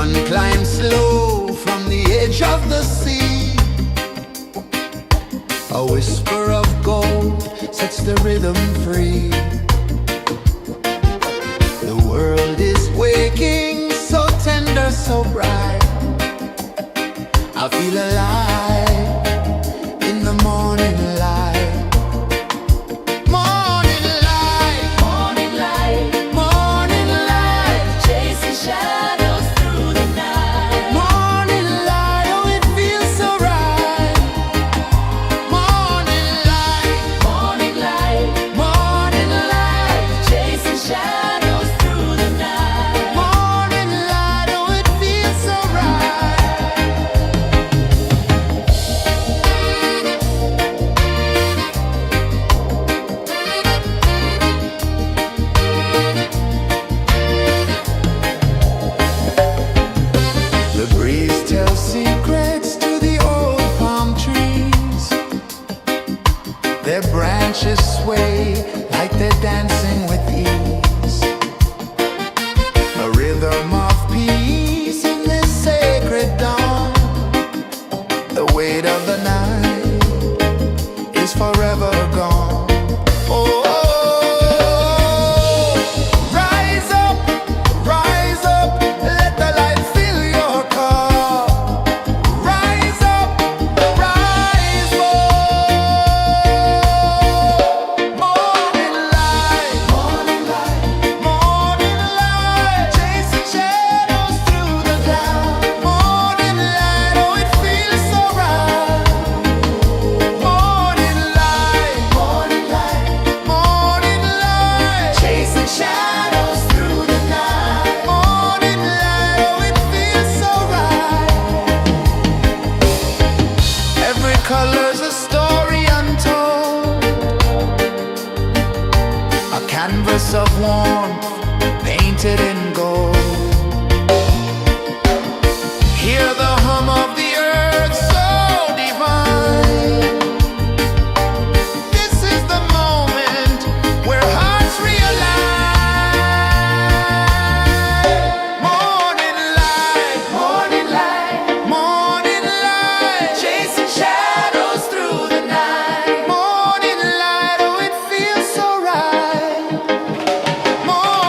sun climbs slow from the edge of the sea. A whisper of gold sets the rhythm free. The world is waking, so tender, so bright. I feel alive in the morning light. Morning light, Morning light, morning light, chasing shadows through the night. morning light, oh it feels so right. Morning light, Morning light, morning light, chasing shadows through the night. morning light, oh it feels so right. The breeze tells secrets to the old palm trees. Their branches sway like they're dancing with ease. A rhythm of peace in this sacred dawn. The weight of the night is forever gone. Oh, rise up, let the light fill your cup. Rise up, rise up. Morning light, morning light, morning light, chasing shadows through the cloud. Morning light, oh it feels so right. Morning light, morning light, morning light, chasing shadows through the night. Morning light, oh it feels so right. Every color's a story untold, a canvas of warmth painted in gold. Hear the hum of the earth so divine. This is the moment where hearts realign. Morning light, morning light, morning light, chasing shadows through the night. Morning light, oh it feels so right. Morning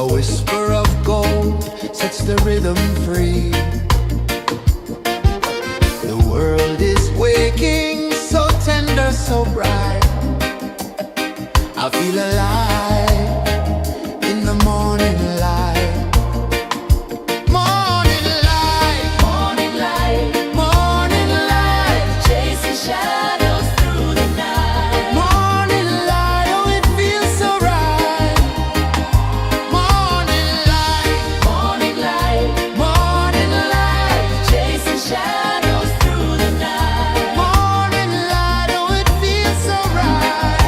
A whisper of gold sets the rhythm free. The world is waking, so tender, so bright. I feel alive in the morning light. Morning light, Morning light, morning light, chasing shadows through the night. morning light, oh it feels so right. Morning light, Morning light, morning light, chasing shadows through the night. morning light, oh it feels so right.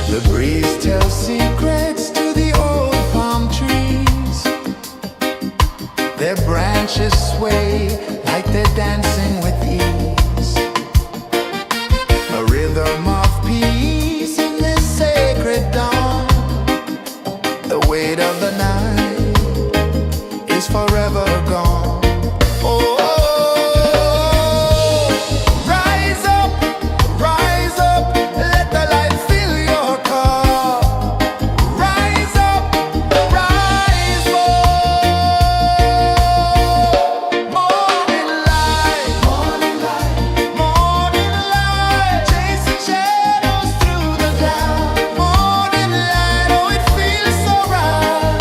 The breeze tells secrets to the old palm trees. Their branches sway like they're dancing with ease. A rhythm of peace in this sacred dawn. The weight of the night is forever gone. Oh, rise up, let the light fill your cup. Rise up, rise up. Morning light, morning light, morning light, chasing shadows through the cloud. Morning light, oh it feels so right.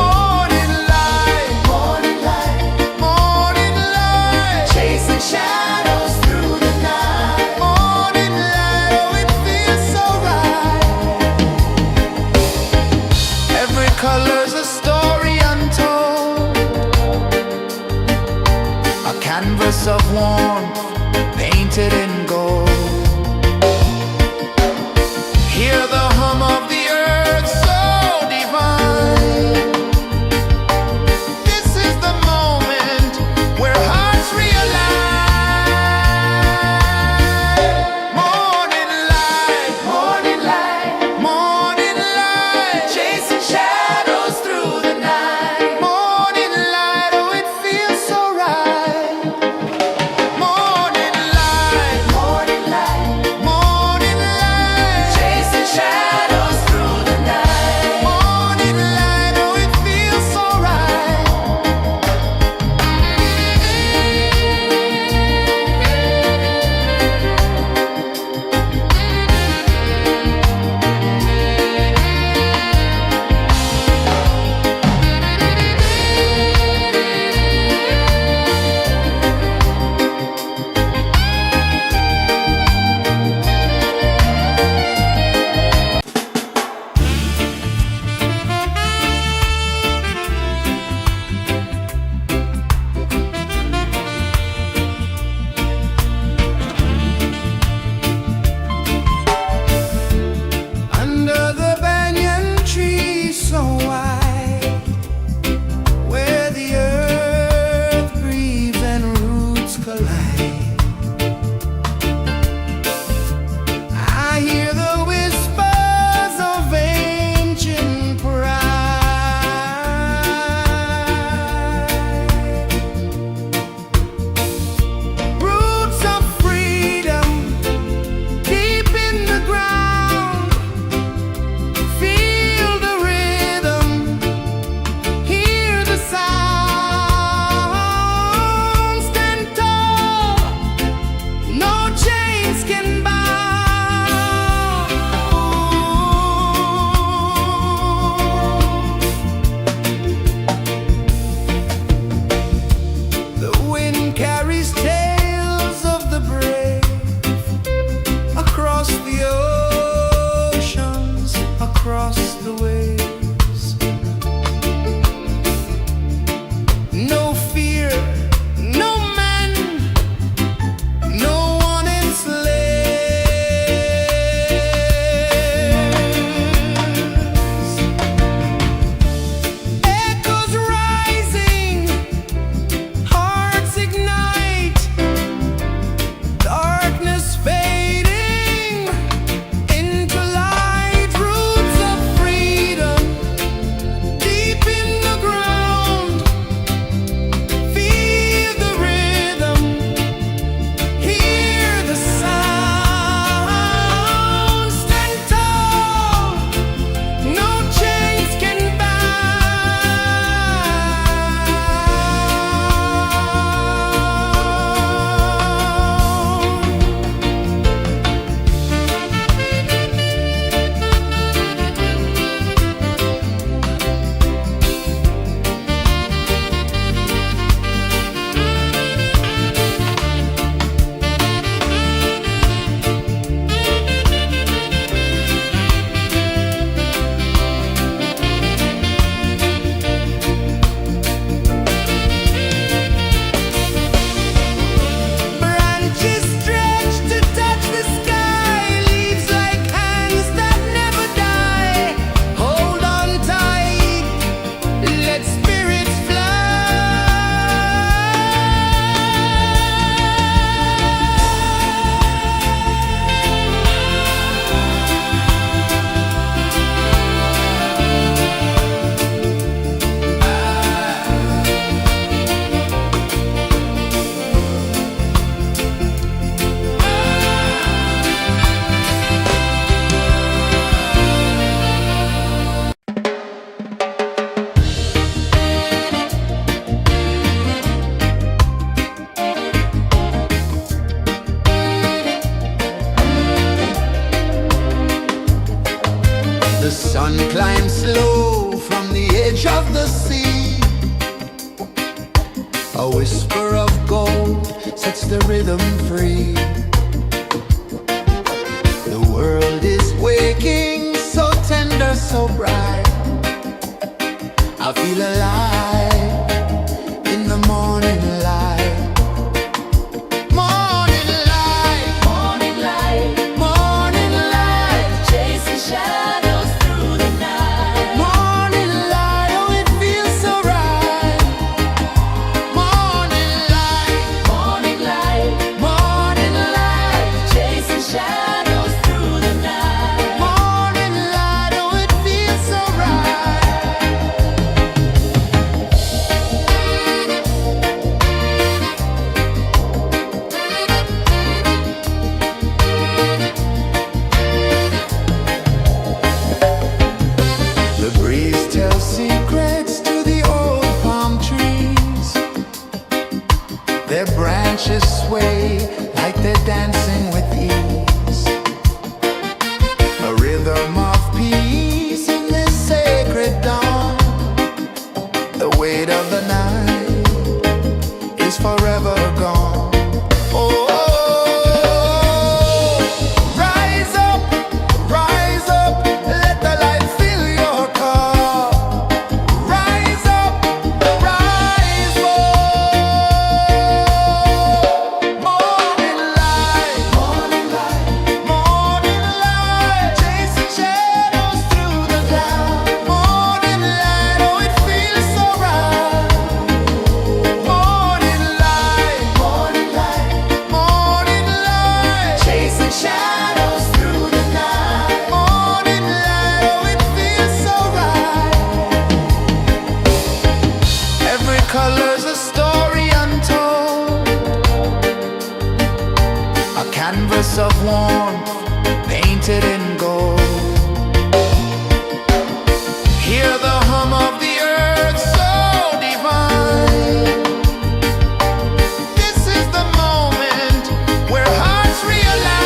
Morning light, morning light, morning light, chasing shadows through the night. Morning light, oh it feels so right. Every color's a story untold, a canvas of warmth painted in gold. Hear the hum of the earth so divine. This is the moment where hearts realign. Morning light, morning light, morning light, chasing shadows through the night. Morning light, oh it feels so right. Morning of the sea. A whisper of gold sets the rhythm free. The world is waking, so tender, so bright. I feel alive in the morning light. Morning light, Morning light, morning light, chasing shadows through the night. morning light, oh it feels so right. Morning light, Morning light, morning light, chasing shadows through the night. morning light, oh it feels so right. The breeze tells secrets to the old palm trees. Their branches sway like they're dancing with ease. A rhythm of peace in this sacred dawn. The weight of the night is forever gone. Oh, rise up, let the light fill your cup. Rise up, rise up. Morning light, morning light, morning light, chasing shadows through the cloud. Morning light, oh it feels so right. Morning light, morning light, morning light, chasing shadows through the night. Morning light, oh it feels so right. Every color's a story untold, a canvas of warmth painted in gold. Hear the hum of the earth so divine. This is the moment where hearts realign.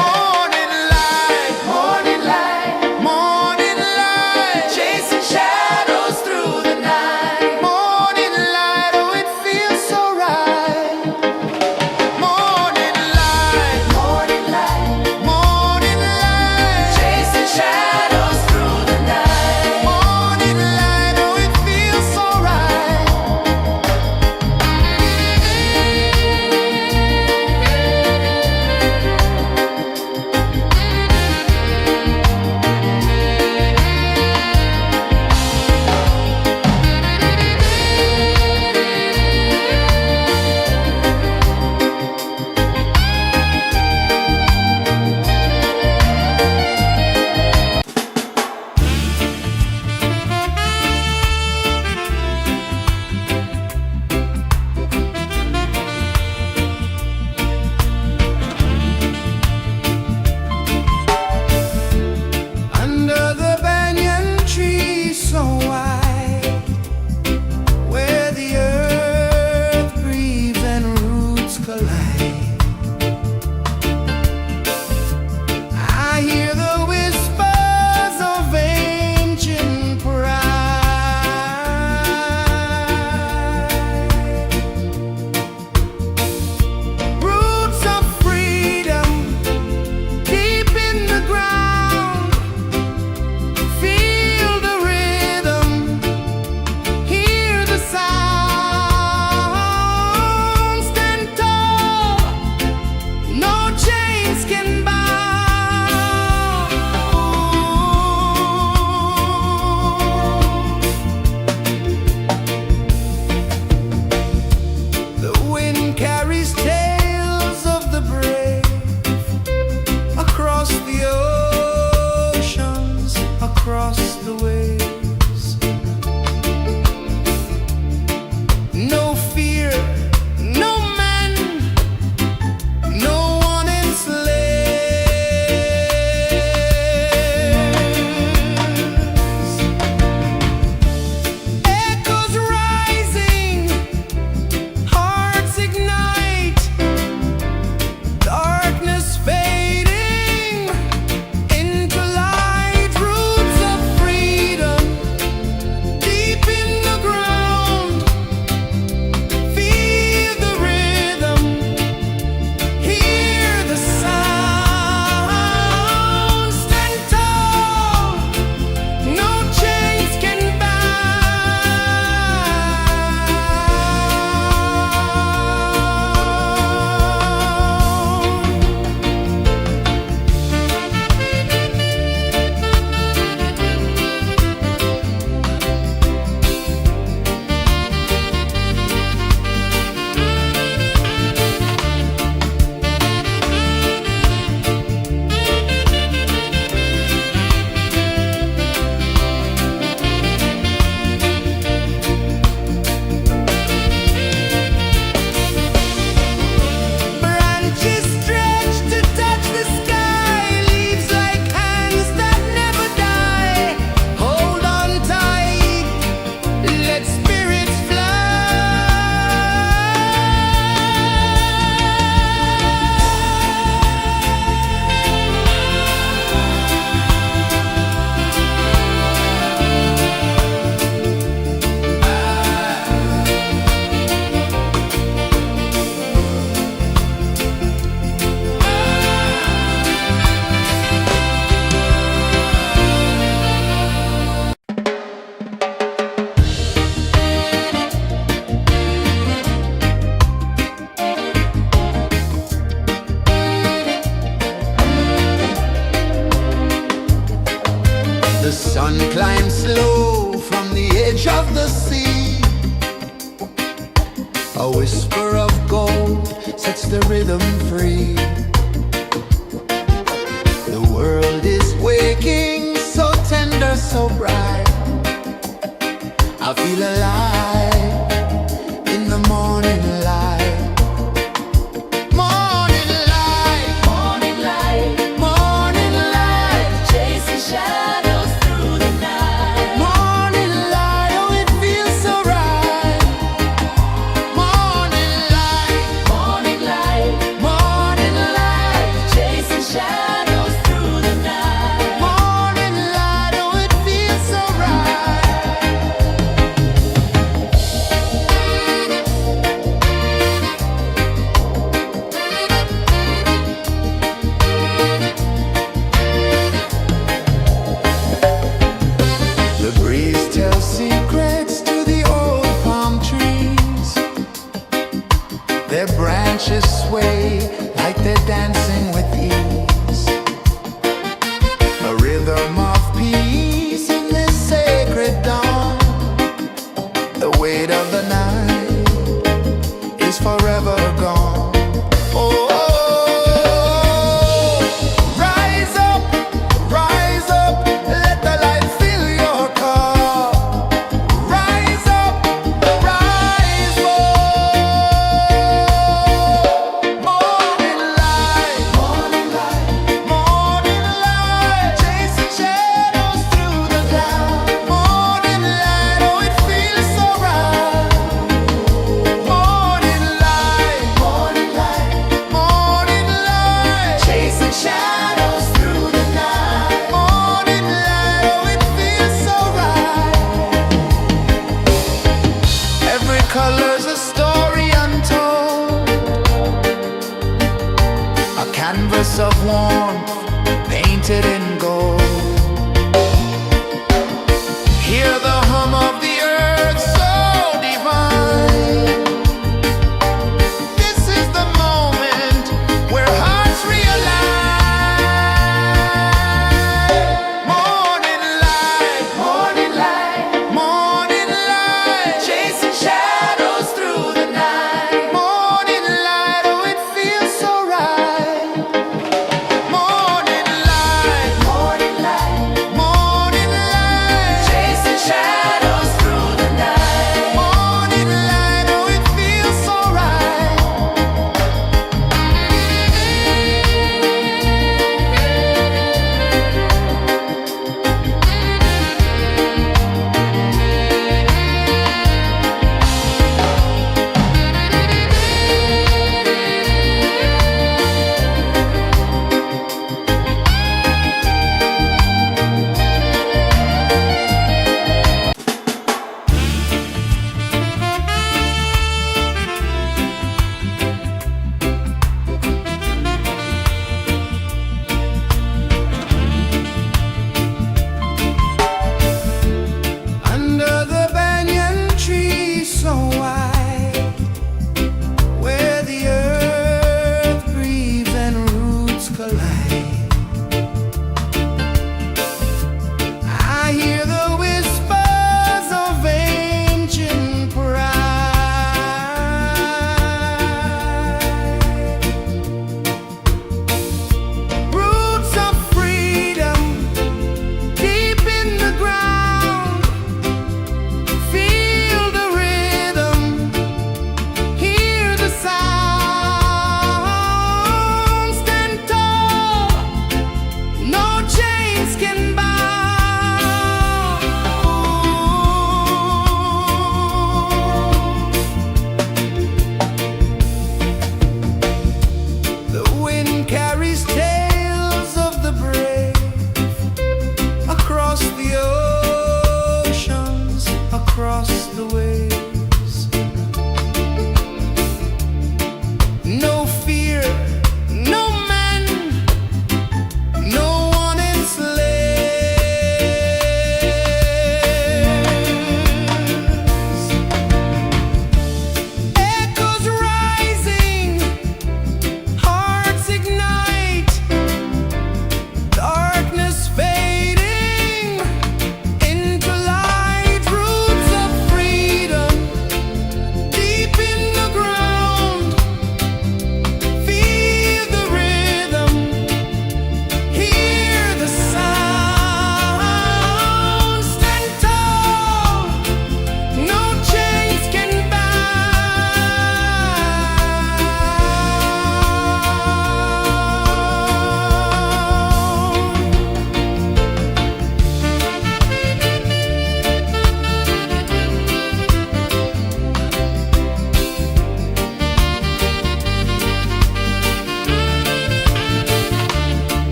Morning light, morning light, morning light, chasing shadows through the night. Morning light, oh it feels so right. Morning light, morning light, morning light, chasing shadows through the night. Morning light, oh it feels so right. Under the banyan tree so wide, where the earth breathes and roots collide, I hear the whispers of ancient pride. Roots of freedom deep in the ground. Feel the rhythm, hear the sound. Stand tall, no chains can bound. The wind carries tales of the brave across the oceans, across the waves. No fear, no man, no one enslaves. Echoes rising, hearts ignite, darkness fading into light. Roots of The sun climbs slow from the edge of the sea. A whisper of gold sets the rhythm free. The world is waking, so tender, so bright. I feel alive in the morning light. Morning light, Morning light, morning light, chasing shadows through the night. morning light, oh it feels so right. Morning light, Morning light, morning light, chasing shadows through the night. morning light, oh it feels so right.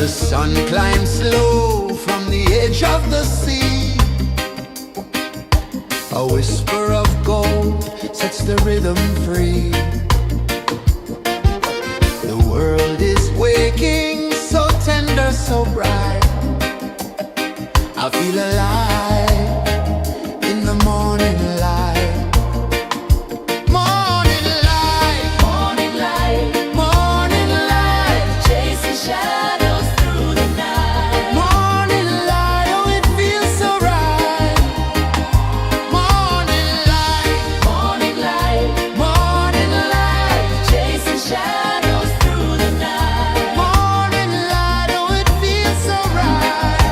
The sun climbs slow from the edge of the sea. A whisper of gold sets the rhythm free. The world is waking, so tender, so bright. I feel alive in the morning light. Morning light, Morning light, morning light, chasing shadows through the night. morning light, oh it feels so right. Morning light, Morning light, morning light, chasing shadows through the night. morning light, oh it feels so right.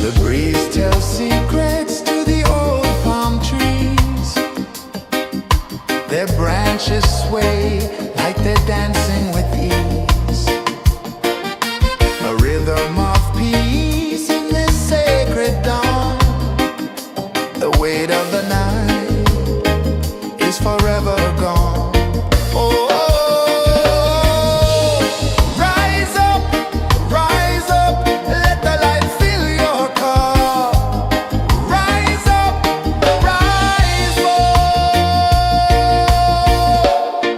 The breeze tells secrets to the old palm trees. Their branches sway like they're dancing with ease. A rhythm of peace in this sacred dawn. The weight of the night is forever gone. Oh, rise up, let the light fill your cup. Rise up, rise up.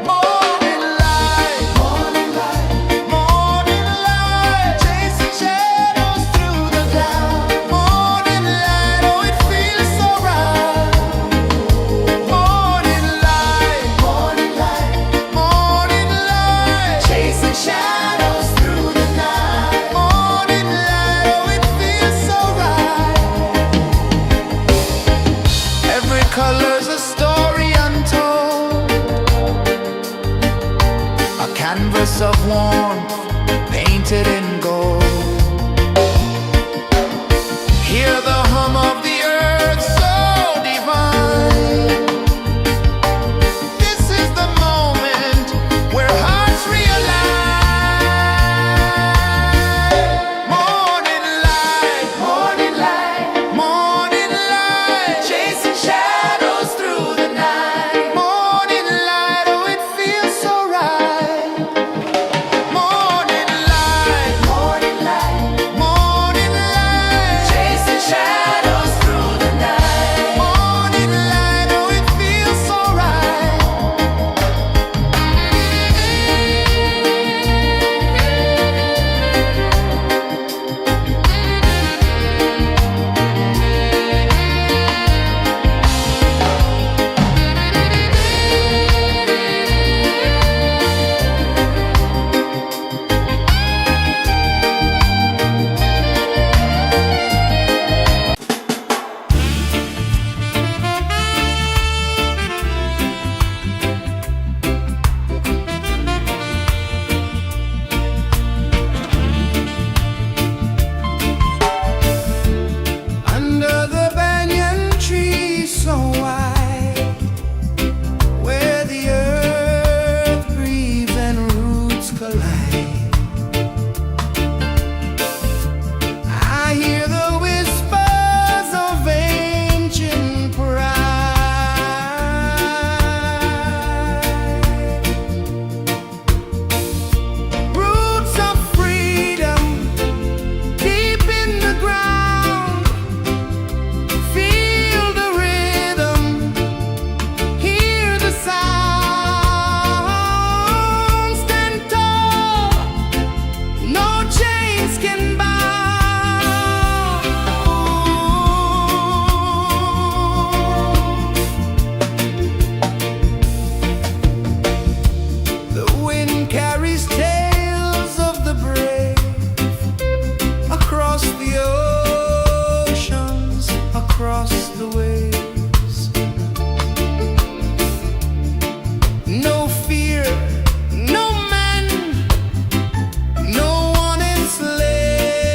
Morning light, morning light, morning light, chasing shadows through the cloud. Morning light, oh it feels so right. Morning light, morning light, morning light, chasing shadows through the night. Morning light, oh it feels so right. Every color's a story untold, a canvas of warmth painted in gold. Hear the hum of the earth so divine. This is the moment where hearts realign. Morning light, morning light, morning light, chasing shadows through the night. Morning light, oh it feels so right. Morning light, morning light, morning light, chasing shadows through the night. Morning light, oh it feels so right. Under the banyan tree so wide, where the earth breathes and roots collide, I hear the whispers of ancient pride. Roots of freedom deep in the ground. Feel the rhythm, hear the sound. Stand tall, no chains can bound. The wind carries tales of the brave across the oceans, across the waves. No fear, no man, no one enslaved.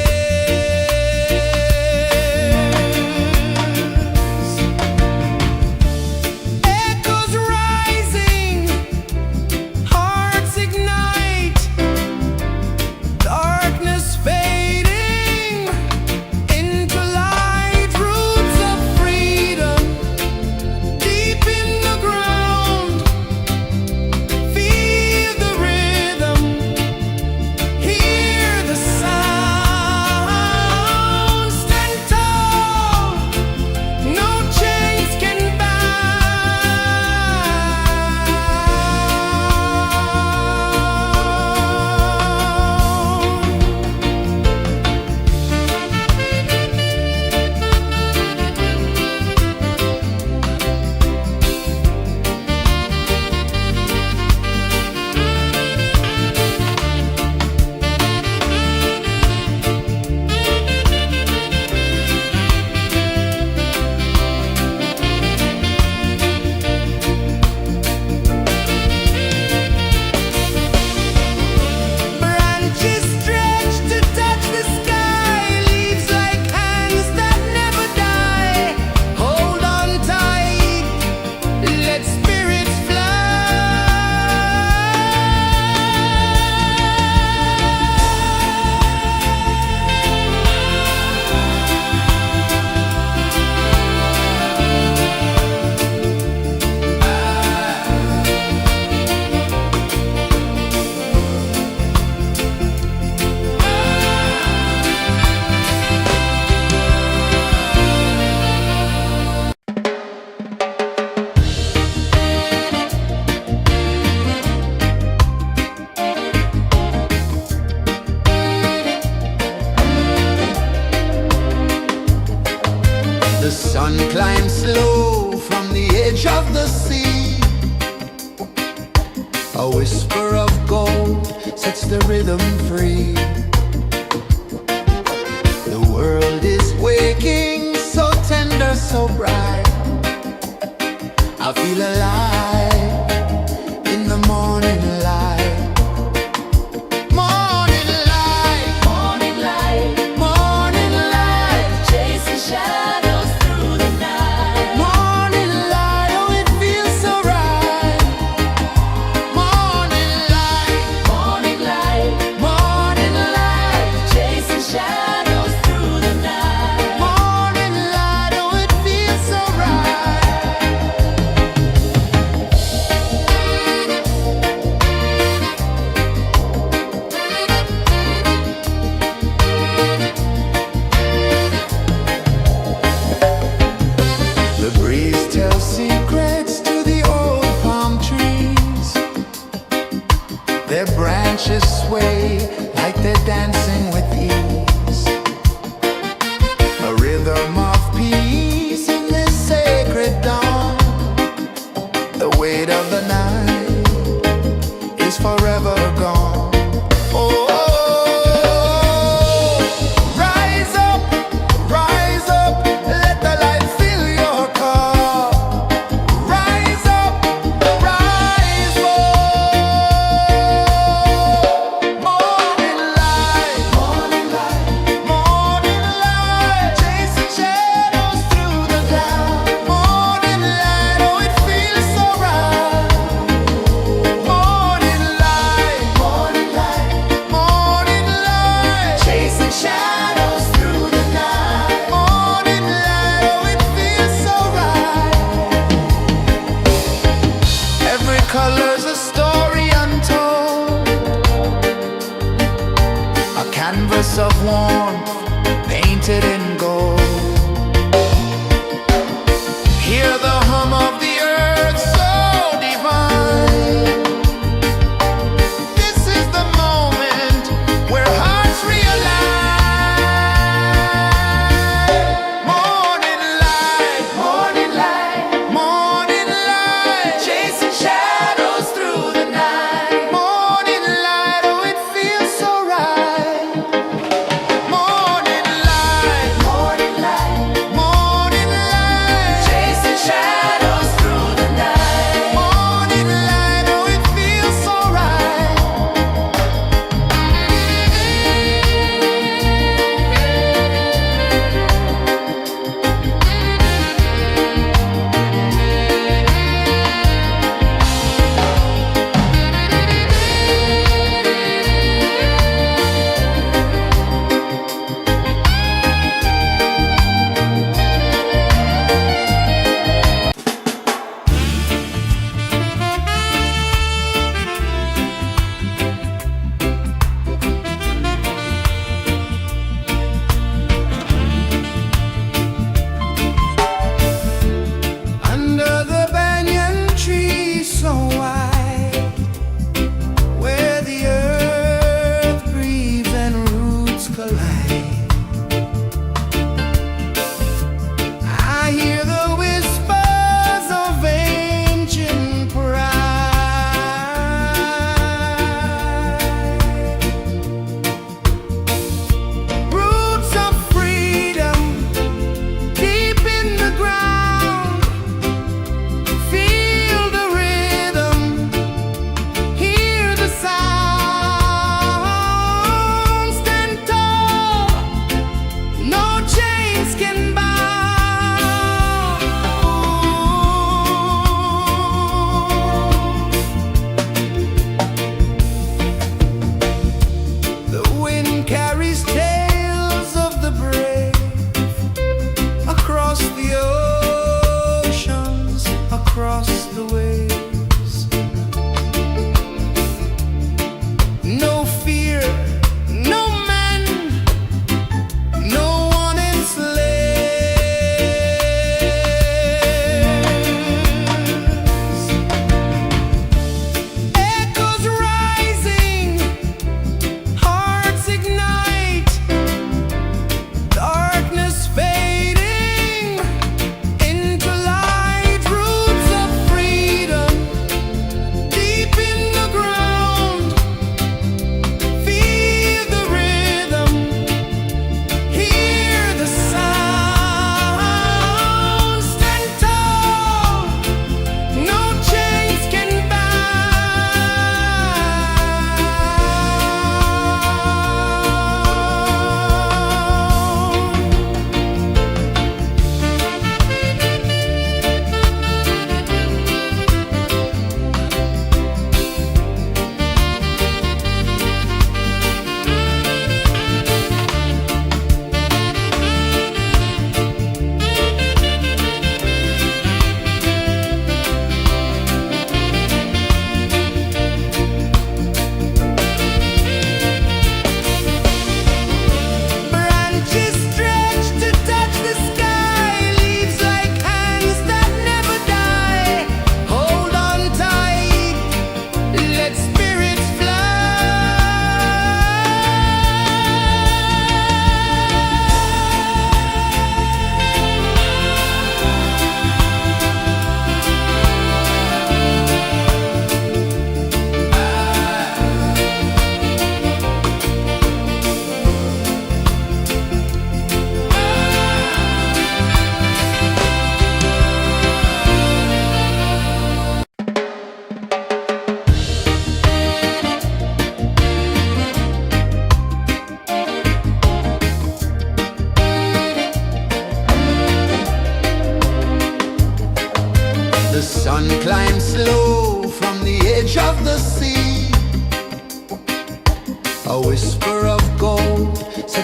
The sun climbs slow from the edge of the sea. A whisper of gold sets the rhythm free. The world is waking, so tender, so bright. I feel alive in the morning light. Morning light, Morning light, morning light, chasing shadows through the night. morning light, oh it feels so right. Morning light, Morning light, morning light, chasing shadows through the night. morning light, oh it feels so right. The breeze tells secrets to the old palm trees. Their branches sway like they're dancing with ease. A rhythm of peace in this sacred dawn. The weight of the night is forever gone. Oh, rise up, let the light fill your cup. Rise up, rise up. Morning light, morning light, chasing shadows through the cloud. Morning light, oh it feels so right. Morning light, morning light, chasing shadows through the night. Morning light, oh it feels so right. Every color's a story untold, a canvas of warmth painted in gold. Hear the hum of the earth so divine. This is the moment where hearts realign. Morning light, morning light, chasing shadows through the night. Morning light, oh it feels so right. Morning light,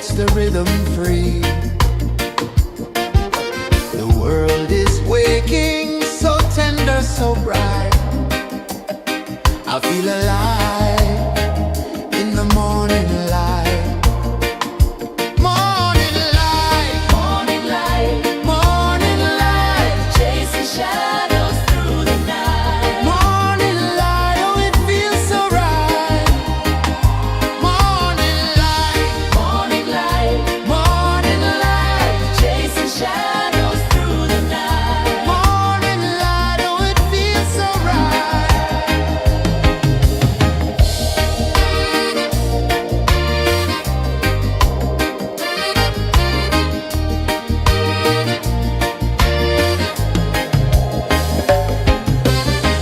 sets the rhythm free. The world is waking, so tender, so bright. I feel alive in the morning light. Morning light, Morning light, morning light, chasing shadows through the night. morning light, oh it feels so right. Morning light, Morning light, morning light, chasing shadows through the night. morning light, oh it feels so right.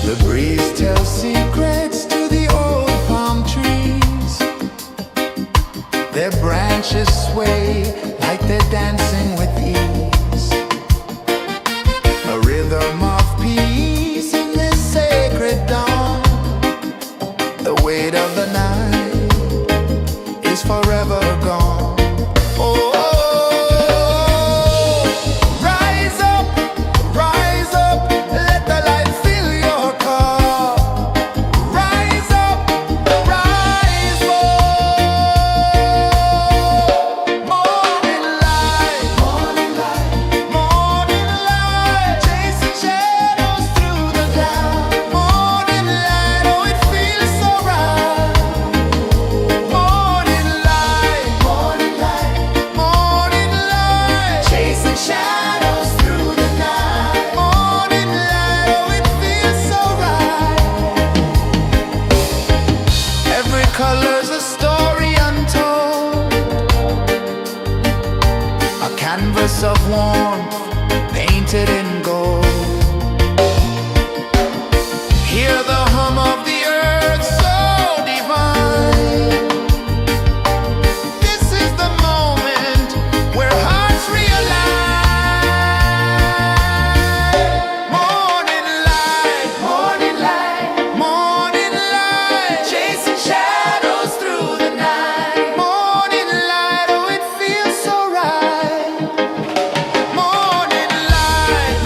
The breeze tells secrets to the old palm trees. Their branches sway like they're dancing with ease. A rhythm of peace in this sacred dawn. The weight of the night is forever gone. Oh, rise up, let the light fill your cup. Rise up, rise up. Morning light, morning light, chasing shadows through the cloud. Morning light, oh it feels so right. Morning light, chasing shadows through the night. Morning light, oh it feels so right. Every color's a story untold, a canvas of warmth painted in gold. Hear the hum of the earth so divine. This is the moment where hearts realign. Morning light, morning light, chasing shadows through the night. Morning light, oh it feels so right. Morning light,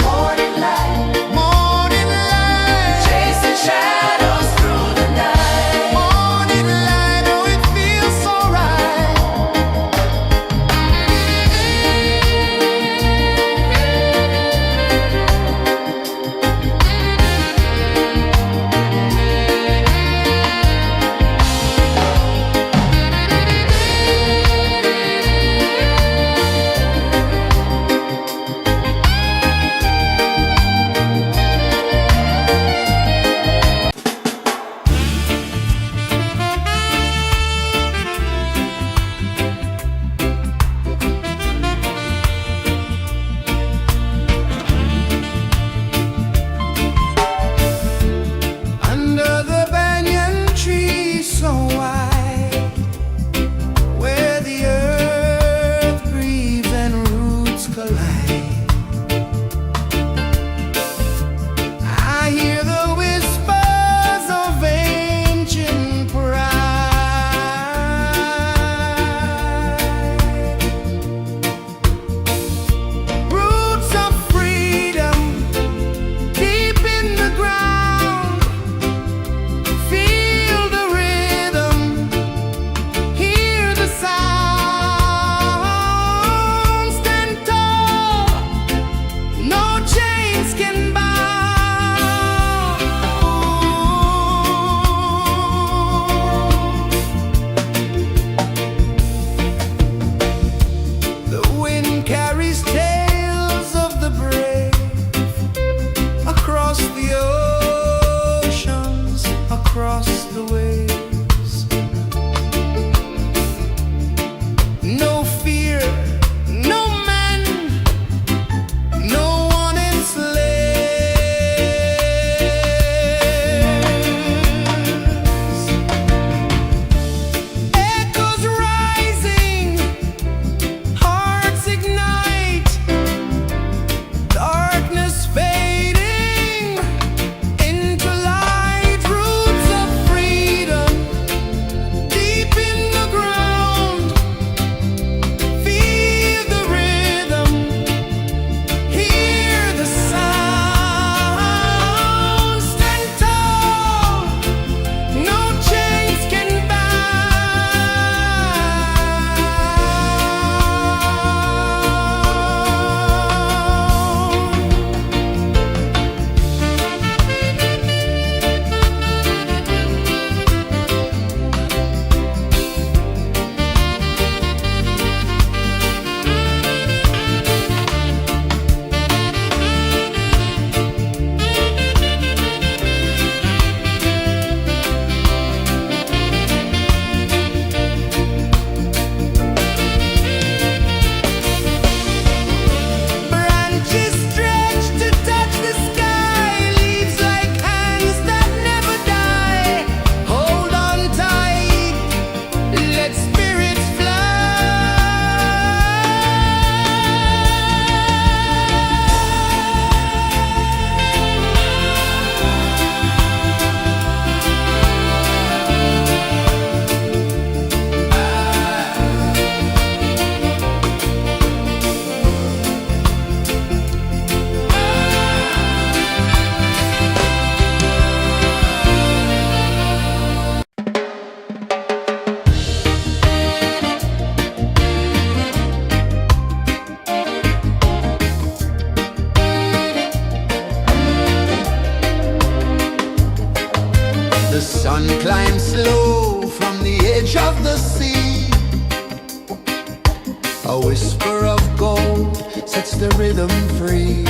A whisper of gold sets the rhythm free.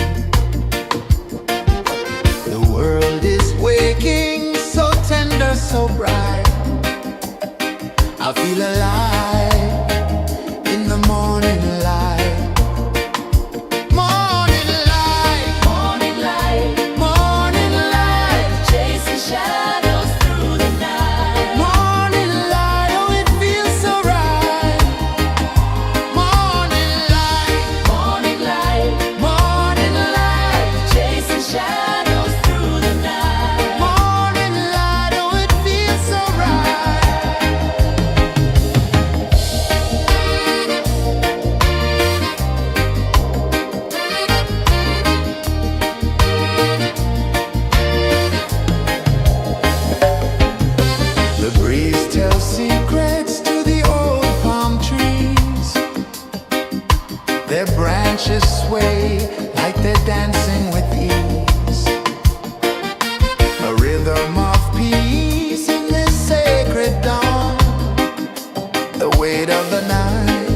The world is waking, so tender, so bright. I feel alive in the morning light. Morning light, Morning light, morning light, chasing shadows through the night. morning light, oh it feels so right. Morning light, Morning light, morning light, chasing shadows through the night. morning light, oh it feels so right. The breeze tells secrets to the old palm trees. Their branches sway like they're dancing with ease. A rhythm of peace in this sacred dawn. The weight of the night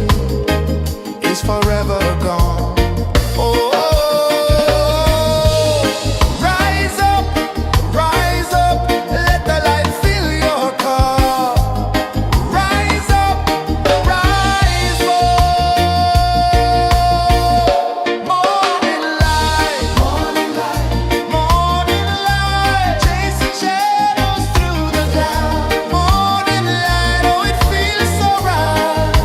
is forever gone. Oh, rise up, let the light fill your car. Rise up, rise up. Morning light, morning light, morning light, chasing shadows through the cloud. Morning light, oh it feels so right.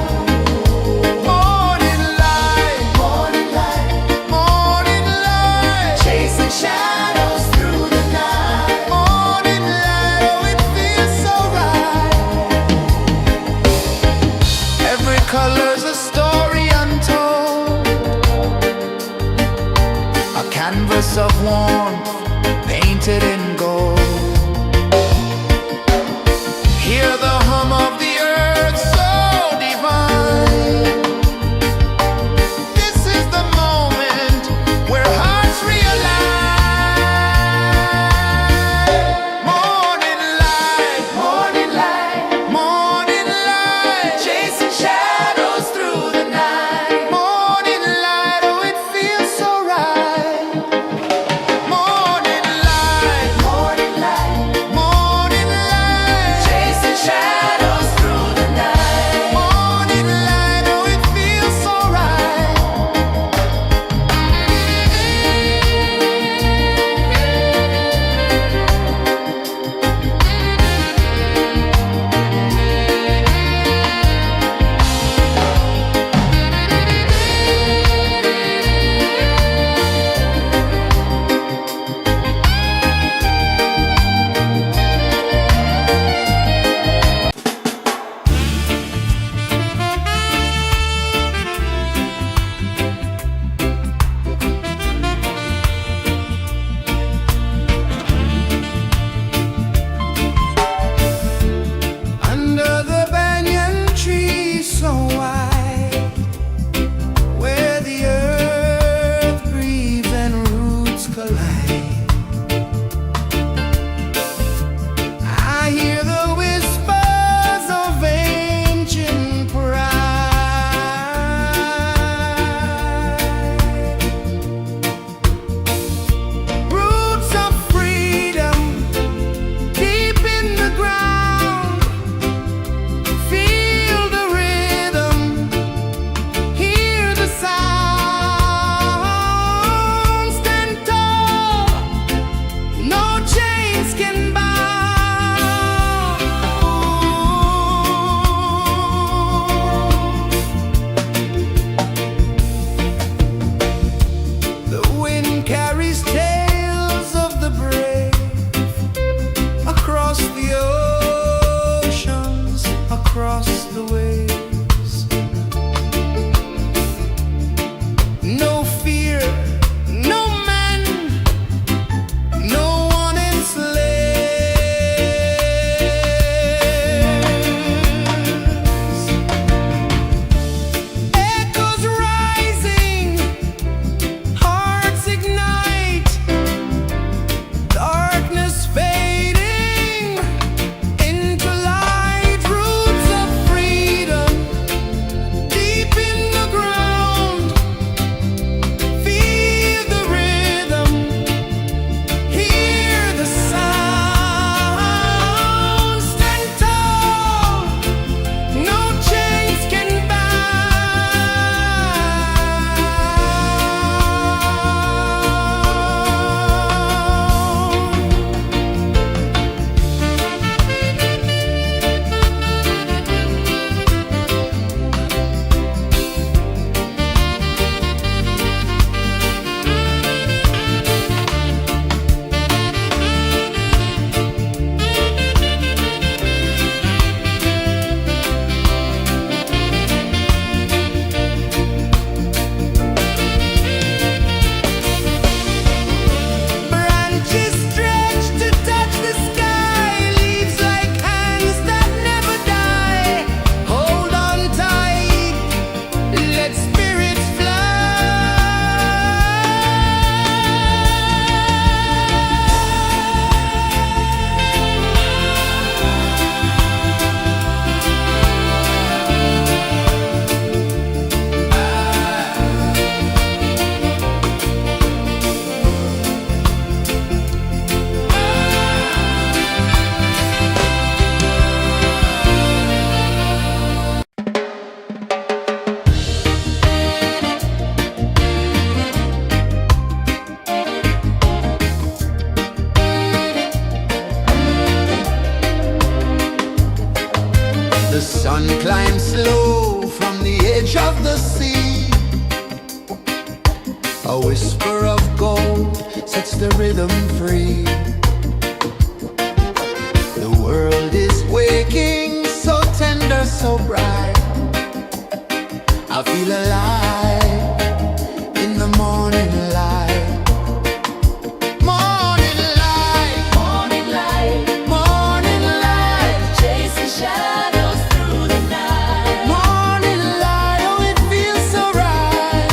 Morning light, morning light, morning light, chasing shadows through the night. Morning light, oh it feels so right. Every color's a story untold, a canvas of warmth painted in gold. Hear the hum of the earth so divine. This is the moment where hearts realign. Morning light, morning light, morning light, chasing shadows through the night. Morning light, oh it feels so right. Morning light, edge of the sea. A whisper of gold sets the rhythm free. The world is waking, so tender, so bright. I feel alive in the morning light. Morning light, Morning light, morning light, chasing shadows through the night. morning light, oh it feels so right.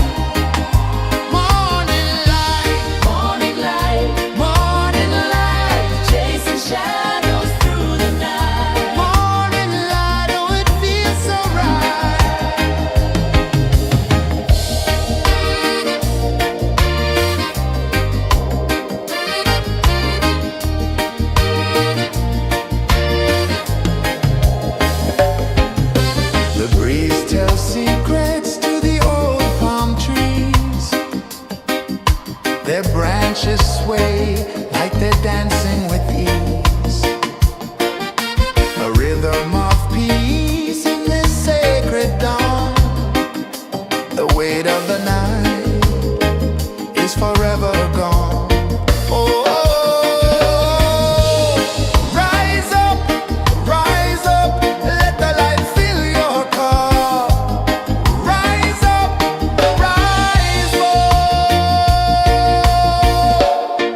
Morning light, Morning light, morning light, chasing shadows through the night. morning light, oh it feels so right. The breeze tells secrets to the old palm trees. Their branches sway like they're dancing with ease. A rhythm of peace in this sacred dawn. The weight of the night is forever gone. Oh, rise up, let the light fill your cup. Rise up, rise up.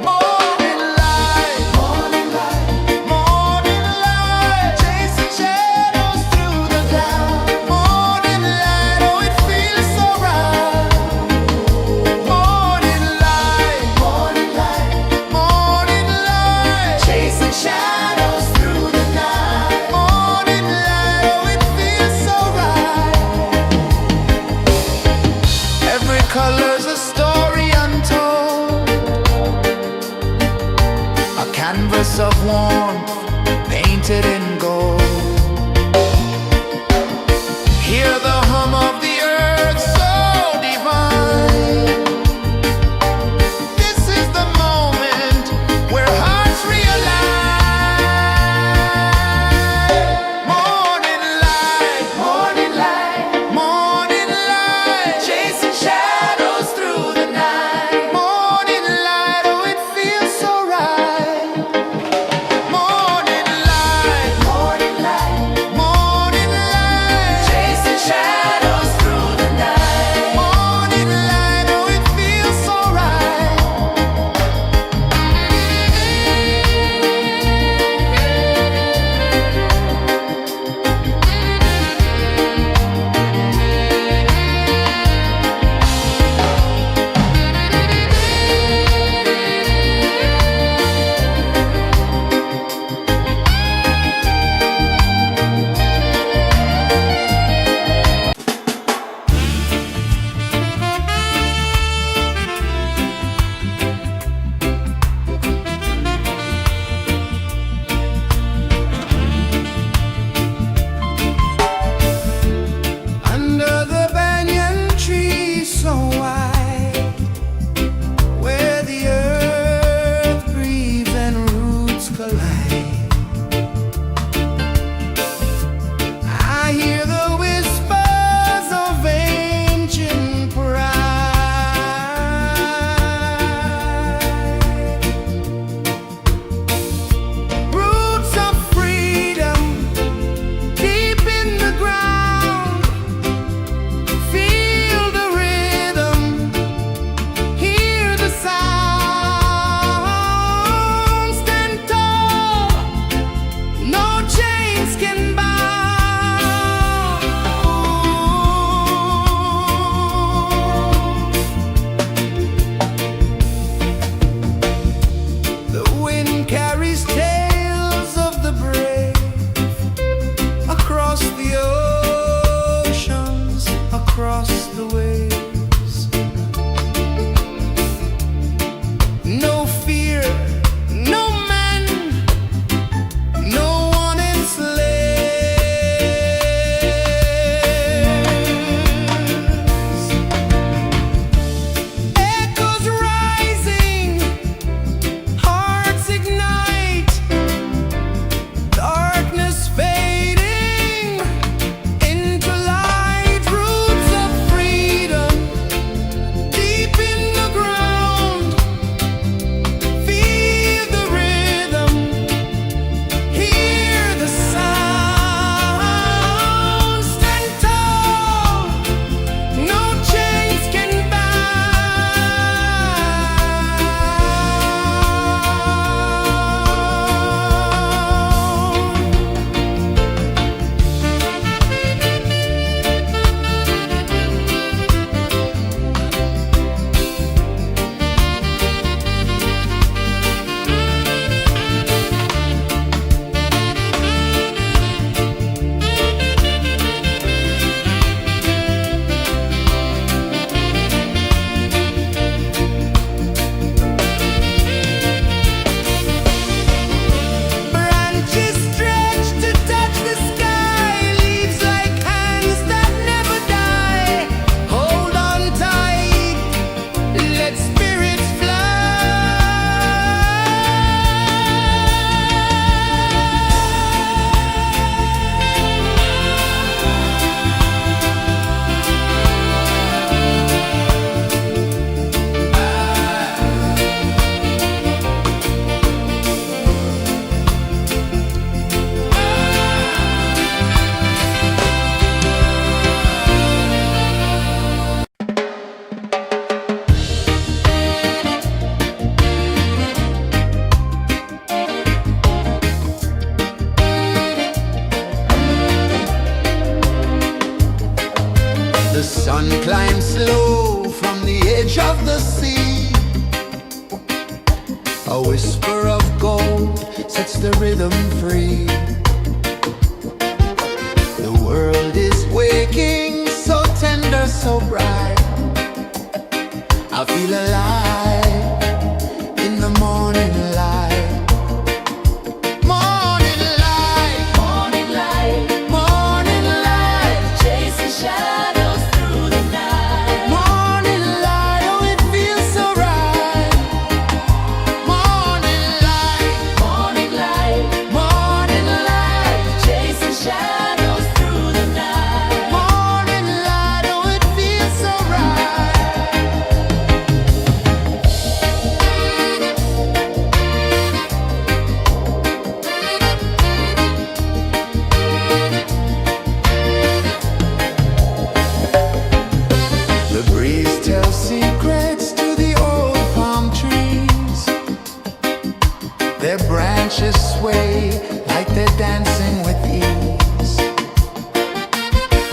Morning light, morning light, morning light, chasing shadows through the cloud. Morning light, oh it feels so right. Morning light, morning light, morning light, chasing shadows through the night. Morning light, oh it feels so right. Every color's a story untold, a canvas of warmth painted in gold. Hear the hum of the earth so divine. This is the moment where hearts realign. Morning light, morning light, morning light, chasing shadows through the night. Morning light, oh it feels so right. Morning light, The sun climbs slow from the edge of the sea. A whisper of gold sets the rhythm free. The world is waking, so tender, so bright. I feel alive in the morning light. Morning light, Morning light, morning light, chasing shadows through the night. morning light, oh it feels so right. Morning light, Morning light, morning light, chasing shadows through the night. morning light, oh it feels so right. The breeze tells secrets to the old palm trees. Their branches sway like they're dancing with ease.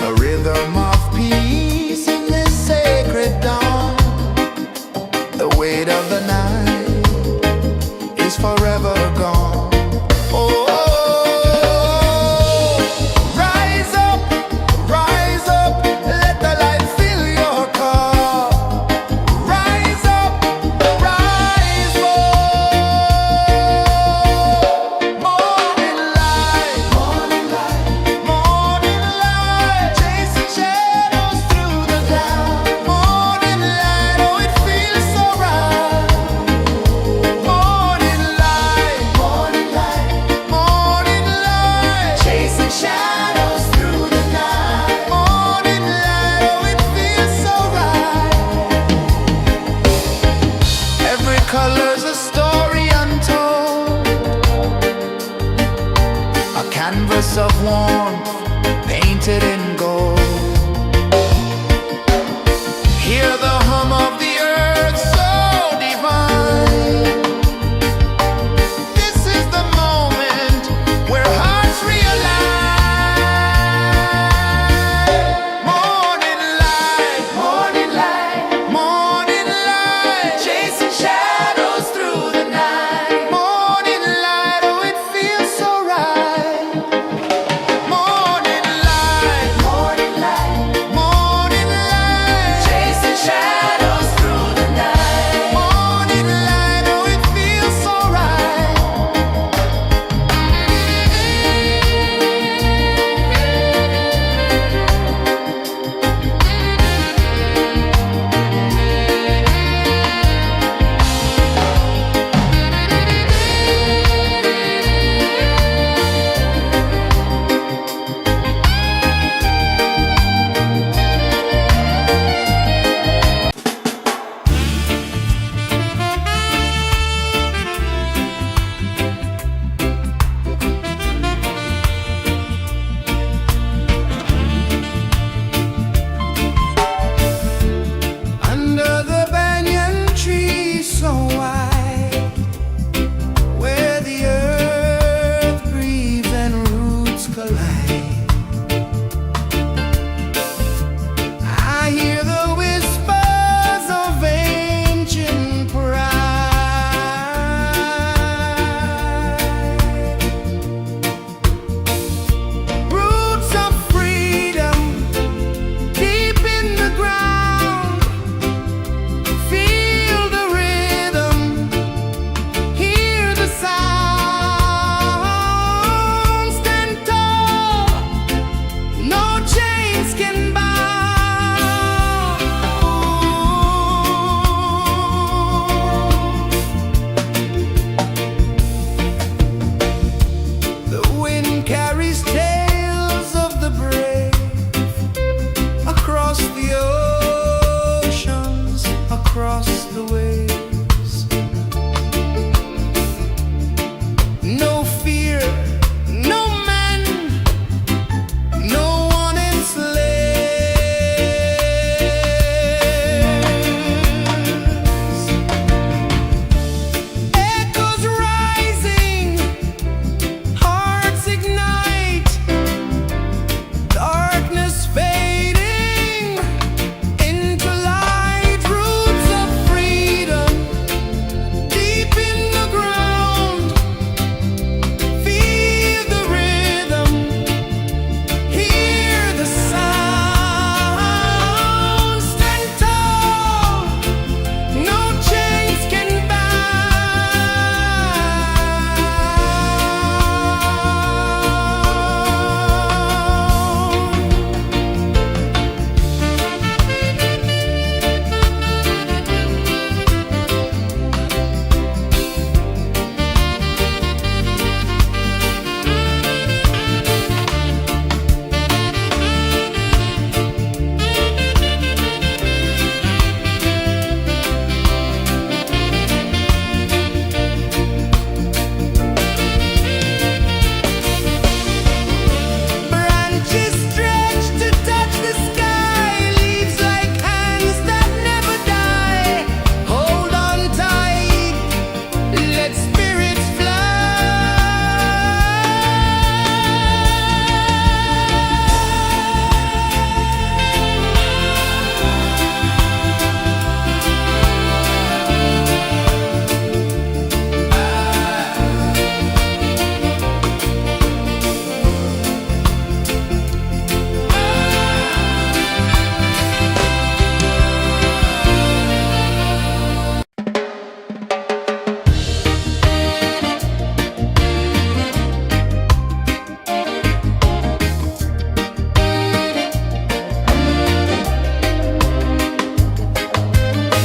A rhythm of peace in this sacred dawn. The weight of the night is forever gone. Oh, rise up, let the light fill your car. Rise up, rise up. Morning light, morning light, morning light, chasing shadows through the cloud. Morning light, oh it feels so right. Morning light, morning light, morning light, chasing shadows through the night. Morning light, oh it feels so right. Every color's a story untold, a canvas of warmth painted in gold. Hear the hum of the earth so divine. This is the moment where hearts realign. Morning light, morning light, morning light, chasing shadows through the night. Morning light, oh it feels so right. Morning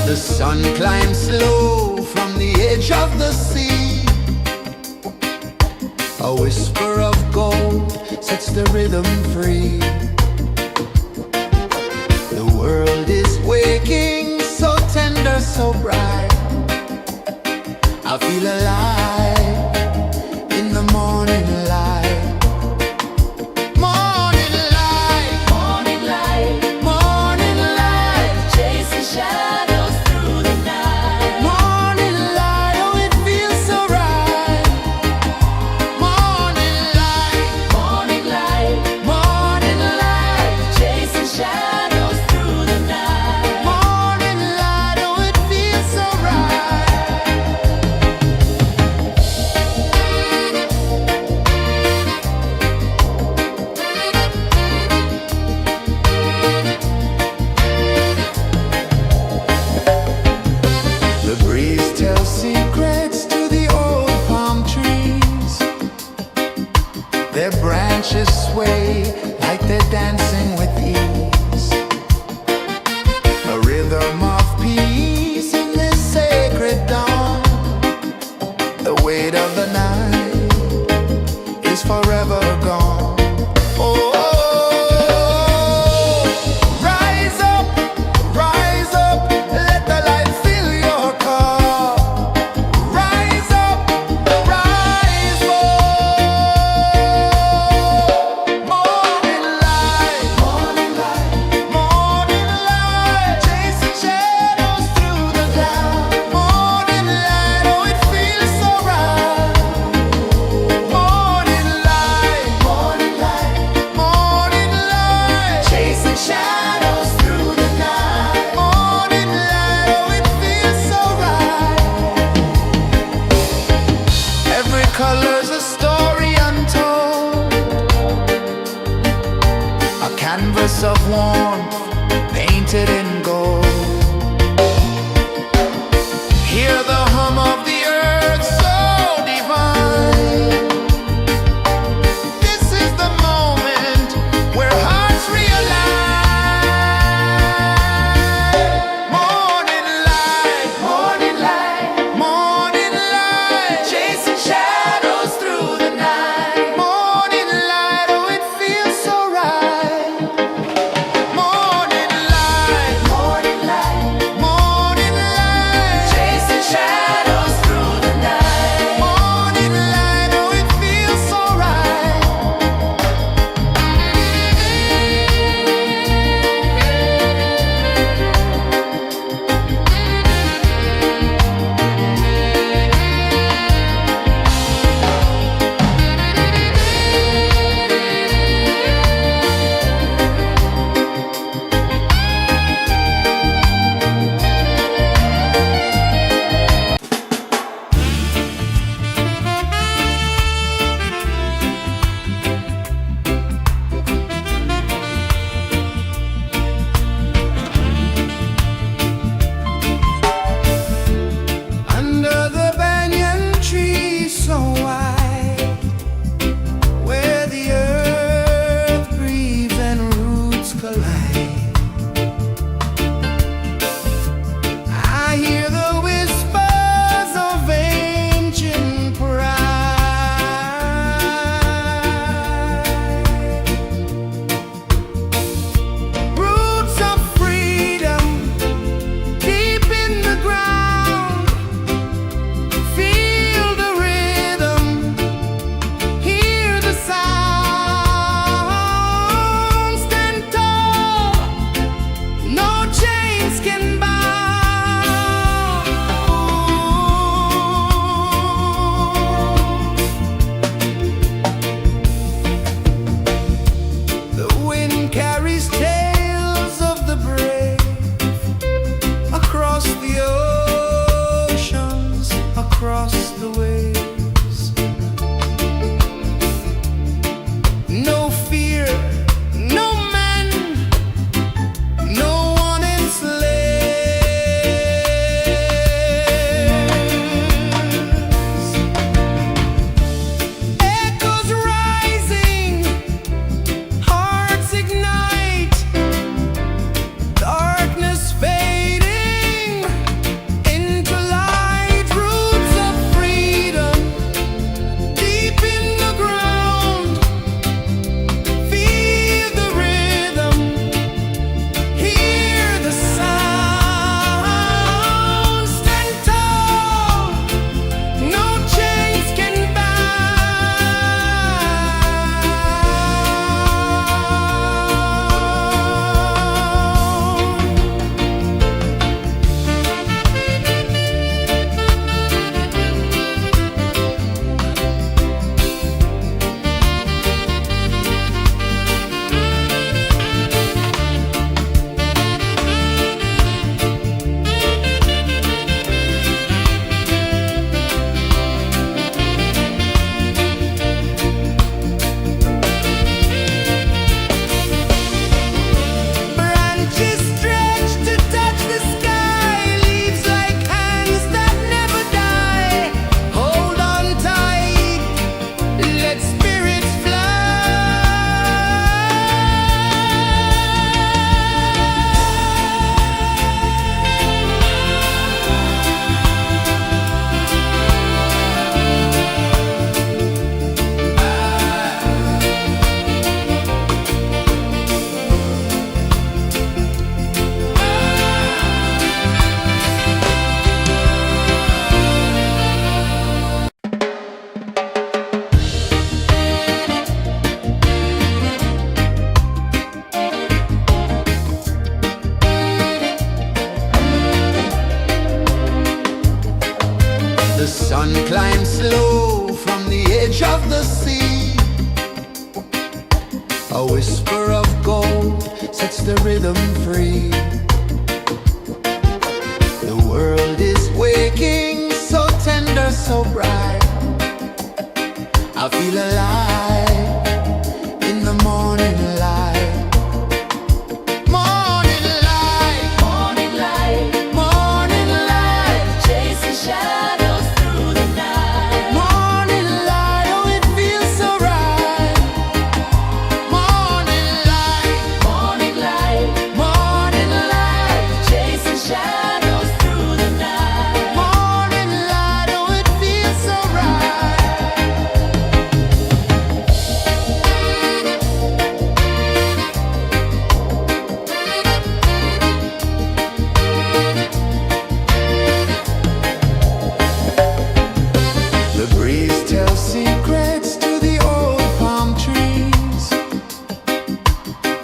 The sun climbs slow from the edge of the sea. A whisper of gold sets the rhythm free. The world is waking, so tender, so bright. I feel alive in the morning light. Morning light, Morning light, morning light, chasing shadows through the night. morning light, oh it feels so right. Morning light, Morning light, morning light, chasing shadows through the night. morning light, oh it feels so sun climbs slow from the edge of the sea. A whisper of gold sets the rhythm free. The world is waking, so tender, so bright. I feel alive in the morning light. Morning light, Morning light, morning light, chasing shadows through the night. morning light, oh it feels so right. Morning light, Morning light, morning light, chasing shadows through the night. morning light, oh it feels so right. The breeze tells secrets to the old palm trees.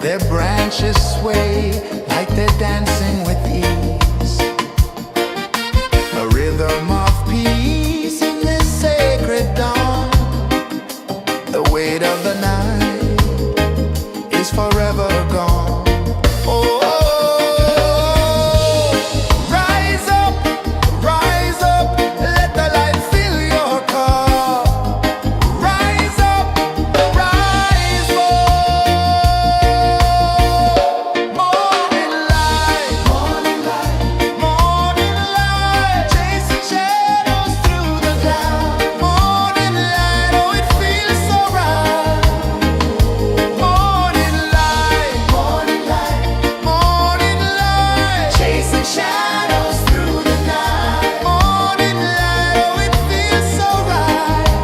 Their branches sway like they're dancing with ease. A rhythm of peace in this sacred dawn. The weight of the night is forever gone. Oh, rise up, let the light fill your cup. Rise up, rise up. Morning light, morning light, morning light, chasing shadows through the cloud. Morning light, oh it feels so right. Morning light, morning light, morning light, chasing shadows through the night. Morning light, oh it feels so right.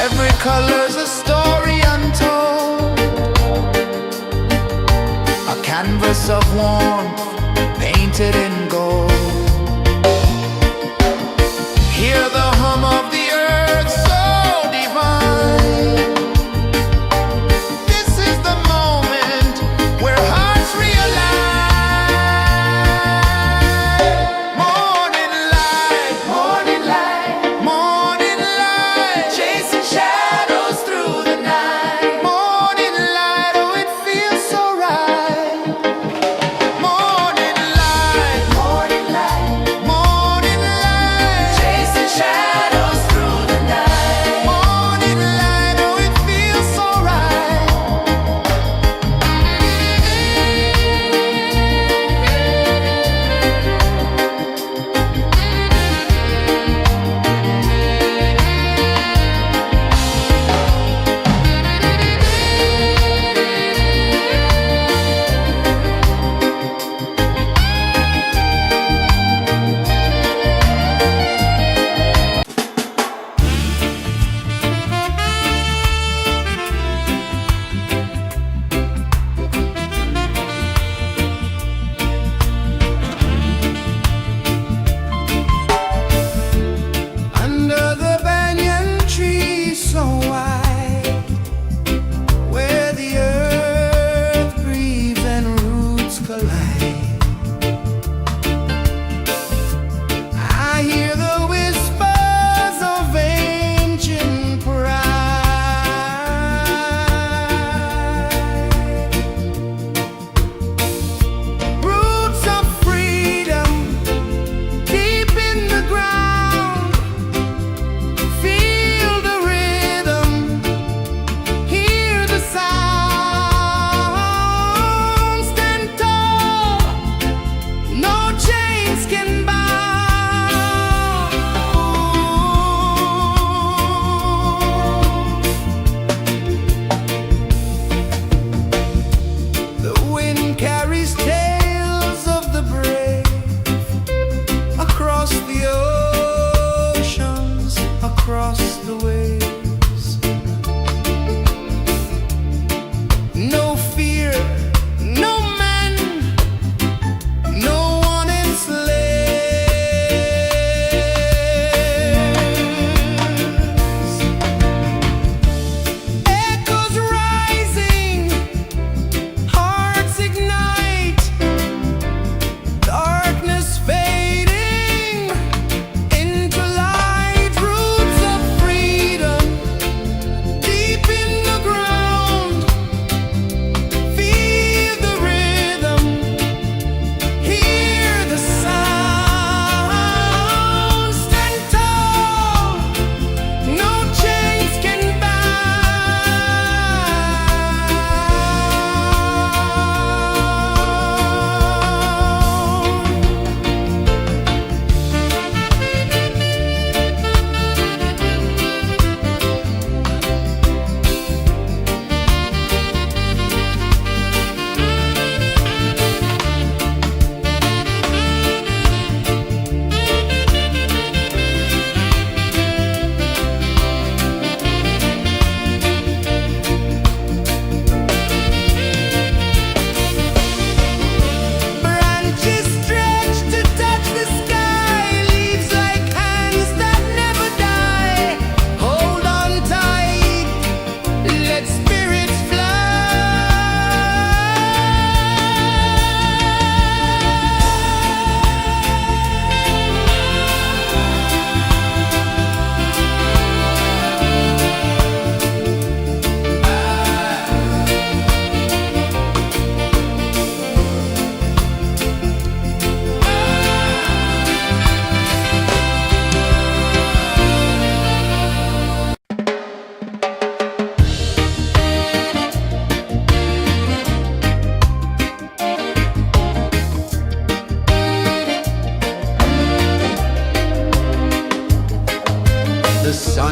Every color's a story untold, a canvas of warmth painted in gold. Hear the hum of the earth so divine. This is the moment where hearts realign. Morning light, morning light, morning light, chasing shadows through the night. Morning light, oh it feels so right. Morning light, morning light, morning light, chasing shadows through the night. Morning light, oh it feels so right. Under the banyan tree so wide, where the earth breathes and roots collide, I hear the whispers of ancient pride. Roots of freedom deep in the ground. Feel the rhythm, hear the sound. Stand tall, no chains can bound. The wind carries tales of the brave across the oceans, across the waves. No fear, no man, no one enslaves. Echoes rising, hearts ignite.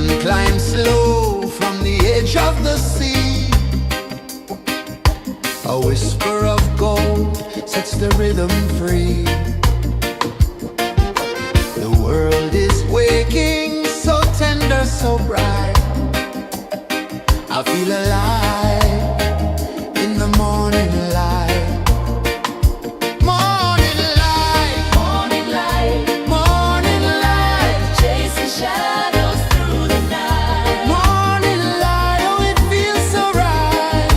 sun climbs slow from the edge of the sea. A whisper of gold sets the rhythm free. The world is waking, so tender, so bright. I feel alive in the morning light. Morning light, Morning light, morning light, chasing shadows through the night. morning light, oh it feels so right.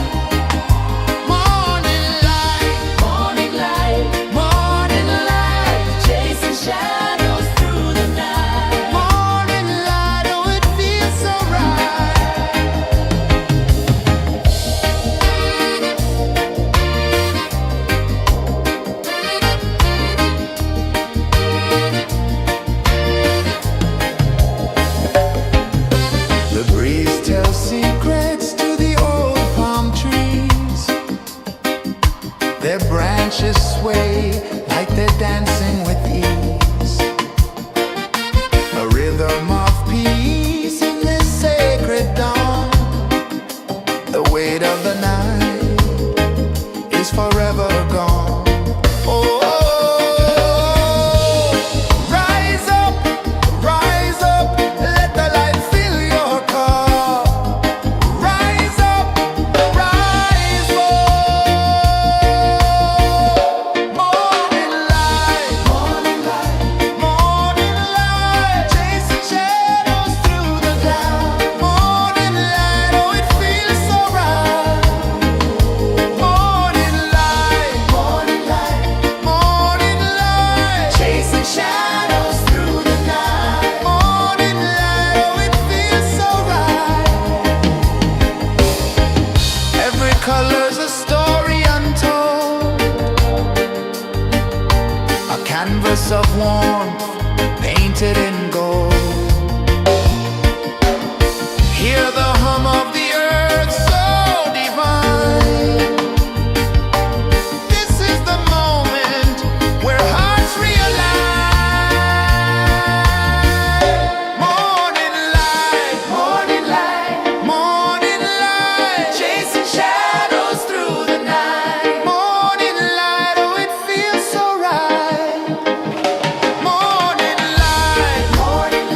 Morning light, Morning light, morning light, chasing shadows through the night. morning light, oh it feels so right. The breeze tells secrets to the old palm trees. Their branches sway like they're dancing with ease. A rhythm of peace in this sacred dawn. The weight of the night is forever gone. Oh, rise up, let the light fill your cup. Rise up, rise up. Morning light, morning light, morning light, chasing shadows through the cloud. Morning light, oh it feels so right. Morning light, morning light, morning light, chasing shadows through the night. Morning light, oh it feels so right. Every color's a story untold, a canvas of warmth painted in gold. Hear the hum of the earth so divine. This is the moment where hearts realign. Morning light, morning light, morning light, chasing shadows through the night. Morning light, oh it feels so right. Morning light, morning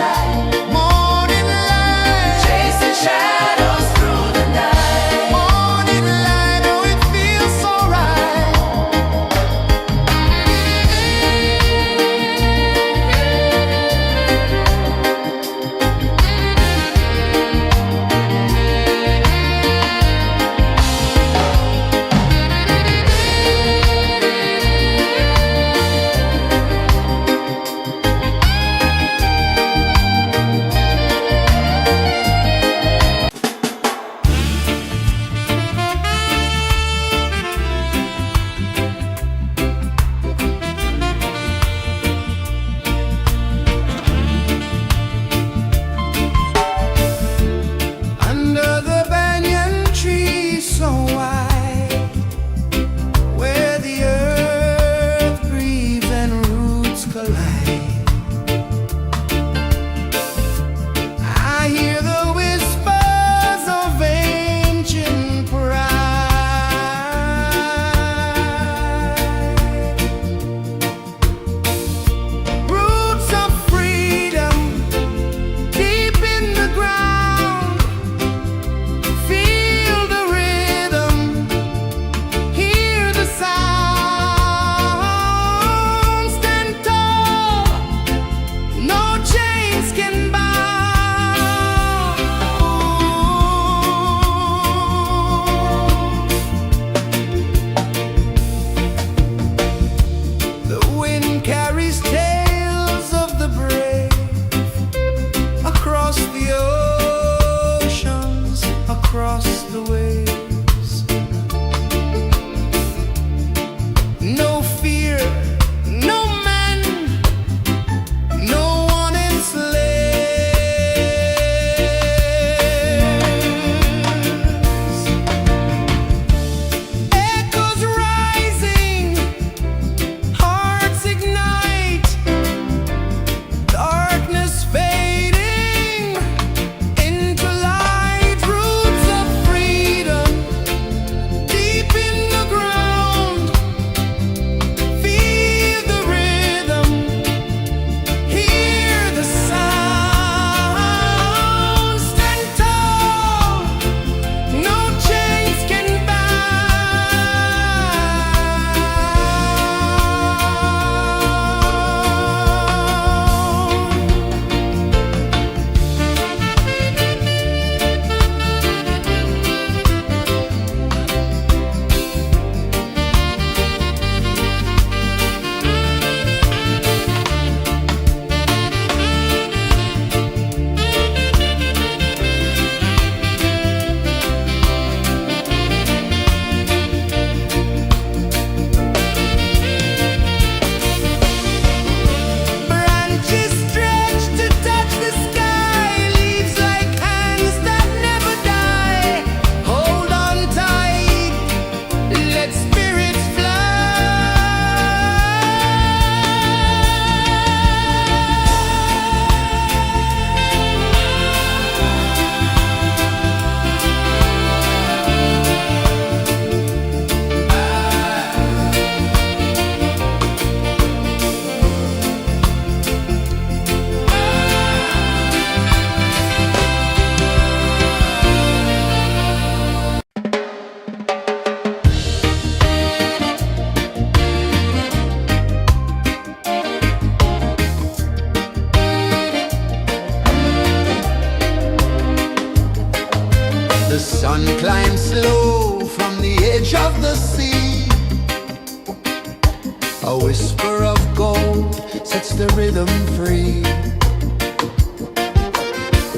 A whisper of gold sets the rhythm free.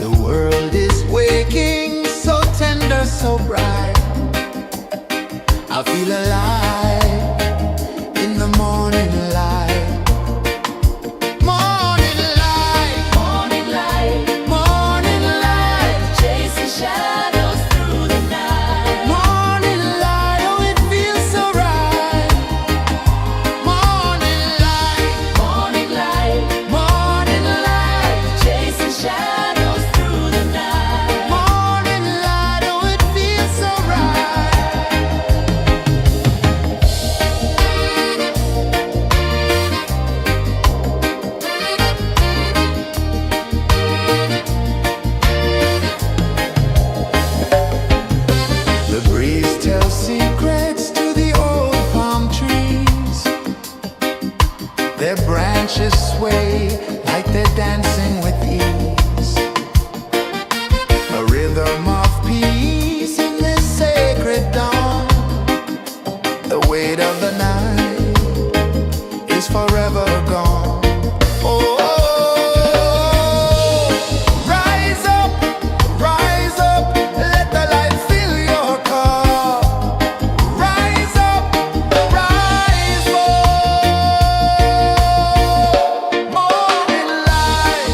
The world is waking, so tender, so bright. I feel alive in the morning light. Morning light, Morning light, morning light, chasing shadows through the night. morning light, oh it feels so right. Morning light, Morning light, morning light, chasing shadows through the night. morning light, oh it feels so right. The breeze tells secrets to the old palm trees. Their branches sway like they're dancing with ease. A rhythm of peace in this sacred dawn. The weight of the night is forever gone. Oh, rise up, let the light fill your cup. Rise up, rise up. Morning light,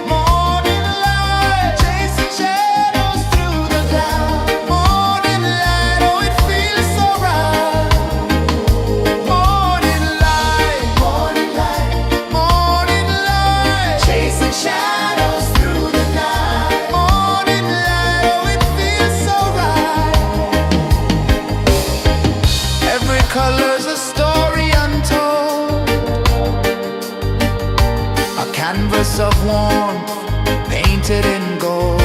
morning light, chasing shadows through the cloud. Morning light, oh it feels so right. Morning light, chasing shadows through the night. Morning light, oh it feels so right. Every color's a story untold, a canvas of warmth painted in gold.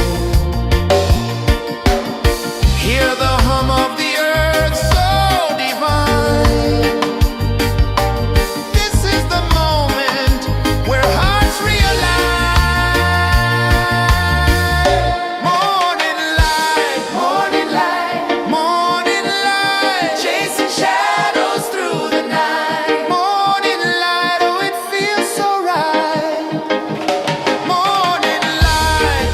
Hear the hum of the earth so divine. This is the moment where hearts realign. Morning light, morning light, chasing shadows through the night. Morning light, oh it feels so right. Morning light,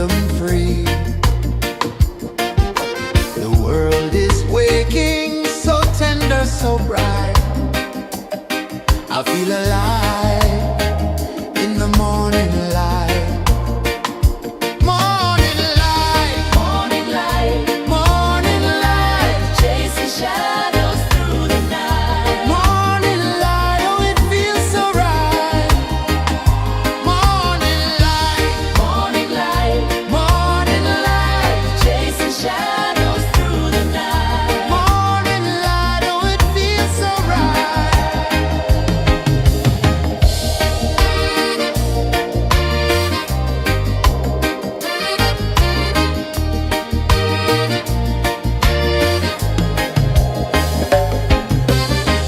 them free. The world is waking, so tender, so bright. I feel alive in the morning light. Morning light, Morning light, morning light, chasing shadows through the night. morning light. Oh, it feels so right. Morning light, Morning light, morning light, chasing shadows through the night. morning light. Oh, it feels so right.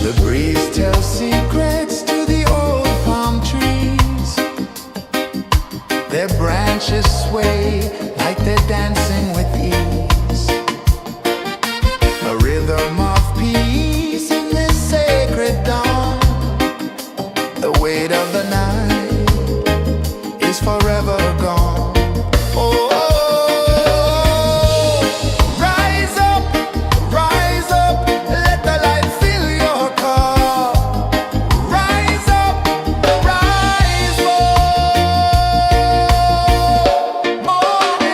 The breeze tells secrets to the old palm trees. Their branches sway like they're dancing with ease. A rhythm of peace in this sacred dawn. The weight of the night is forever gone. Oh, rise up, let the light fill your cup. Rise up, rise more. Morning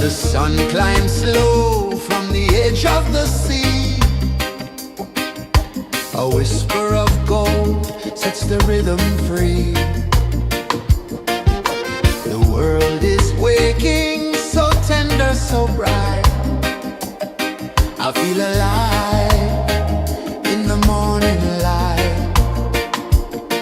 The sun climbs slow from the edge of the sea. A whisper of gold sets the rhythm free. The world is waking, so tender, so bright. I feel alive in the morning light.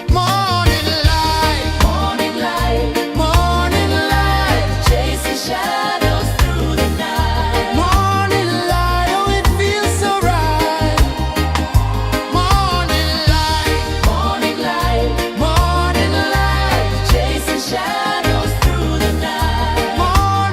Morning light, Morning light, morning light, chasing shadows through the night. morning light, oh it feels so right. Morning light, Morning light, morning light, chasing shadows through the night. morning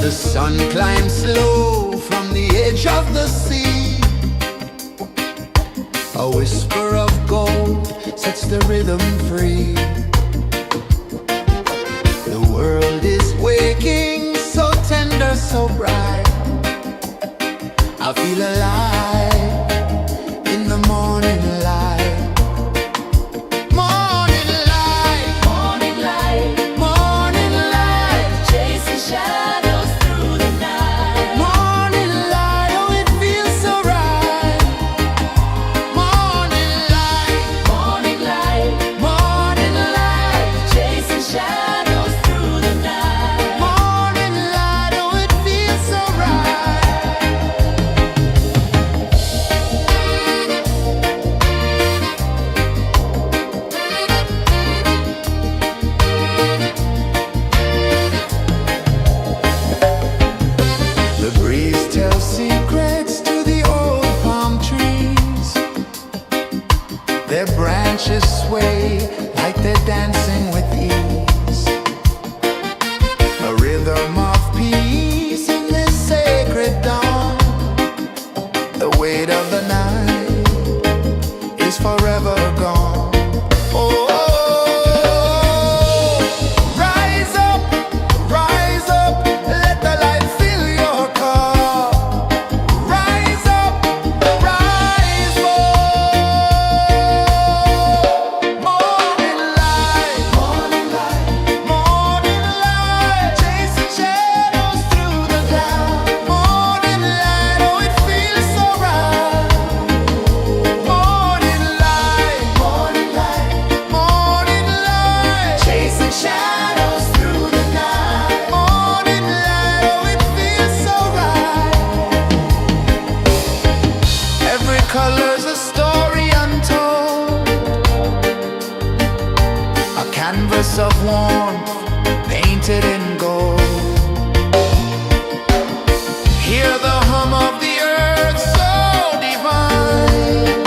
The sun climbs slow from the edge of the sea. A whisper of gold sets the rhythm free. The world is waking, so tender, so bright. I feel alive in the morning light. Morning light, Morning light, morning light, chasing shadows through the night. morning light, oh it feels so right. Morning light, Morning light, morning light, chasing shadows through the night. morning light, oh it feels so right. The breeze tells secrets to the old palm trees. Their branches sway like they're dancing with ease. A rhythm of peace in this sacred dawn. The weight of the night is forever gone. Oh, rise up, let the light fill your cup. Rise up, rise up. Morning light, morning light, morning light, chasing shadows through the cloud. Morning light, oh it feels so right. Morning light, morning light, morning light, chasing shadows through the night. Morning light, oh it feels so right. Every color's a story untold, a canvas of warmth painted in gold. Hear the hum of the earth so divine.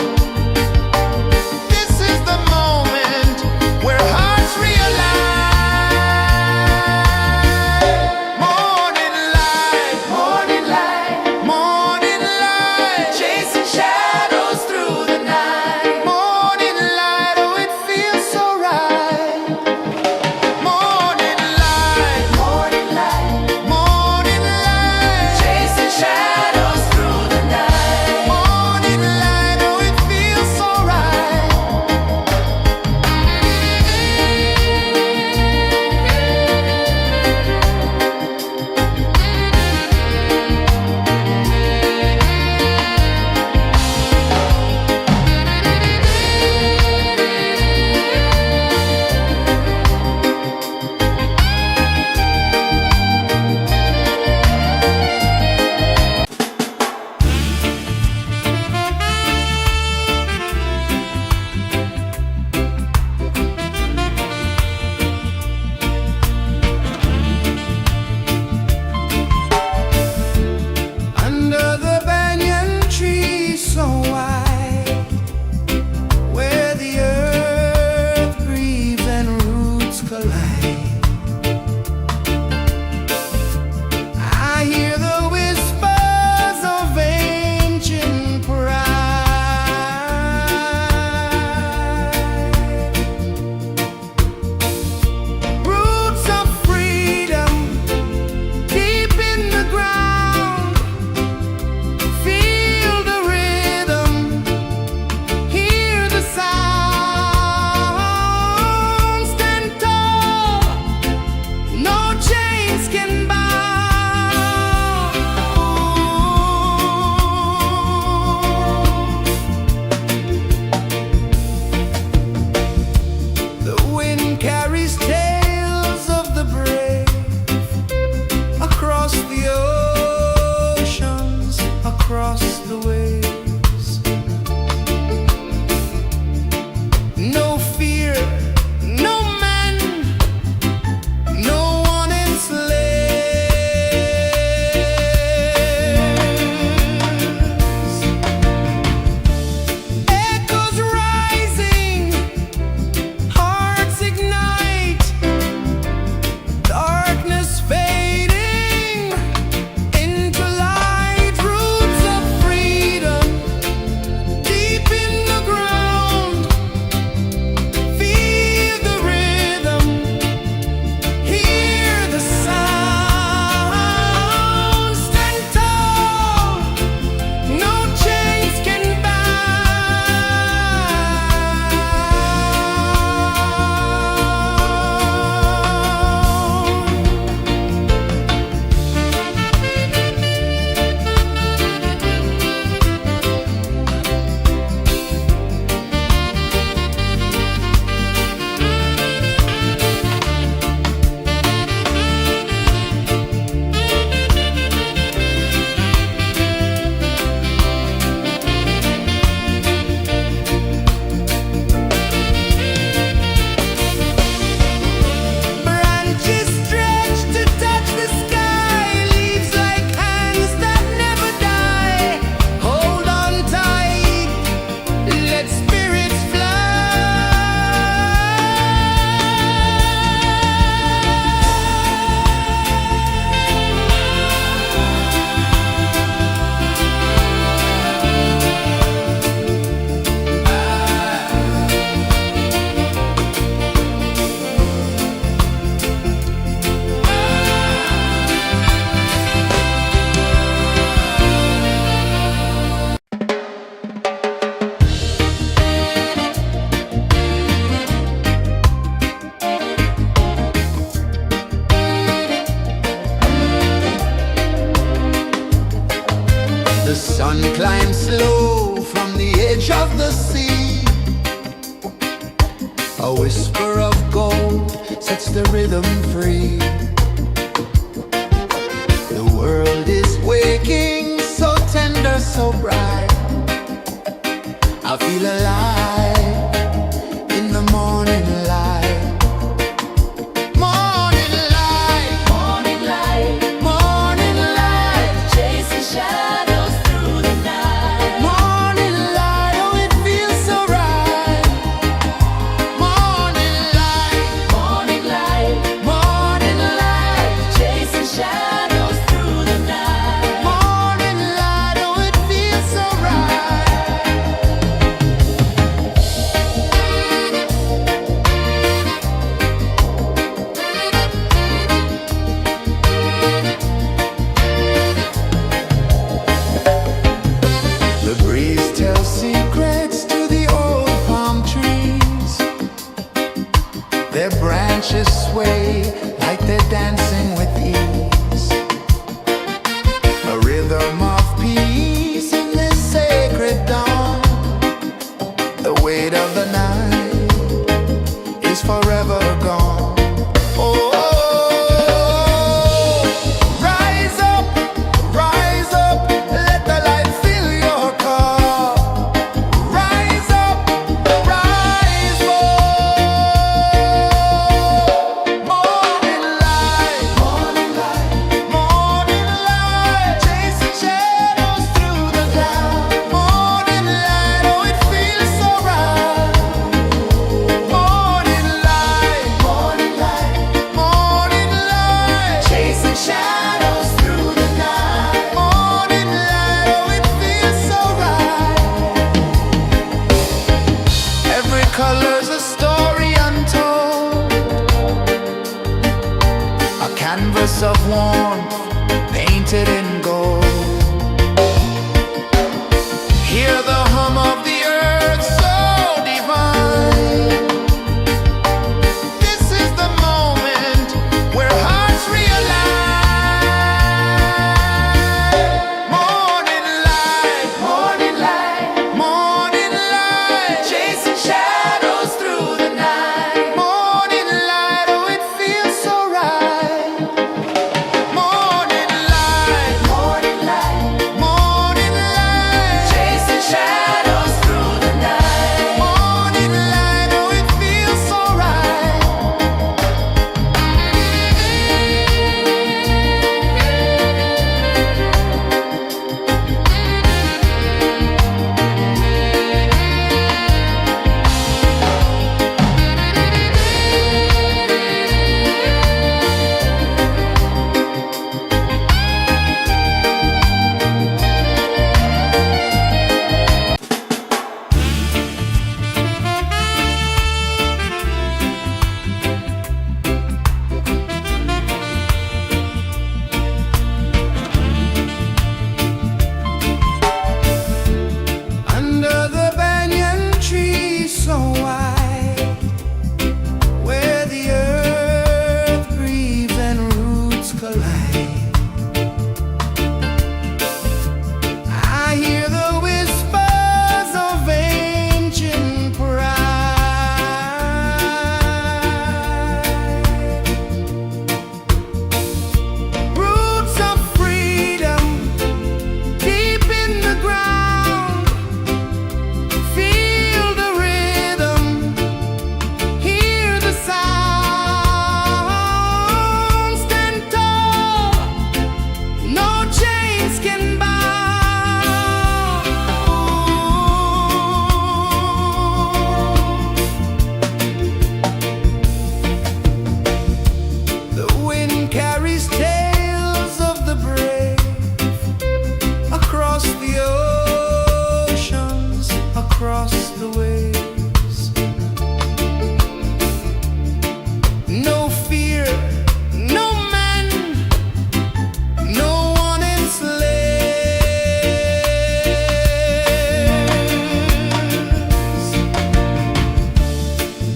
This is the moment where hearts realign. Morning light, morning light, morning light, chasing shadows through the night. Morning light, oh it feels so right. Morning light, sun climbs slow from the edge of the sea. A whisper of gold sets the rhythm free. The world is waking, so tender, so bright. I feel alive in the morning light. Morning light, Morning light, morning light, chasing shadows through the night. morning light, oh it feels so right. Morning light, Morning light, morning light, chasing shadows through the night. morning light, oh it feels so right. The breeze tells secrets to the old palm trees. Their branches sway like they're dancing with ease. A rhythm of peace in this sacred dawn. The weight of the night is forever gone. Oh, rise up, let the light fill your cup. Rise up, rise up. Morning light, morning light, morning light, chasing shadows through the cloud. Morning light, oh it feels so right. Morning light, morning light, morning light, chasing shadows through the night. Morning light, oh it feels so right. Every color's a story untold, a canvas of warmth painted in gold. Hear the hum of the earth so divine. This is the moment where hearts realign. Morning light, morning light, morning light, chasing shadows through the night. Morning light, oh it feels so right. Morning light, morning light, morning light, chasing shadows through the night. Morning light, oh it feels so right. Under the banyan tree so wide, where the earth breathes and roots collide, I hear the whispers of ancient pride. Roots of freedom deep in the ground. Feel the rhythm, hear the sound. Stand tall, no chains can bound. The wind carries tales of the brave across the oceans, across the waves. No fear, no man, no one enslaves.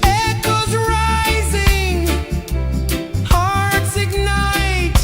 Echoes rising, hearts ignite.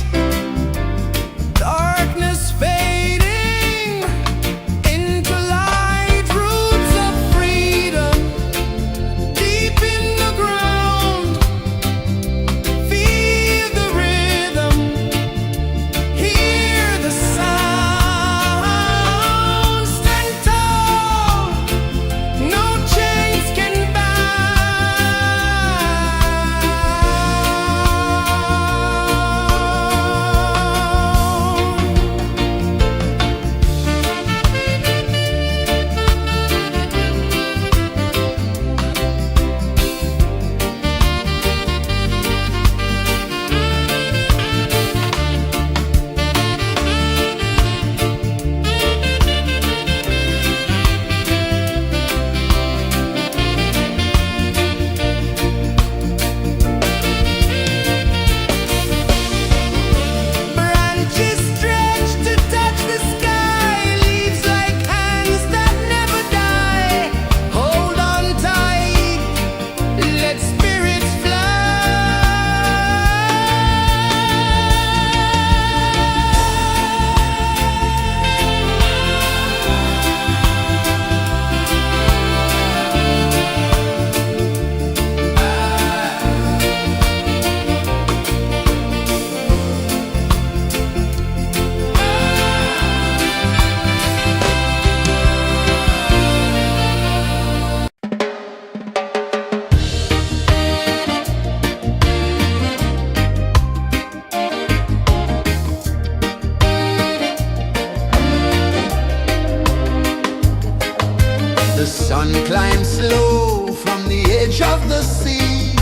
sun climbs slow from the edge of the sea.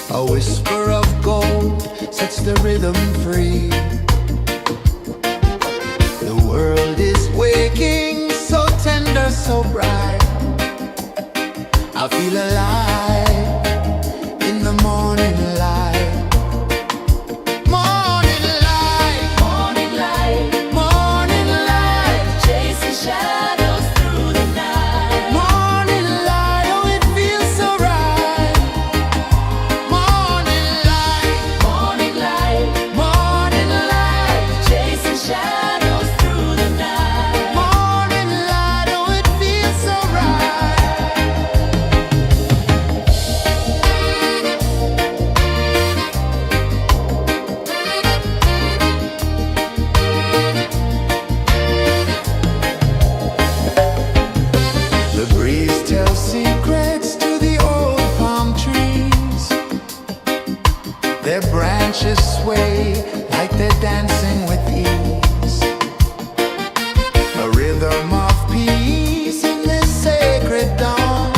A whisper of gold sets the rhythm free. The world is waking, so tender, so bright. I feel alive in the morning light. Morning light, Morning light, morning light, chasing shadows through the night. morning light, oh it feels so right. Morning light, Morning light, morning light, chasing shadows through the night. morning light, oh it feels so right. The breeze tells secrets to the old palm trees. Their branches sway like they're dancing with ease. A rhythm of peace in this sacred dawn.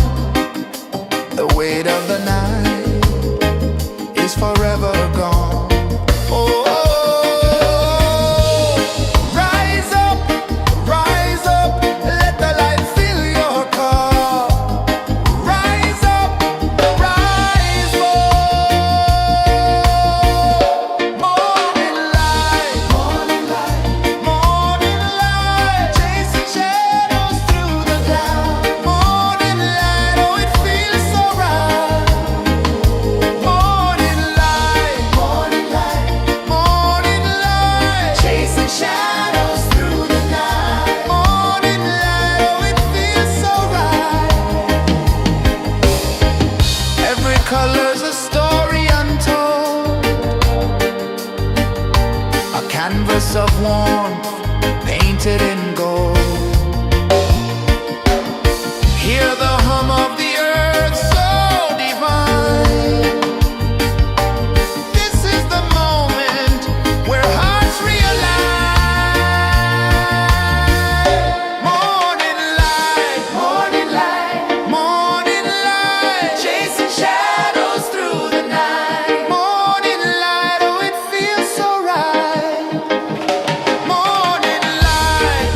The weight of the night is forever gone. Oh, rise up, let the light fill your car. Rise up, rise up. Morning light, morning light, morning light, chasing shadows through the cloud. Morning light, oh it feels so right. Morning light, morning light, morning light, chasing shadows through the night. Morning light, oh it feels so right. Every color's a story untold, a canvas of warmth painted in gold. Hear the hum of the earth so divine. This is the moment where hearts realign. Morning light, morning light, morning light, chasing shadows through the night. Morning light, oh it feels so right. Morning light,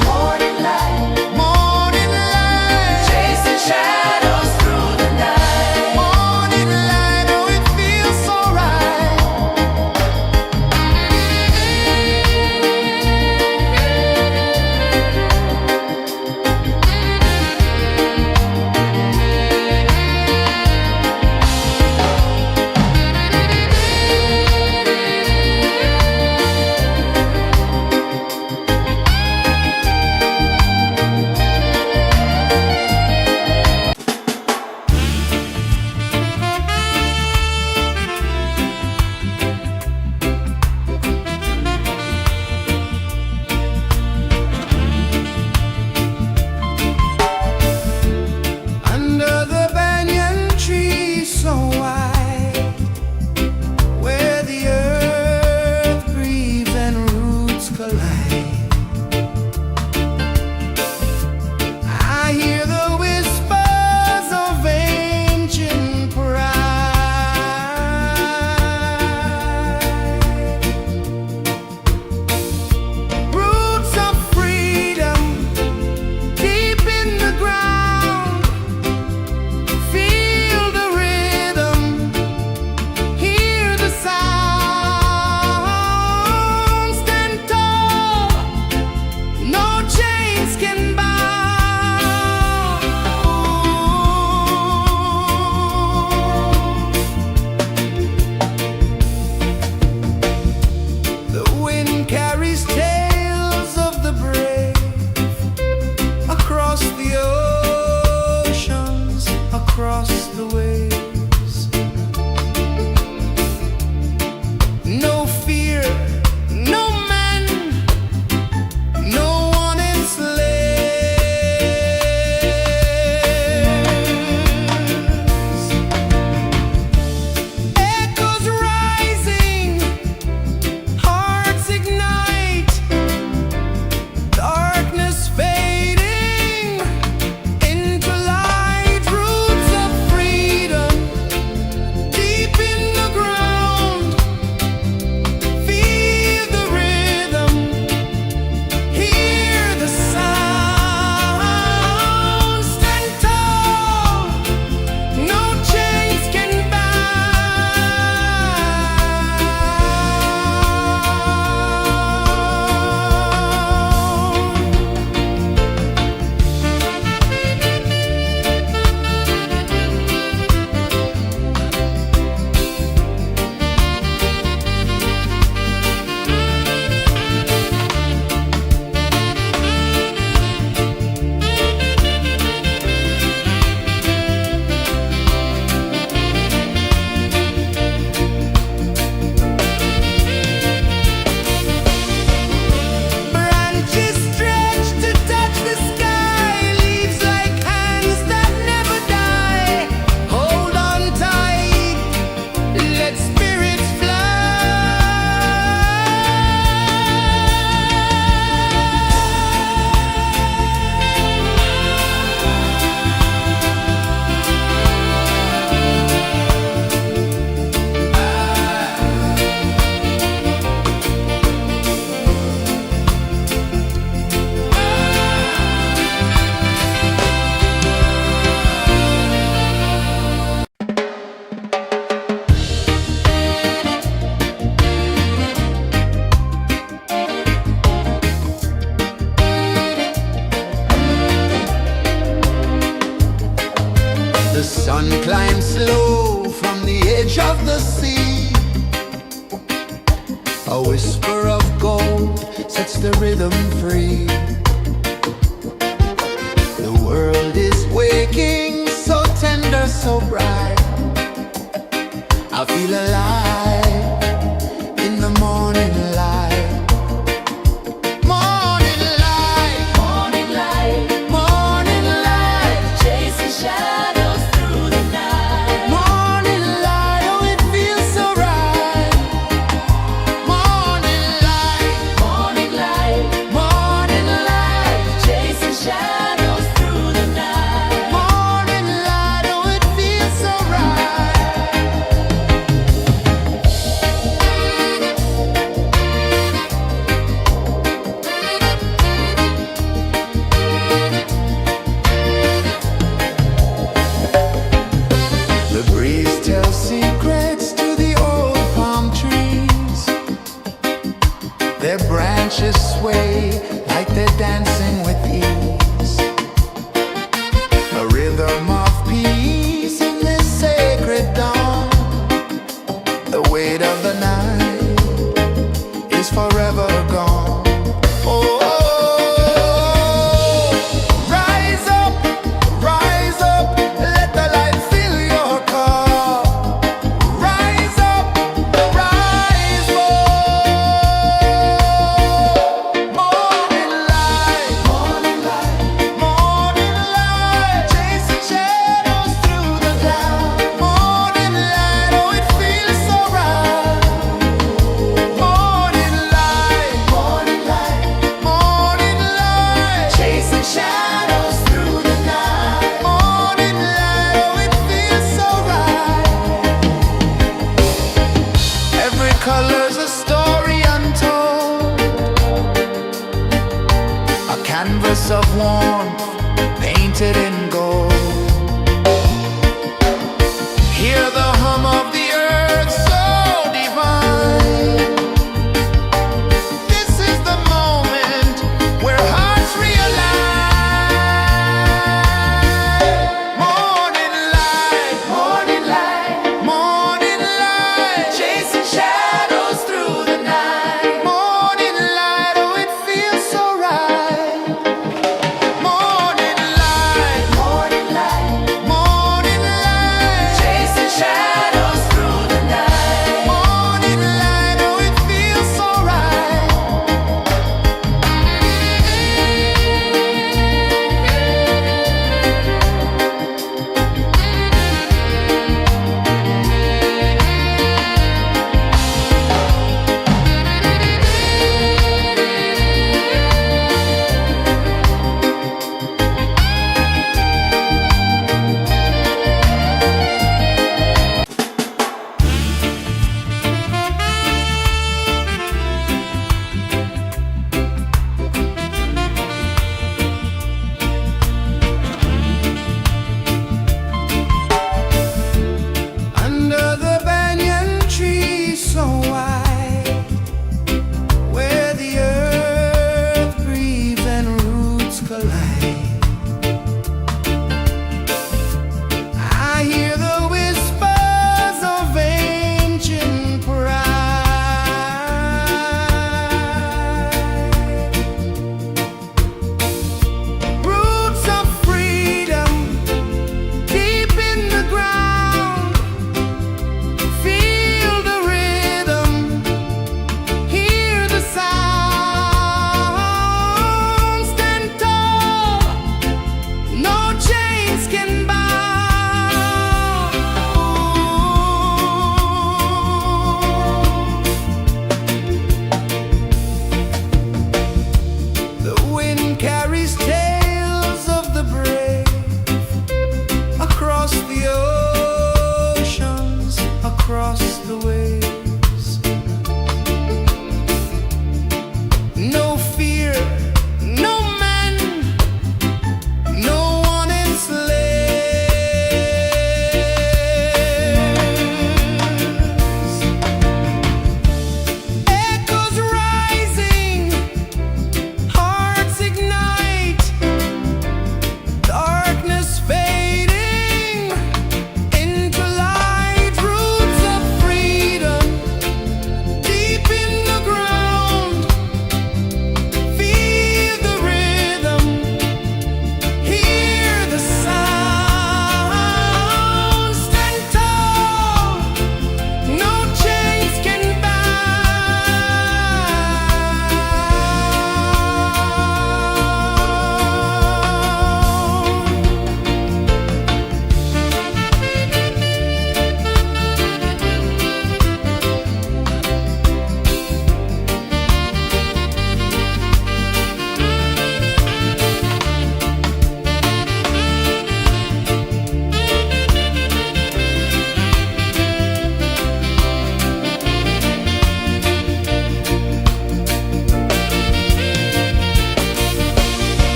A whisper of gold sets the rhythm free. The world is waking, so tender, so bright. I feel alive in the morning light. Morning light, Morning light, morning light, chasing shadows through the night. morning light, oh it feels so right. Morning light, Morning light, morning light, chasing shadows through the night. morning light, oh it feels so right. The breeze tells secrets to the old palm trees. Their branches sway like they're dancing with ease. A rhythm of peace in this sacred dawn. The weight of the night is forever gone. Oh, rise up, let the light fill your cup. Rise up, rise up. Morning light, morning light, morning light, chasing shadows through the cloud. Morning light, oh it feels so right. Morning light, morning light, morning light, chasing shadows through the night. Morning light, oh it feels so right. Every color's a story untold, a canvas of warmth painted in gold. Hear the hum of the earth so divine. This is the moment where hearts realign. Morning light, morning light, morning light, chasing shadows through the night. Morning light, oh it feels so right. Morning light, morning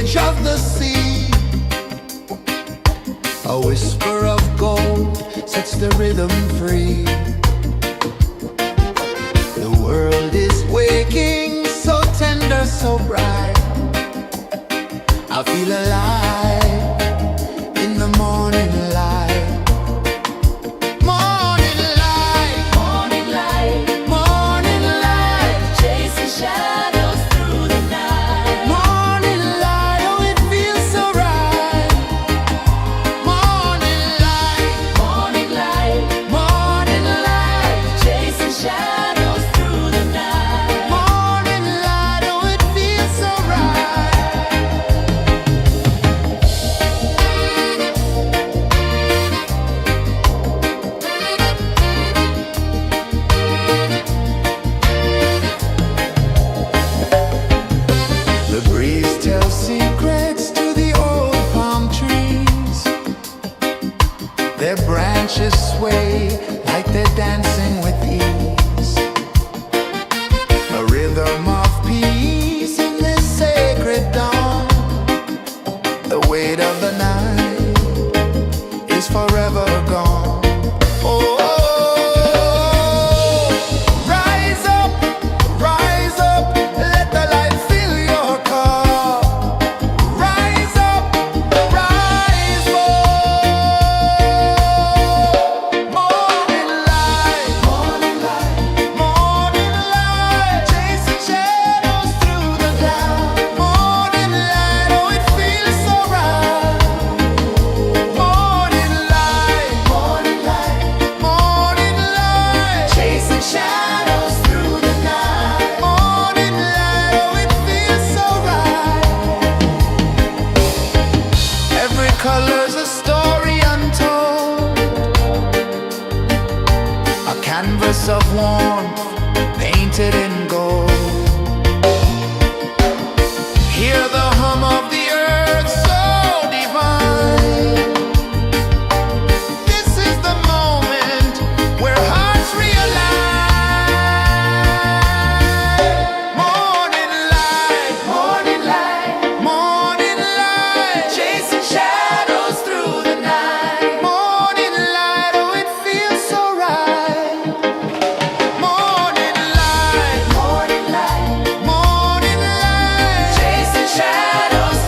edge of the sea. A whisper of gold sets the rhythm free. The world is waking, so tender, so bright. I feel alive in the morning light. Morning light, Morning light, morning light, chasing shadows through the night. morning light, oh it feels so right. Morning light, Morning light, morning light, chasing shadows through the night. morning light, oh it feels so right. The breeze tells secrets to the old palm trees. Their branches sway like they're dancing with ease. A rhythm of peace in this sacred dawn. The weight of the night is forever gone. Oh, rise up, let the light fill your cup. Rise up, rise up. Morning light, morning light, morning light, chasing shadows through the cloud. Morning light, oh it feels so right. Morning light, morning light, morning light, chasing shadows through the night. Morning light, oh it feels so right. Every color's a story untold, a canvas of warmth painted in gold. Hear the hum of the earth so divine. This is the moment where hearts realign. Morning light, morning light, morning light, chasing shadows through the night. Morning light, oh it feels so right. Morning light, morning light, morning light, chasing shadows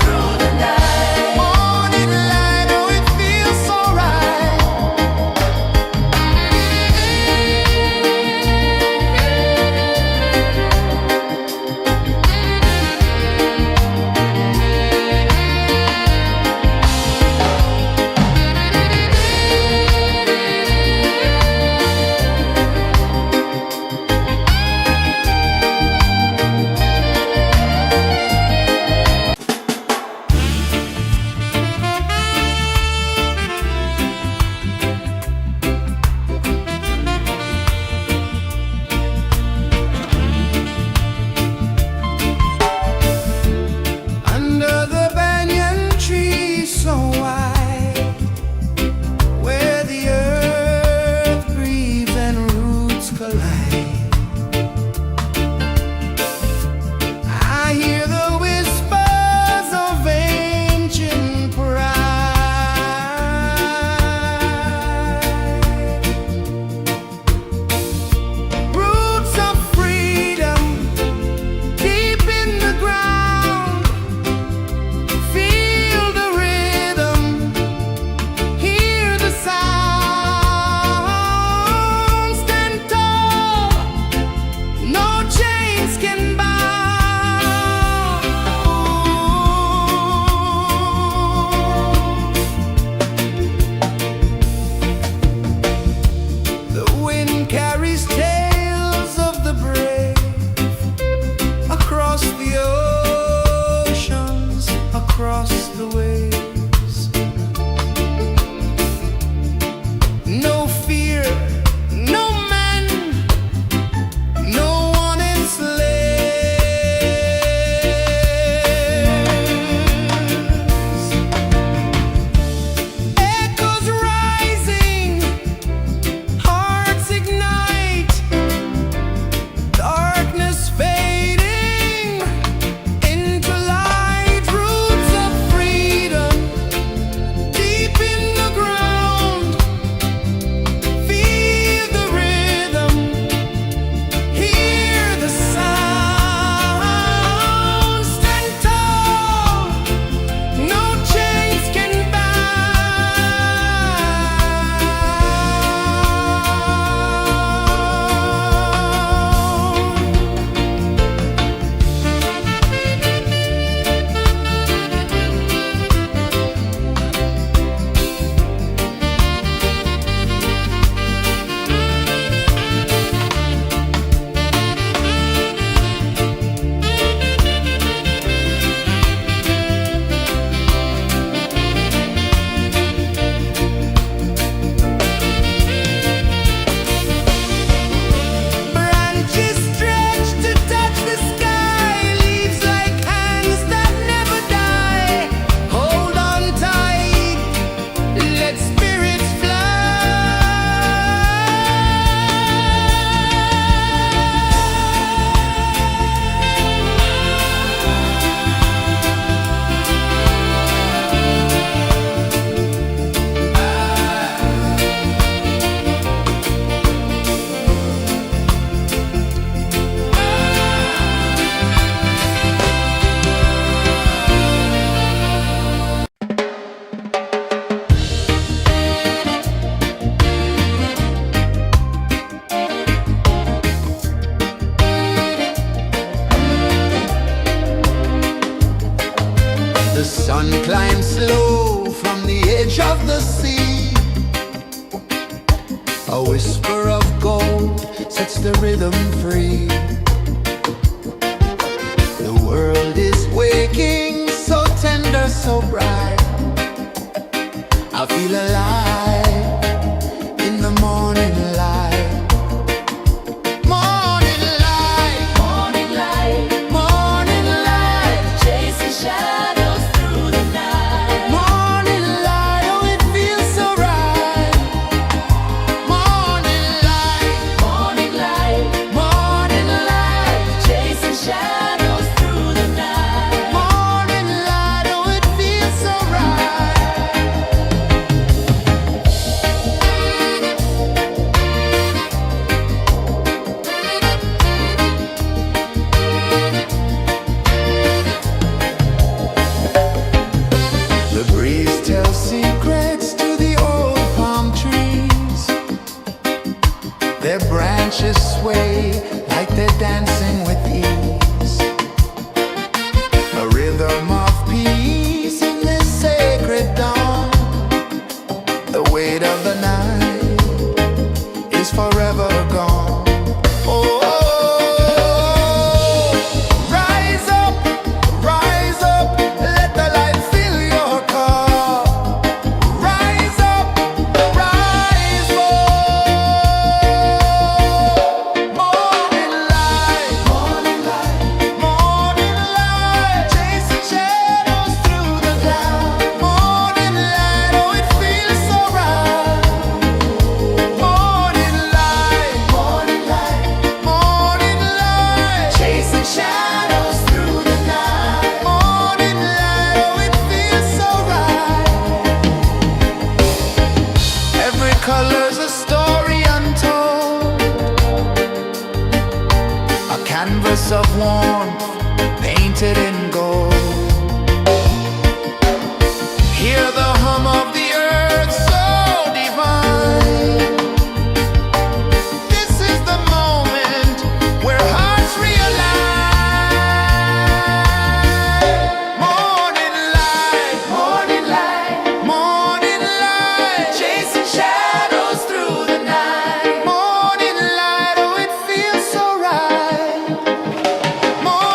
The sun climbs slow from the edge of the sea. A whisper of gold sets the rhythm free. The world is waking, so tender, so bright. I feel alive in the morning light. Morning light, Morning light, morning light, chasing shadows through the night. morning light, oh it feels so right. Morning light, Morning light, morning light, chasing shadows through the night. morning light, oh it feels so right. The breeze tells secrets to the old palm trees. Their branches sway like they're dancing with ease. A rhythm of peace in this sacred dawn. The weight of the night is forever gone. Oh, rise up, let the light fill your cup. Rise up, rise up. Morning light, morning light, morning light, chasing shadows through the cloud. Morning light, oh it feels so right. Morning light, morning light, morning light, chasing shadows through the night. Morning light, oh it feels so right. Every color's a story untold, a canvas of warmth painted in gold. Hear the hum of the earth so divine. This is the moment where hearts realign. Morning light, morning light, morning light, chasing shadows through the night. Morning light, oh it feels so right. Morning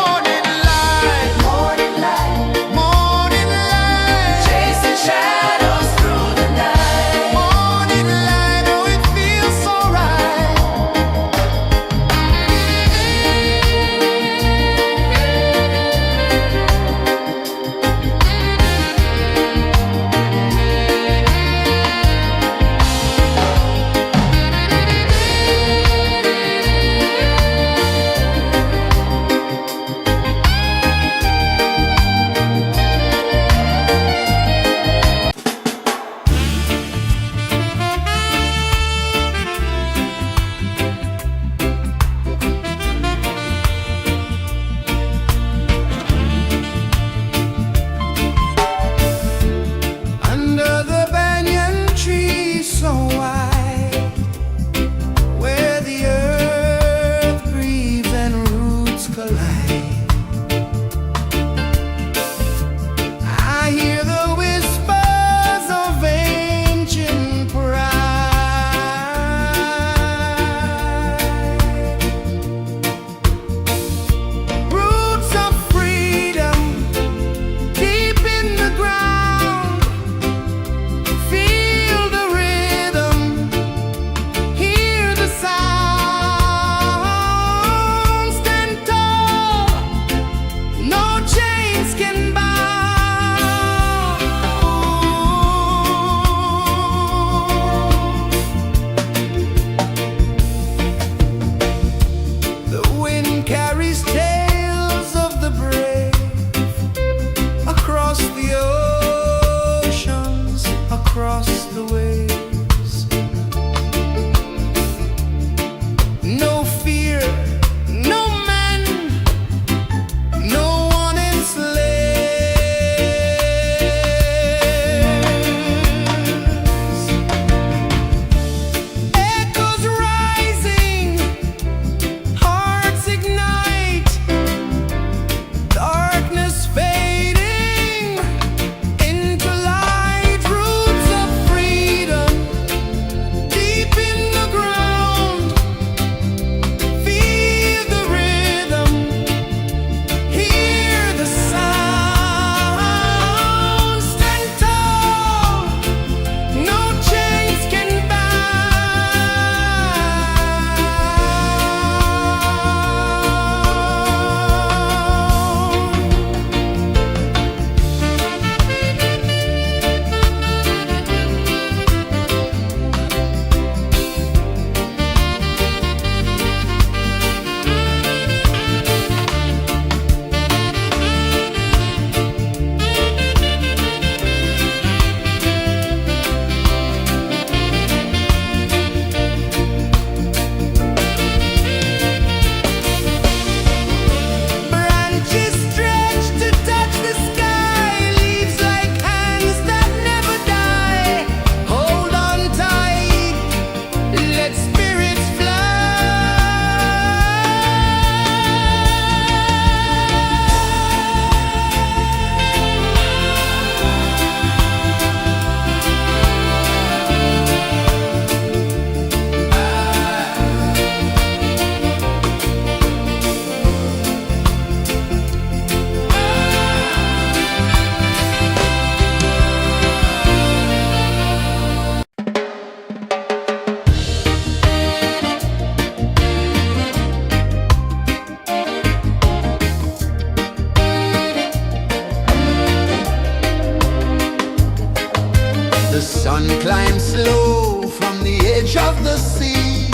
The sun climbs slow from the edge of the sea.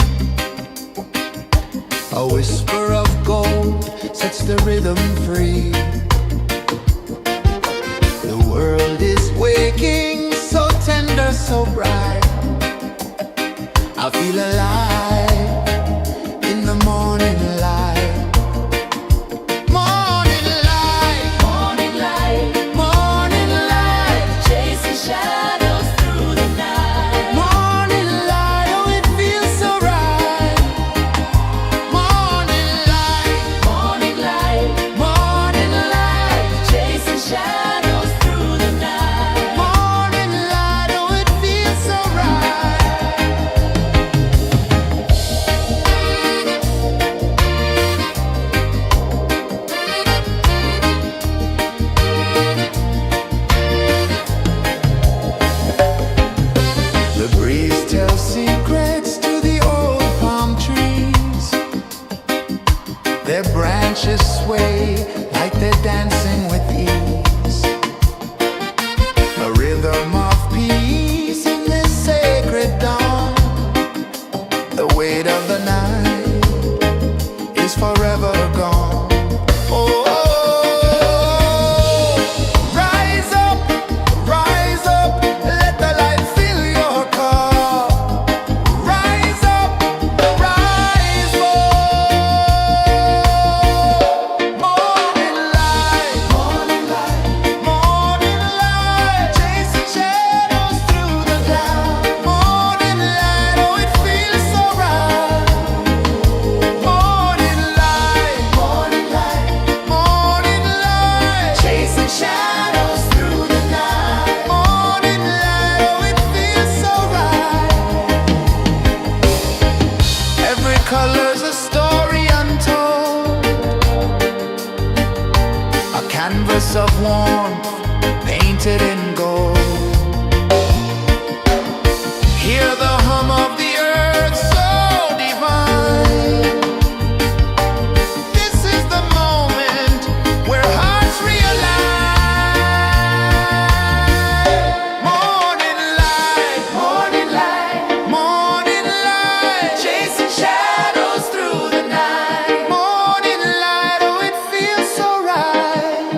A whisper of gold sets the rhythm free. The world is waking, so tender, so bright. I feel alive in the morning light. Morning light, Morning light, morning light, chasing shadows through the night. morning light, oh it feels so right. Morning light, Morning light, morning light, chasing shadows through the night. morning light, oh it feels so right. The breeze tells secrets to the old palm trees. Their branches sway like they're dancing with ease. A rhythm of peace in this sacred dawn. The weight of the night is forever gone. Oh, rise up, let the light fill your cup. Rise up, rise up. Morning light, morning light, morning light, chasing shadows through the cloud. Morning light, oh it feels so right. Morning light, morning light, morning light, chasing shadows through the night. Morning light, oh it feels so right. Every color's a story untold, a canvas of warmth painted in gold. Hear the hum of the earth so divine. This is the moment where hearts realign. Morning light, morning light, morning light, chasing shadows through the night. Morning light, oh it feels so right.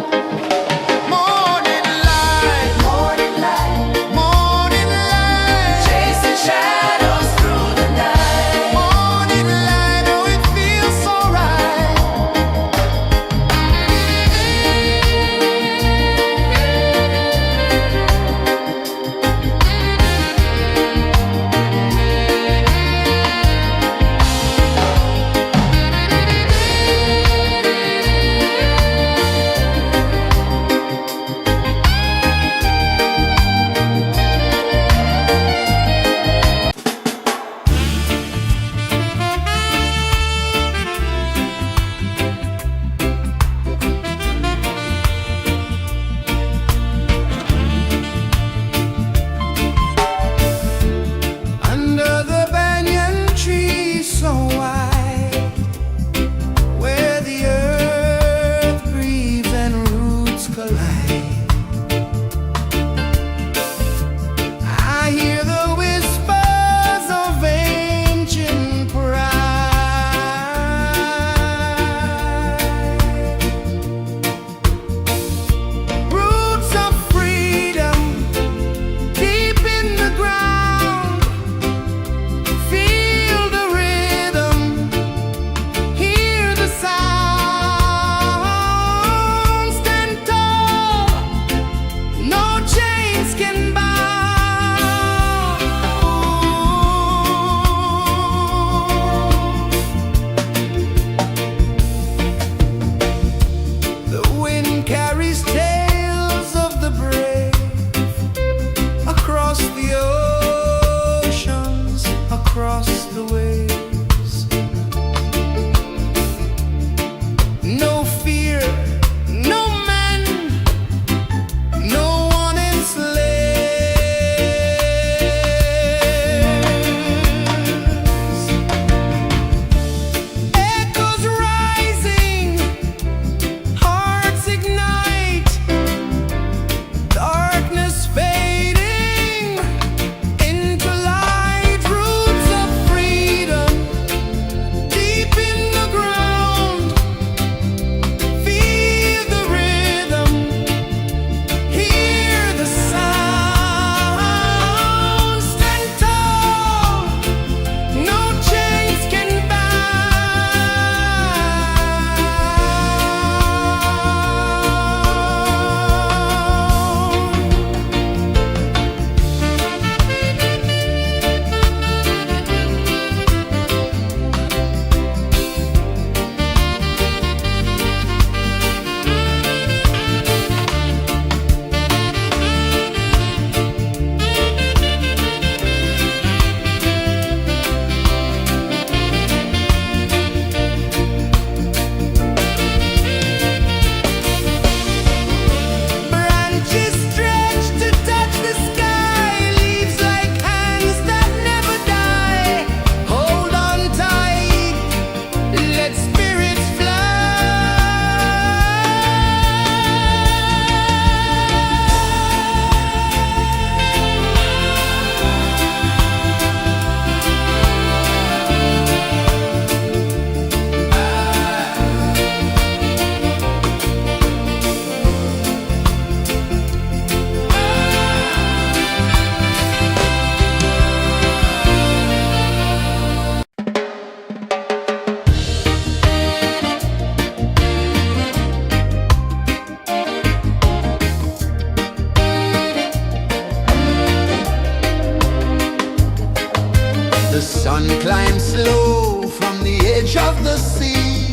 Sun climbs slow from the edge of the sea.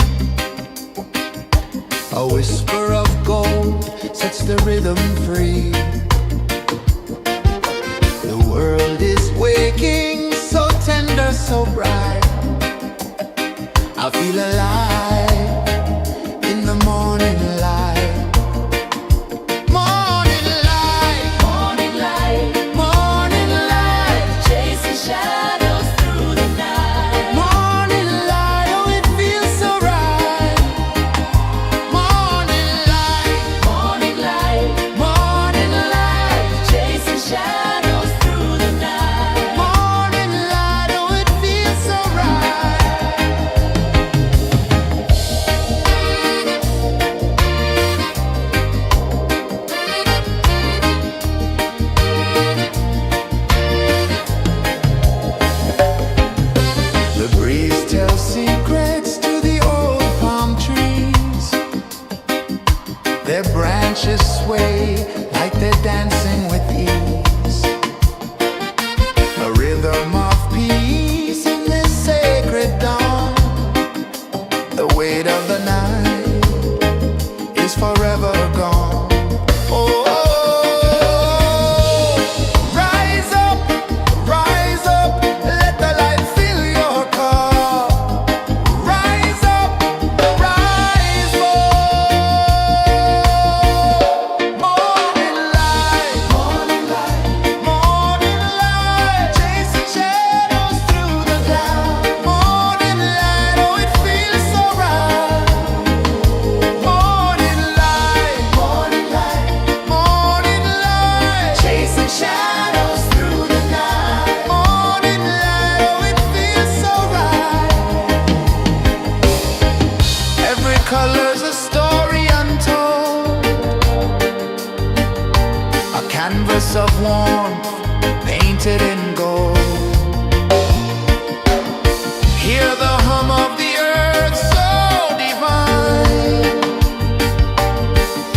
A whisper of gold sets the rhythm free. The world is waking, so tender, so bright. I feel alive in the morning light. Morning light, Morning light, morning light, chasing shadows through the night. morning light, oh it feels so right. Morning light, Morning light, morning light, chasing shadows through the night. morning light, oh it feels so right. The breeze tells secrets to the old palm trees. Their branches sway like they're dancing with ease. A rhythm of peace in this sacred dawn. The weight of the night is forever gone. Oh, rise up, let the light fill your cup. Rise up, rise up. Morning light, morning light, chasing shadows through the cloud. Morning light, oh it feels so right. Morning light, chasing shadows through the night. Morning light, oh it feels so right. Every color's a story untold, a canvas of warmth painted in gold. Hear the hum of the earth so divine.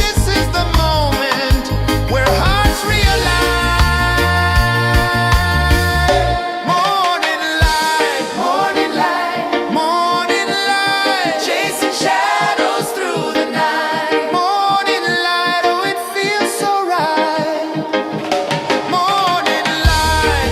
This is the moment where hearts realign. Morning light, morning light, chasing shadows through the night. Morning light, oh it feels so right. Morning light,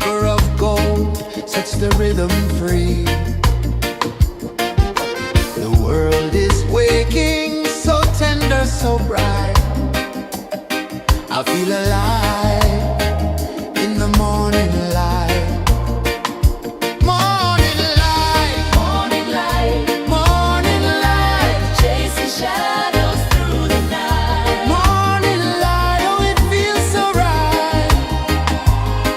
whisper of gold sets the rhythm free. The world is waking, so tender, so bright. I feel alive in the morning light. Morning light, Morning light, morning light, chasing shadows through the night. morning light. Oh, it feels so right.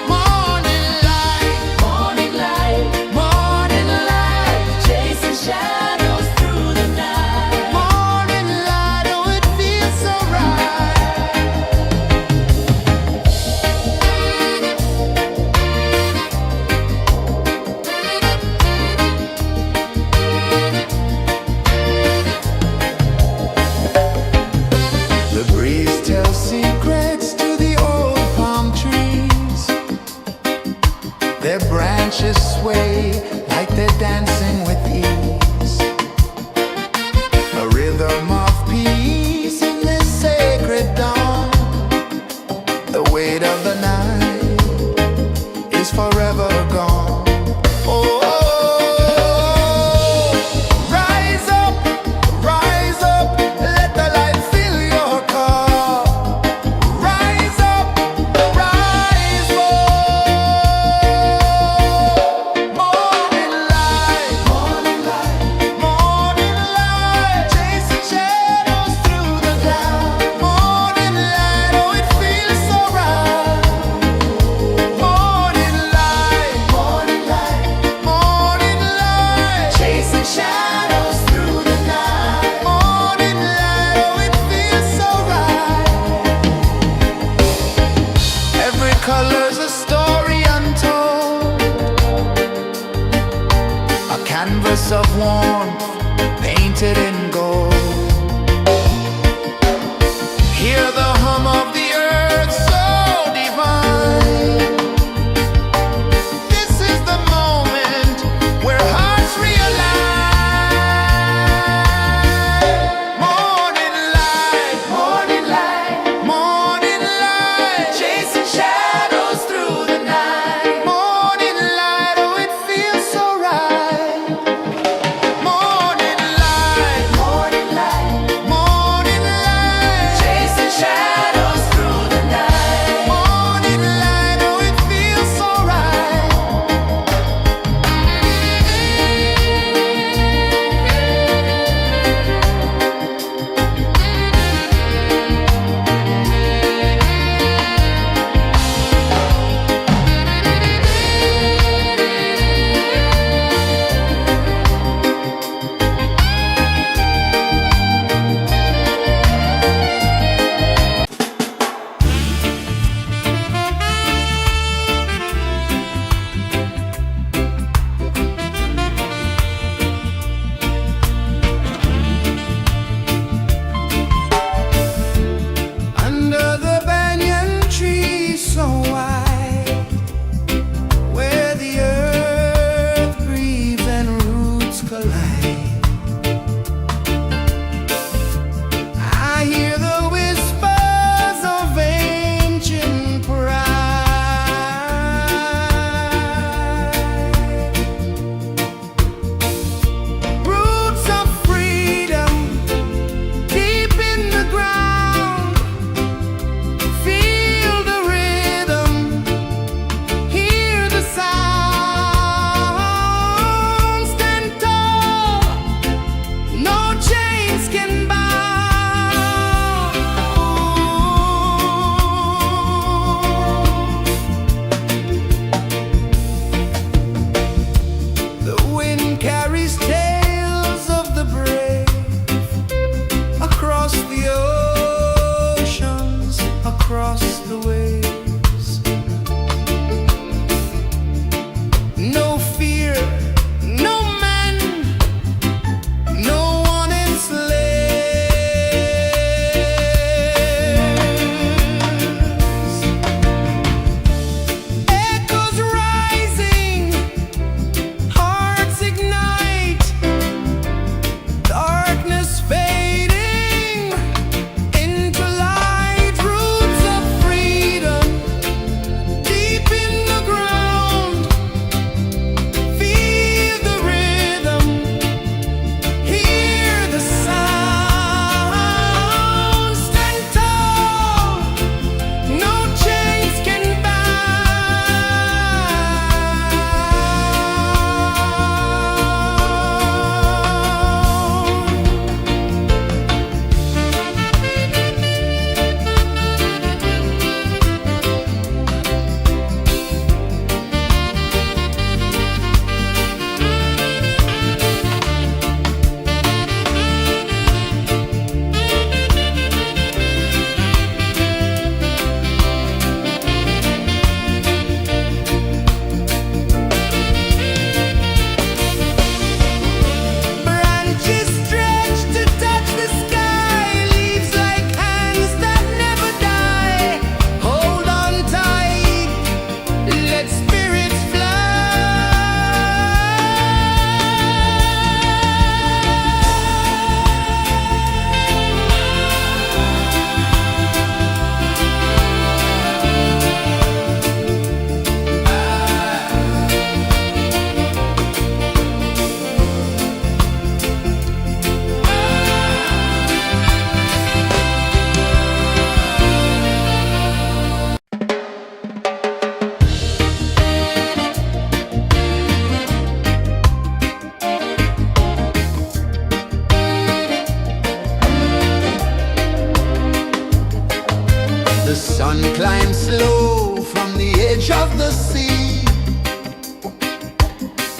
Morning light, Morning light, morning light, chasing shadows through the night. morning light. Oh, it feels so right. The breeze tells secrets to the old palm trees. Their branches sway like they're dancing with ease. A rhythm of peace in this sacred dawn. The weight of the night is forever gone. Oh, rise up, let the light fill your cup. Rise up, rise up. Morning light, morning light, chasing shadows through the cloud. Morning light, oh, it feels so right. Morning light, morning light, chasing shadows through the night. Morning light, oh, it feels so right. Every color's a story untold, a canvas of warmth painted in gold. Hear the hum of the earth so divine. This is the moment where hearts realign. Morning light, morning light, chasing shadows through the night. Morning light, oh, it feels so right.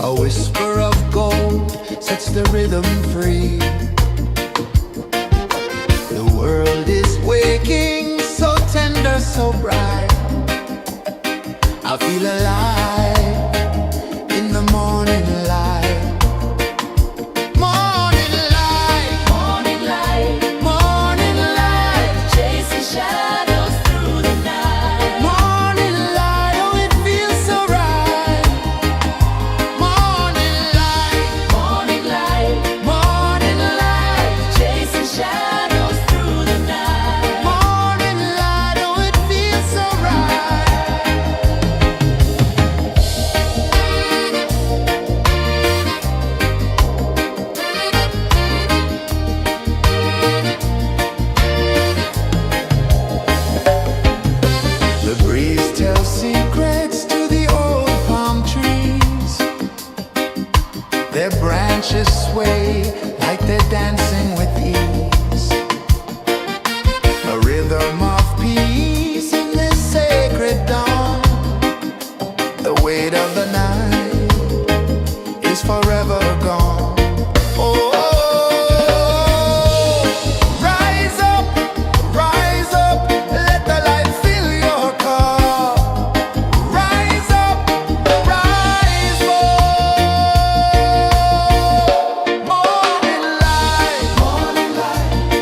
A whisper of gold sets the rhythm free. The world is waking, so tender, so bright. I feel alive in the morning light. Morning light, Morning light, morning light, chasing shadows through the night. morning light. Oh, it feels so right. Morning light, Morning light, morning light, chasing shadows through the night. morning light. Oh, it feels so right. The breeze tells secrets to the old palm trees. Their branches sway like they're dancing with ease. A rhythm of peace in this sacred dawn. The weight of the night is forever gone. Oh, rise up, let the light fill your cup. Rise up, rise up. Morning light,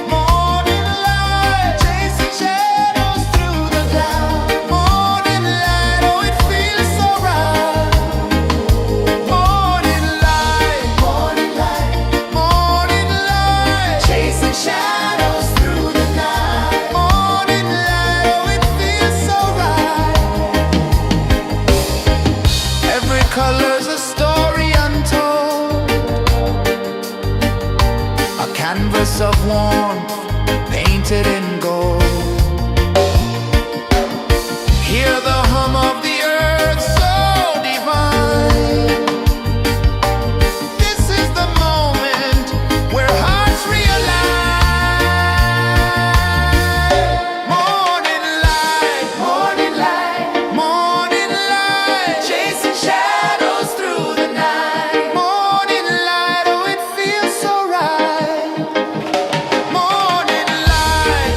morning light, chasing shadows through the cloud. Morning light, oh, it feels so right. Morning light, morning light, chasing shadows through the night. Morning light, oh, it feels so right. Every color's a story untold, a canvas of warmth painted in gold. Hear the hum of the earth so divine. This is the moment where hearts realign. Morning light, morning light, chasing shadows through the night. Morning light, oh, it feels so right. Morning light,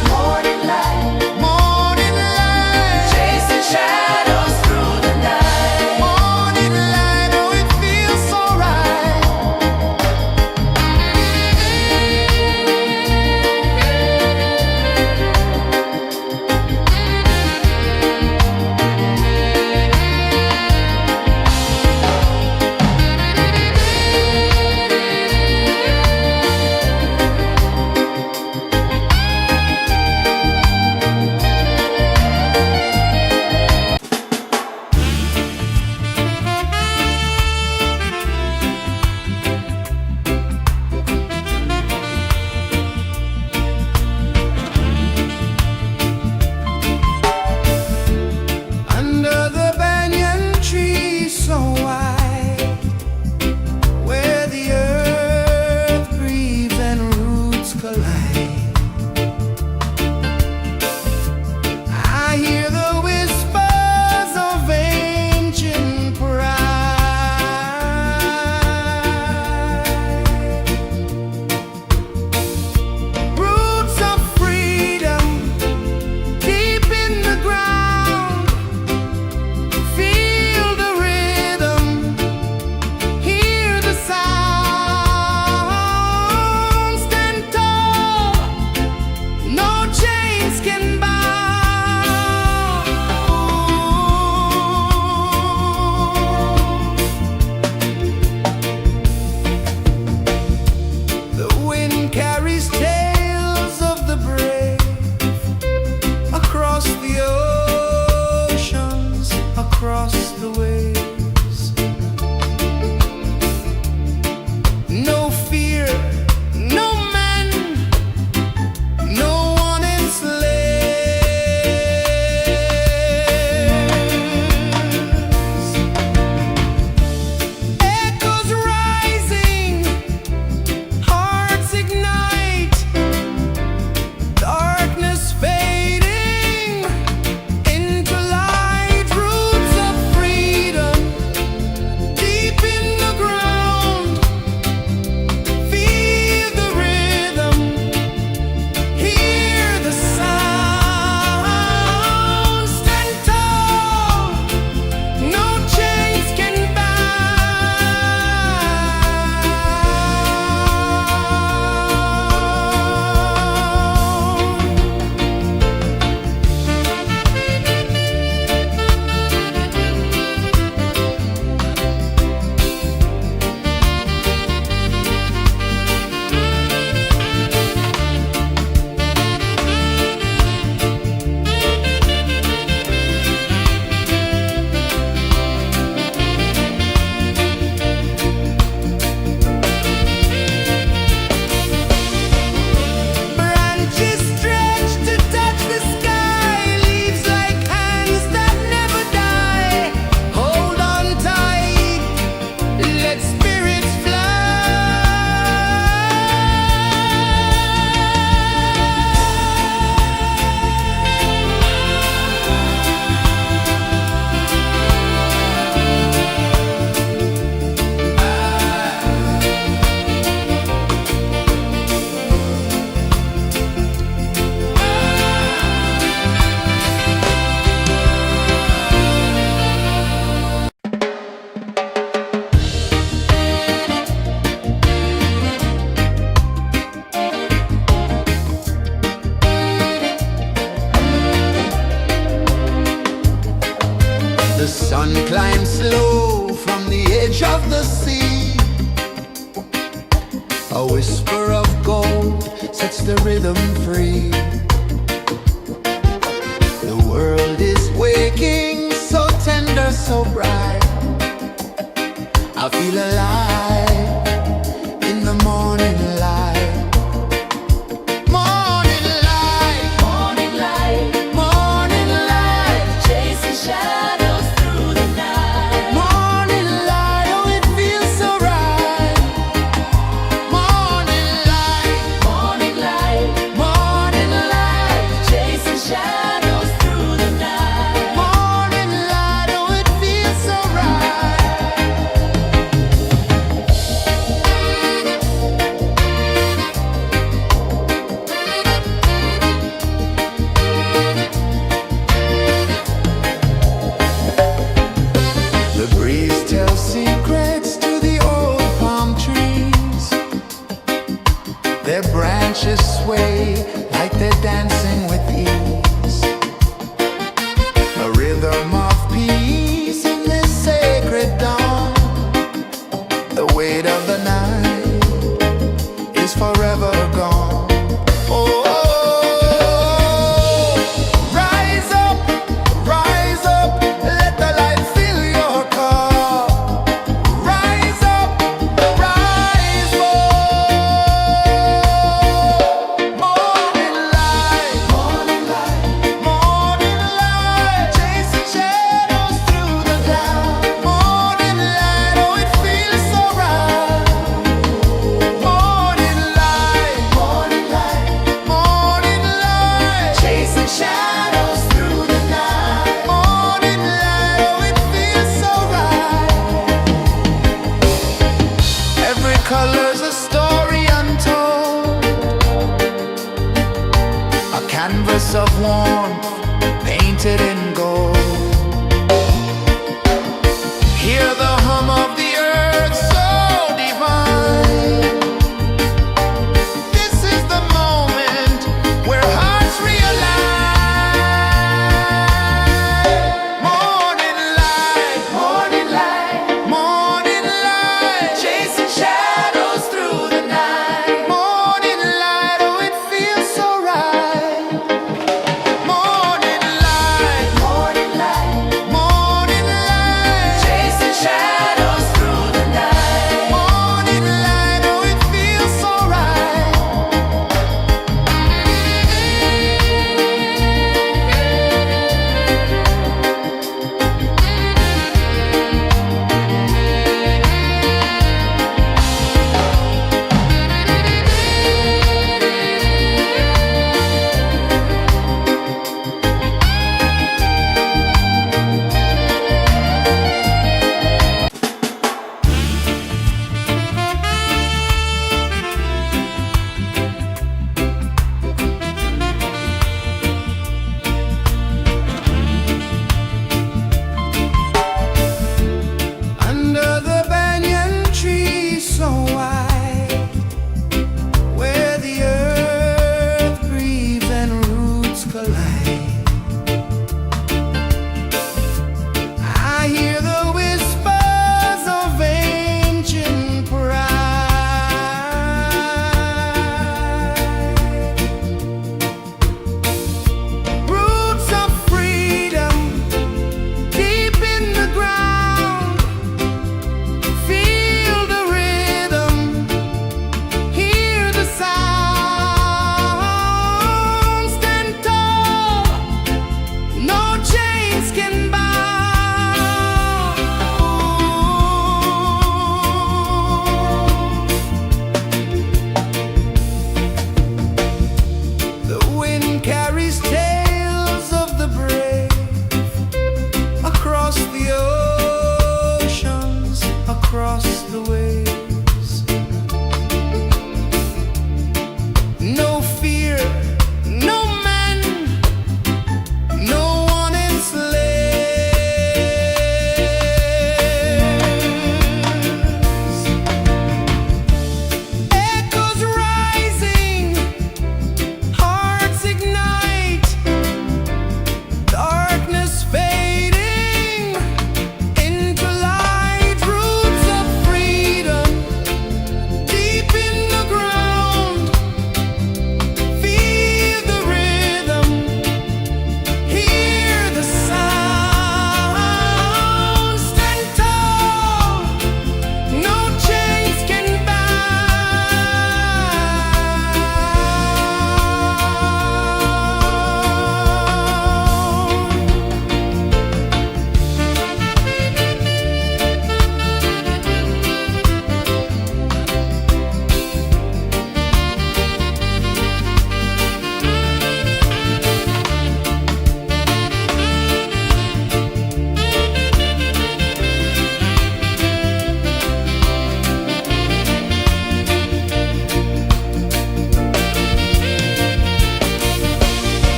of the sea. A whisper of gold sets the rhythm free. The world is waking, so tender, so bright. I feel alive in the morning light. Morning light, Morning light, morning light, chasing shadows through the night. morning light, oh it feels so right. Morning light, Morning light, morning light, chasing shadows through the night. morning light, oh it feels so right. The breeze tells secrets to the old palm trees. Their branches sway like they're dancing with ease. A rhythm of peace in this sacred dawn. The weight of the night is forever gone. Oh, rise up, let the light fill your cup. Rise up, rise more. Morning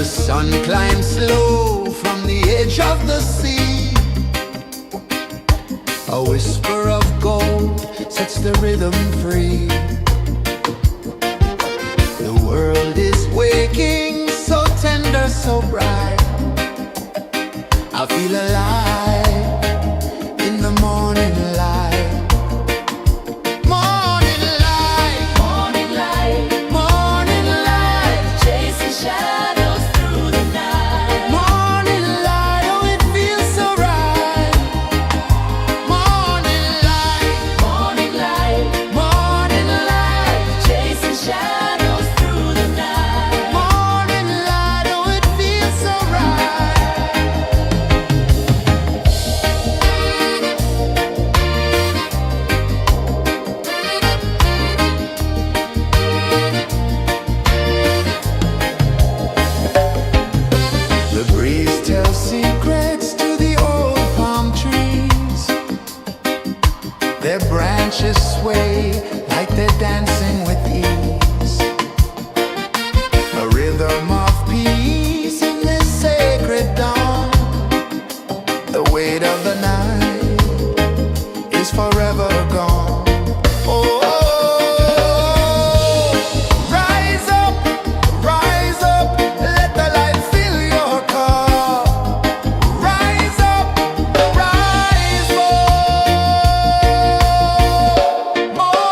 The sun climbs slow from the edge of the sea. A whisper of gold sets the rhythm free. The world is waking, so tender, so bright. I feel alive in the morning light. Morning light, Morning light, morning light, chasing shadows through the night. morning light, oh it feels so right. Morning light, Morning light, morning light, chasing shadows through the night. morning light, oh it feels so right. The breeze tells secrets to the old palm trees. Their branches sway like they're dancing with ease. A rhythm of peace in this sacred dawn. The weight of the night is forever gone. Oh, rise up, let the light fill your cup. Rise up, rise more.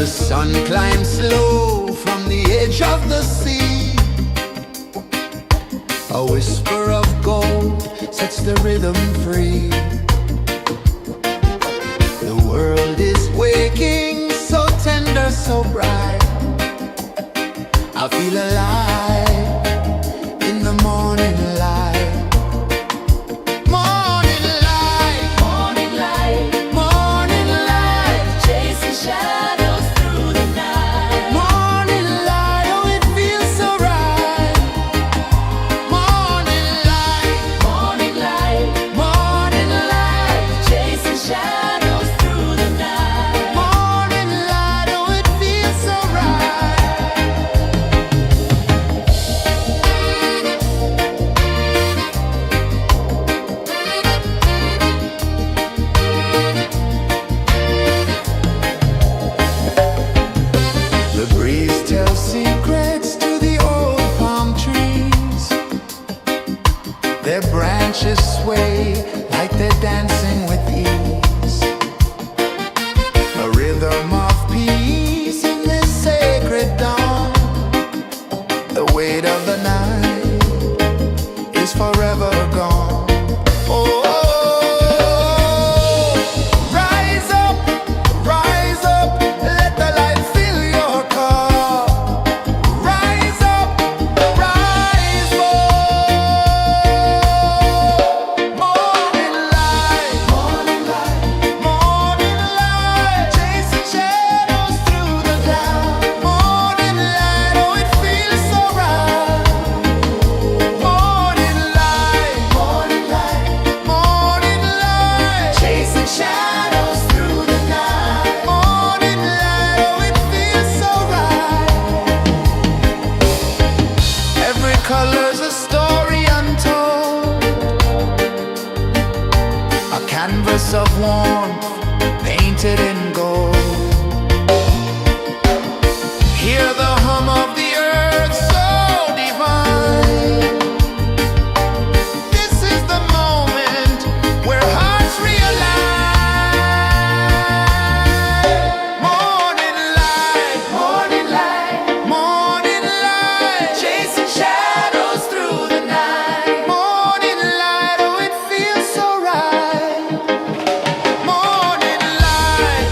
The sun climbs slow from the edge of the sea. A whisper of gold sets the rhythm free. The world is waking, so tender, so bright. I feel alive in the morning light. Morning light, Morning light, morning light, chasing shadows through the night. morning light, oh it feels so right. Morning light, Morning light, morning light, chasing shadows through the night. morning light, oh it feels so right. The breeze tells secrets to the old palm trees. Their branches sway like they're dancing with ease. A rhythm of peace in this sacred dawn. The weight of the night is forever gone. Oh, rise up, let the light fill your car. Rise up, rise up. Morning light, morning light, morning light, chasing shadows through the cloud. Morning light, oh it feels so right. Morning light, morning light, morning light, chasing shadows through the night. Morning light, oh it feels so right. Every color's a story untold, a canvas of warmth painted in gold. Hear the hum of the earth so divine. This is the moment where hearts realign. Morning light, morning light, morning light, chasing shadows through the night. Morning light, oh it feels so right. Morning light,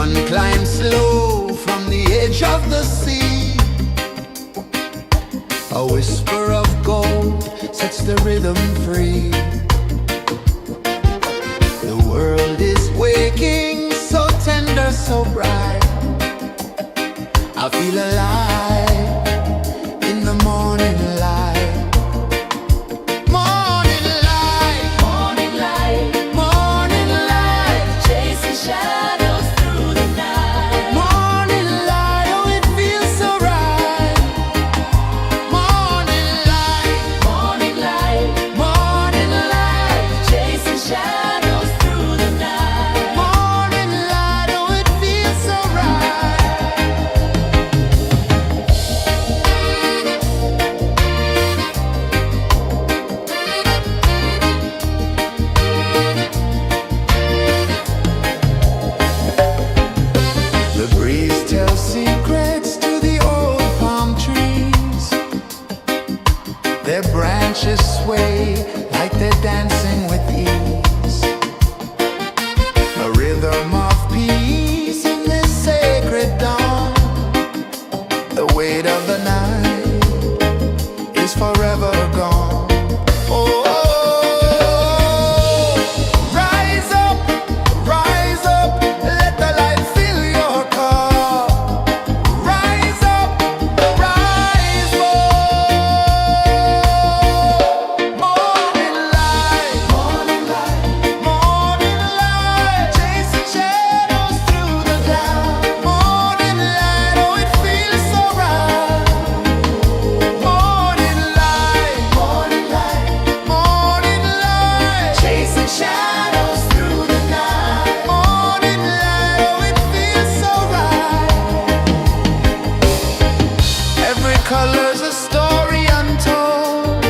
sun climbs slow from the edge of the sea. A whisper of gold sets the rhythm free. The world is waking, so tender, so bright. I feel alive in the morning light. Morning light, Morning light, morning light, chasing shadows through the night. morning light, oh it feels so right. Morning light, Morning light, morning light, chasing shadows through the night. morning light, oh it feels so right. The breeze tells secrets to the old palm trees. Their branches sway like they're dancing with ease. A rhythm of peace in this sacred dawn. The weight of the night is forever gone. Oh, rise up, let the light fill your car. Rise up, rise up. Morning light, morning light, morning light, chasing shadows through the cloud. Morning light, oh it feels so right. Morning light, morning light, morning light, chasing shadows through the night. Morning light, oh it feels so right. Every color's a story untold,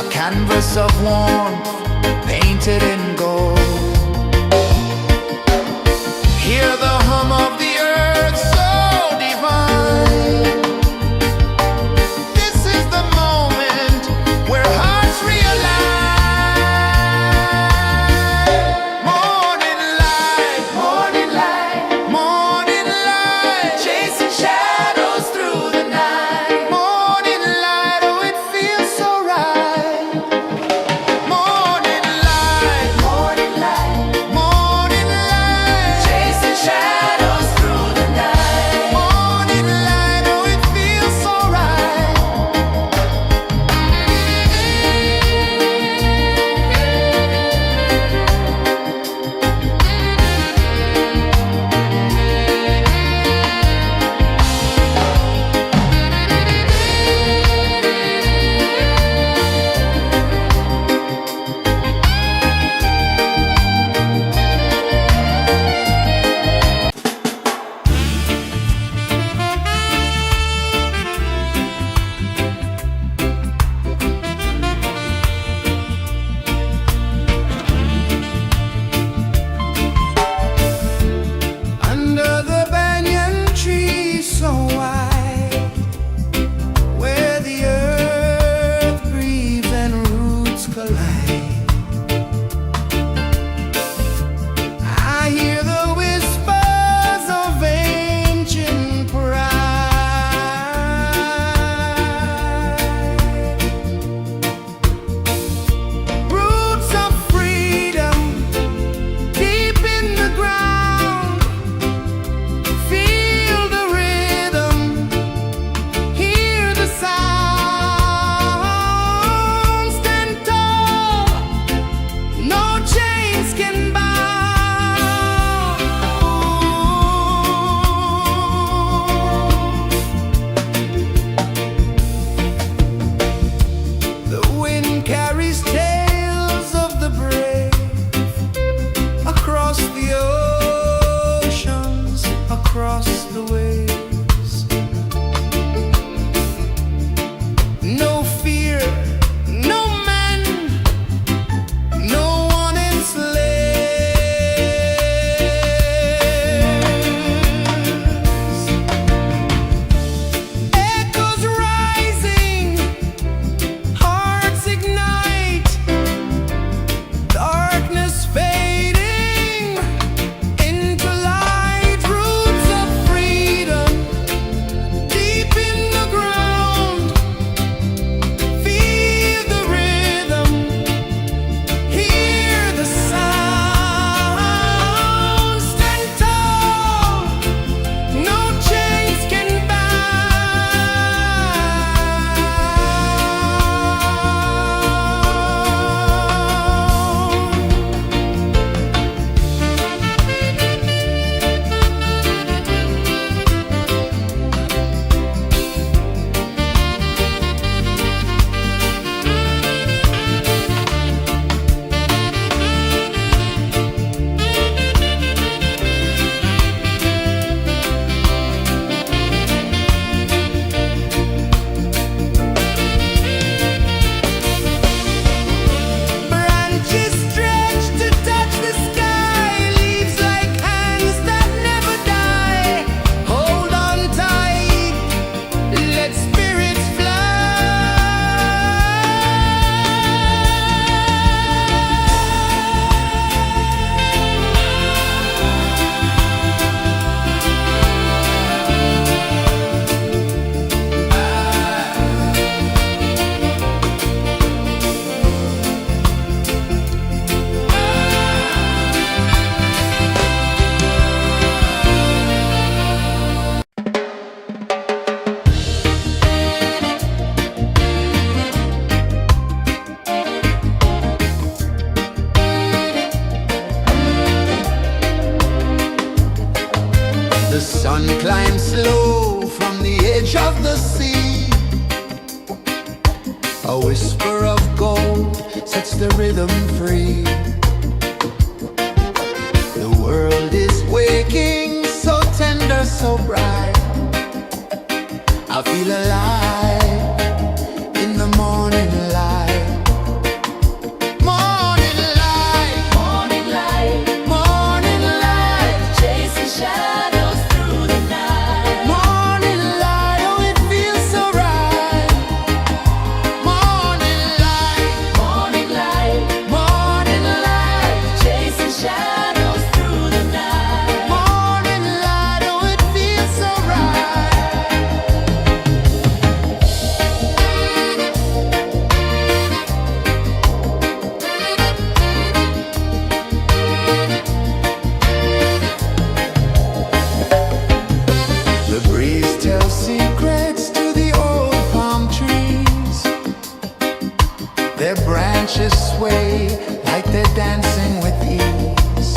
a canvas of warmth painted in gold. Hear the hum of the earth so divine. This is the moment where hearts realign. Morning light, morning light, morning light, chasing shadows through the night. Morning light, oh it feels so right. Morning light, morning climb slow from the edge of the sea. A whisper of gold sets the rhythm free. The world is waking, so tender, so bright. I feel alive in the morning light. Morning light, Morning light, morning light, chasing shadows through the night. morning light, oh it feels so right. Morning light, Morning light, morning light, chasing shadows through the night. morning light, oh it feels so right. The breeze tells secrets to the old palm trees. Their branches sway like they're dancing with ease.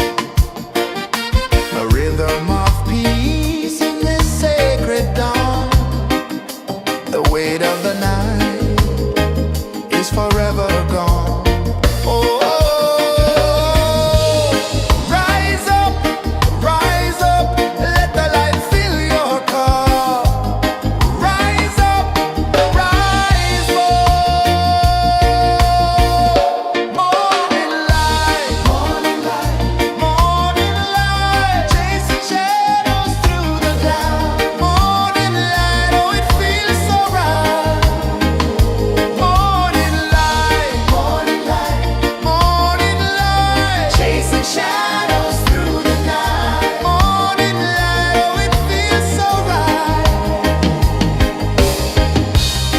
A rhythm of peace in this sacred dawn. The weight of the night is forever gone. Oh, rise up, let the light fill your cup. Rise up, rise more. Morning light, morning light, morning light, chasing shadows through the cloud. Morning light, oh it feels so right. Morning light, morning light, morning light, chasing shadows through the night. Morning light, oh it feels so right.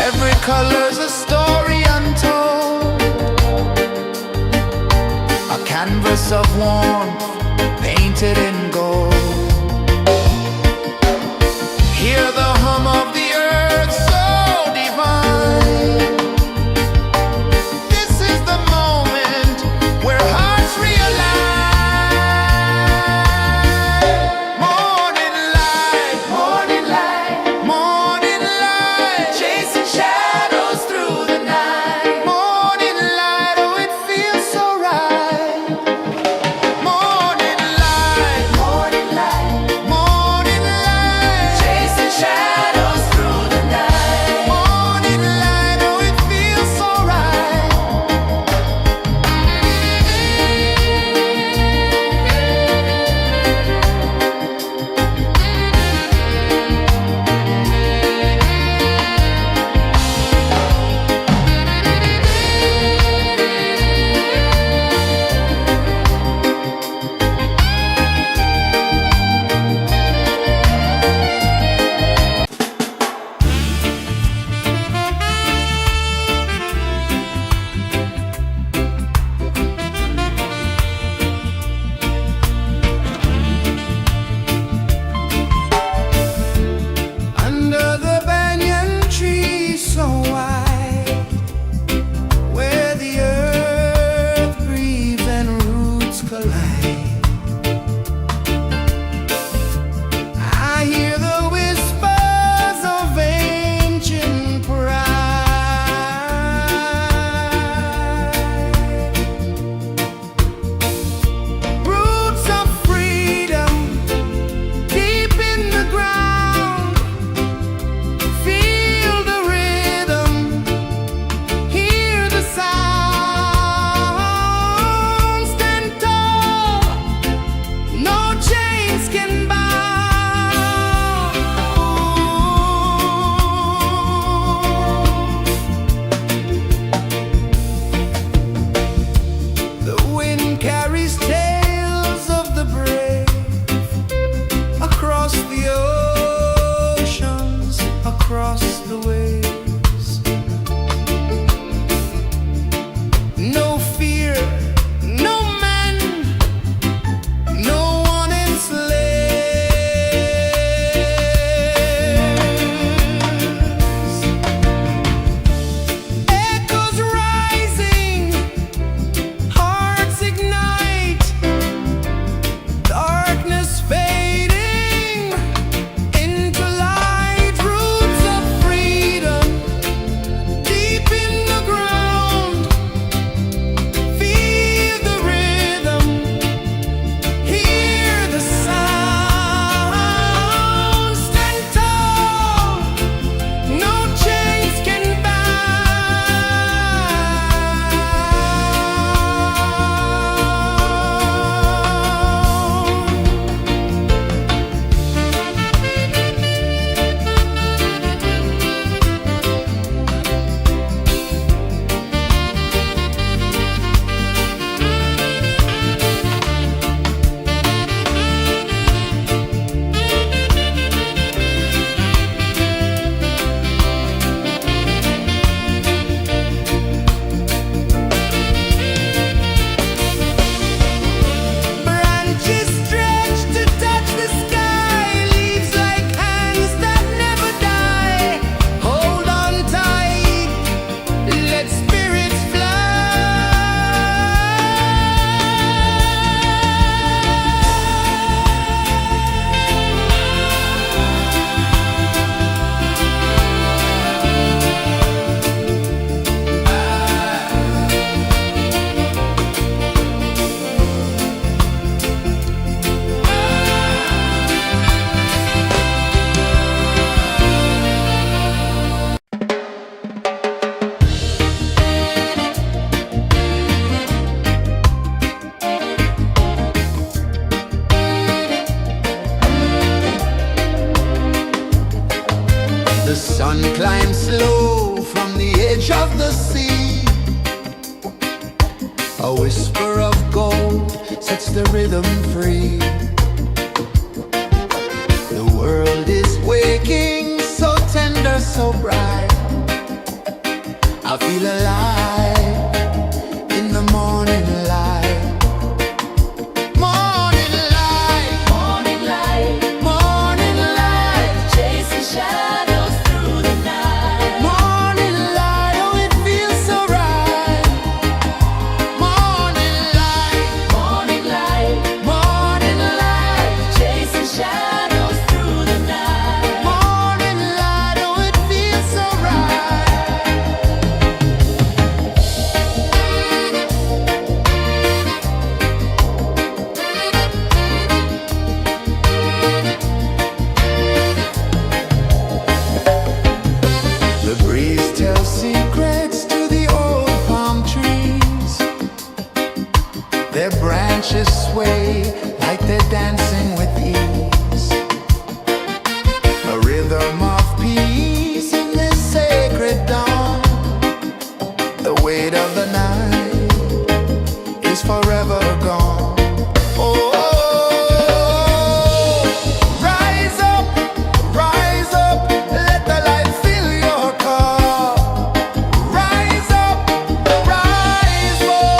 Every color's a story untold, a canvas of warmth painted in gold. Hear the hum of the earth so divine. This is the moment where hearts realign. Morning light, morning light, morning light, chasing shadows through the night. Morning light, oh it feels so right. Morning A whisper of gold sets the rhythm free. The world is waking, so tender, so bright. I feel alive in the morning light. Morning light, Morning light, morning light, chasing shadows through the night. morning light, oh it feels so right. Morning light, Morning light, morning light, chasing shadows through the night. morning light, oh it feels so right. The breeze tells secrets to the old palm trees. Their branches sway like they're dancing with ease. A rhythm of peace in this sacred dawn. The weight of the night is forever gone. Oh, rise up, let the light fill your cup. Rise up, rise up.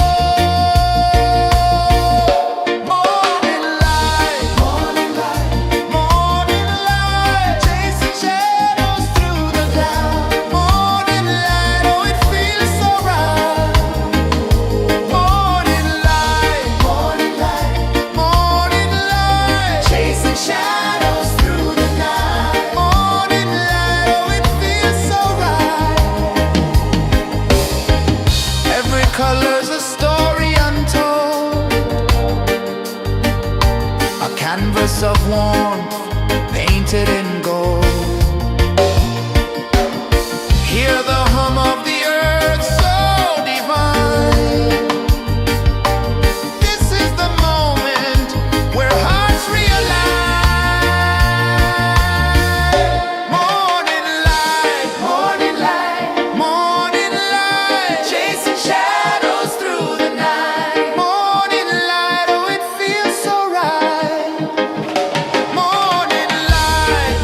Morning light, morning light, morning light, chasing shadows through the cloud. Morning light, oh it feels so right. Morning light, morning light, morning light, chasing shadows through the night. Morning light, oh it feels so right. Every color's a story untold, a canvas of warmth painted in gold. Hear the hum of the earth so divine. This is the moment where hearts realign. Morning light, morning light, morning light, chasing shadows through the night. Morning light, oh it feels so right. Morning light,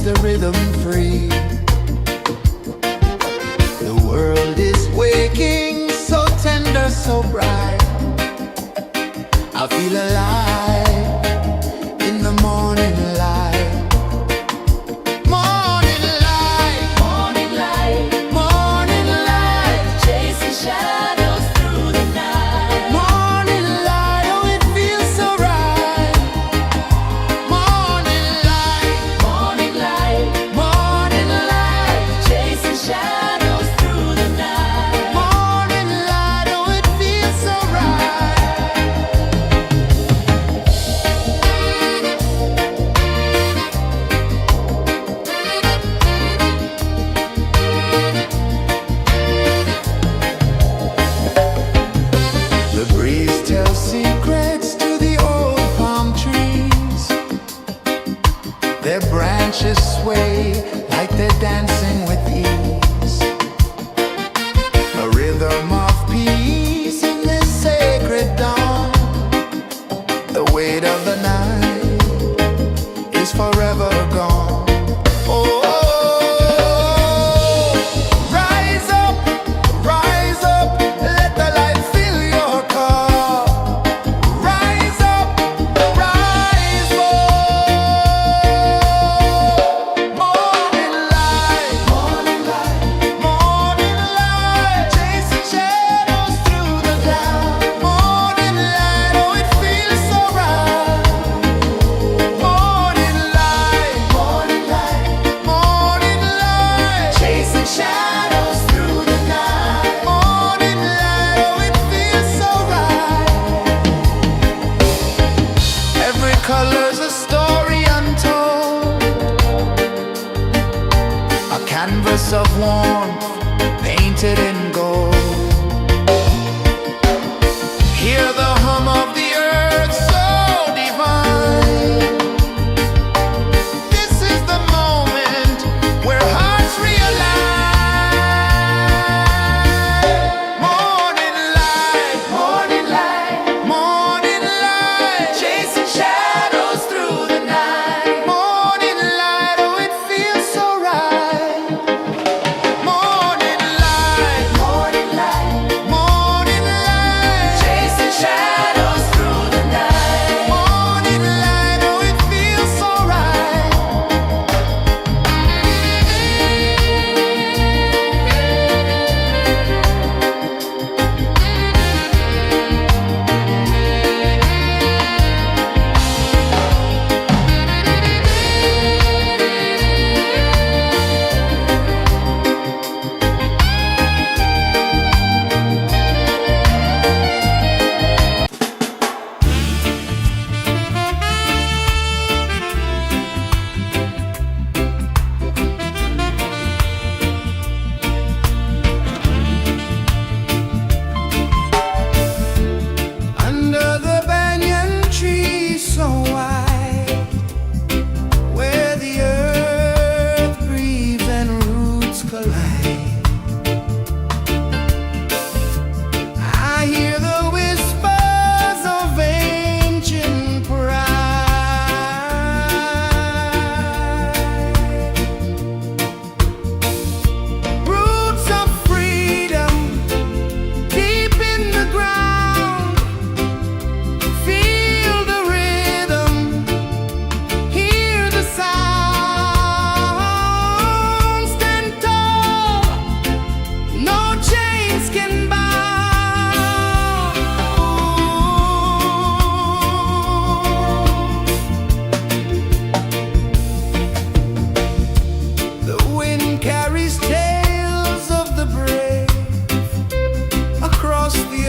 the rhythm free. The world is waking, so tender, so bright. I feel alive in the morning light. Morning light, Morning light, morning light, chasing shadows through the night. morning light, oh it feels so right. Morning light, Morning light, morning light, chasing shadows through the night. morning light, oh it feels so right. The breeze tells secrets to the old palm trees. Their branches sway like they're dancing with ease. A rhythm of peace in this sacred dawn. The weight of the night is forever gone. Oh, rise up, let the light fill your cup. Rise up, rise up. Morning light, morning light, morning light, chasing shadows through the cloud. Morning light, oh it feels so right. Morning light, morning light, morning light, chasing shadows through the night. Morning light, oh it feels so right. Every color's a story untold, a canvas of warmth painted in gold. Hear the hum of the earth so divine. This is the moment where hearts realign. Morning light, morning light, morning light, chasing shadows through the night. Morning light, oh it feels so right. Morning light, morning light, morning light, chasing shadows through the night. Morning light, oh it feels so right. Under the banyan tree so wide, where the earth breathes and roots collide, I hear the whispers of ancient pride. Roots of freedom deep in the ground. Feel the rhythm, hear the sound. Stand tall, no chains can bound. The wind carries tales of the brave across the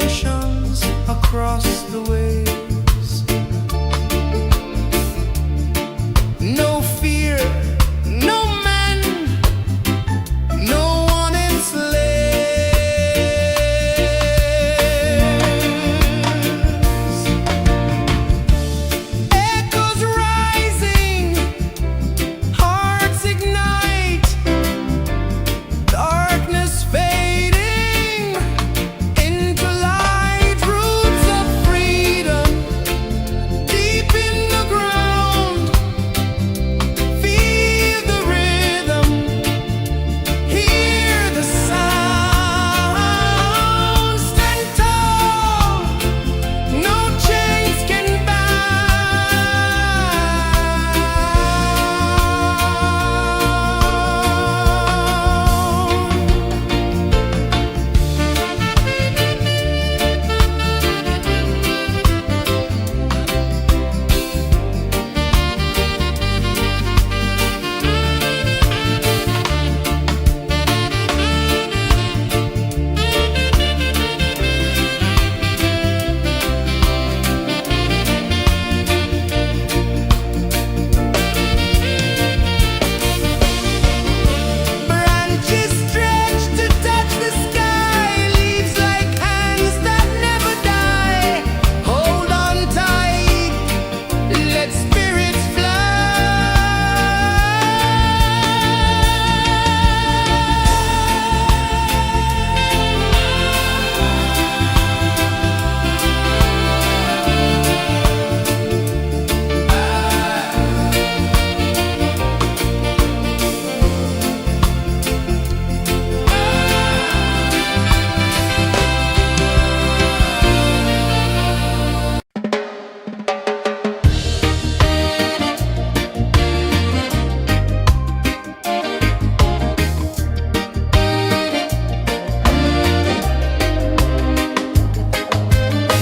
oceans, across the waves. No fear, no man, no one enslaves. Echoes rising, hearts ignite, darkness fading into light. Roots of freedom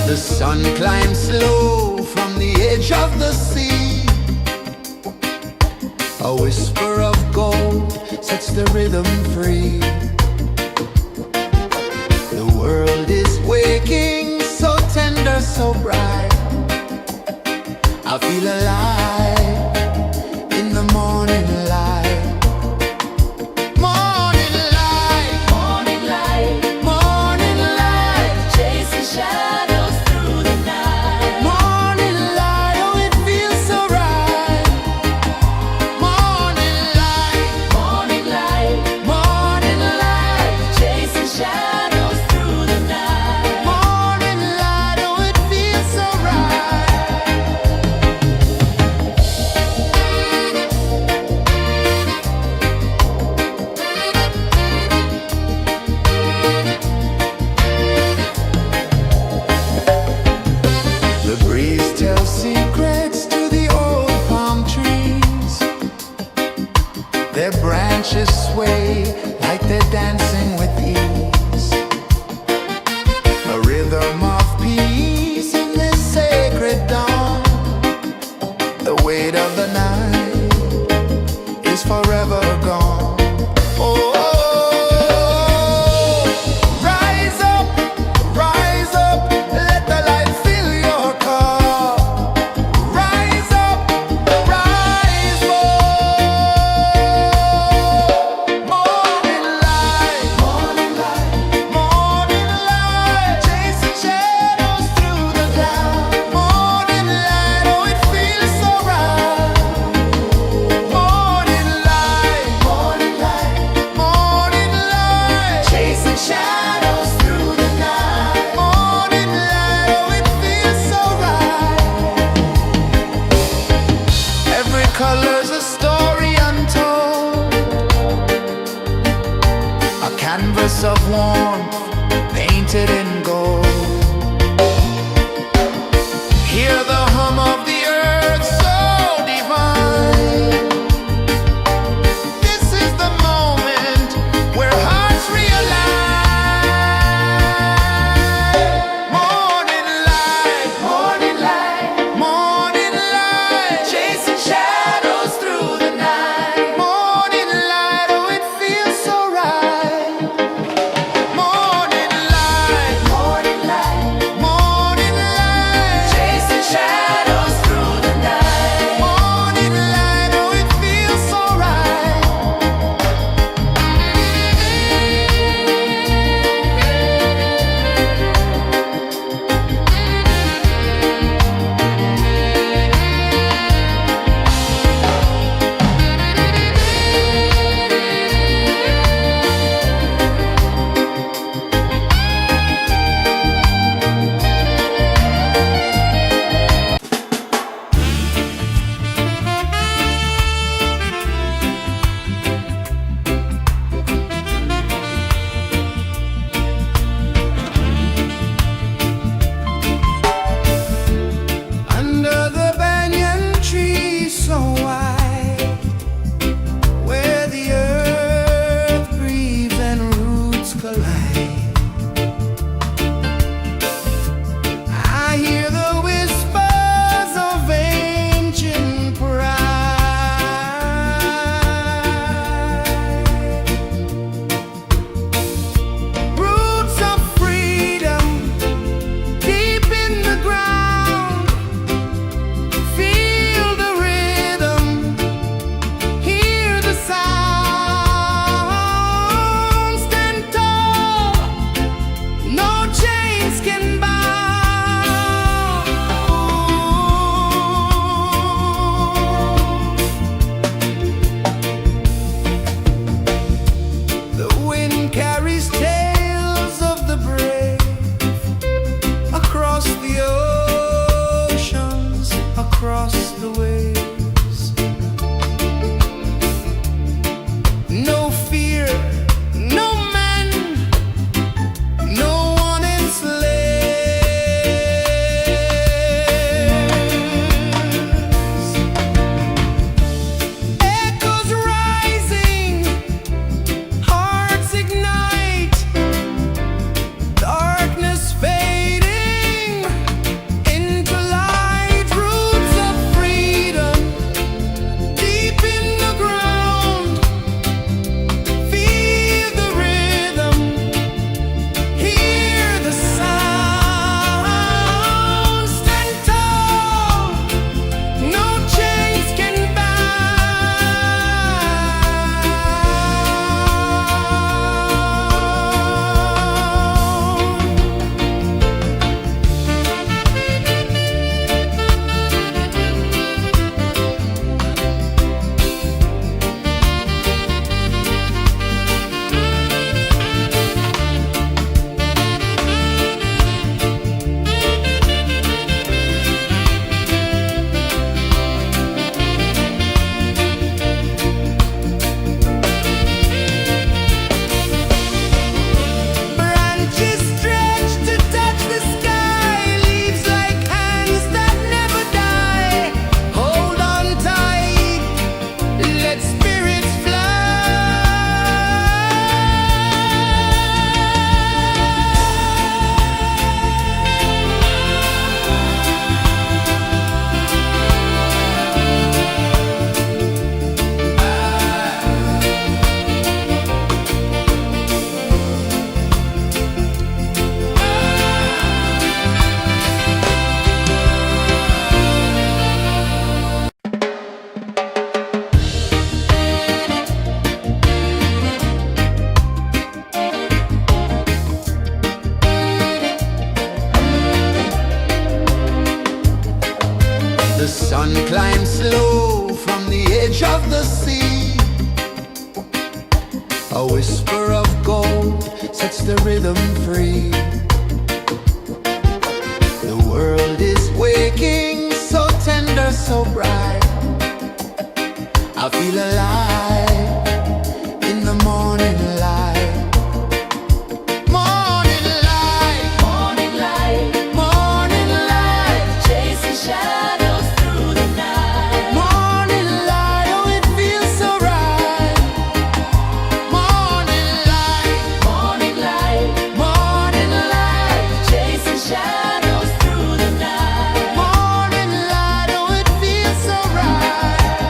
The sun climbs slow from the edge of the sea. A whisper of gold sets the rhythm free. The world is waking, so tender, so bright. I feel alive in the morning light. Morning light, Morning light, morning light, chasing shadows through the night. morning light, oh it feels so right. Morning light, Morning light, morning light. The sun climbs slow from the edge of the sea. A whisper of gold sets the rhythm free. The world is waking, so tender, so bright. I feel alive in the morning light. Morning light, Morning light, morning light, chasing shadows through the night. morning light, oh it feels so right. Morning light, Morning light, morning light, chasing shadows through the night. morning light, oh it feels so right.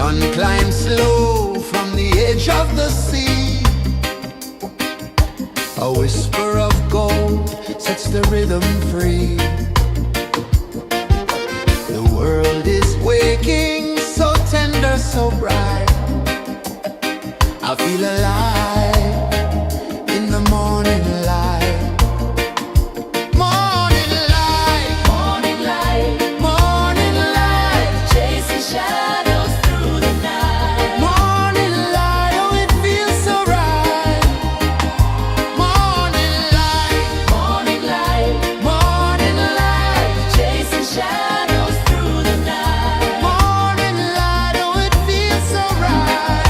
sun climbs slow from the edge of the sea. A whisper of gold sets the rhythm free. The world is waking, so tender, so bright. I feel alive in the morning light. Morning light, Morning light, morning light, chasing shadows through the night. morning light, oh it feels so right. Morning light, Morning light, morning light, chasing shadows through the night. morning light, oh it feels so right.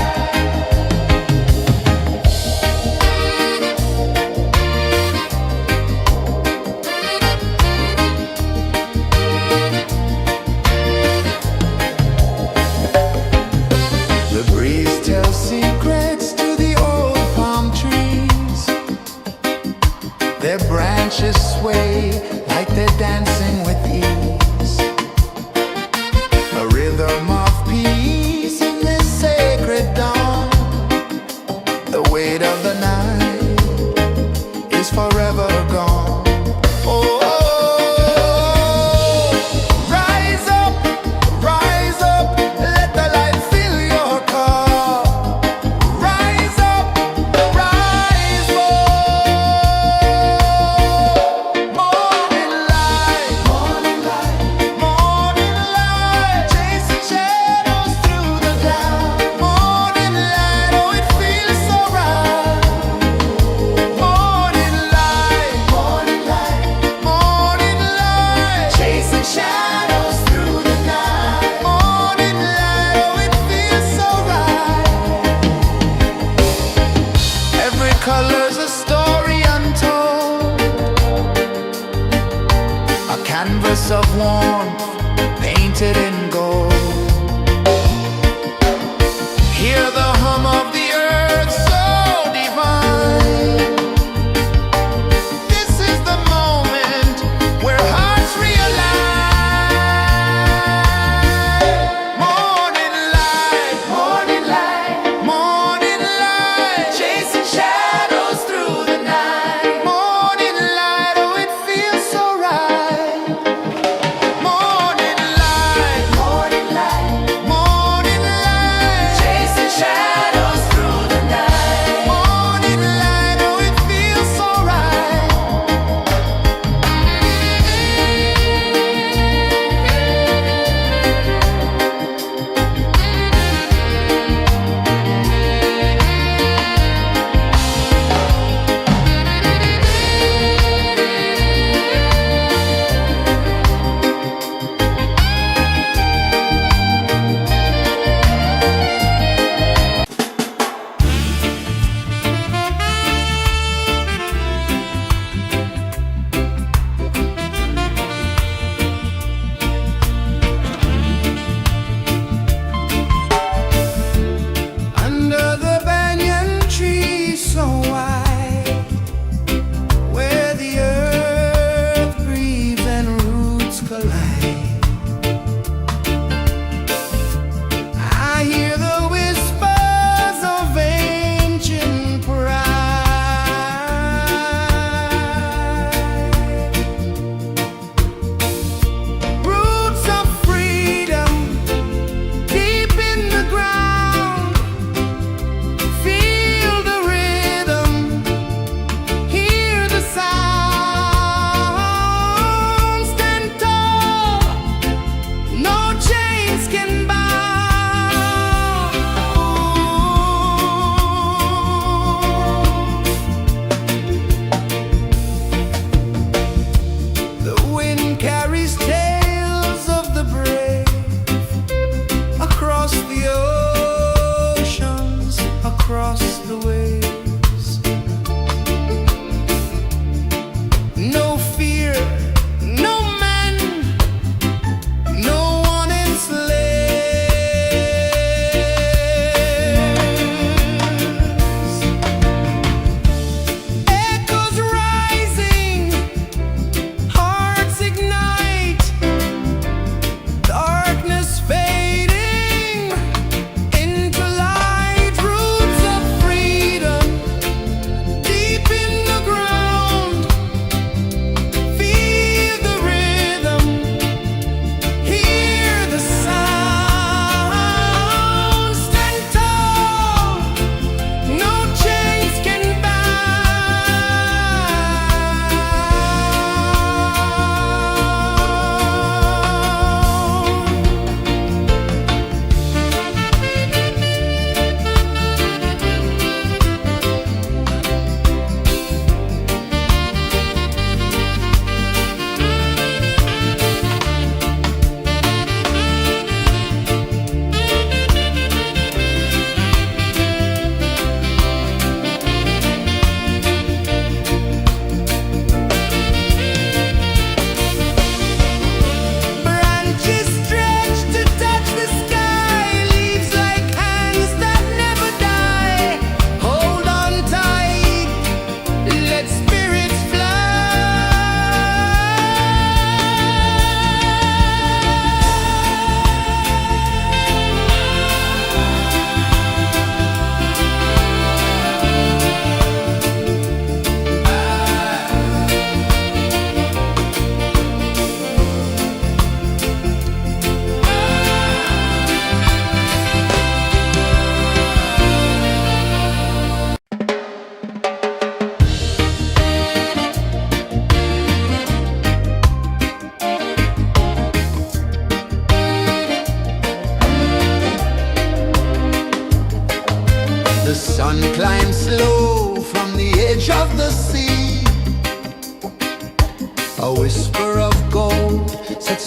The breeze tells secrets to the old palm trees. Their branches sway like they're dancing with ease. A rhythm of peace in this sacred dawn. The weight of the night is forever gone. Oh, rise up, let the light fill your cup. Rise up, rise up. Morning light, morning light, chasing shadows through the cloud. Morning light, oh it feels so right. Morning light, chasing shadows through the night. Morning light, oh it feels so right. Every color's a story untold, a canvas of warmth painted in gold. Hear the hum of the earth so divine. This is the moment where hearts realign. Morning light, morning light, chasing shadows through the night. Morning light, oh it feels so right. Morning light, chasing shadows.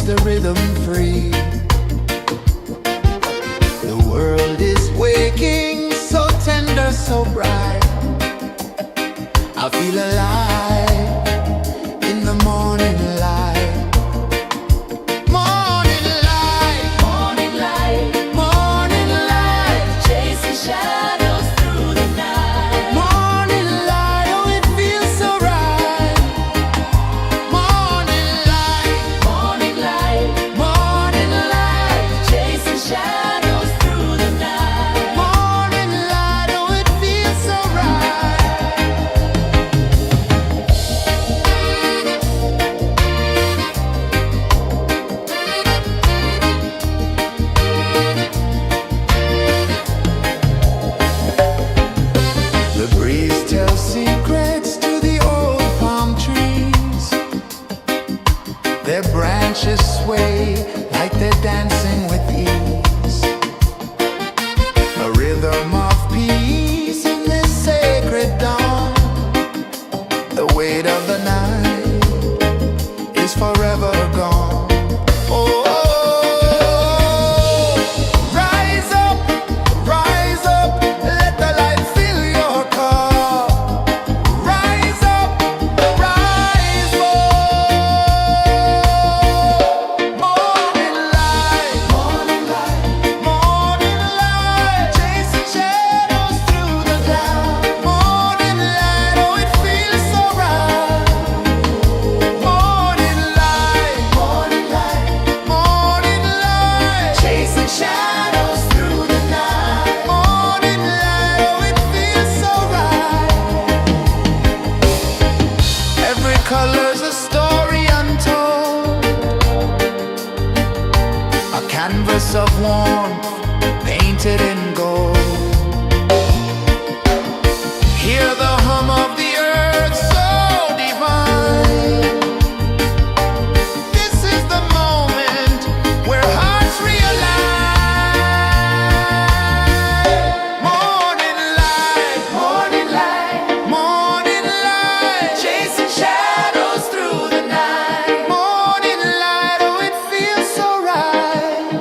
the rhythm free. The world is waking, so tender, so bright. I feel alive in the morning light. Morning light, Morning light, morning light, chasing shadows through the night. morning light, oh it feels so right. Morning light, Morning light, morning light, chasing shadows through the night. morning light, oh it feels so right. The breeze tells secrets to the old palm trees. Their branches sway like they're dancing with ease. A rhythm of peace in this sacred dawn. The weight of the night is forever gone. Oh, rise up, let the light fill your cup. Rise up, rise up. Morning light, morning light, morning light, chasing shadows through the cloud. Morning light, oh it feels so right. Morning light, morning light, morning light, chasing shadows through the night. Morning light, oh it feels so right. Every color's a story untold, a canvas of warmth painted in gold. Hear the hum of the earth so divine. This is the moment where hearts realign. Morning light, morning light, morning light, chasing shadows through the night. Morning light, oh it feels so right.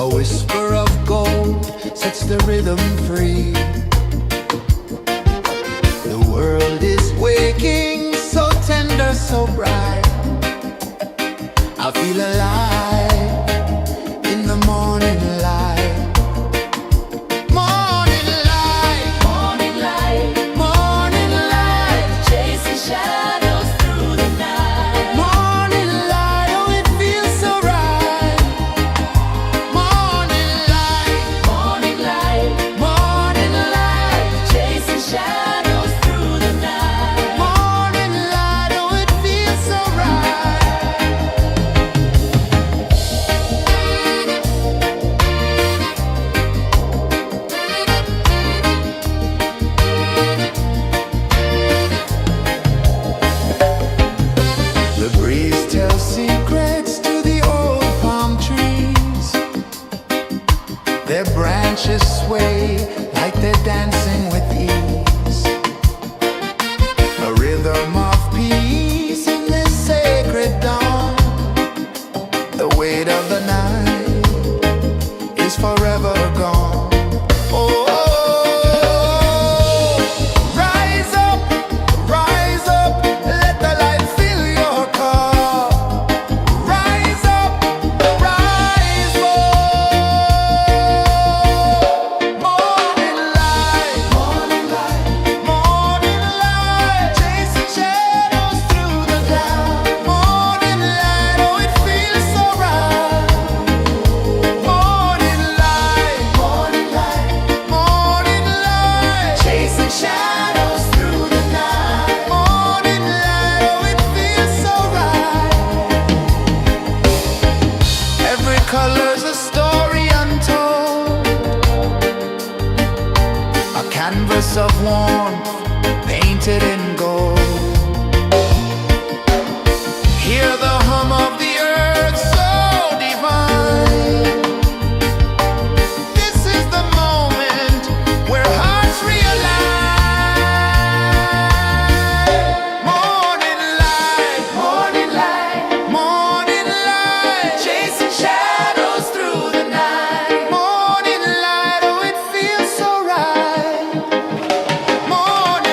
A whisper of gold sets the rhythm free. The world is waking, so tender, so bright. I feel alive in the morning light. Morning light, Morning light, morning light, chasing shadows through the night. morning light, oh it feels so right. Morning light, Morning light, morning light, chasing shadows through the night. morning light, oh it feels so right. The breeze tells secrets to the old palm trees. Their branches sway like they're dancing with ease. A rhythm of peace in this sacred dawn. The weight of the night is forever gone. Oh, rise up, let the light fill your cup. Rise up, rise up. Morning light, morning light, morning light, chasing shadows through the cloud. Morning light, oh it feels so right. Morning light, morning light, morning light, chasing shadows through the night. Morning light, oh it feels so right. Every color's a story untold, a canvas of warmth painted in gold. Hear the hum of the earth so divine. This is the moment where hearts realign. Morning light, morning light, morning light, chasing shadows through the night. Morning light, oh it feels so right. Morning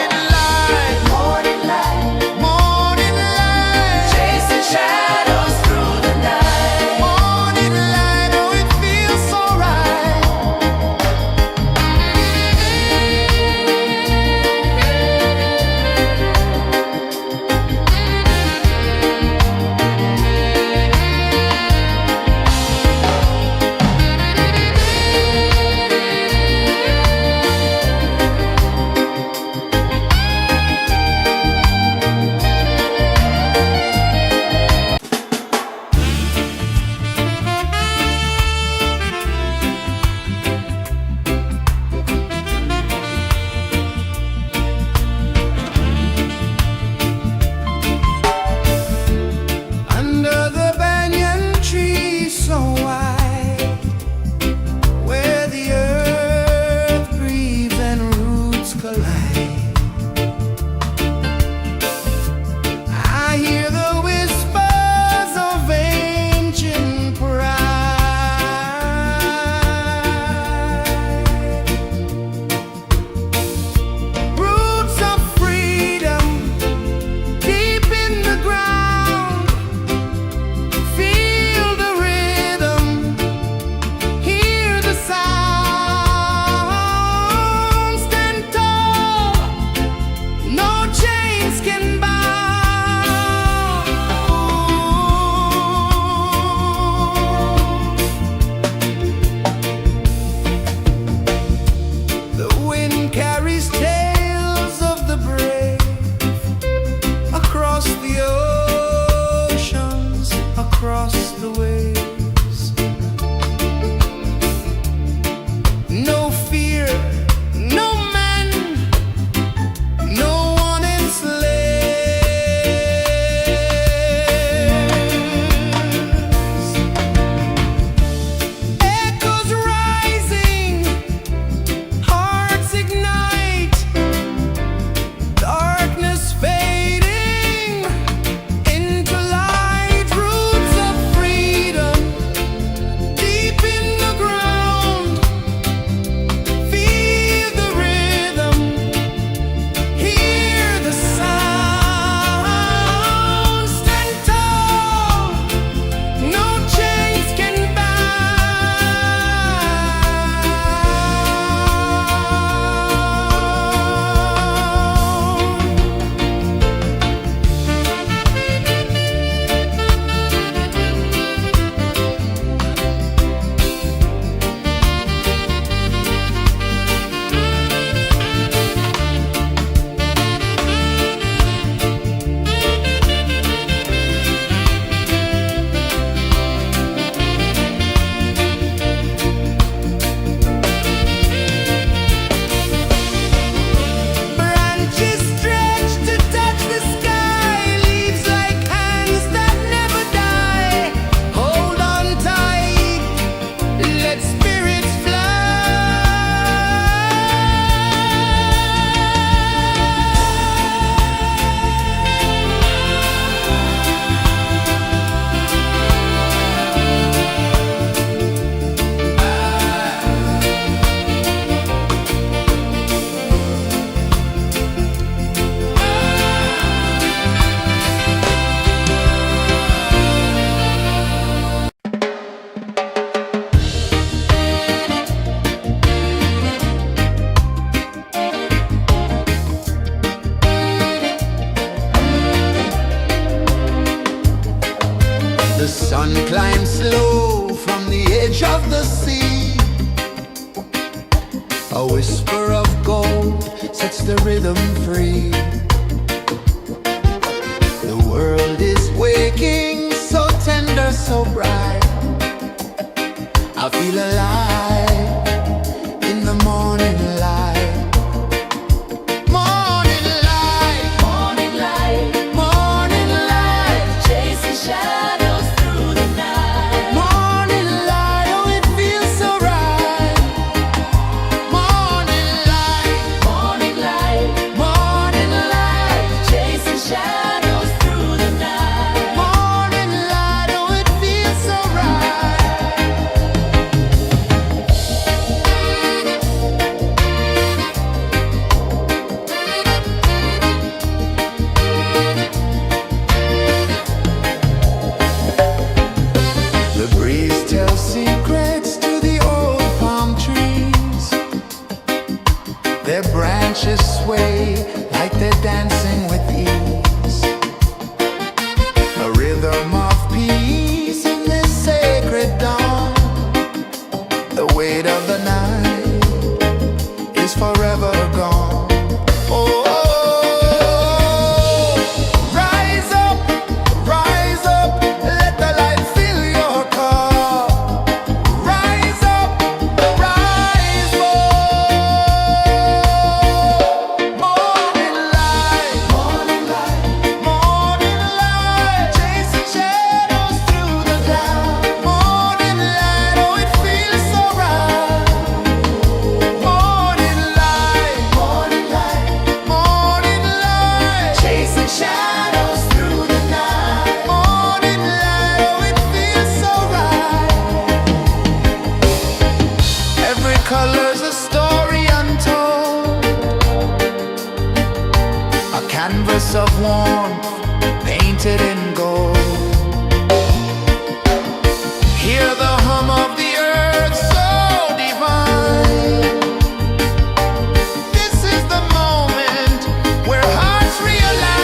edge of the sea. A whisper of gold sets the rhythm free. The world is waking, so tender, so bright. I feel alive in the morning light. Morning light, Morning light, morning light, chasing shadows through the night. morning light, oh it feels so right. Morning light, Morning light, morning light, chasing shadows through the night. morning light, oh it feels so right. The breeze tells secrets to the old palm trees. Their branches sway like they're dancing with ease. A rhythm of peace in this sacred dawn. The weight of the night is forever gone. Oh, rise up, let the light fill your car. Rise up, rise up. Morning light, morning light, morning light, chasing shadows through the cloud. Morning light, oh it feels so right. Morning light, morning light, morning light, chasing shadows through the night. Morning light, oh it feels so right. Every color's a story untold, a canvas of warmth painted in gold. Hear the hum of the earth so divine. This is the moment where hearts realign.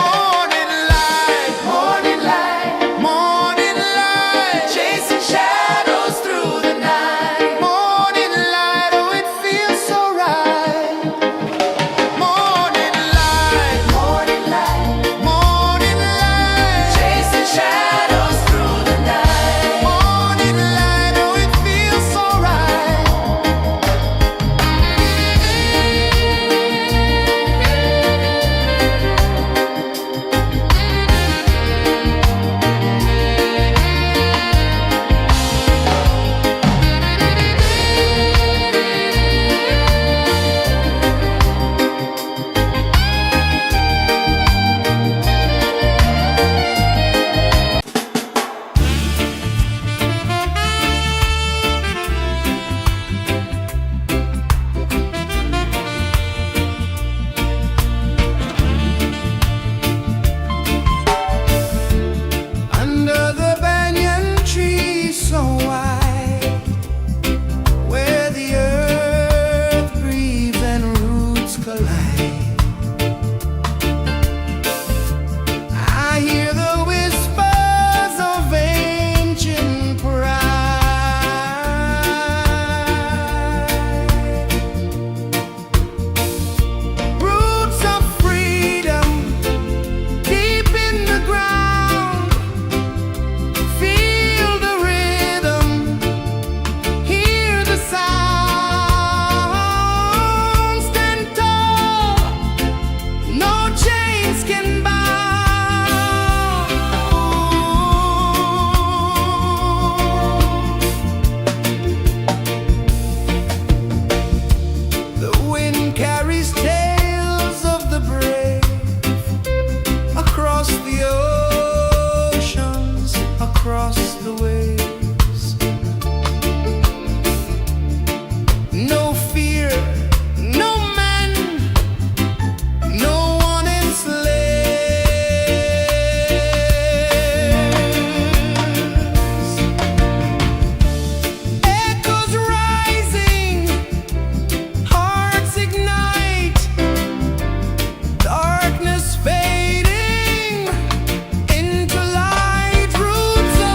Morning light, morning light, morning light, chasing shadows through the night. Morning light, oh it feels so right. Morning light, morning light, morning light, chasing shadows through the night. Morning light, oh it feels so right. Under the banyan tree so wide, where the earth breathes and roots collide, I hear the whispers of ancient pride. Roots of freedom deep in the ground. Feel the rhythm, hear the sound. Stand tall, no chains can bound. The wind carries tales of the brave across the oceans, across the waves. No fear, no man, no one enslaves. Echoes rising, hearts ignite, darkness fading into light. Roots of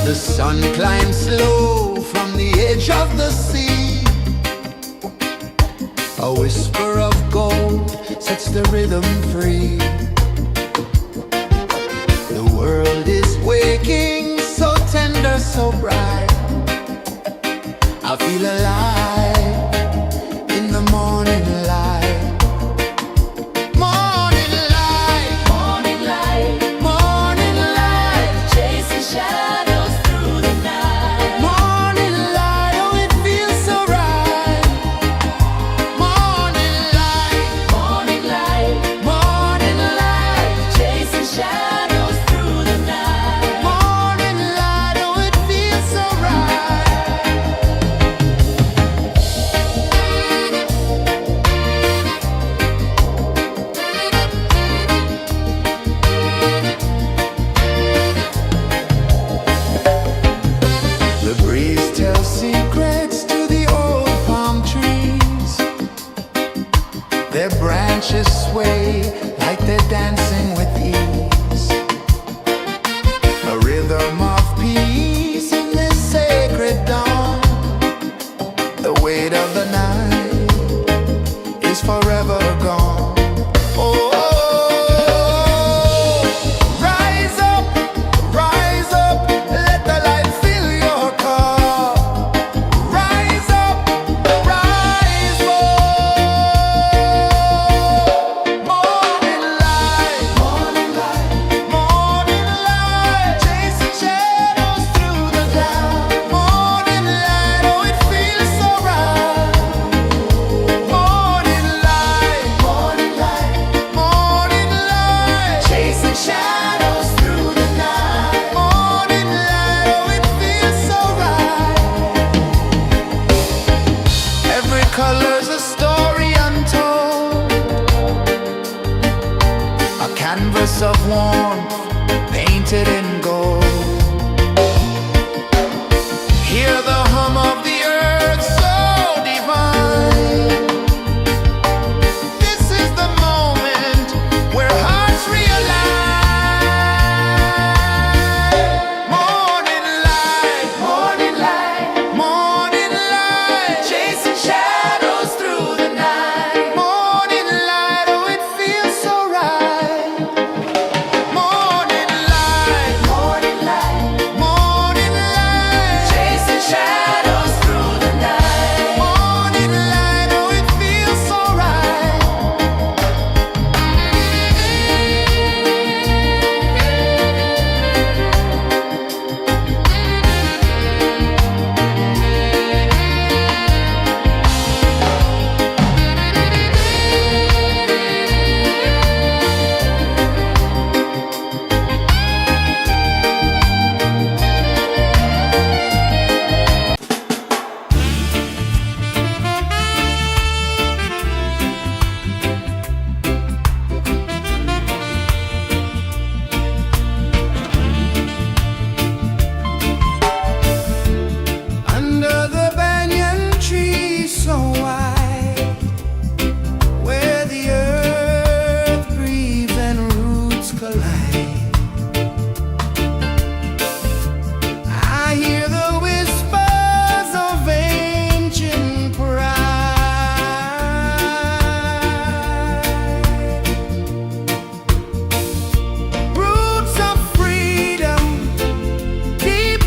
The sun climbs slow from the edge of the sea. A whisper of gold sets the rhythm free.